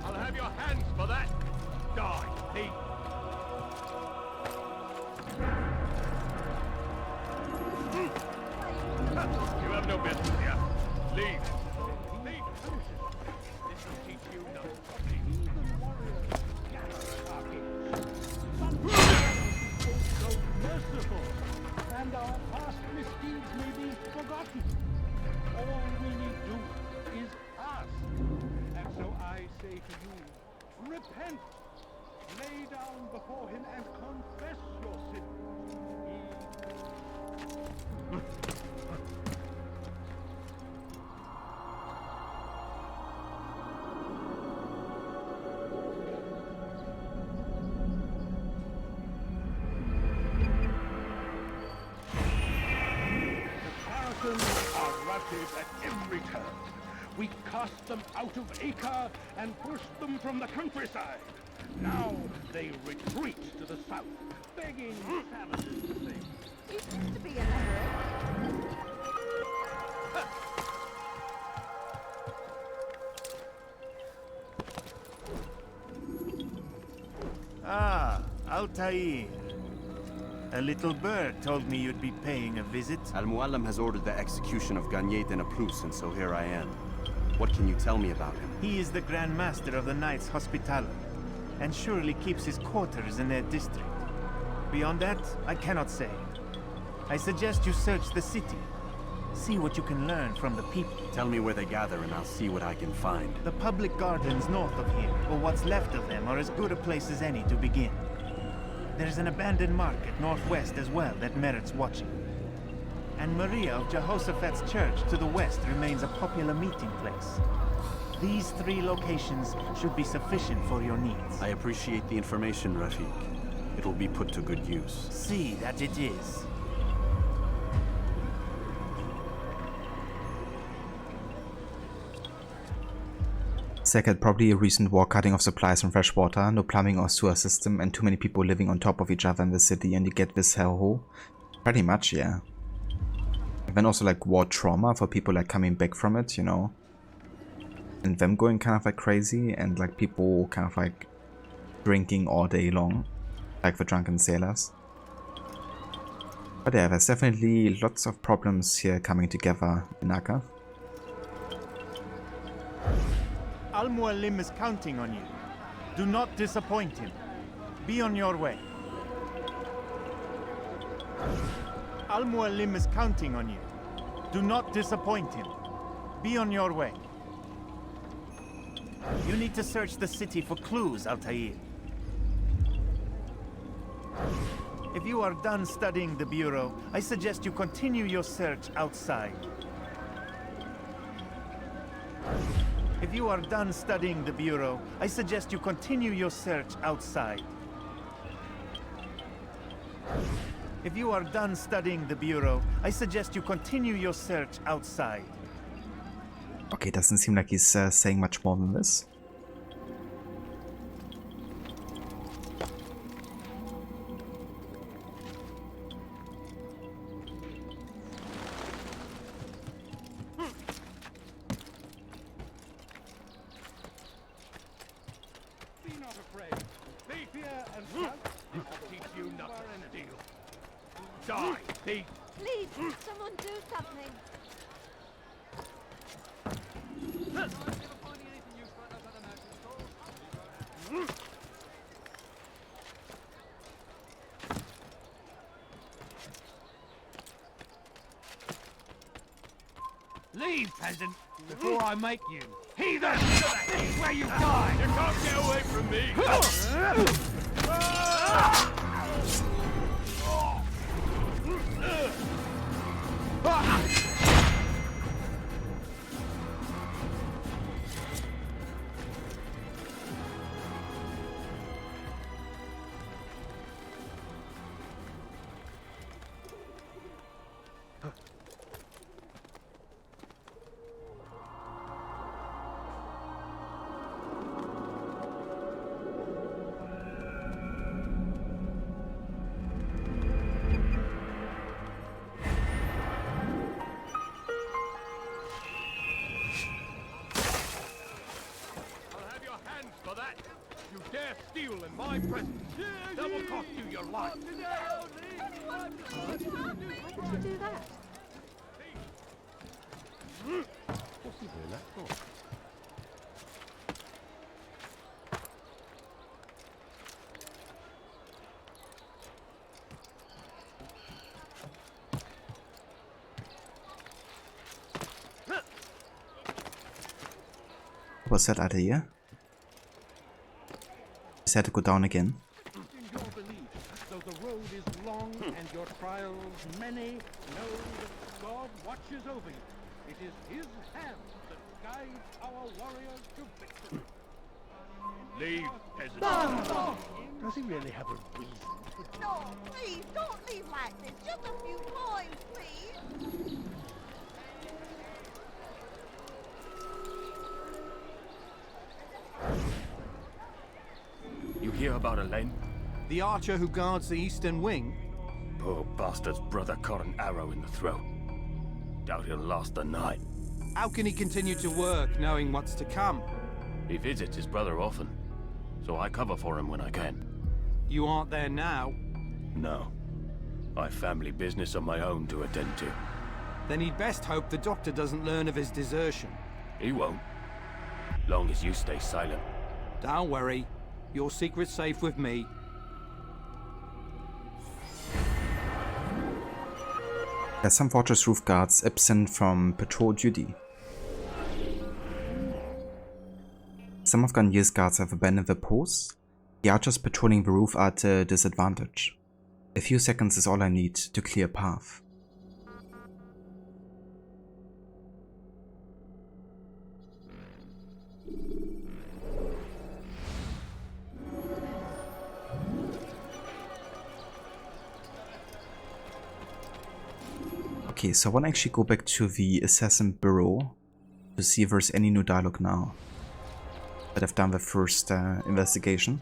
I'll have your hands for that! Die, thief! You have no business here. Leave. Leave. This will teach you nothing. So merciful, and our past misdeeds may be forgotten. All we need do is ask. And so I say to you, repent. Lay down before him and confess your sin. The Saracens are routed at every turn. We cast them out of Acre and pushed them from the countryside. Now they retreat to the south, begging savages to save. He seems to be in a hurry. Ah, Altair. A little bird told me you'd be paying a visit. Al-Muallim has ordered the execution of Garnier de Naplouse, and so here I am. What can you tell me about him? He is the Grand Master of the Knights Hospitaller, and surely keeps his quarters in their district. Beyond that, I cannot say. I suggest you search the city. See what you can learn from the people. Tell me where they gather and I'll see what I can find. The public gardens north of here, or what's left of them, are as good a place as any to begin. There's an abandoned market northwest as well that merits watching. And Maria of Jehoshaphat's church to the west remains a popular meeting place. These 3 locations should be sufficient for your needs. I appreciate the information, Rafiq. It will be put to good use. See that it is. Second, probably a recent war cutting of supplies from fresh water, no plumbing or sewer system, and too many people living on top of each other in the city, and you get this hellhole. Pretty much, yeah. And then also like war trauma for people like coming back from it, you know. and them going kind of like crazy, and like people kind of like drinking all day long, like the drunken sailors. But yeah, there's definitely lots of problems here coming together in Acre. Al-Mualim is counting on you. Do not disappoint him. Be on your way. Al-Mualim is counting on you. Do not disappoint him. Be on your way. You need to search the city for clues, Altair. If you are done studying the Bureau, I suggest you continue your search outside. If you are done studying the Bureau, I suggest you continue your search outside. If you are done studying the Bureau, I suggest you continue your search outside. Okay, doesn't seem like he's saying much more than this. Be not afraid. Be fear and shout. This will teach you not to steal. Die, thief! Please, someone do something. Leave, peasant, before I make you. Heathen! This is where you die! You can't get away from me! You dare steal in my presence. That will cost you your life. Why did you do that? What's he doing that for? What's that idea? Just had to go down again. In your belief, though the road is long and your trials many, know that God watches over you. It is His hand that guides our warriors to victory. Leave, peasant. Does he really have a reason? No, please, don't leave like this. Just a few coins, please. You hear about Elaine? The archer who guards the eastern wing? Poor bastard's brother caught an arrow in the throat. Doubt he'll last the night. How can he continue to work, knowing what's to come? He visits his brother often, so I cover for him when I can. You aren't there now? No. I've family business of my own to attend to. Then he'd best hope the doctor doesn't learn of his desertion. He won't. Long as you stay silent. Don't worry. Your secret's safe with me. There's some fortress roof guards absent from patrol duty. Some of Garnier's guards have abandoned their posts. The archers patrolling the roof are at a disadvantage. A few seconds is all I need to clear a path. Okay, so I want to actually go back to the Assassin Bureau to see if there's any new dialogue now. But I've done the first investigation.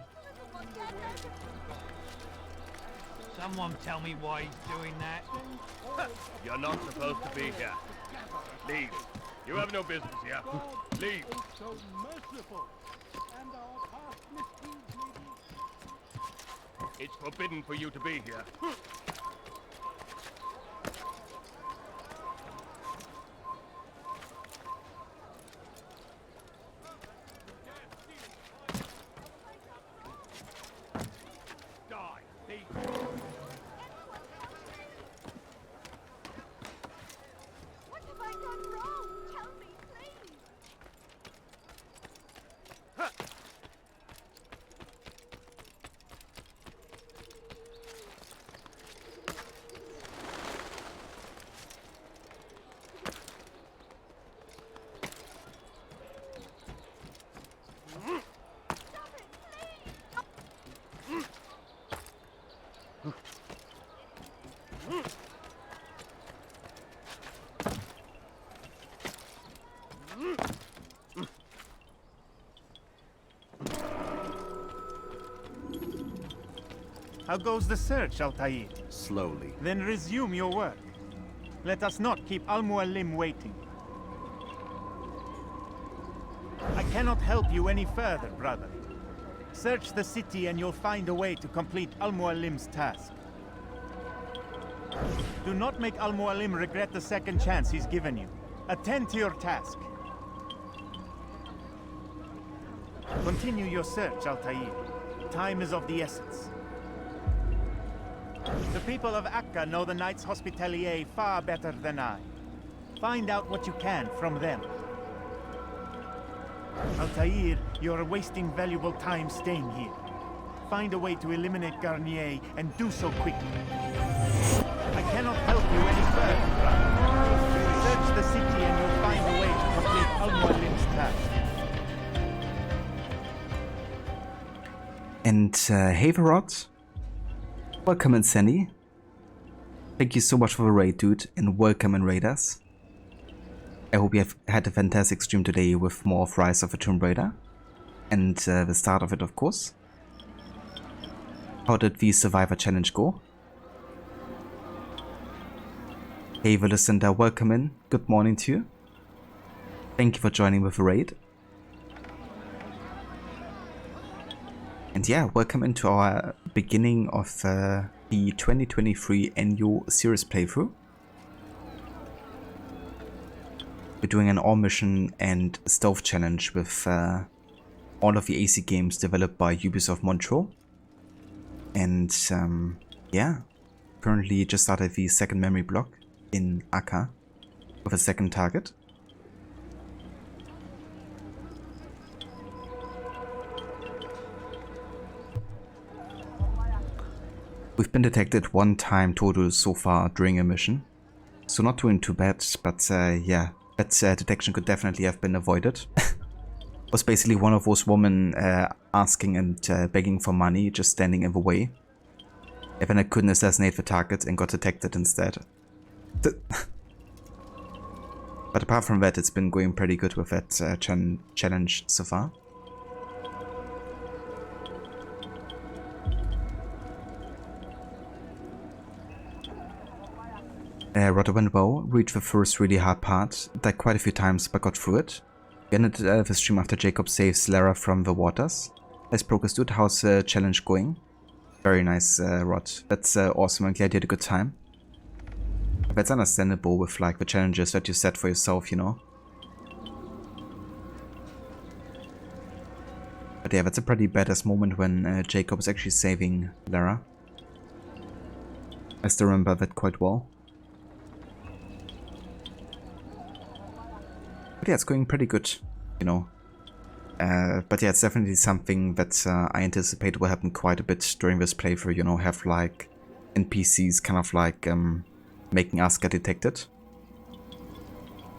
Someone tell me why he's doing that. You're not supposed to be here. Leave. You have no business here. Leave. So merciful, and our past misdeeds may be... It's forbidden for you to be here. What have I done wrong? Tell me, please. How goes the search, Altair? Slowly. Then resume your work. Let us not keep Al-Mualim waiting. I cannot help you any further, brother. Search the city and you'll find a way to complete Al-Mualim's task. Do not make Al-Mualim regret the second chance he's given you. Attend to your task. Continue your search, Altair. Time is of the essence. The people of Acre know the Knights Hospitalier far better than I. Find out what you can from them. Altair, you're wasting valuable time staying here. Find a way to eliminate Garnier and do so quickly. I cannot help you any further, brother. Search the city and you'll find a way to complete Al-Mualim's task. And Haverot, welcome in Sandy. Thank you so much for the raid, dude, and welcome in Raiders. I hope you have had a fantastic stream today with more of Rise of the Tomb Raider. And the start of it, of course. How did the Survivor Challenge go? Hey, Lucinda, welcome in. Good morning to you. Thank you for joining with the raid. And yeah, welcome into our beginning of the 2023 annual series playthrough. We're doing an all mission and stealth challenge with all of the AC games developed by Ubisoft Montreal. And yeah, currently just started the second memory block in Acre with a second target. We've been detected one time total so far during a mission, so not doing too bad, but yeah, that detection could definitely have been avoided. Was basically one of those women asking and begging for money, just standing in the way. And then I couldn't assassinate the target and got detected instead. But apart from that, it's been going pretty good with that challenge so far. Rather went well, reached the first really hard part, died quite a few times but got through it. We ended the stream after Jacob saves Lara from the waters. Nice progress, dude. How's the challenge going? Very nice, Rod. That's awesome. I'm glad you had a good time. That's understandable with like the challenges that you set for yourself, you know. But yeah, that's a pretty badass moment when Jacob is actually saving Lara. I still remember that quite well. But yeah, it's going pretty good, you know. But yeah, it's definitely something that I anticipate will happen quite a bit during this playthrough, you know, have like NPCs kind of like making us get detected.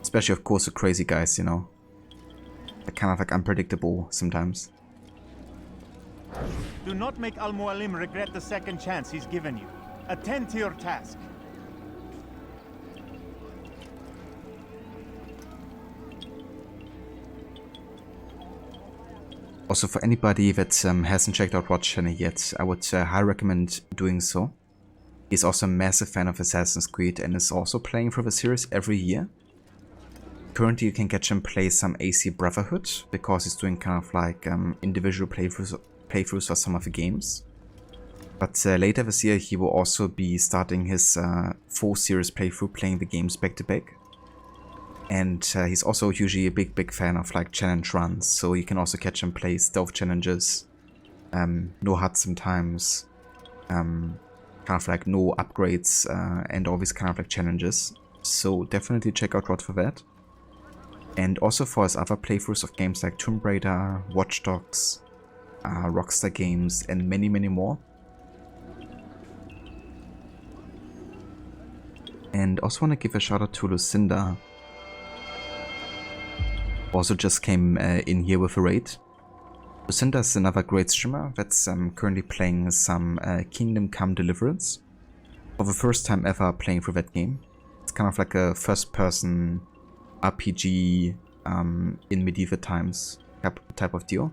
Especially, of course, the crazy guys, you know. They're kind of like unpredictable sometimes. Do not make Al-Mualim regret the second chance he's given you. Attend to your task. Also, for anybody that hasn't checked out Rod's channel yet, I would highly recommend doing so. He's also a massive fan of Assassin's Creed and is also playing through the series every year. currently you can catch him play some AC Brotherhood, because he's doing kind of like individual playthroughs for some of the games. But later this year he will also be starting his full series playthrough, playing the games back to back. And he's also usually a big fan of like challenge runs, so you can also catch him play stealth challenges, no HUD sometimes, kind of like no upgrades, and all these kind of like challenges. So definitely check out Rod for that. And also for his other playthroughs of games like Tomb Raider, Watch Dogs, Rockstar Games, and many more. And also want to give a shout out to Lucinda. Also just came in here with a raid. Lucinda is another great streamer that's currently playing some Kingdom Come Deliverance. For the first time ever playing through that game. It's kind of like a first-person RPG in medieval times type of deal.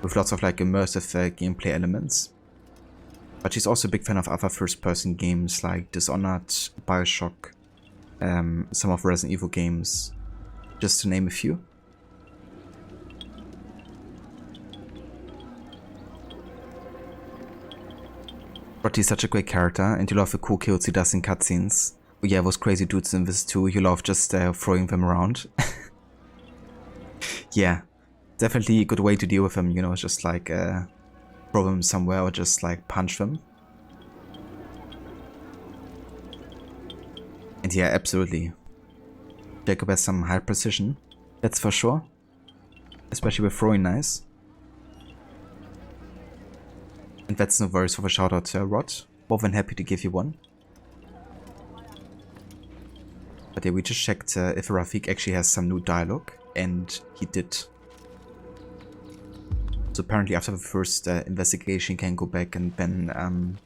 With lots of like immersive gameplay elements. But she's also a big fan of other first-person games like Dishonored, Bioshock, some of Resident Evil games, just to name a few. Roddy's such a great character, and you love the cool kills he does in cutscenes. Yeah, those crazy dudes in this too, you love just throwing them around. Yeah, definitely a good way to deal with them, you know, just like throw them somewhere or just like punch them. And yeah, absolutely. Jacob has some high precision, that's for sure. Especially with throwing knives. And that's no worries for the shout out, Rod. More than happy to give you one. But yeah, we just checked if Rafik actually has some new dialogue, and he did. So apparently after the first investigation you can go back and then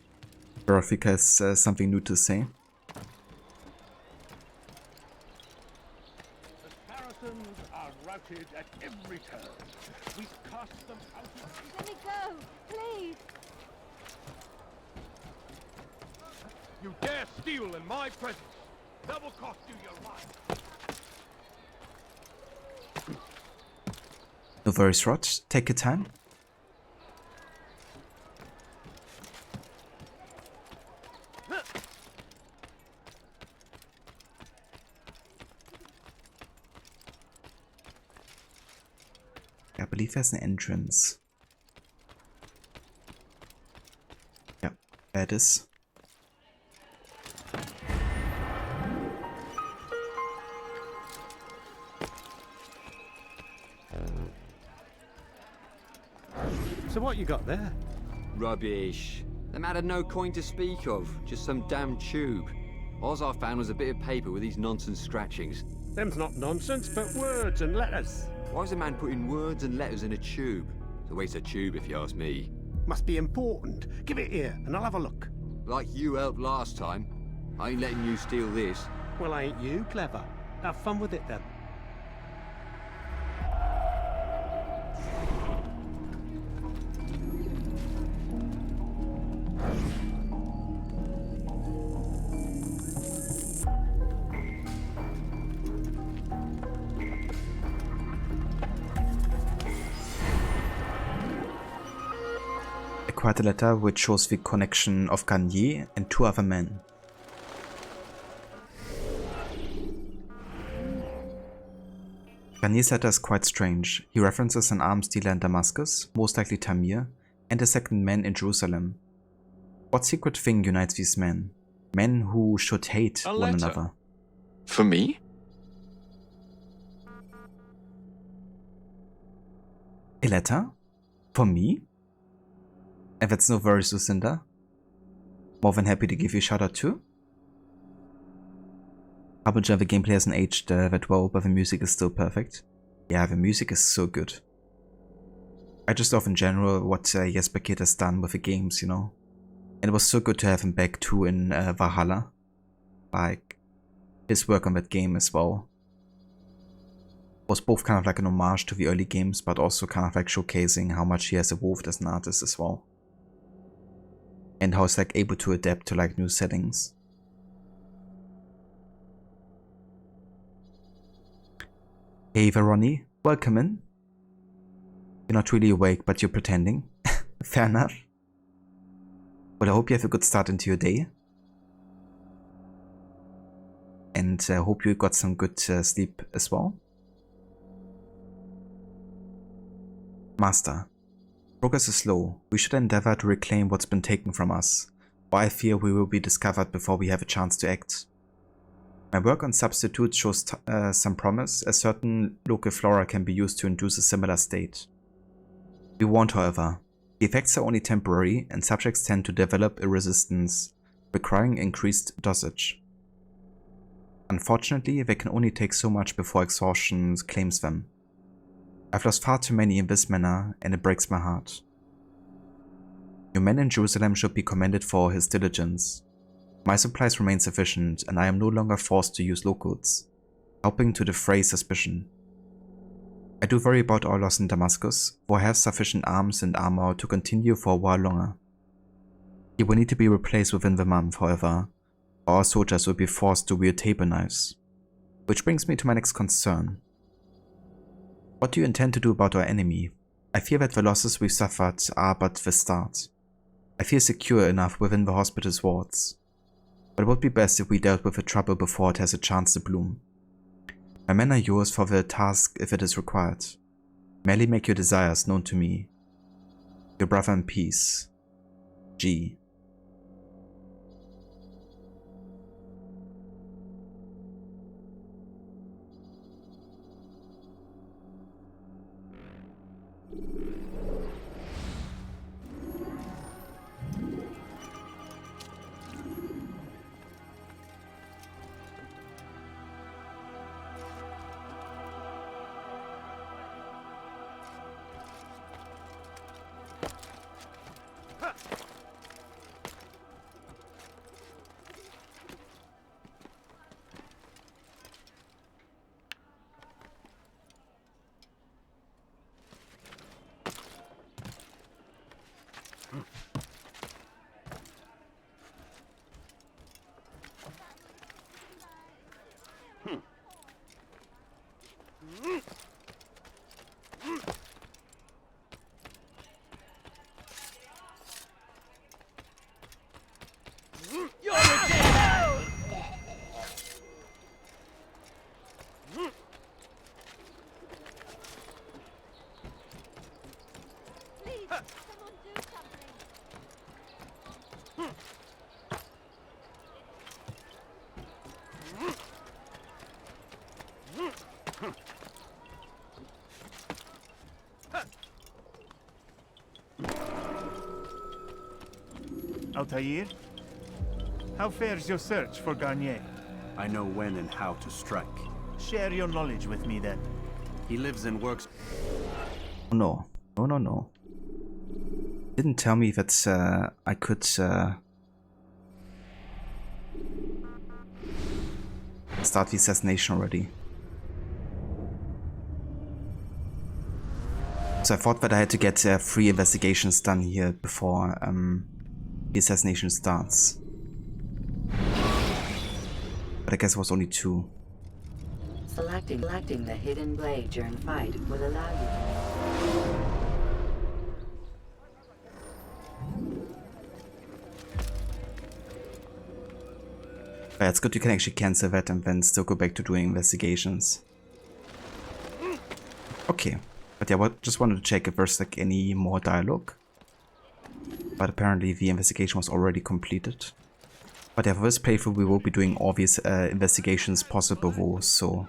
Rafik has something new to say. The Saracens are routed at every turn. We cast them out of... Let me go, please. You dare steal in my presence. That will cost you your life. No worries, Rod. Take your time. I believe there's an entrance. Yeah, there it is. So what you got there? Rubbish. The man had no coin to speak of, just some damn tube. All I found was a bit of paper with these nonsense scratchings. Them's not nonsense, but words and letters. Why is a man putting words and letters in a tube? It's a waste of tube if you ask me. Must be important. Give it here, and I'll have a look. Like you helped last time. I ain't letting you steal this. Well, ain't you clever? Have fun with it then. Acquired a letter which shows the connection of Garnier and two other men. Garnier's letter is quite strange. He references an arms dealer in Damascus, most likely Tamir, and a second man in Jerusalem. What secret thing unites these men? Men who should hate one another. For me? A letter? For me? And that's no worries, Lucinda. More than happy to give you a shout out too. Harbinger, the gameplay hasn't aged that well, but the music is still perfect. Yeah, the music is so good. I just love in general what Jesper Kid has done with the games, you know. And it was so good to have him back too in Valhalla. Like, his work on that game as well was both kind of like an homage to the early games, but also kind of like showcasing how much he has evolved as an artist as well. And how he's like able to adapt to like new settings. Hey Veroni, welcome in. You're not really awake, but you're pretending. Fair enough. Well, I hope you have a good start into your day. And I hope you got some good sleep as well. Master, progress is slow. We should endeavor to reclaim what's been taken from us, or I fear we will be discovered before we have a chance to act. My work on substitutes shows some promise, as certain local flora can be used to induce a similar state. Be warned, however, the effects are only temporary and subjects tend to develop a resistance, requiring increased dosage. Unfortunately, they can only take so much before exhaustion claims them. I've lost far too many in this manner, and it breaks my heart. Your man in Jerusalem should be commended for his diligence. My supplies remain sufficient, and I am no longer forced to use locals, helping to defray suspicion. I do worry about our loss in Damascus, for I have sufficient arms and armor to continue for a while longer. He will need to be replaced within the month, however, or our soldiers will be forced to wield table knives. Which brings me to my next concern. What do you intend to do about our enemy? I fear that the losses we've suffered are but the start. I feel secure enough within the hospital's wards, but it would be best if we dealt with the trouble before it has a chance to bloom. My men are yours for the task if it is required. Merely make your desires known to me. Your brother in peace, G. Altair? How fares your search for Garnier? I know when and how to strike. Share your knowledge with me then. He lives and works... No. No. Didn't tell me that I could start the assassination already. So I thought that I had to get 3 investigations done here before the assassination starts. But I guess it was only 2. Selecting the hidden blade during fight will allow you to... Yeah, it's good you can actually cancel that and then still go back to doing investigations. Okay, but yeah, just wanted to check if there's like any more dialogue. But apparently the investigation was already completed. But yeah, for this playthrough we will be doing all these investigations possible, so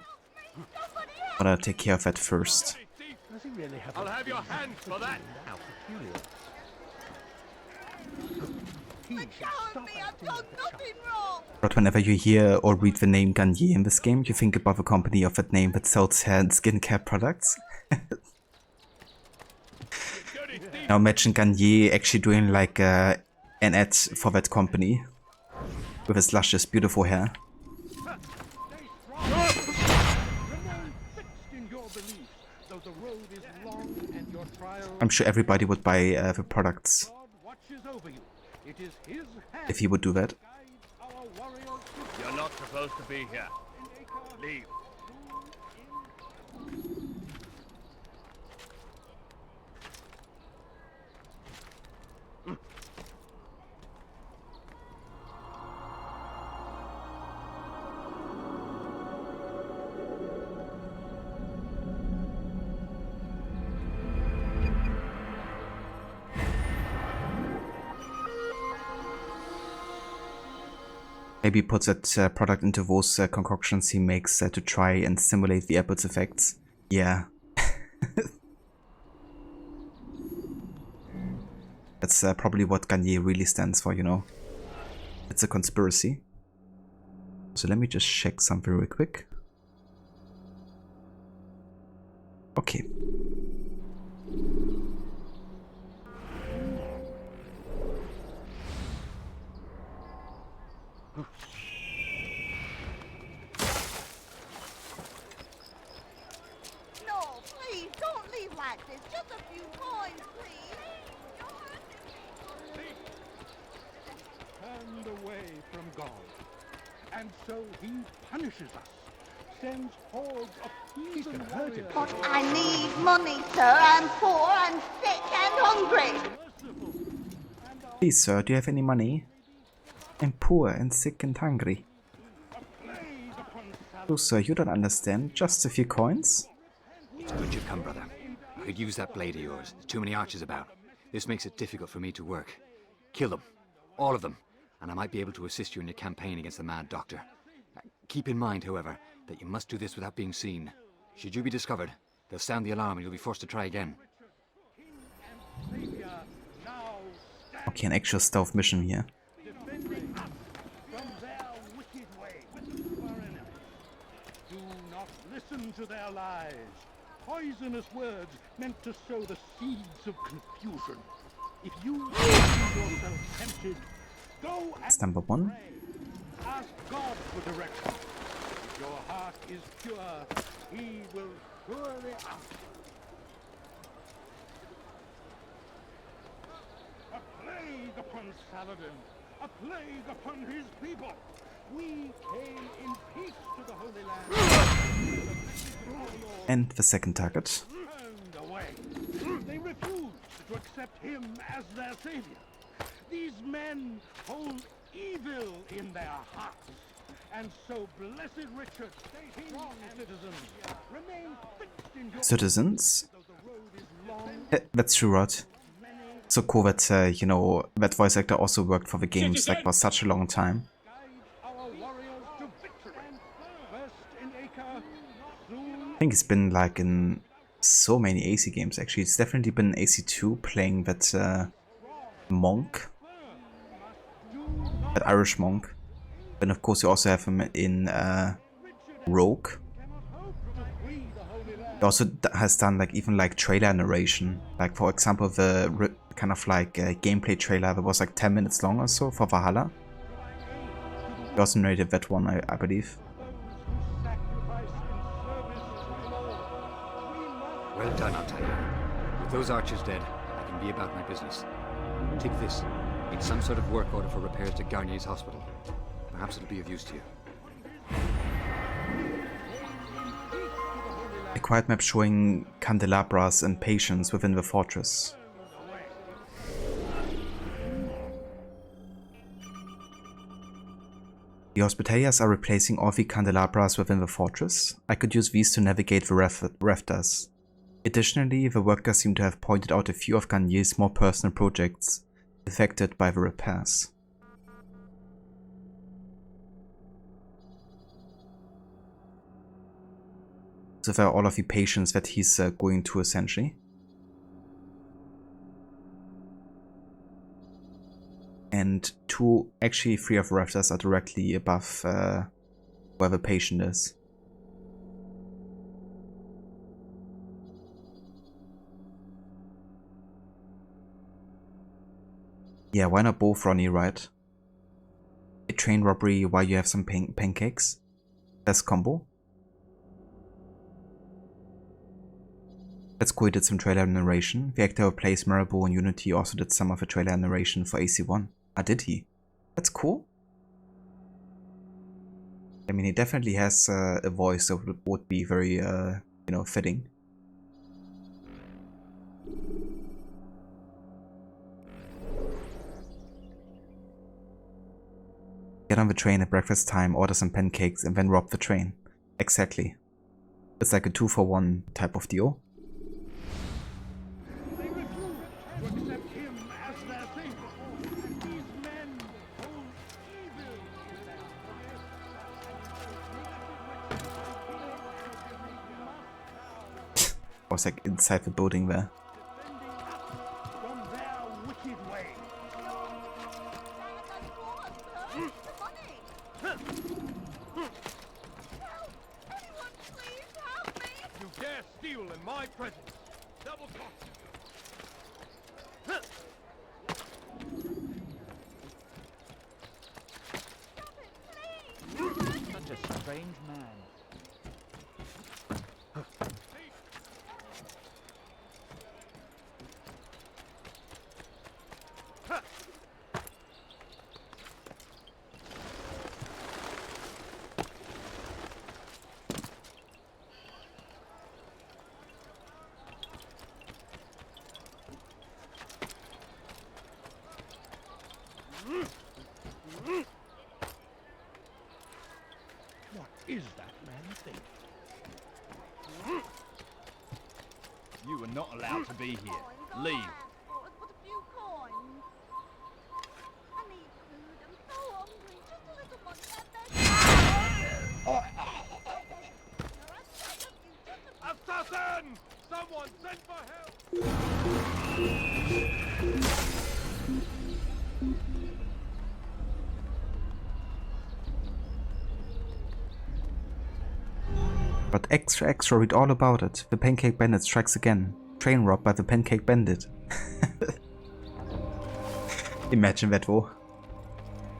I'm gonna take care of that first. I'll have your hands for that. But whenever you hear or read the name Garnier in this game, you think about the company of that name that sells hair and skincare products. Now imagine Garnier actually doing like an ad for that company with his luscious, beautiful hair. I'm sure everybody would buy the products if he would do that. You're not supposed to be here. Leave. Maybe put that product into those concoctions he makes to try and simulate the apple's effects. Yeah. That's probably what Garnier really stands for, you know. It's a conspiracy. So let me just check something real quick. Okay. No, please, don't leave like this. Just a few coins, please. Turned away from God. And so he punishes us. Sends hordes of heathen warriors. But I need money, sir. I'm poor and sick and hungry. Please, sir, do you have any money? I'm poor and sick and hungry. Oh, sir, you don't understand. Just a few coins? It's good you've come, brother. I could use that blade of yours. There's too many archers about. This makes it difficult for me to work. Kill them. All of them. And I might be able to assist you in your campaign against the Mad Doctor. Keep in mind, however, that you must do this without being seen. Should you be discovered, they'll sound the alarm and you'll be forced to try again. Okay, an actual stealth mission here. Do not listen to their lies. Poisonous words meant to sow the seeds of confusion. If you find yourself tempted, go That's and number one. ask God for direction. If your heart is pure, he will surely answer. A plague upon Saladin, a plague upon his people. We came in peace to the Holy Land. And the second target. Turned away. They refused to accept him as their savior. These men hold evil in their hearts. And so blessed Richard, strong citizens, remain fixed in your Citizens? That's true, Rod. So cool that, you know, that voice actor also worked for the games like for such a long time. I think it's been like in so many AC games actually. It's definitely been in AC2 playing that monk. That Irish monk. And of course you also have him in Rogue. He also has done like even like trailer narration. Like for example the kind of like gameplay trailer that was like 10 minutes long or so for Valhalla. He also narrated that one, I believe. Well done, Altair. With those archers dead, I can be about my business. Take this. It's some sort of work order for repairs to Garnier's hospital. Perhaps it'll be of use to you. A quiet map showing candelabras and patients within the fortress. The Hospitaliers are replacing all the candelabras within the fortress. I could use these to navigate the rafters. Additionally, the workers seem to have pointed out a few of Garnier's more personal projects affected by the repairs. So there are all of the patients that he's going to essentially. And actually 3 of the rafters are directly above where the patient is. Yeah, why not both, Ronnie, right? A train robbery while you have some pancakes? Best combo. Let's go, he did some trailer narration. The actor who plays Marable in Unity also did some of the trailer narration for AC1. Ah, did he? That's cool. I mean, he definitely has a voice that would be very, you know, fitting. Get on the train at breakfast time, order some pancakes, and then rob the train. Exactly. It's like a 2-for-1 type of deal. was like inside the building there. From their wicked way. You dare steal in my presence. Double cost. Such a strange man. What is that man thinking? You are not allowed to be here. Leave. But a few coins. I need food. I'm so hungry. Just a little money and Assassin! Someone send for help! But extra, read all about it. The Pancake Bandit strikes again. Train robbed by the Pancake Bandit. Imagine that, wo.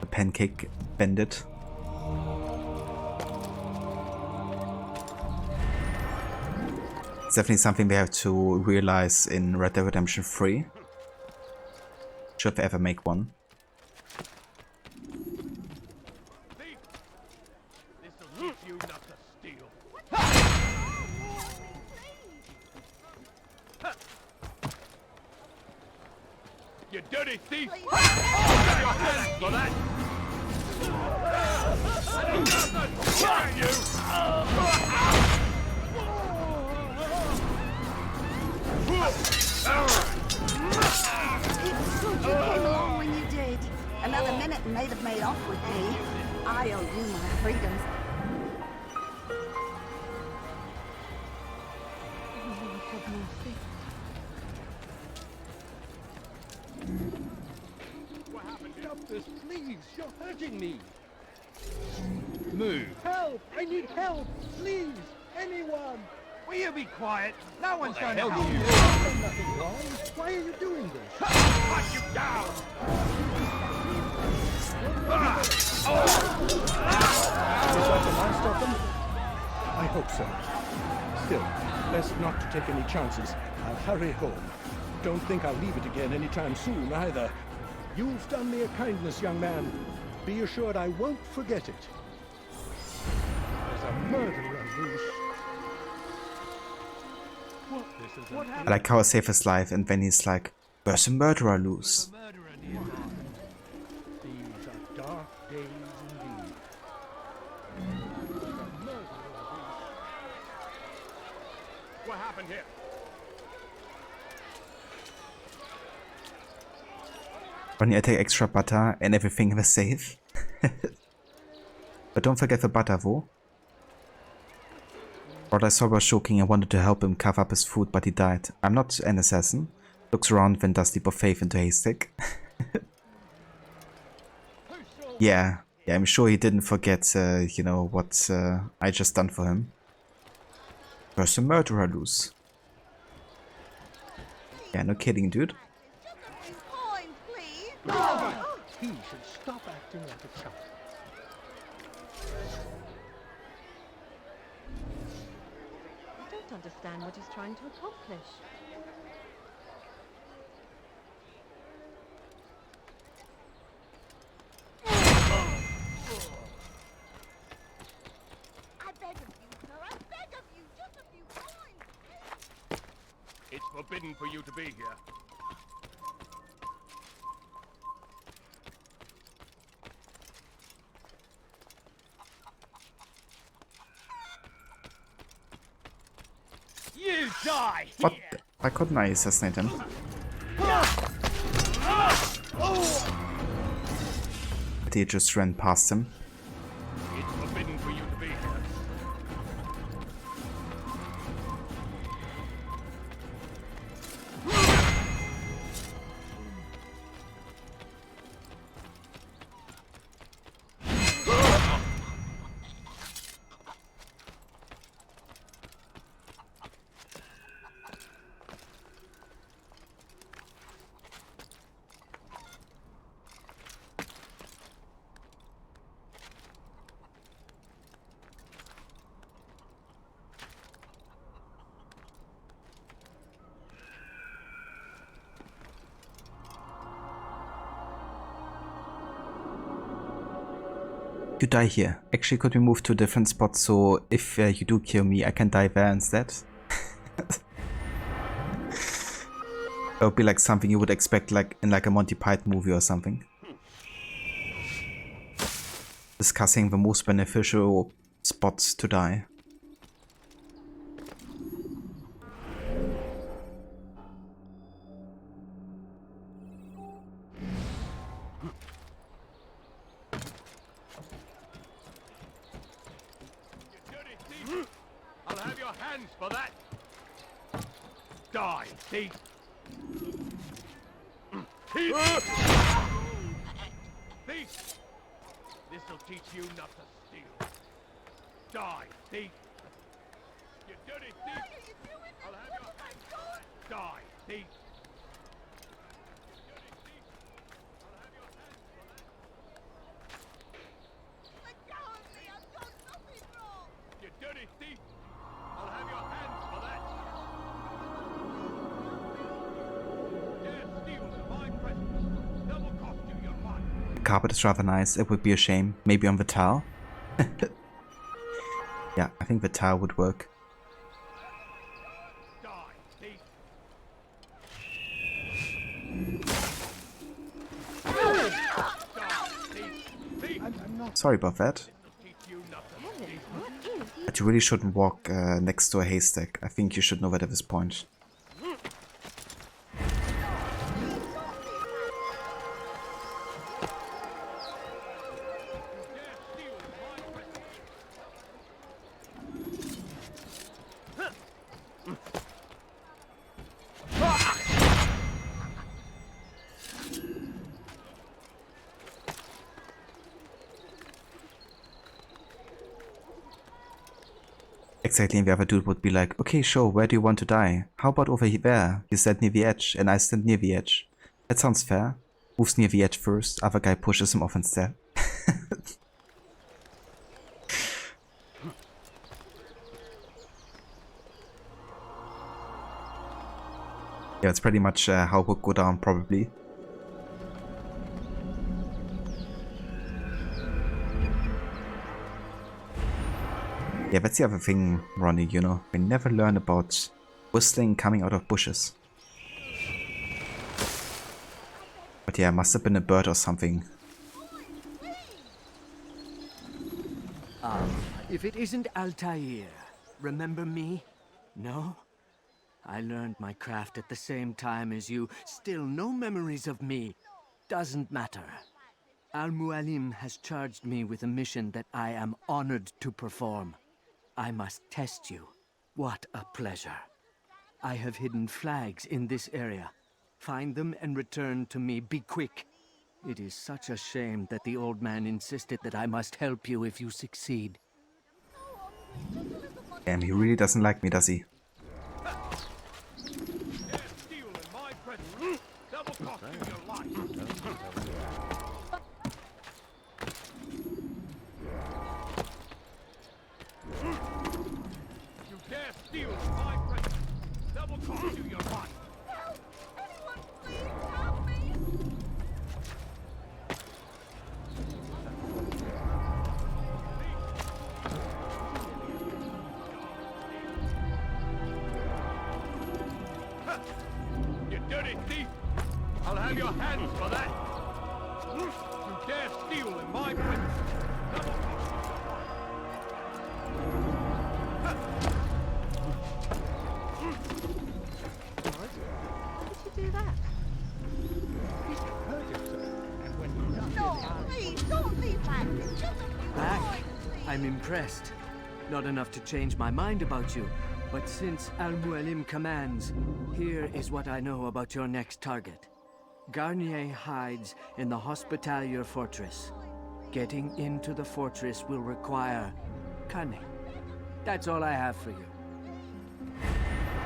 The Pancake Bandit. It's definitely something they have to realize in Red Dead Redemption 3. Should they ever make one. This'll teach you not to steal. You dirty thief! For that! It's good you came along when you did. Another minute and they'd have made off with me. I owe you my freedoms. Stop this, please. You're hurting me. Move. Help! I need help! Please! Anyone! Will you be quiet? No one's going to Help help you! you. I've done nothing wrong. Why are you doing this? Cut you down! Is that the last of them? I hope so. Still, best not to take any chances. I'll hurry home. Don't think I'll leave it again anytime soon, either. You've done me a kindness, young man. Be assured I won't forget it. There's a murderer loose. What I like how I save his life and then he's like, there's a murderer loose. These are dark days indeed. What happened here? When you take extra butter and everything was safe. But don't forget the butter, wo? What I saw was shocking. I wanted to help him cover up his food, but he died. I'm not an assassin. Looks around, then does leap of faith into haystack. Yeah, I'm sure he didn't forget, you know, what I just done for him. There's a murderer loose. Yeah, no kidding, dude. He should stop acting like a child. I don't understand what he's trying to accomplish. I beg of you, sir. I beg of you. Just a few coins. It's forbidden for you to be here. You die! What? Why couldn't I assassinate him? But he just ran past him. It's forbidden for you to be here. You die here. Actually, could we move to a different spot so if you do kill me, I can die there instead? That would be like something you would expect like in like a Monty Python movie or something. Discussing the most beneficial spots to die. I'll have your hands for that. Die, thief. Thief! This'll teach you not to steal. Die, thief! You dirty thief! I'll have your hands for that. Die, thief! You dirty thief! I'll have your hands for that! Dare steal in my presence. Double cost you your life. The carpet is rather nice. It would be a shame. Maybe on the tile? Yeah, I think the tile would work. Sorry about that. But you really shouldn't walk next to a haystack. I think you should know that at this point. Exactly, and the other dude would be like, okay, sure, where do you want to die? How about over there? You stand near the edge, and I stand near the edge. That sounds fair. Moves near the edge first, other guy pushes him off instead. Yeah, it's pretty much how it would go down, probably. Yeah, that's the other thing, Ronnie, you know. We never learn about whistling coming out of bushes. But yeah, must have been a bird or something. If it isn't Altair, remember me? No? I learned my craft at the same time as you. Still no memories of me. Doesn't matter. Al-Mualim has charged me with a mission that I am honored to perform. I must test you. What a pleasure. I have hidden flags in this area. Find them and return to me. Be quick. It is such a shame that the old man insisted that I must help you if you succeed. Damn, he really doesn't like me, does he? You dirty thief! I'll have your hands for that! You dare steal in my presence! Did you do that? No, please, don't leave back. It's just a Back? I'm impressed. Not enough to change my mind about you, but since Al-Mualim commands, here is what I know about your next target. Garnier hides in the Hospitalier Fortress. Getting into the fortress will require cunning. That's all I have for you.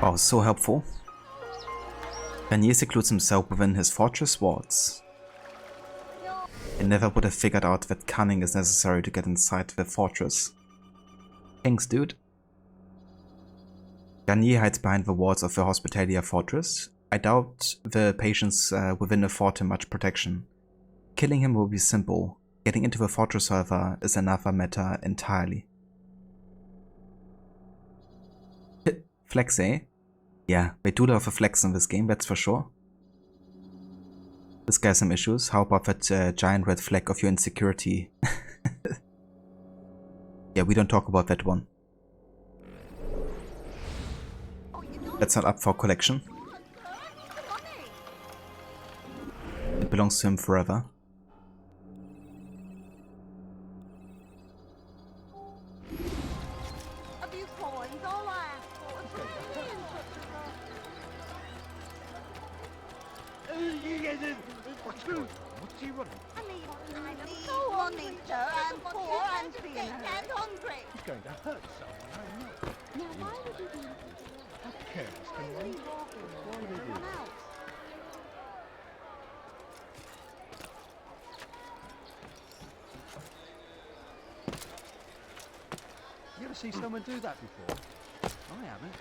Wow, so helpful. Garnier secludes himself within his fortress walls. I never would have figured out that cunning is necessary to get inside the fortress. Thanks, dude. Garnier hides behind the walls of the Hospitalier Fortress. I doubt the patients within afford him much protection. Killing him will be simple. Getting into the fortress, however, is another matter entirely. Flex, eh? Yeah, they do love a flex in this game, that's for sure. This guy has some issues. How about that giant red flag of your insecurity? Yeah, we don't talk about that one. That's not up for collection. It belongs to him forever. What's he running? I need money, sir. I'm poor and sick and hungry. He's going to hurt someone, I know. Now, why would you do that? How careless can one be? Why would they do that? You ever see someone do that before? I haven't.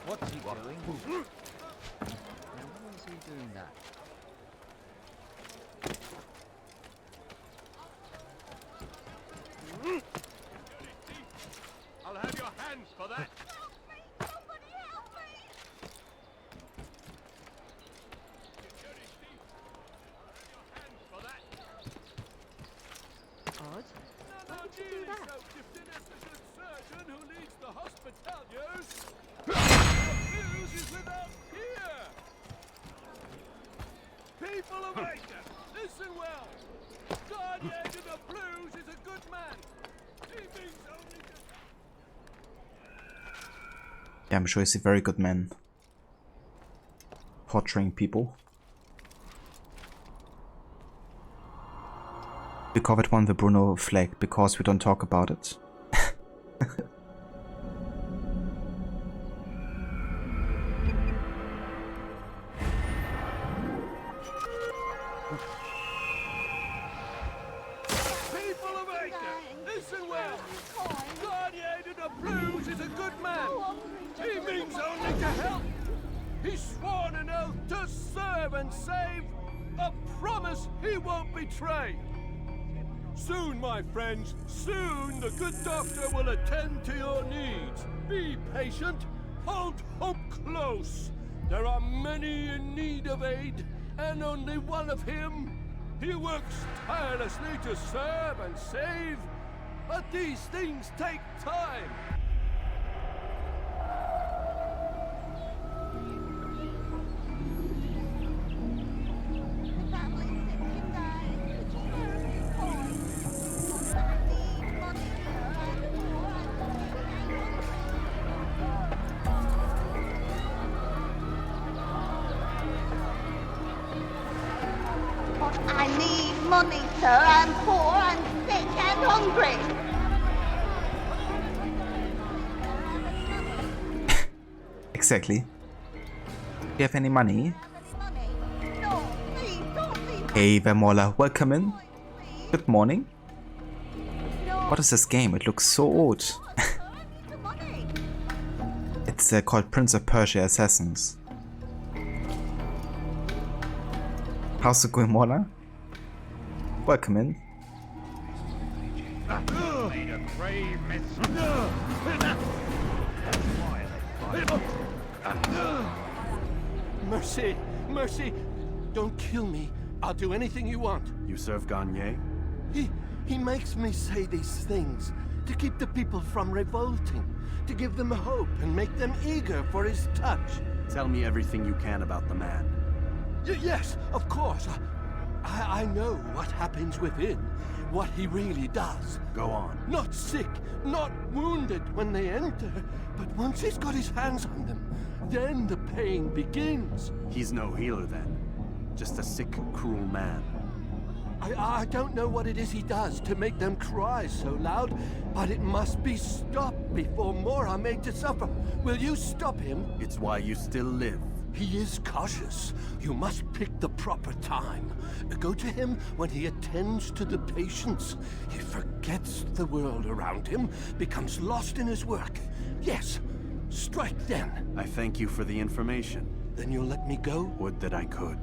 What's he doing? Now, why is he doing that? I'll have your hands for that. Odd. Why would you do that? Naplouse is with us here! People of Acre, listen well! Garnier de Naplouse is a good man! He means only to... Yeah, I'm sure he's a very good man. Torturing people. We call that one the Bruno flag because we don't talk about it. People of Acre, listen well! Garnier de Naplouse is a good man! He means only to help! He's sworn an oath to serve and save, a promise he won't betray! Soon, my friends, soon the good doctor will attend to your needs. Be patient, hold hope close. There are many in need of aid, and only one of him. He works tirelessly to serve and save, but these things take time. I need money, sir. I'm poor and sick and hungry. Exactly. Do you have any money? Hey, Vermola, welcome in. Good morning. What is this game? It looks so old. It's called Prince of Persia Assassins. How's it going, Mola? Welcome in. Made a grave mess. Mercy, mercy. Don't kill me. I'll do anything you want. You serve Garnier? He makes me say these things to keep the people from revolting, to give them hope and make them eager for his touch. Tell me everything you can about the man. Yes, of course. I know what happens within, what he really does. Go on. Not sick, not wounded when they enter, but once he's got his hands on them, then the pain begins. He's no healer then. Just a sick, cruel man. I don't know what it is he does to make them cry so loud, but it must be stopped before more are made to suffer. Will you stop him? It's why you still live. He is cautious. You must pick the proper time. Go to him when he attends to the patients. He forgets the world around him, becomes lost in his work. Yes, strike then. I thank you for the information. Then you'll let me go? Would that I could.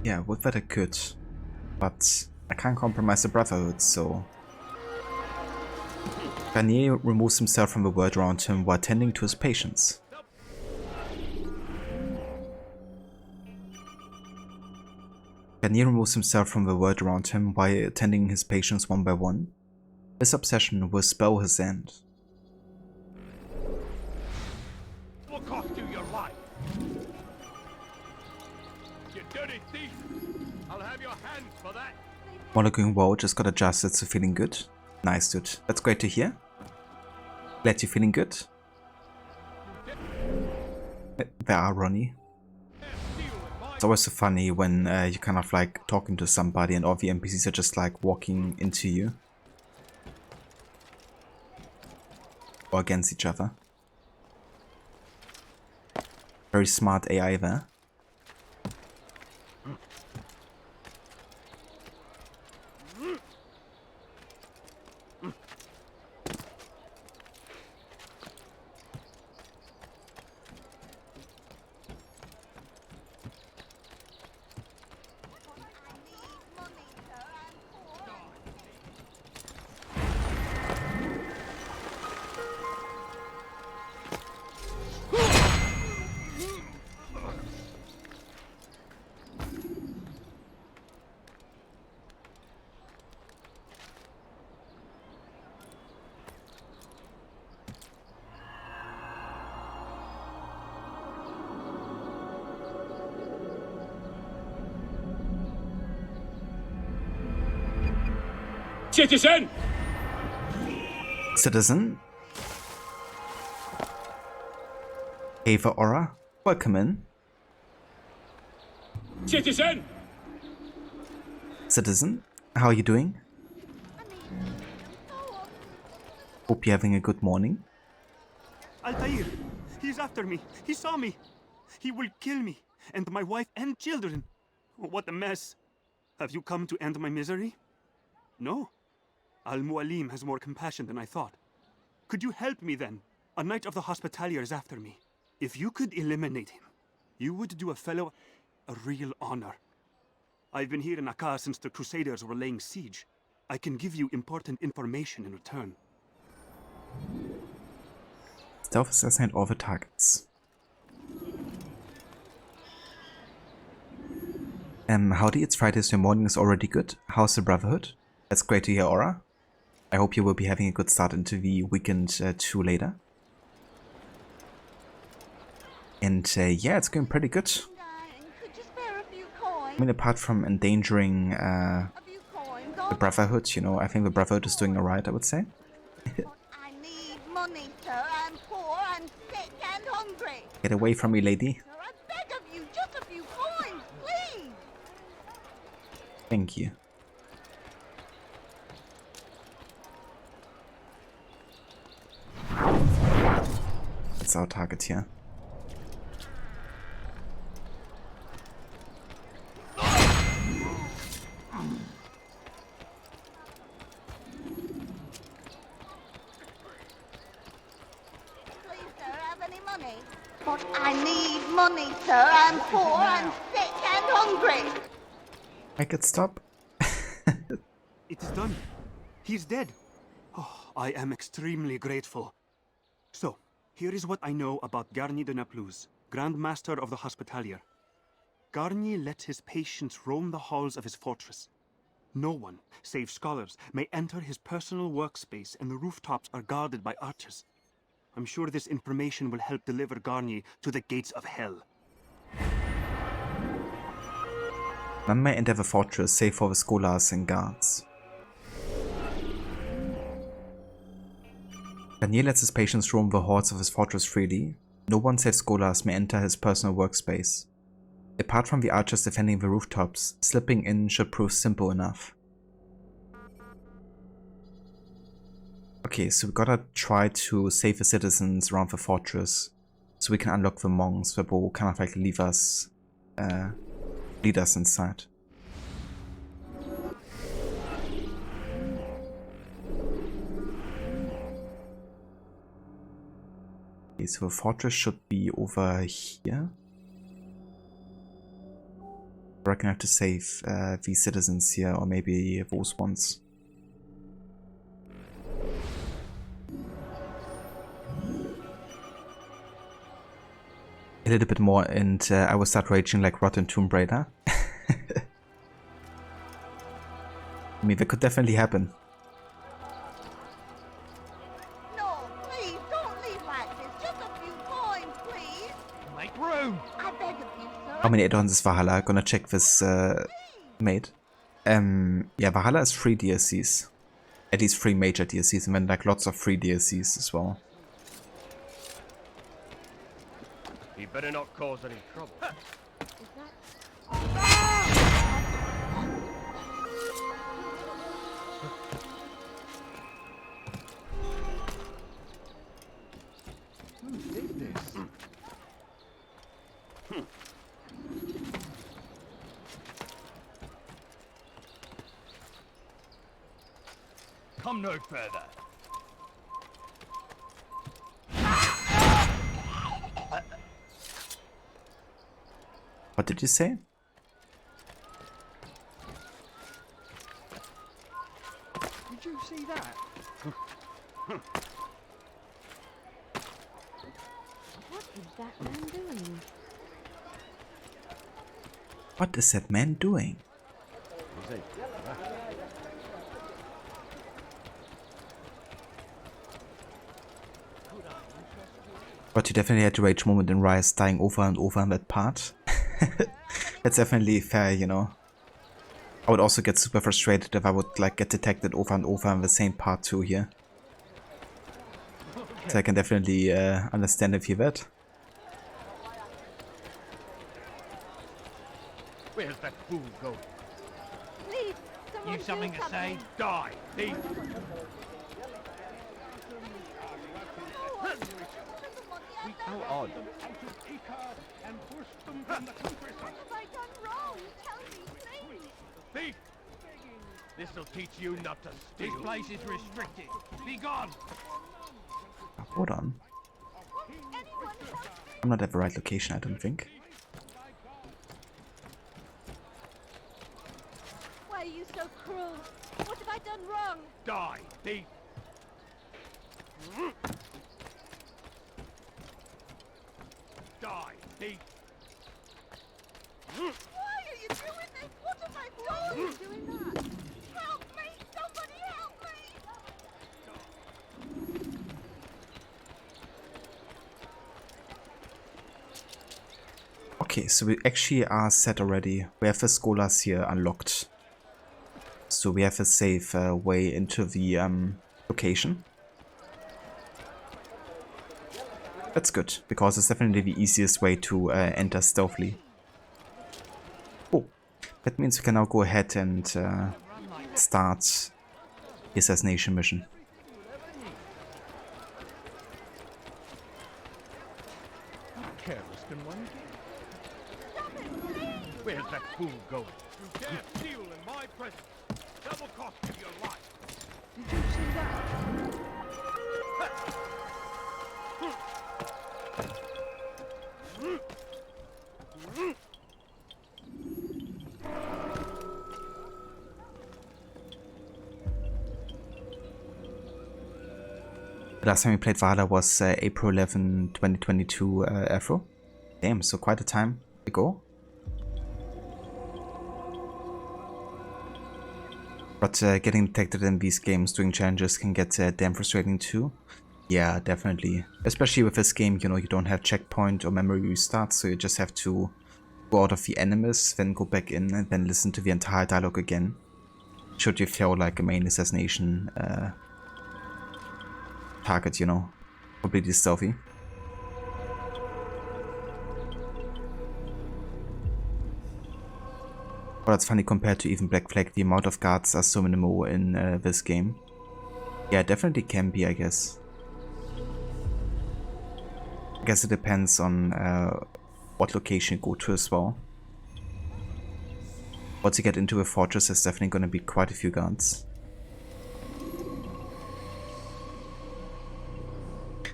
Yeah, would that I could. But I can't compromise the Brotherhood, so... Garnier removes himself from the world around him while tending to his patients. Garnier removes himself from the world around him while attending his patients one by one. This obsession will spell his end. Will cost you your life. You dirty thief! I'll have your hands for that. Monitoring Wow just got adjusted to feeling good. Nice, dude. That's great to hear. Glad you're feeling good. There are Ronnie. It's always so funny when you're kind of like talking to somebody and all the NPCs are just like walking into you. Or against each other. Very smart AI there. Citizen! Citizen? Ava Aura, welcome in. Citizen! Citizen, how are you doing? Hope you're having a good morning. Altair! He's after me! He saw me! He will kill me, and my wife and children! What a mess! Have you come to end my misery? No. Al-Mualim has more compassion than I thought. Could you help me then? A knight of the Hospitalier is after me. If you could eliminate him, you would do a fellow a real honor. I've been here in Acre since the Crusaders were laying siege. I can give you important information in return. Stealth assassinate all the targets. Howdy, it's Friday, so your morning is already good. How's the Brotherhood? That's great to hear, Aura. I hope you will be having a good start into the weekend too later. And yeah, it's going pretty good. I mean, apart from endangering the Brotherhood, you know, I think the Brotherhood is doing alright, I would say. I need money, sir. I'm poor, I'm sick and hungry. Get away from me, lady. Sir, I beg of you, just a few coins, please. Thank you. That's our target here. But I need money, sir. I'm poor, I'm sick and hungry. I could stop. It is done. He's dead. Oh, I am extremely grateful. So, here is what I know about Garnier de Naplouse, Grand Master of the Hospitalier. Garnier lets his patients roam the halls of his fortress. No one, save scholars, may enter his personal workspace, and the rooftops are guarded by archers. I'm sure this information will help deliver Garnier to the gates of hell. None may enter the fortress save for the scholars and guards. Garnier lets his patients roam the halls of his fortress freely. No one save scholars may enter his personal workspace. Apart from the archers defending the rooftops, slipping in should prove simple enough. Okay, so we gotta try to save the citizens around the fortress, so we can unlock the monks that will kind of like lead us inside. Okay, so the fortress should be over here. I reckon I have to save these citizens here, or maybe those ones. A little bit more and I will start raging like Rotten Tomb Raider. I mean, that could definitely happen. No, please, don't leave like this. Just a few coins, please. Make room. I beg of you, sir. How many add-ons is Valhalla? Gonna check this made. Yeah, Valhalla is 3 DLCs. At least 3 major DLCs, and then like lots of free DLCs as well. You better not cause any trouble. Who did this? Come no further. What did you say? Did you see that? What is that man doing? What is that man doing? But you definitely had a rage moment in Rise, dying over and over in that part. That's definitely fair, you know. I would also get super frustrated if I would like get detected over and over in the same part too here. So I can definitely understand if you that. Where's that fool going? Please, someone You something to say? Die, thief! How odd. Out of Acre and pushed them from the countryside. What have I done wrong? Tell me, please. Thief! This'll teach you not to steal. This place is restricted. Be gone! Hold on. I'm not at the right location, I don't think. Why are you so cruel? What have I done wrong? Die, thief! Die, thief! Why are you doing this? What have I done? Why are you doing that? Help me! Somebody help me! Okay, so we actually are set already. We have the scholars here unlocked. So we have a safe way into the location. That's good, because it's definitely the easiest way to enter stealthily. Oh, that means we can now go ahead and start the assassination mission. How careless can one be? Where's that fool going? You dare steal in my presence. That will cost you your life. Did you see that? The last time we played Valhalla was April 11, 2022 Afro. Damn, so quite a time ago. But getting detected in these games doing challenges can get damn frustrating too. Yeah, definitely. Especially with this game, you know, you don't have checkpoint or memory restart, so you just have to go out of the enemies, then go back in and then listen to the entire dialogue again. Should you feel like a main assassination target, you know, completely stealthy. But that's funny compared to even Black Flag, the amount of guards are so minimal in this game. Yeah, definitely can be, I guess. I guess it depends on what location you go to as well. Once you get into a fortress, there's definitely going to be quite a few guards.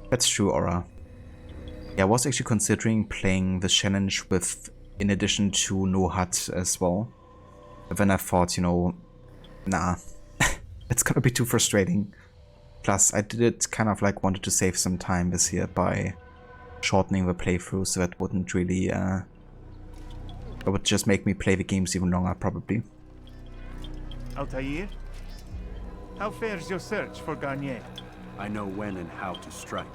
That's true, Aura. Yeah, I was actually considering playing the challenge with, in addition to no hut as well. But then I thought, you know, nah, it's gonna be too frustrating. Plus, I did it kind of like wanted to save some time this year by shortening the playthrough, so that wouldn't really, it would just make me play the games even longer, probably. Altair? How fares your search for Garnier? I know when and how to strike.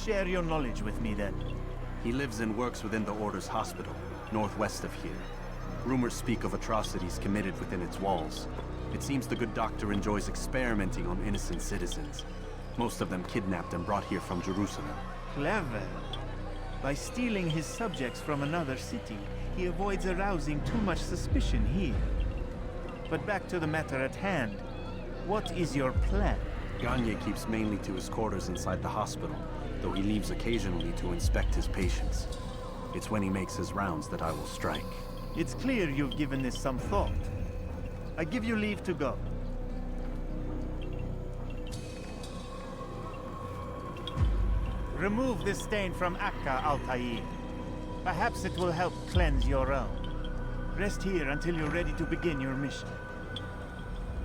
Share your knowledge with me then. He lives and works within the Order's hospital, northwest of here. Rumors speak of atrocities committed within its walls. It seems the good doctor enjoys experimenting on innocent citizens. Most of them kidnapped and brought here from Jerusalem. Clever. By stealing his subjects from another city, he avoids arousing too much suspicion here. But back to the matter at hand. What is your plan? Garnier keeps mainly to his quarters inside the hospital, though he leaves occasionally to inspect his patients. It's when he makes his rounds that I will strike. It's clear you've given this some thought. I give you leave to go. Remove this stain from Acre, Altair. Perhaps it will help cleanse your own. Rest here until you're ready to begin your mission.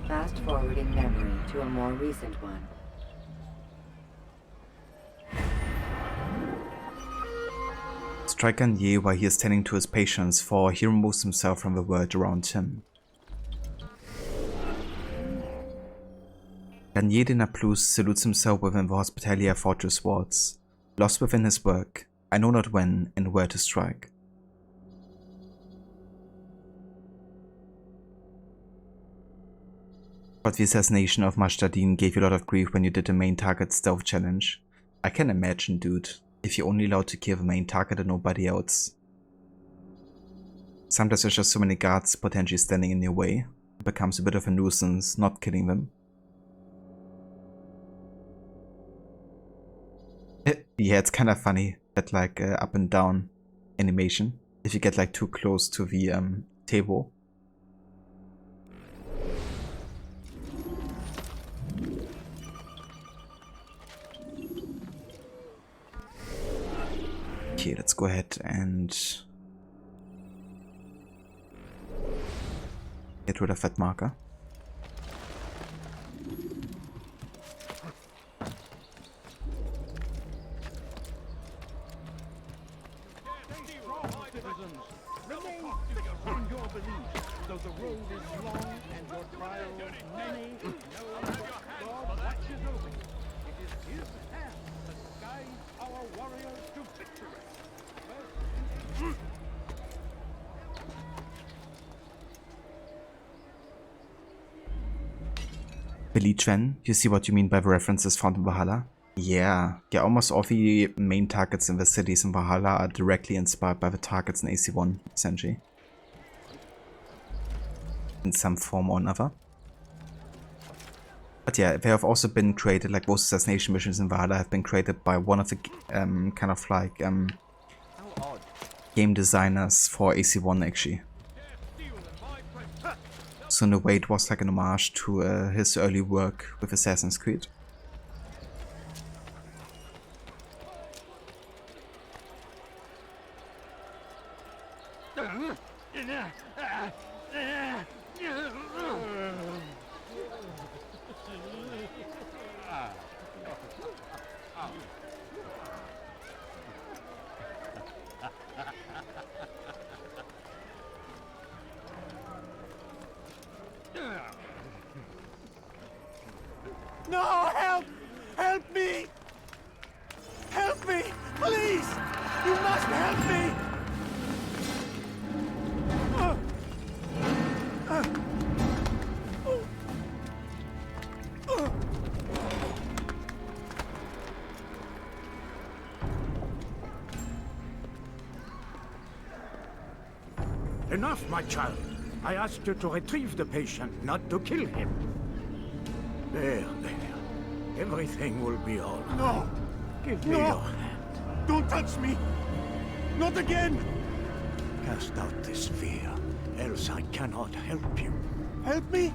Fast-forwarding memory to a more recent one. Strike Garnier while he is tending to his patients, for he removes himself from the world around him. Garnier de Naplouse salutes himself within the Hospitalia fortress walls. Lost within his work, I know not when and where to strike. But the assassination of Mashtadin gave you a lot of grief when you did the main target stealth challenge. I can imagine, dude, if you're only allowed to kill the main target and nobody else. Sometimes there's just so many guards potentially standing in your way, it becomes a bit of a nuisance not killing them. Yeah, it's kind of funny, that like up and down animation, if you get like too close to the table. Okay, let's go ahead and get rid of that marker. Belitren, you see what you mean by the references found in Valhalla? Yeah, almost all the main targets in the cities in Valhalla are directly inspired by the targets in AC1, essentially. In some form or another. But yeah, they have also been created, like most assassination missions in Valhalla have been created by one of the kind of like game designers for AC1 actually. So in a way it was like an homage to his early work with Assassin's Creed. No, help! Help me! Help me! Please! You must help me! Enough, my child. I asked you to retrieve the patient, not to kill him. There. Everything will be all right. No! Give me your hand. Don't touch me! Not again! Cast out this fear, else I cannot help you. Help me?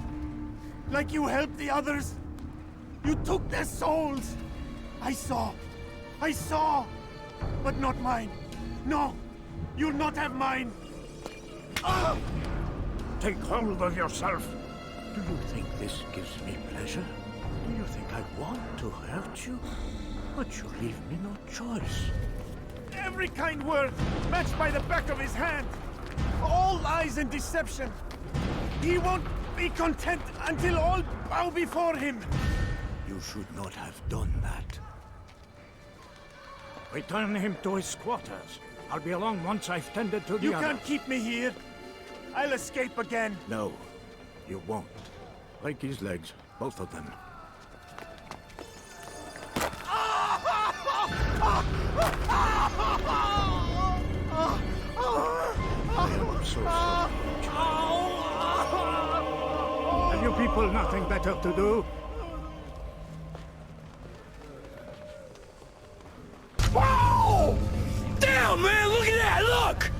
Like you helped the others? You took their souls! I saw! but not mine. No, you'll not have mine. Ah! Take hold of yourself. Do you think this gives me pleasure? Do you think I want to hurt you? But you leave me no choice. Every kind word matched by the back of his hand. All lies and deception. He won't be content until all bow before him. You should not have done that. Return him to his quarters. I'll be along once I've tended to the You others. can't keep me here. I'll escape again. No, you won't. Break his legs, both of them. I am so sorry, child. Have you people nothing better to do? Whoa! Damn, man, look at that, look!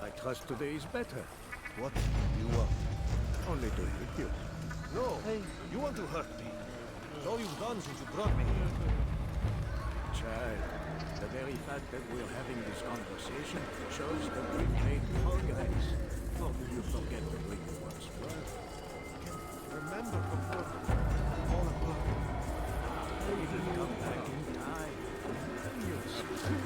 I trust today is better. What do you want? Only to hit you. No, you want to hurt me. It's all you've done since you brought me here. Child, the very fact that we're having this conversation shows that we've made progress. Or do you forget the way you once were? Remember before all of them. We will come back in time. You'll see.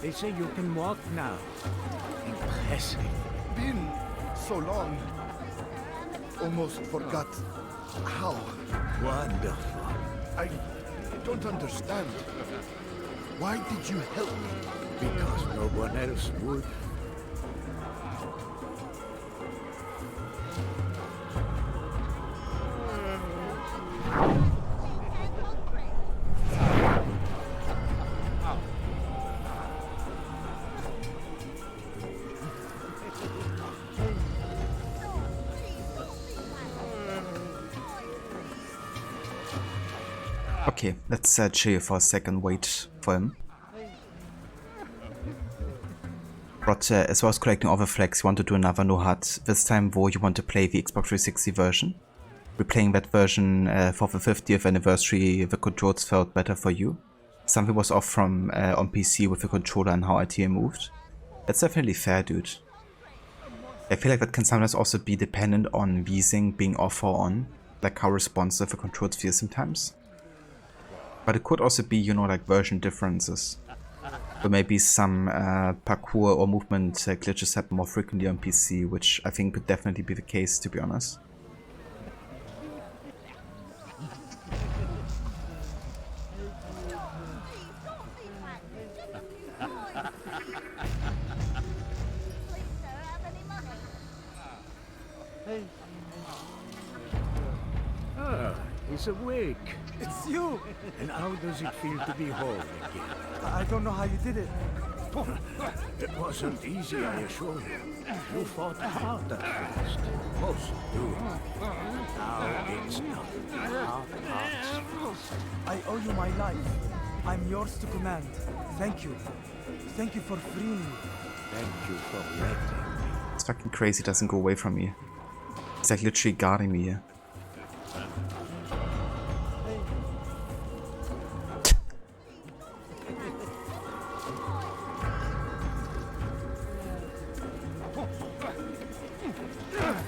They say you can walk now. Impressive. Been so long. Almost forgot how. Wonderful. I don't understand. Why did you help me? Because no one else would. Okay, let's chill for a second, wait for him. But as well as collecting other flags, you want to do another no hut. This time, though, you want to play the Xbox 360 version. Replaying that version for the 50th anniversary, the controls felt better for you. Something was off from on PC with the controller and how IT moved. That's definitely fair, dude. I feel like that can sometimes also be dependent on VSync being off or on, like how responsive the controls feel sometimes. But it could also be, you know, like version differences. Or maybe some parkour or movement glitches happen more frequently on PC, which I think could definitely be the case, to be honest. Ah, he's awake. It's you! And how does it feel to be whole again? I don't know how you did it. It wasn't easy, I assure you. You fought hard at first. Most do. Now it's not. I owe you my life. I'm yours to command. Thank you. Thank you for freeing me. Thank you for letting me. It's fucking crazy, it doesn't go away from me. It's like literally guarding me here.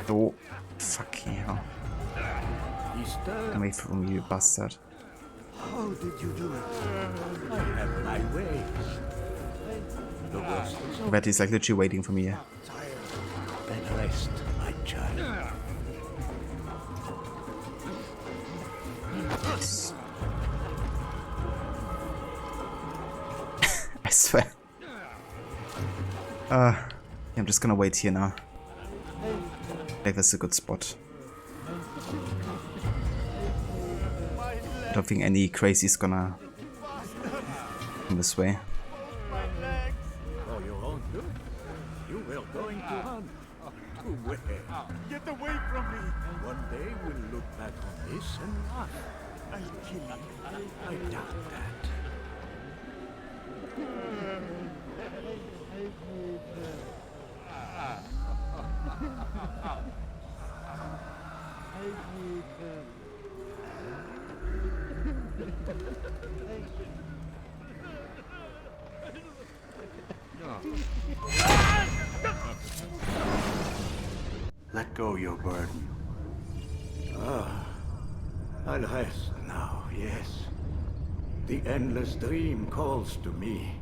Oh, fucking hell. Get away from you, bastard. How did you do it? I have my ways. The worst is over. Bet he's like literally waiting for me here. Then rest, my child. I swear. I'm just gonna wait here now. I think that's a good spot. don't think any crazy is gonna come this way. Oh, you won't do? You will going to hunt. To where? Get away from me! One day we'll look back on this and laugh. I'll kill you. I doubt that. Let go your burden. I'll rest now, yes. The endless dream calls to me.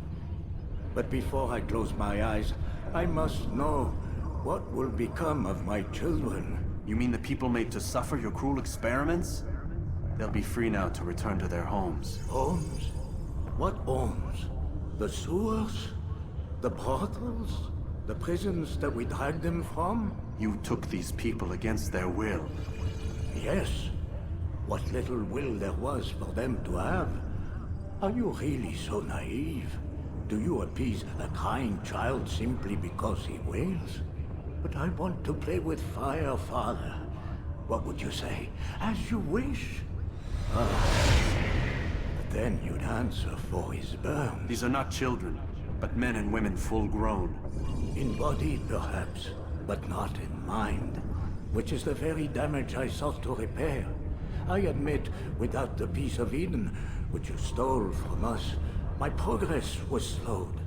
But before I close my eyes, I must know what will become of my children. You mean the people made to suffer your cruel experiments? They'll be free now to return to their homes. Homes? What homes? The sewers? The brothels? The prisons that we dragged them from? You took these people against their will. Yes. What little will there was for them to have. Are you really so naive? Do you appease a crying child simply because he wails? But I want to play with fire, Father. What would you say? As you wish. But then you'd answer for his burn. These are not children, but men and women full grown. In body, perhaps, but not in mind. Which is the very damage I sought to repair. I admit, without the piece of Eden, which you stole from us, my progress was slowed.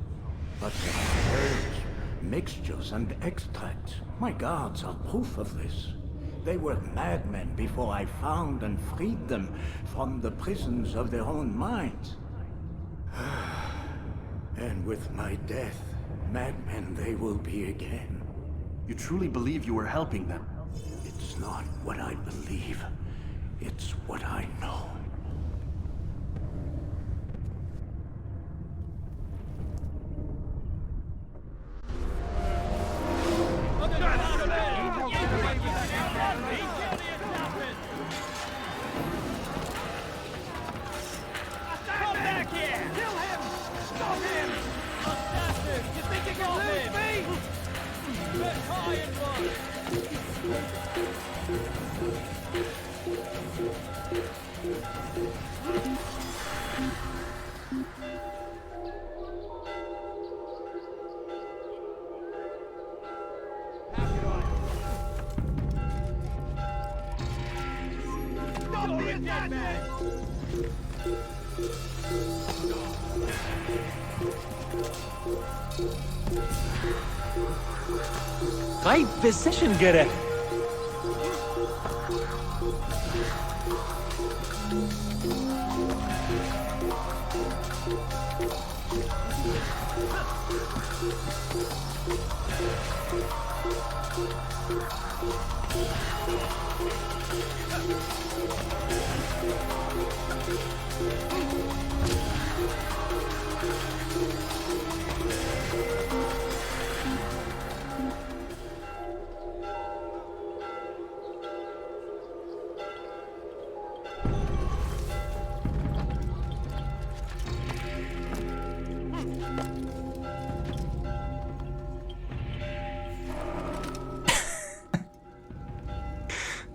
But there are herbs, mixtures, and extracts. My guards are proof of this. They were madmen before I found and freed them from the prisons of their own minds. And with my death, madmen they will be again. You truly believe you were helping them? It's not what I believe. It's what I know. Right position, Garnier.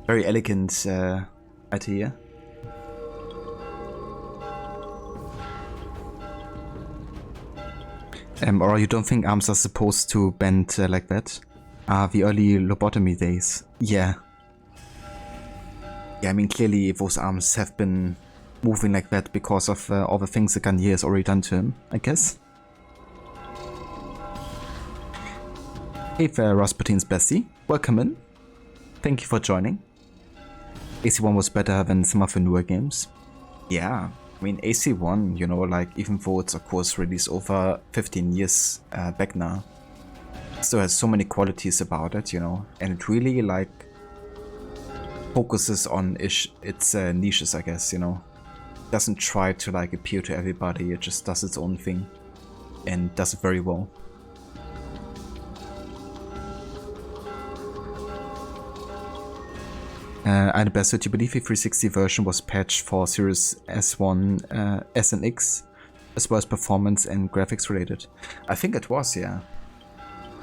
Very elegant idea. Or you don't think arms are supposed to bend like that? The early lobotomy days. Yeah. Yeah, I mean, clearly those arms have been moving like that because of all the things that Garnier has already done to him, I guess. Hey there, Rasputin's bestie. Welcome in. Thank you for joining. AC1 was better than some of the newer games. Yeah, I mean AC1, you know, like even though it's of course released over 15 years back now, still has so many qualities about it, you know, and it really like focuses on its niches, I guess, you know. Doesn't try to like appeal to everybody, it just does its own thing and does it very well. Best, do you believe the 360 version was patched for Series S1, S and X, as well as performance and graphics related? I think it was, yeah.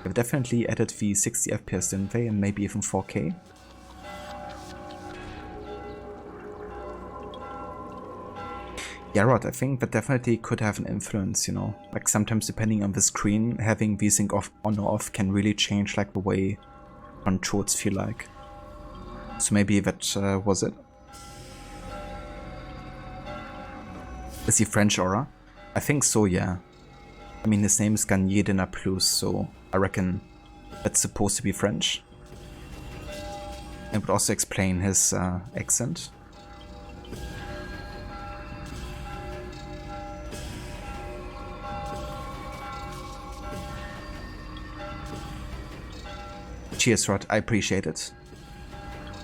They've definitely added the 60 FPS, didn't they? And maybe even 4K? Yeah, right, I think that definitely could have an influence, you know. Like sometimes depending on the screen, having VSync on or off can really change like the way controls feel like. So maybe that was it. Is he French aura? I think so, yeah. I mean, his name is Garnier de Naplouse, so I reckon that's supposed to be French. It would also explain his accent. Cheers, Rod, I appreciate it.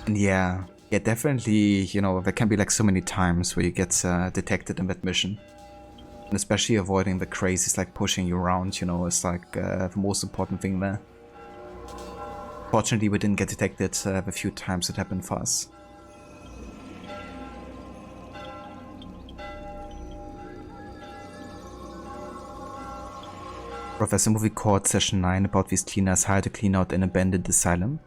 And yeah, definitely, you know, there can be like so many times where you get detected in that mission. And especially avoiding the crazies like pushing you around, you know, is like the most important thing there. Fortunately, we didn't get detected the few times it happened for us. Professor movie called Session 9 about these cleaners hired to clean out an abandoned asylum.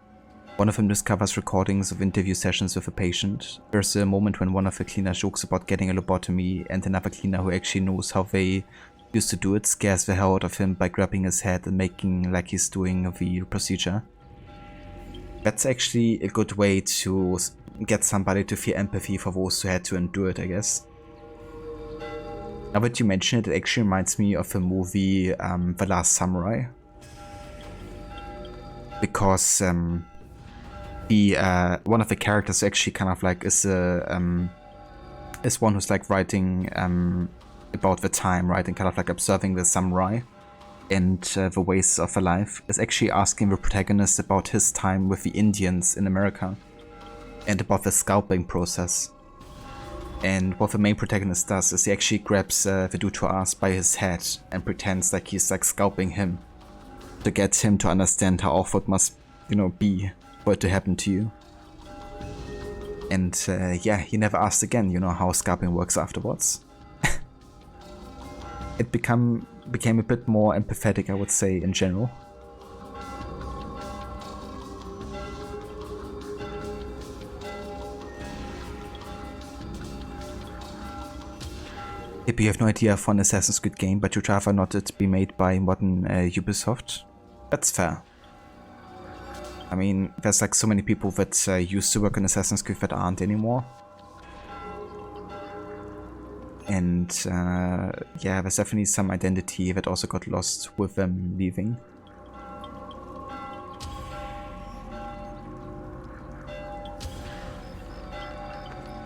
One of them discovers recordings of interview sessions with a patient. There's a moment when one of the cleaners jokes about getting a lobotomy, and another cleaner who actually knows how they used to do it scares the hell out of him by grabbing his head and making like he's doing the procedure. That's actually a good way to get somebody to feel empathy for those who had to endure it, I guess. Now that you mention it, it actually reminds me of the movie The Last Samurai. Because one of the characters actually kind of like is one who's like writing about the time, right, and kind of like observing the samurai and the ways of their life, is actually asking the protagonist about his time with the Indians in America and about the scalping process. And what the main protagonist does is he actually grabs the dude to ass by his head and pretends like he's like scalping him to get him to understand how awful it must, you know, be for it to happen to you. And yeah, he never asked again, you know, how scalping works afterwards. It became a bit more empathetic, I would say, in general. If you have no idea for an Assassin's Creed game, but you'd rather not it be made by modern Ubisoft, that's fair. I mean, there's like so many people that used to work on Assassin's Creed that aren't anymore. And yeah, there's definitely some identity that also got lost with them leaving.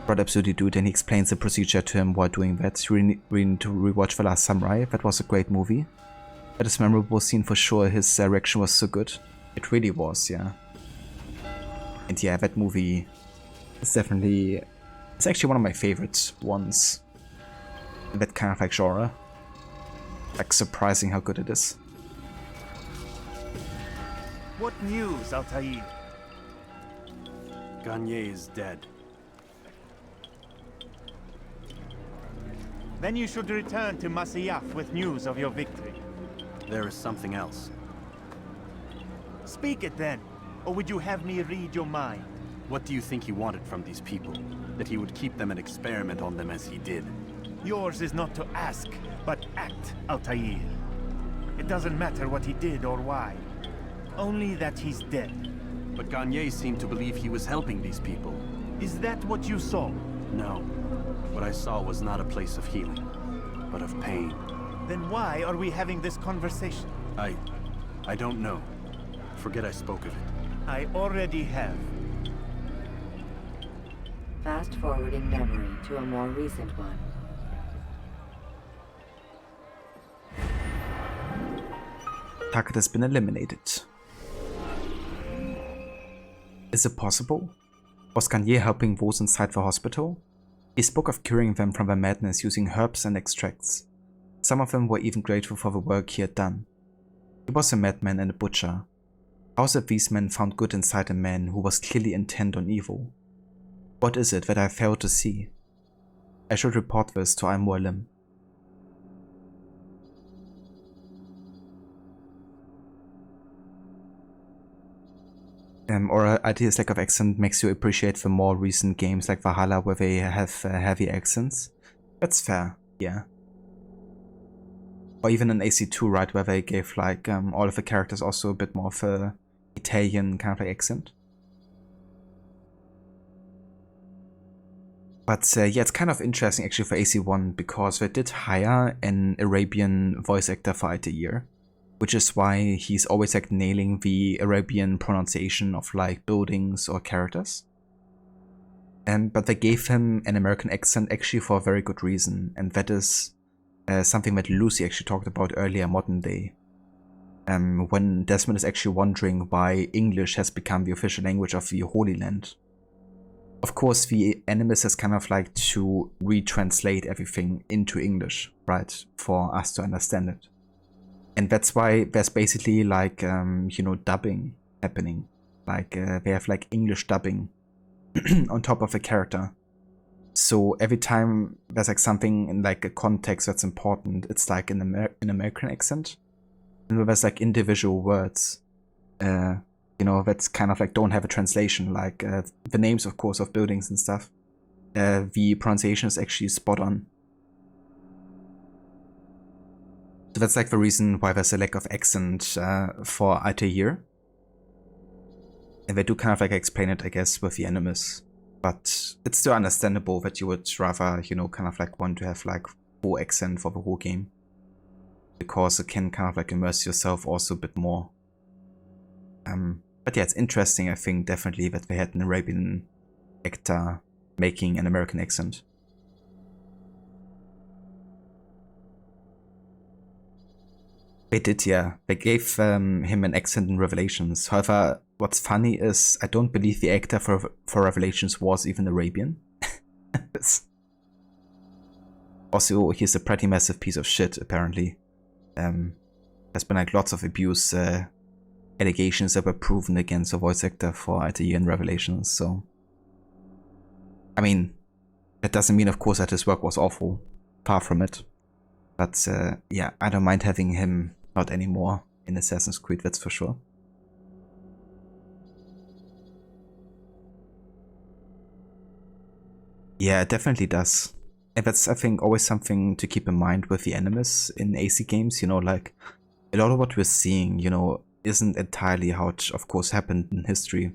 What absolutely do, then he explains the procedure to him while doing that. You really need to rewatch The Last Samurai. That was a great movie. That is a memorable scene for sure. His direction was so good. It really was, yeah. And yeah, that movie is definitely... It's actually one of my favorite ones. In that kind of like genre. Like surprising how good it is. What news, Altair? Garnier is dead. Then you should return to Masyaf with news of your victory. There is something else. Speak it then, or would you have me read your mind? What do you think he wanted from these people? That he would keep them and experiment on them as he did? Yours is not to ask, but act, Altair. It doesn't matter what he did or why. Only that he's dead. But Garnier seemed to believe he was helping these people. Is that what you saw? No. What I saw was not a place of healing, but of pain. Then why are we having this conversation? I don't know. Forget I spoke of it. I already have. Fast-forwarding memory to a more recent one. Target has been eliminated. Is it possible? Was Garnier helping those inside the hospital? He spoke of curing them from their madness using herbs and extracts. Some of them were even grateful for the work he had done. He was a madman and a butcher. How is it these men found good inside a man who was clearly intent on evil? What is it that I failed to see? I should report this to Al-Mualim. Or IT's lack of accent makes you appreciate the more recent games like Valhalla where they have heavy accents. That's fair, yeah. Or even in AC2, right, where they gave like all of the characters also a bit more of a Italian kind of like accent. But yeah, it's kind of interesting actually for AC1 because they did hire an Arabian voice actor for Altair, which is why he's always like nailing the Arabian pronunciation of like buildings or characters. But they gave him an American accent actually for a very good reason, and that is something that Lucy actually talked about earlier, modern day. When Desmond is actually wondering why English has become the official language of the Holy Land. Of course, the Animus has kind of like to retranslate everything into English, right, for us to understand it. And that's why there's basically like, you know, dubbing happening. Like, they have like English dubbing on top of the character. So every time there's like something in like a context that's important, it's like an American accent. And there's like individual words, you know, that's kind of like don't have a translation, like the names, of course, of buildings and stuff. The pronunciation is actually spot on. So that's like the reason why there's a lack of accent for Altair. And they do kind of like explain it, I guess, with the Animus. But it's still understandable that you would rather, you know, kind of like want to have like full accent for the whole game. Because it can kind of like immerse yourself also a bit more. But yeah, it's interesting, I think, definitely that they had an Arabian actor making an American accent. They did, yeah. They gave him an accent in Revelations. However, what's funny is I don't believe the actor for Revelations was even Arabian. Also, he's a pretty massive piece of shit, apparently. There's been like lots of abuse allegations that were proven against the voice actor for Altair in Revelations, so... I mean, that doesn't mean, of course, that his work was awful. Far from it. But, yeah, I don't mind having him not anymore in Assassin's Creed, that's for sure. Yeah, it definitely does. And that's, I think, always something to keep in mind with the Animus in AC games, you know, like, a lot of what we're seeing, you know, isn't entirely how it, of course, happened in history.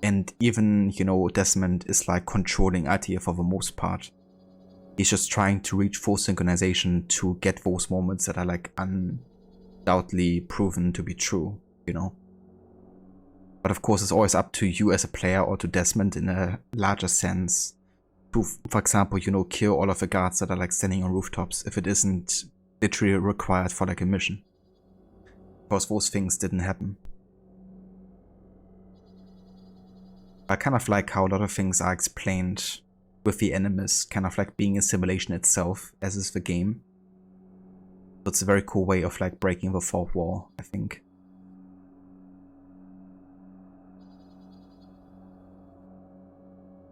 And even, you know, Desmond is like controlling Altair for the most part. He's just trying to reach full synchronization to get those moments that are like undoubtedly proven to be true, you know. But of course, it's always up to you as a player or to Desmond in a larger sense to, for example, you know, kill all of the guards that are like standing on rooftops if it isn't literally required for like a mission. Because those things didn't happen. I kind of like how a lot of things are explained with the Animus kind of like being a simulation itself, as is the game. So it's a very cool way of like breaking the fourth wall, I think.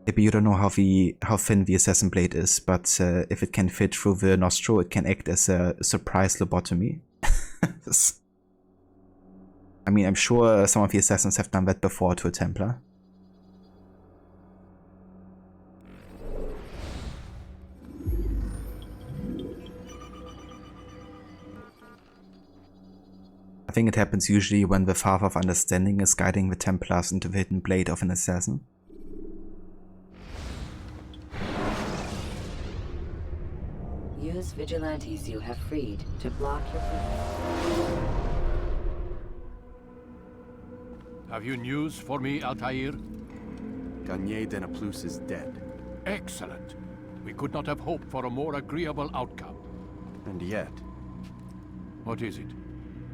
Maybe you don't know how thin the assassin blade is, but if it can fit through the nostril, it can act as a surprise lobotomy. I mean, I'm sure some of the assassins have done that before to a Templar. I think it happens usually when the Father of Understanding is guiding the Templars into the hidden blade of an assassin. Use vigilantes you have freed to block your movement. Have you news for me, Altair? Garnier de Naplouse is dead. Excellent. We could not have hoped for a more agreeable outcome. And yet... What is it?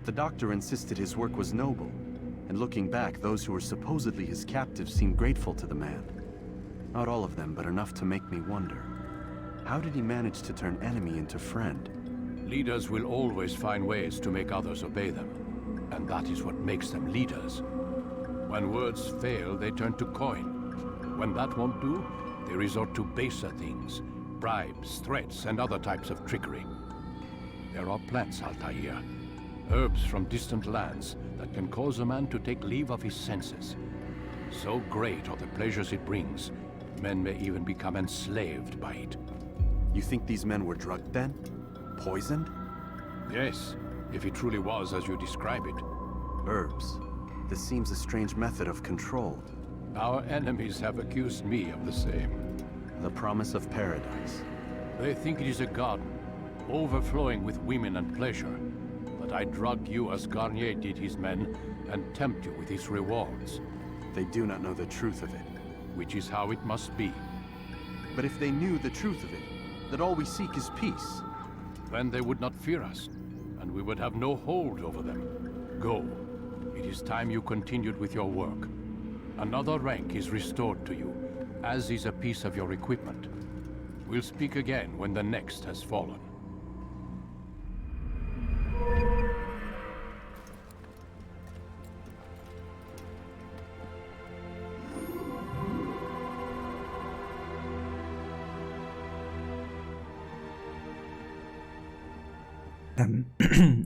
The doctor insisted his work was noble, and looking back, those who were supposedly his captives seemed grateful to the man. Not all of them, but enough to make me wonder. How did he manage to turn enemy into friend? Leaders will always find ways to make others obey them, and that is what makes them leaders. When words fail, they turn to coin. When that won't do, they resort to baser things. Bribes, threats, and other types of trickery. There are plants, Altair. Herbs from distant lands that can cause a man to take leave of his senses. So great are the pleasures it brings, men may even become enslaved by it. You think these men were drugged then? Poisoned? Yes, if it truly was as you describe it. Herbs. This seems a strange method of control. Our enemies have accused me of the same. The promise of paradise. They think it is a garden, overflowing with women and pleasure. But I drug you as Garnier did his men, and tempt you with his rewards. They do not know the truth of it. Which is how it must be. But if they knew the truth of it, that all we seek is peace, then they would not fear us, and we would have no hold over them. Go. It is time you continued with your work. Another rank is restored to you, as is a piece of your equipment. We'll speak again when the next has fallen.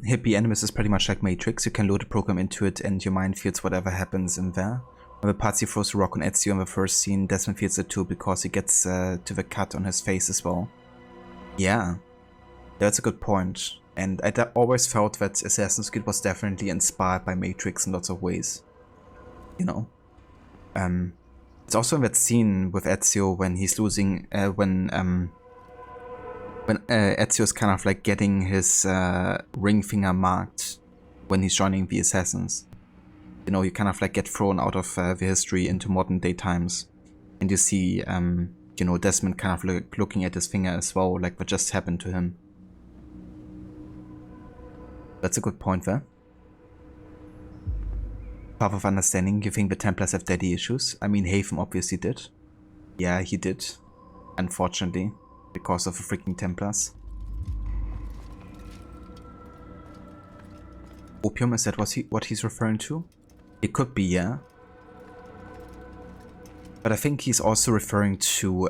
Hippie Animus is pretty much like Matrix. You can load a program into it and your mind feels whatever happens in there. When Patsy throws a rock on Ezio in the first scene, Desmond feels it too because he gets to the cut on his face as well. Yeah, that's a good point. And I always felt that Assassin's Creed was definitely inspired by Matrix in lots of ways. You know. It's also in that scene with Ezio when he's losing, when Ezio's kind of like getting his ring finger marked when he's joining the Assassins. You know, you kind of like get thrown out of the history into modern day times. And you see, you know, Desmond kind of looking at his finger as well, like what just happened to him. That's a good point there. Path of Understanding, you think the Templars have daddy issues? I mean, Haven obviously did. Yeah, he did. Unfortunately. Because of the freaking Templars. Opium, is that what he's referring to? It could be, yeah. But I think he's also referring to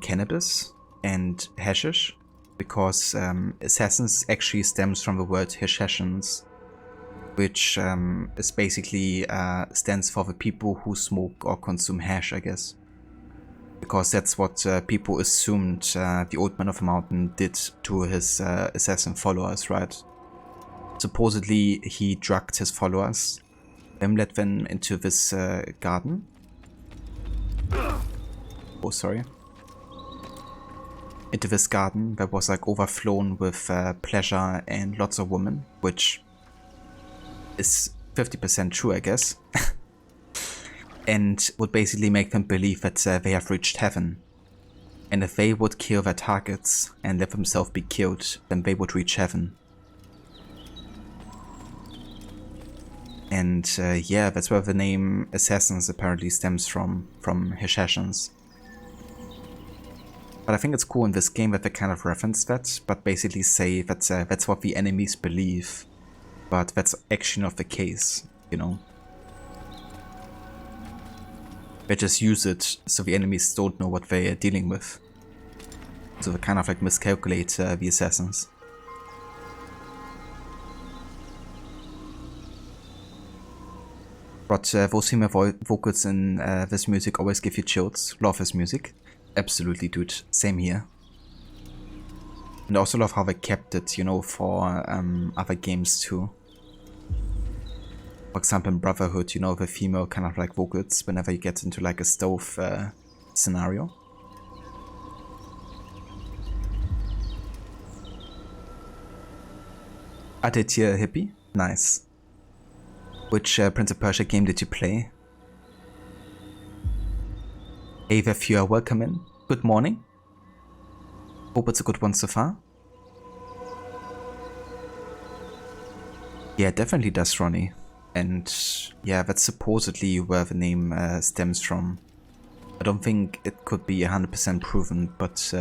cannabis and hashish. Because assassins actually stems from the word hashashans. Which is basically stands for the people who smoke or consume hash, I guess. Because that's what people assumed the Old Man of the Mountain did to his assassin followers, right? Supposedly he drugged his followers, then led them into this garden. Oh, sorry. Into this garden that was like overflown with pleasure and lots of women, which is 50% true, I guess. And would basically make them believe that they have reached heaven. And if they would kill their targets and let themselves be killed, then they would reach heaven. And yeah, that's where the name Assassins apparently stems from Hashashans. But I think it's cool in this game that they kind of reference that, but basically say that that's what the enemies believe. But that's actually not the case, you know. They just use it so the enemies don't know what they are dealing with. So they kind of like miscalculate the assassins. But those female vocals in this music always give you chills. Love this music. Absolutely, dude. Same here. And I also love how they kept it, you know, for other games too. For example, in Brotherhood, you know, the female kind of like vocals whenever you get into like a stove scenario. I did hear Hippie. Nice. Which Prince of Persia game did you play? Hey there, you are welcome in. Good morning. Hope it's a good one so far. Yeah, definitely does, Ronnie. And yeah, that's supposedly where the name stems from. I don't think it could be 100% proven, but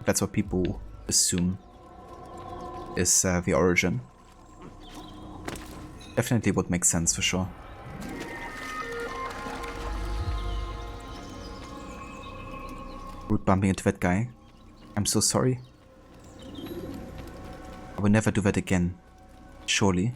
that's what people assume is the origin. Definitely would make sense for sure. Root bumping into that guy. I'm so sorry. I will never do that again. Surely.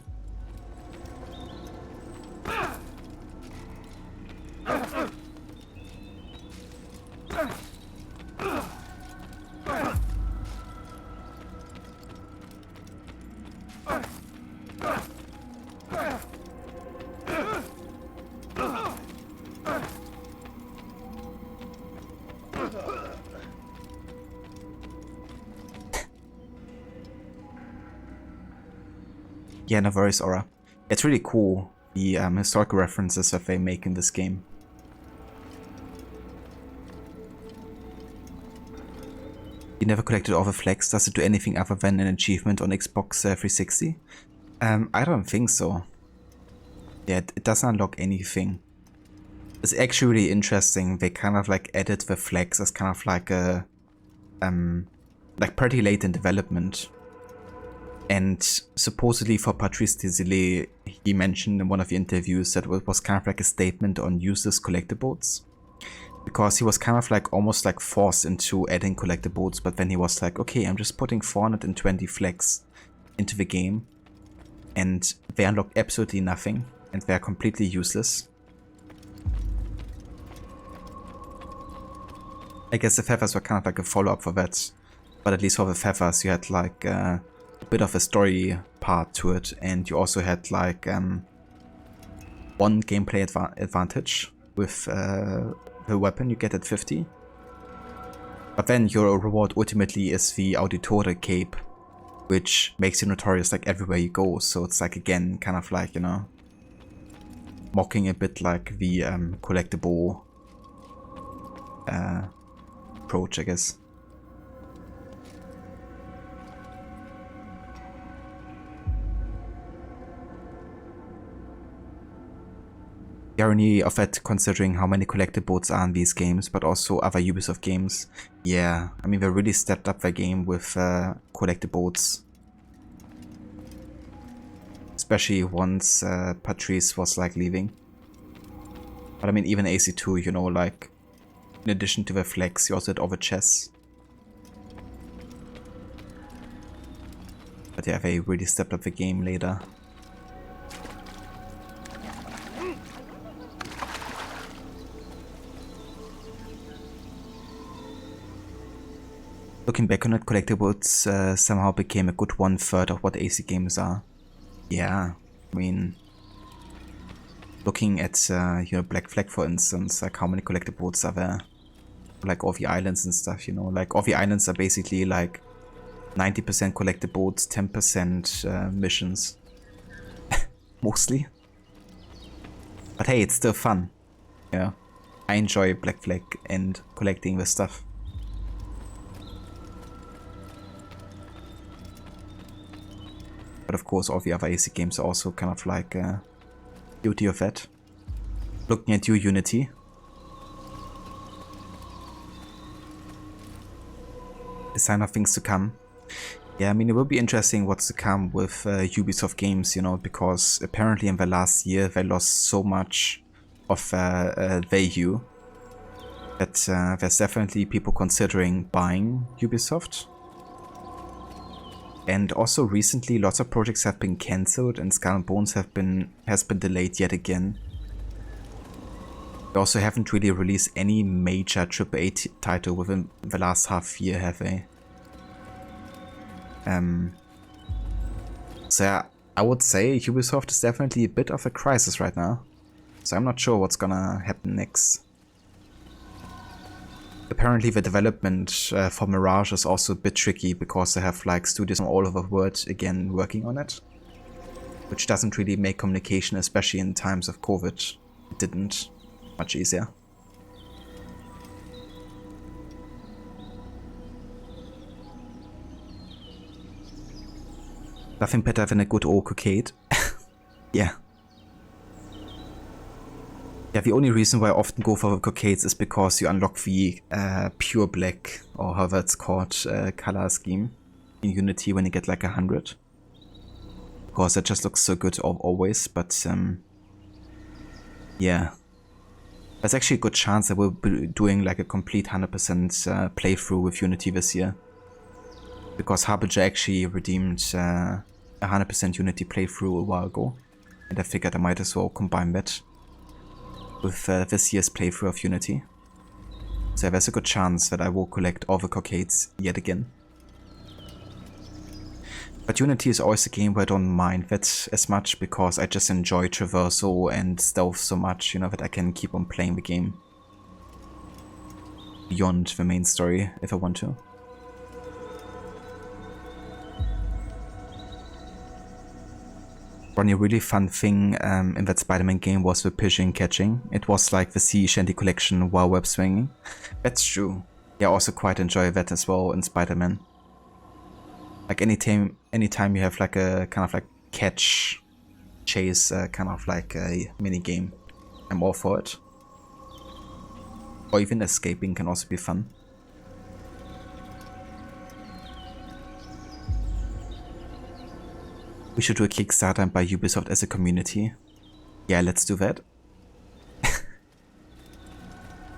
Yeah, no worries, Aura. It's really cool, the historical references that they make in this game. You never collected all the flags. Does it do anything other than an achievement on Xbox 360? I don't think so. Yeah, it doesn't unlock anything. It's actually really interesting. They kind of like added the flags as kind of like a like pretty late in development. And supposedly for Patrice Désilets, he mentioned in one of the interviews that it was kind of like a statement on useless collectibles. Because he was kind of like almost like forced into adding collectibles, but then he was like, okay, I'm just putting 420 flags into the game. And they unlock absolutely nothing, and they are completely useless. I guess the feathers were kind of like a follow-up for that. But at least for the feathers you had like a bit of a story part to it, and you also had like one gameplay advantage with the weapon you get at 50. But then your reward ultimately is the Auditore cape, which makes you notorious like everywhere you go. So it's like again kind of like, you know, mocking a bit like the collectible approach, I guess. Irony of that, considering how many collectibles are in these games, but also other Ubisoft games. Yeah, I mean, they really stepped up their game with collectibles. Especially once Patrice was like leaving. But I mean, even AC2, you know, like, in addition to the flags, you also had all the chests. But yeah, they really stepped up the game later. Looking back on it, collectibles somehow became a good 1/3 of what AC games are. Yeah, I mean, looking at you know, Black Flag for instance, like how many collectibles are there? Like all the islands and stuff, you know, like all the islands are basically like 90% collectibles, 10% missions, mostly. But hey, it's still fun. Yeah, I enjoy Black Flag and collecting the stuff. But of course all the other AC games are also kind of like beauty of that. Looking at you, Unity. A sign of things to come. Yeah, I mean, it will be interesting what's to come with Ubisoft games, you know, because apparently in the last year they lost so much of value that there's definitely people considering buying Ubisoft. And also recently lots of projects have been cancelled and Skull and Bones has been delayed yet again. They also haven't really released any major AAA title within the last half year, have they? So yeah, I would say Ubisoft is definitely a bit of a crisis right now. So I'm not sure what's gonna happen next. Apparently the development for Mirage is also a bit tricky because they have like studios from all over the world again working on it. Which doesn't really make communication, especially in times of COVID. It didn't. Much easier. Nothing better than a good old cockade. Yeah. Yeah, the only reason why I often go for cockades is because you unlock the pure black, or however it's called, color scheme in Unity when you get like 100. Because that just looks so good always, but yeah. There's actually a good chance I will be doing like a complete 100% playthrough with Unity this year. Because Harbinger actually redeemed a 100% Unity playthrough a while ago. And I figured I might as well combine that with this year's playthrough of Unity. So there's a good chance that I will collect all the cockades yet again. But Unity is always a game where I don't mind that as much because I just enjoy traversal and stealth so much, you know, that I can keep on playing the game beyond the main story if I want to. One really fun thing in that Spider-Man game was the pigeon catching. It was like the sea shanty collection while web swinging. That's true. Yeah, I also quite enjoy that as well in Spider-Man. Like anytime you have like a kind of like catch, chase, kind of like a mini game, I'm all for it. Or even escaping can also be fun. We should do a Kickstarter by Ubisoft as a community. Yeah, let's do that.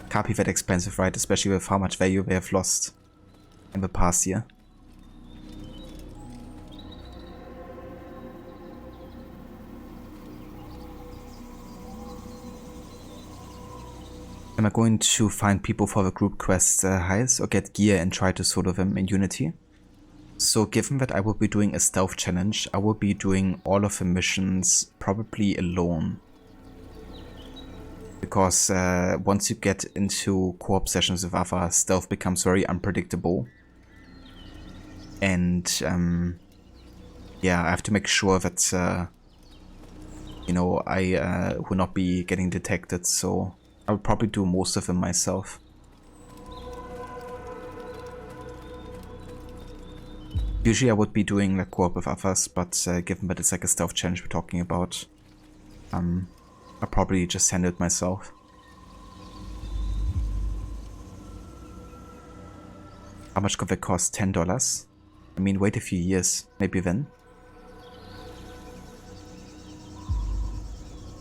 Can't be that expensive, right? Especially with how much value they have lost in the past year. Am I going to find people for the group quest heists or get gear and try to solo them in Unity? So given that I will be doing a stealth challenge, I will be doing all of the missions probably alone. Because once you get into co-op sessions with other, stealth becomes very unpredictable. And yeah, I have to make sure that you know, I will not be getting detected, so I'll probably do most of them myself. Usually I would be doing like co-op with others, but given that it's like a stealth challenge we're talking about, I'll probably just handle it myself. How much could that cost? $10? I mean, wait a few years, maybe then.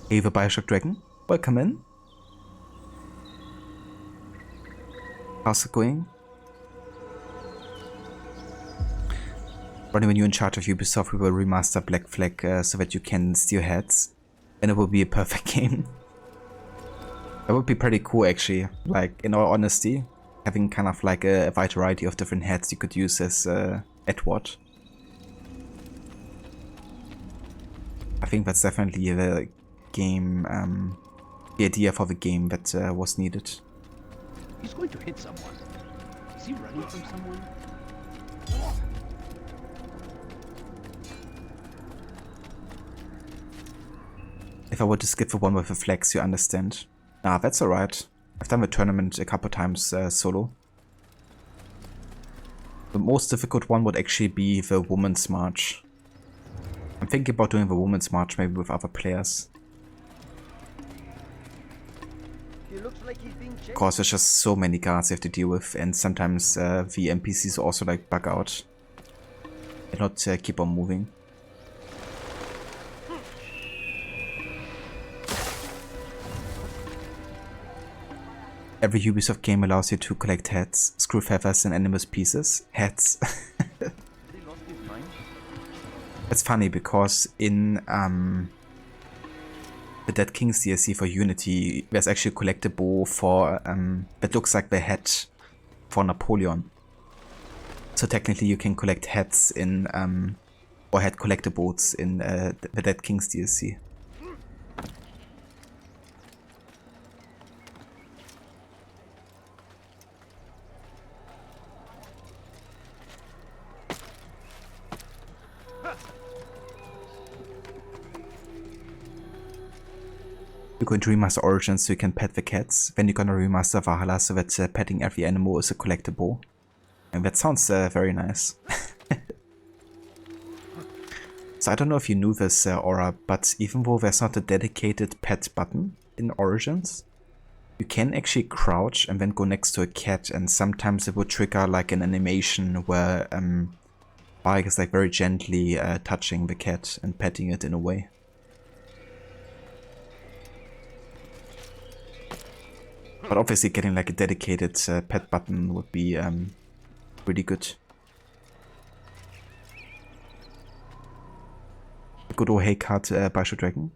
Hey, the Bioshock Dragon, welcome in. How's it going? Ronnie, when you're in charge of Ubisoft, we will remaster Black Flag so that you can steal heads. And it will be a perfect game. That would be pretty cool actually, like in all honesty. Having kind of like a wide variety of different heads you could use as Edward. I think that's definitely the game, the idea for the game that was needed. He's going to hit someone. Is he running from someone? If I were to skip the one with the flags, you understand. Ah, that's alright. I've done the tournament a couple times solo. The most difficult one would actually be the Women's March. I'm thinking about doing the Women's March maybe with other players. Of course, there's just so many guards you have to deal with, and sometimes the NPCs also like bug out and not keep on moving. Every Ubisoft game allows you to collect heads, screw feathers, and animus pieces. Heads. It's funny because in the Dead Kings DLC for Unity, there's actually a collectible for that looks like the head for Napoleon. So technically you can collect heads in or head collectibles in the Dead Kings DLC. You're going to remaster Origins so you can pet the cats. Then you're gonna remaster Valhalla so that petting every animal is a collectible. And that sounds very nice. So I don't know if you knew this, Aura, but even though there's not a dedicated pet button in Origins, you can actually crouch and then go next to a cat, and sometimes it will trigger like an animation where Bike is like very gently touching the cat and petting it in a way. But obviously getting like a dedicated pet button would be really good. A good old hey card by Dragon.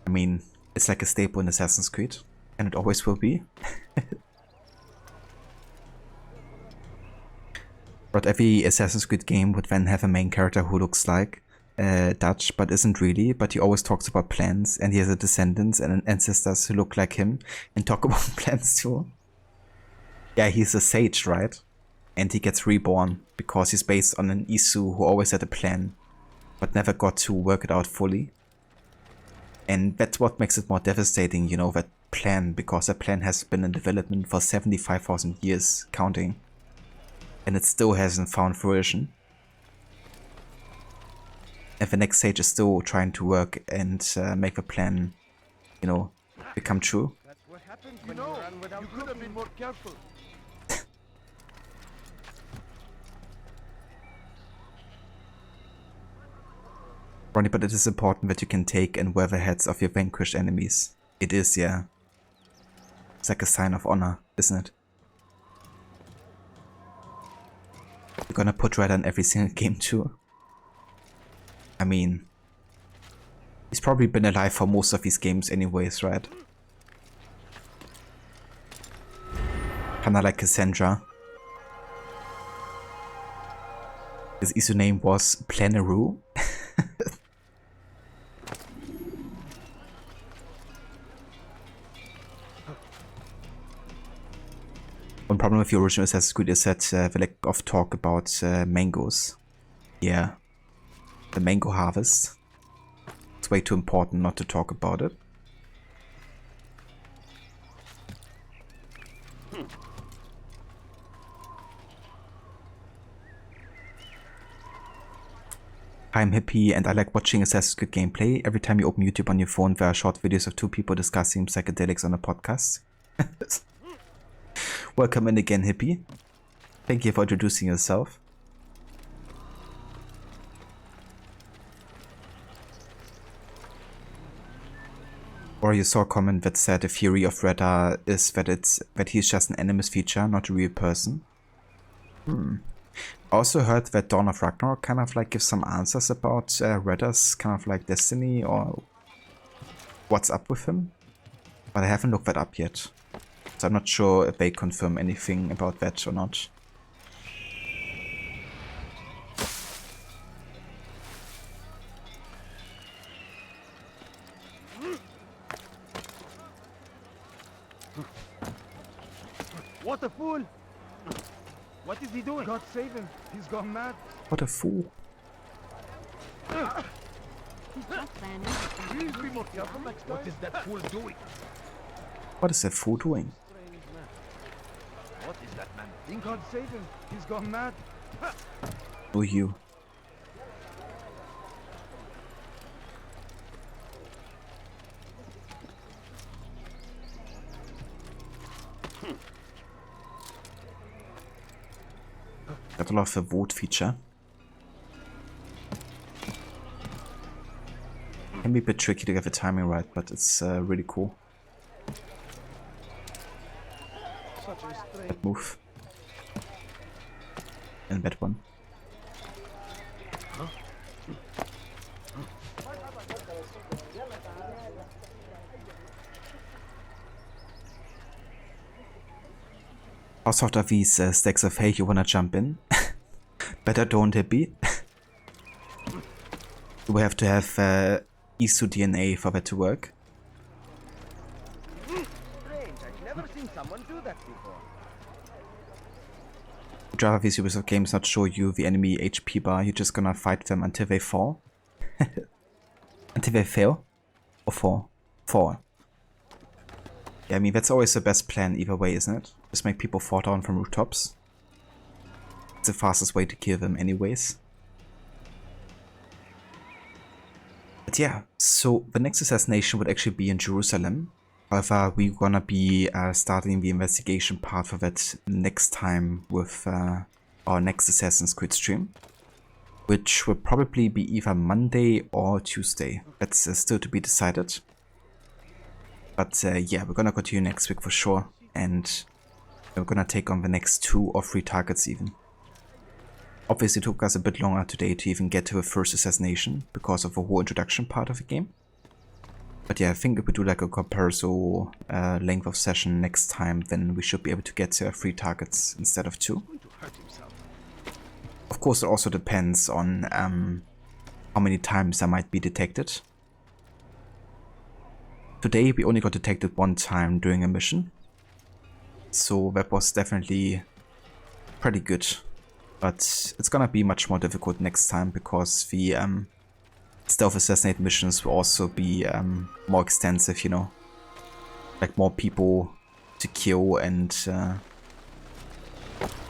I mean, it's like a staple in Assassin's Creed, and it always will be. But every Assassin's Creed game would then have a main character who looks like Dutch, but isn't really, but he always talks about plans, and he has a descendants and ancestors who look like him and talk about plans too. Yeah, he's a sage, right? And he gets reborn because he's based on an Isu who always had a plan, but never got to work it out fully. And that's what makes it more devastating, you know, that plan, because that plan has been in development for 75,000 years, counting. And it still hasn't found fruition. And the next stage is still trying to work and make the plan, you know, become true. That's what happens when you run without. You could have been more careful. Ronnie, but it is important that you can take and wear the heads of your vanquished enemies. It is, yeah. It's like a sign of honor, isn't it? You're gonna put Red on every single game too. I mean, he's probably been alive for most of these games anyways, right? Kinda like Cassandra. His Isu name was Planaroo. One problem with the original Assassin's Creed is that the lack of talk about mangoes. Yeah. The mango harvest. It's way too important not to talk about it. I'm Hippie and I like watching Assassin's Creed gameplay. Every time you open YouTube on your phone, there are short videos of two people discussing psychedelics on a podcast. Welcome in again, Hippie. Thank you for introducing yourself. Or you saw a comment that said the theory of Redda is that he's just an animus feature, not a real person. Also heard that Dawn of Ragnarok kind of like gives some answers about Redda's kind of like destiny or what's up with him. But I haven't looked that up yet. So I'm not sure if they confirm anything about that or not. What a fool! What is he doing? God save him. He's gone mad. What a fool. Please be more careful next time. What is that fool doing? What is that fool doing? What is that man? In God save him. He's gone mad. Oh, you. Got a lot of the vote feature. Can be a bit tricky to get the timing right, but it's really cool. Move. And that one. How soft are these stacks of hay? You wanna jump in? Better don't, Hippie. We have to have Isu DNA for that to work. Strange, I've never seen someone do that before. Java these Ubisoft games not show you the enemy HP bar, you're just gonna fight them until they fall. Until they fail? Or fall? Fall. Yeah, I mean that's always the best plan either way, isn't it? Just make people fall down from rooftops. It's the fastest way to kill them anyways. But yeah, so the next assassination would actually be in Jerusalem. However, we're gonna be starting the investigation part for that next time with our next Assassin's Creed stream. Which will probably be either Monday or Tuesday. That's still to be decided. But yeah, we're gonna continue next week for sure. and we're gonna take on the next 2 or 3 targets even. Obviously it took us a bit longer today to even get to the first assassination because of the whole introduction part of the game. But yeah, I think if we do like a comparison length of session next time, then we should be able to get 3 targets instead of 2. Of course, it also depends on how many times I might be detected. Today we only got detected 1 time during a mission, so that was definitely pretty good. But it's gonna be much more difficult next time because the stealth assassinate missions will also be more extensive, you know, like more people to kill and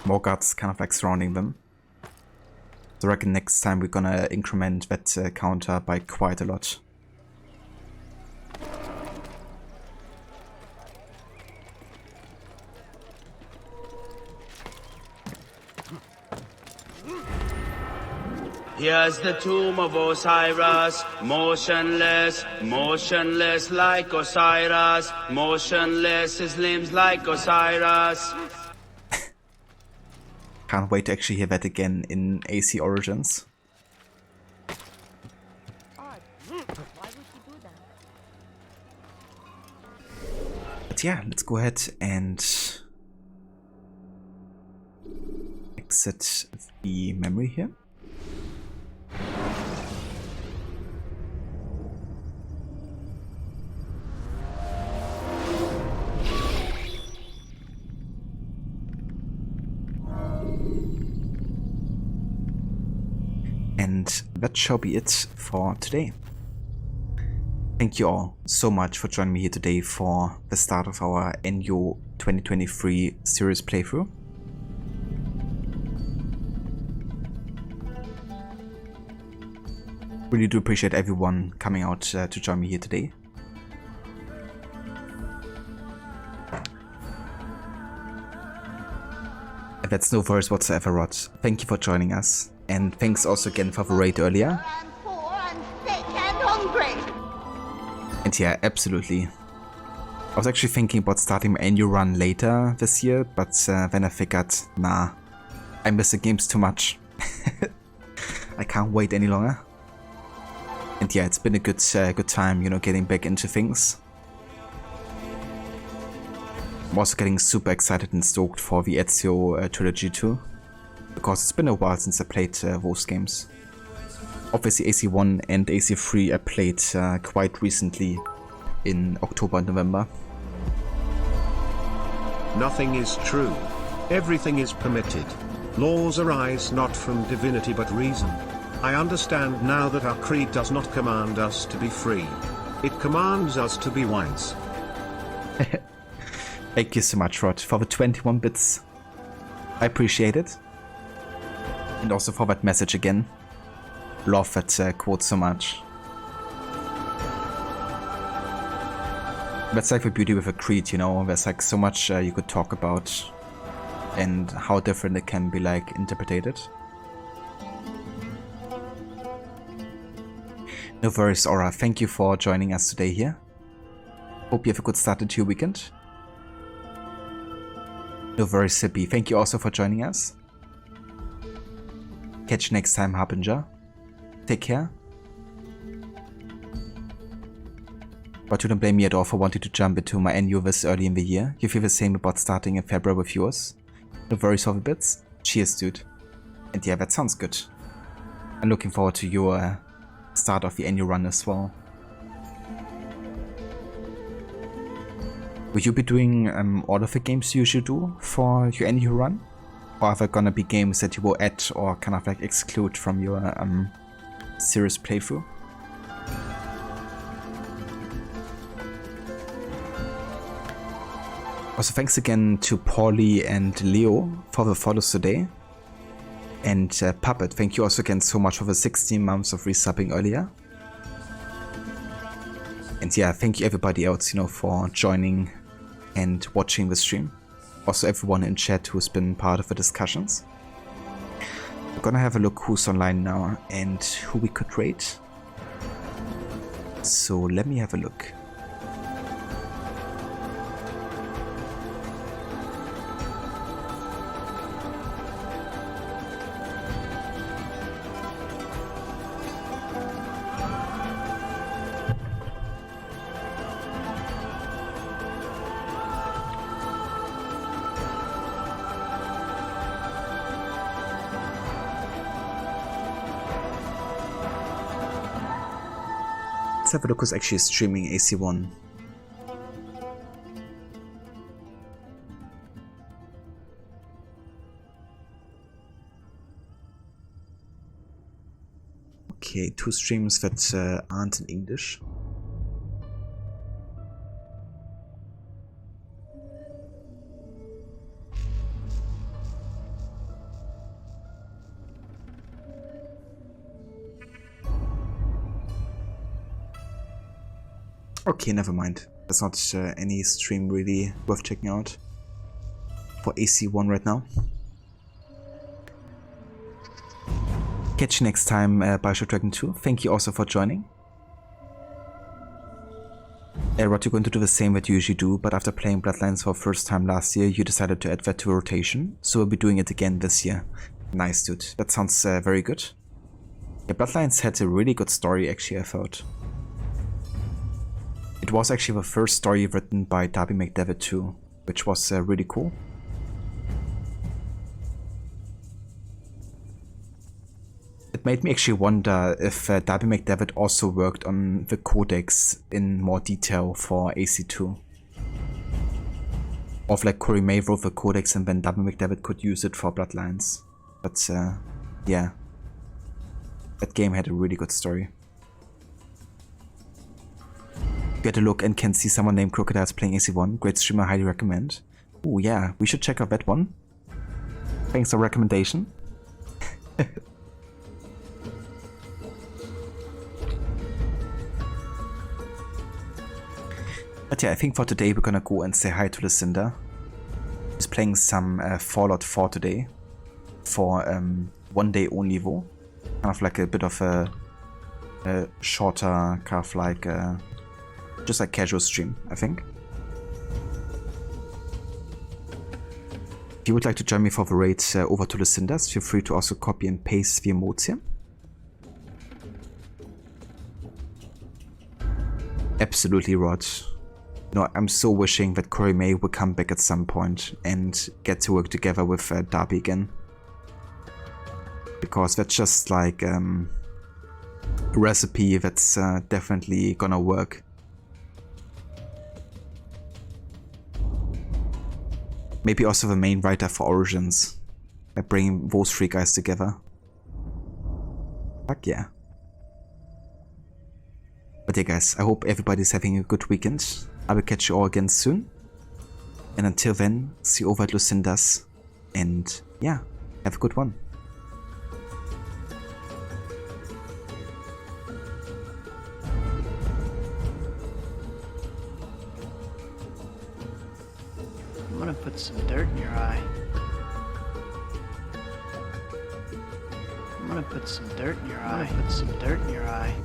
more guards kind of like surrounding them. So I reckon next time we're gonna increment that counter by quite a lot. Here's the tomb of Osiris, motionless, motionless like Osiris, motionless, his limbs like Osiris. Can't wait to actually hear that again in AC Origins. But yeah, let's go ahead and exit the memory here. And that shall be it for today. Thank you all so much for joining me here today for the start of our NU 2023 series playthrough. Really do appreciate everyone coming out to join me here today. And that's no worries whatsoever, Rod. Thank you for joining us. And thanks also again for the raid earlier. And yeah, absolutely. I was actually thinking about starting my NU run later this year, but then I figured, nah, I miss the games too much. I can't wait any longer. And yeah, it's been a good time, you know, getting back into things. I'm also getting super excited and stoked for the Ezio trilogy too, because it's been a while since I played those games. Obviously AC1 and AC3 I played quite recently in October and November. Nothing is true. Everything is permitted. Laws arise not from divinity but reason. I understand now that our creed does not command us to be free. It commands us to be wise. Thank you so much, Rod, for the 21 bits. I appreciate it. And also for that message again. Love that quote so much. That's like the beauty with a creed, you know, there's like so much you could talk about and how different it can be like interpreted. No worries, Aura, thank you for joining us today here. Hope you have a good start into your weekend. No worries, Sippy, thank you also for joining us. Catch you next time, Harbinger. Take care. But you don't blame me at all for wanting to jump into my NU this early in the year. You feel the same about starting in February with yours. No worries over bits. Cheers, dude. And yeah, that sounds good. I'm looking forward to your start of the NU run as well. Will you be doing all of the games you usually do for your NU run? Or are there gonna be games that you will add or kind of like exclude from your series playthrough? Also, thanks again to Paulie and Leo for the follows today. And Puppet, thank you also again so much for the 16 months of resubbing earlier. And yeah, thank you everybody else, you know, for joining and watching the stream. Also everyone in chat who's been part of the discussions. We're gonna have a look who's online now and who we could raid. So let me have a look. Let's have a look who's actually streaming AC1. Okay, 2 streams that aren't in English. Okay, never mind. There's not any stream really worth checking out for AC1 right now. Catch you next time, Bioshock Dragon 2. Thank you also for joining. Rod, you're going to do the same that you usually do, but after playing Bloodlines for the first time last year, you decided to add that to rotation, so we'll be doing it again this year. Nice, dude. That sounds very good. Yeah, Bloodlines had a really good story, actually, I thought. It was actually the first story written by Darby McDevitt too, which was really cool. It made me actually wonder if Darby McDevitt also worked on the codex in more detail for AC2. Or if like Corey May wrote the codex and then Darby McDevitt could use it for Bloodlines. But yeah, that game had a really good story. Get a look and can see someone named Crocodiles playing AC1. Great streamer, highly recommend. Oh yeah, we should check out that one. Thanks for recommendation. But yeah, I think for today we're gonna go and say hi to Lucinda. She's playing some Fallout 4 today for 1 day only though. Kind of like a bit of a shorter, kind of like just like casual stream, I think. If you would like to join me for the raid over to Lucinda's, feel free to also copy and paste the emotes here. Absolutely, Rod. No, I'm so wishing that Corey May will come back at some point and get to work together with Darby again. Because that's just like a recipe that's definitely gonna work. Maybe also the main writer for Origins, by bringing those 3 guys together. Fuck yeah. But yeah guys, I hope everybody's having a good weekend. I will catch you all again soon. And until then, see you over at Lucinda's. And yeah, have a good one. I'm gonna put some dirt in your eye. I'm gonna put some dirt in your eye. I'm gonna put some dirt in your eye.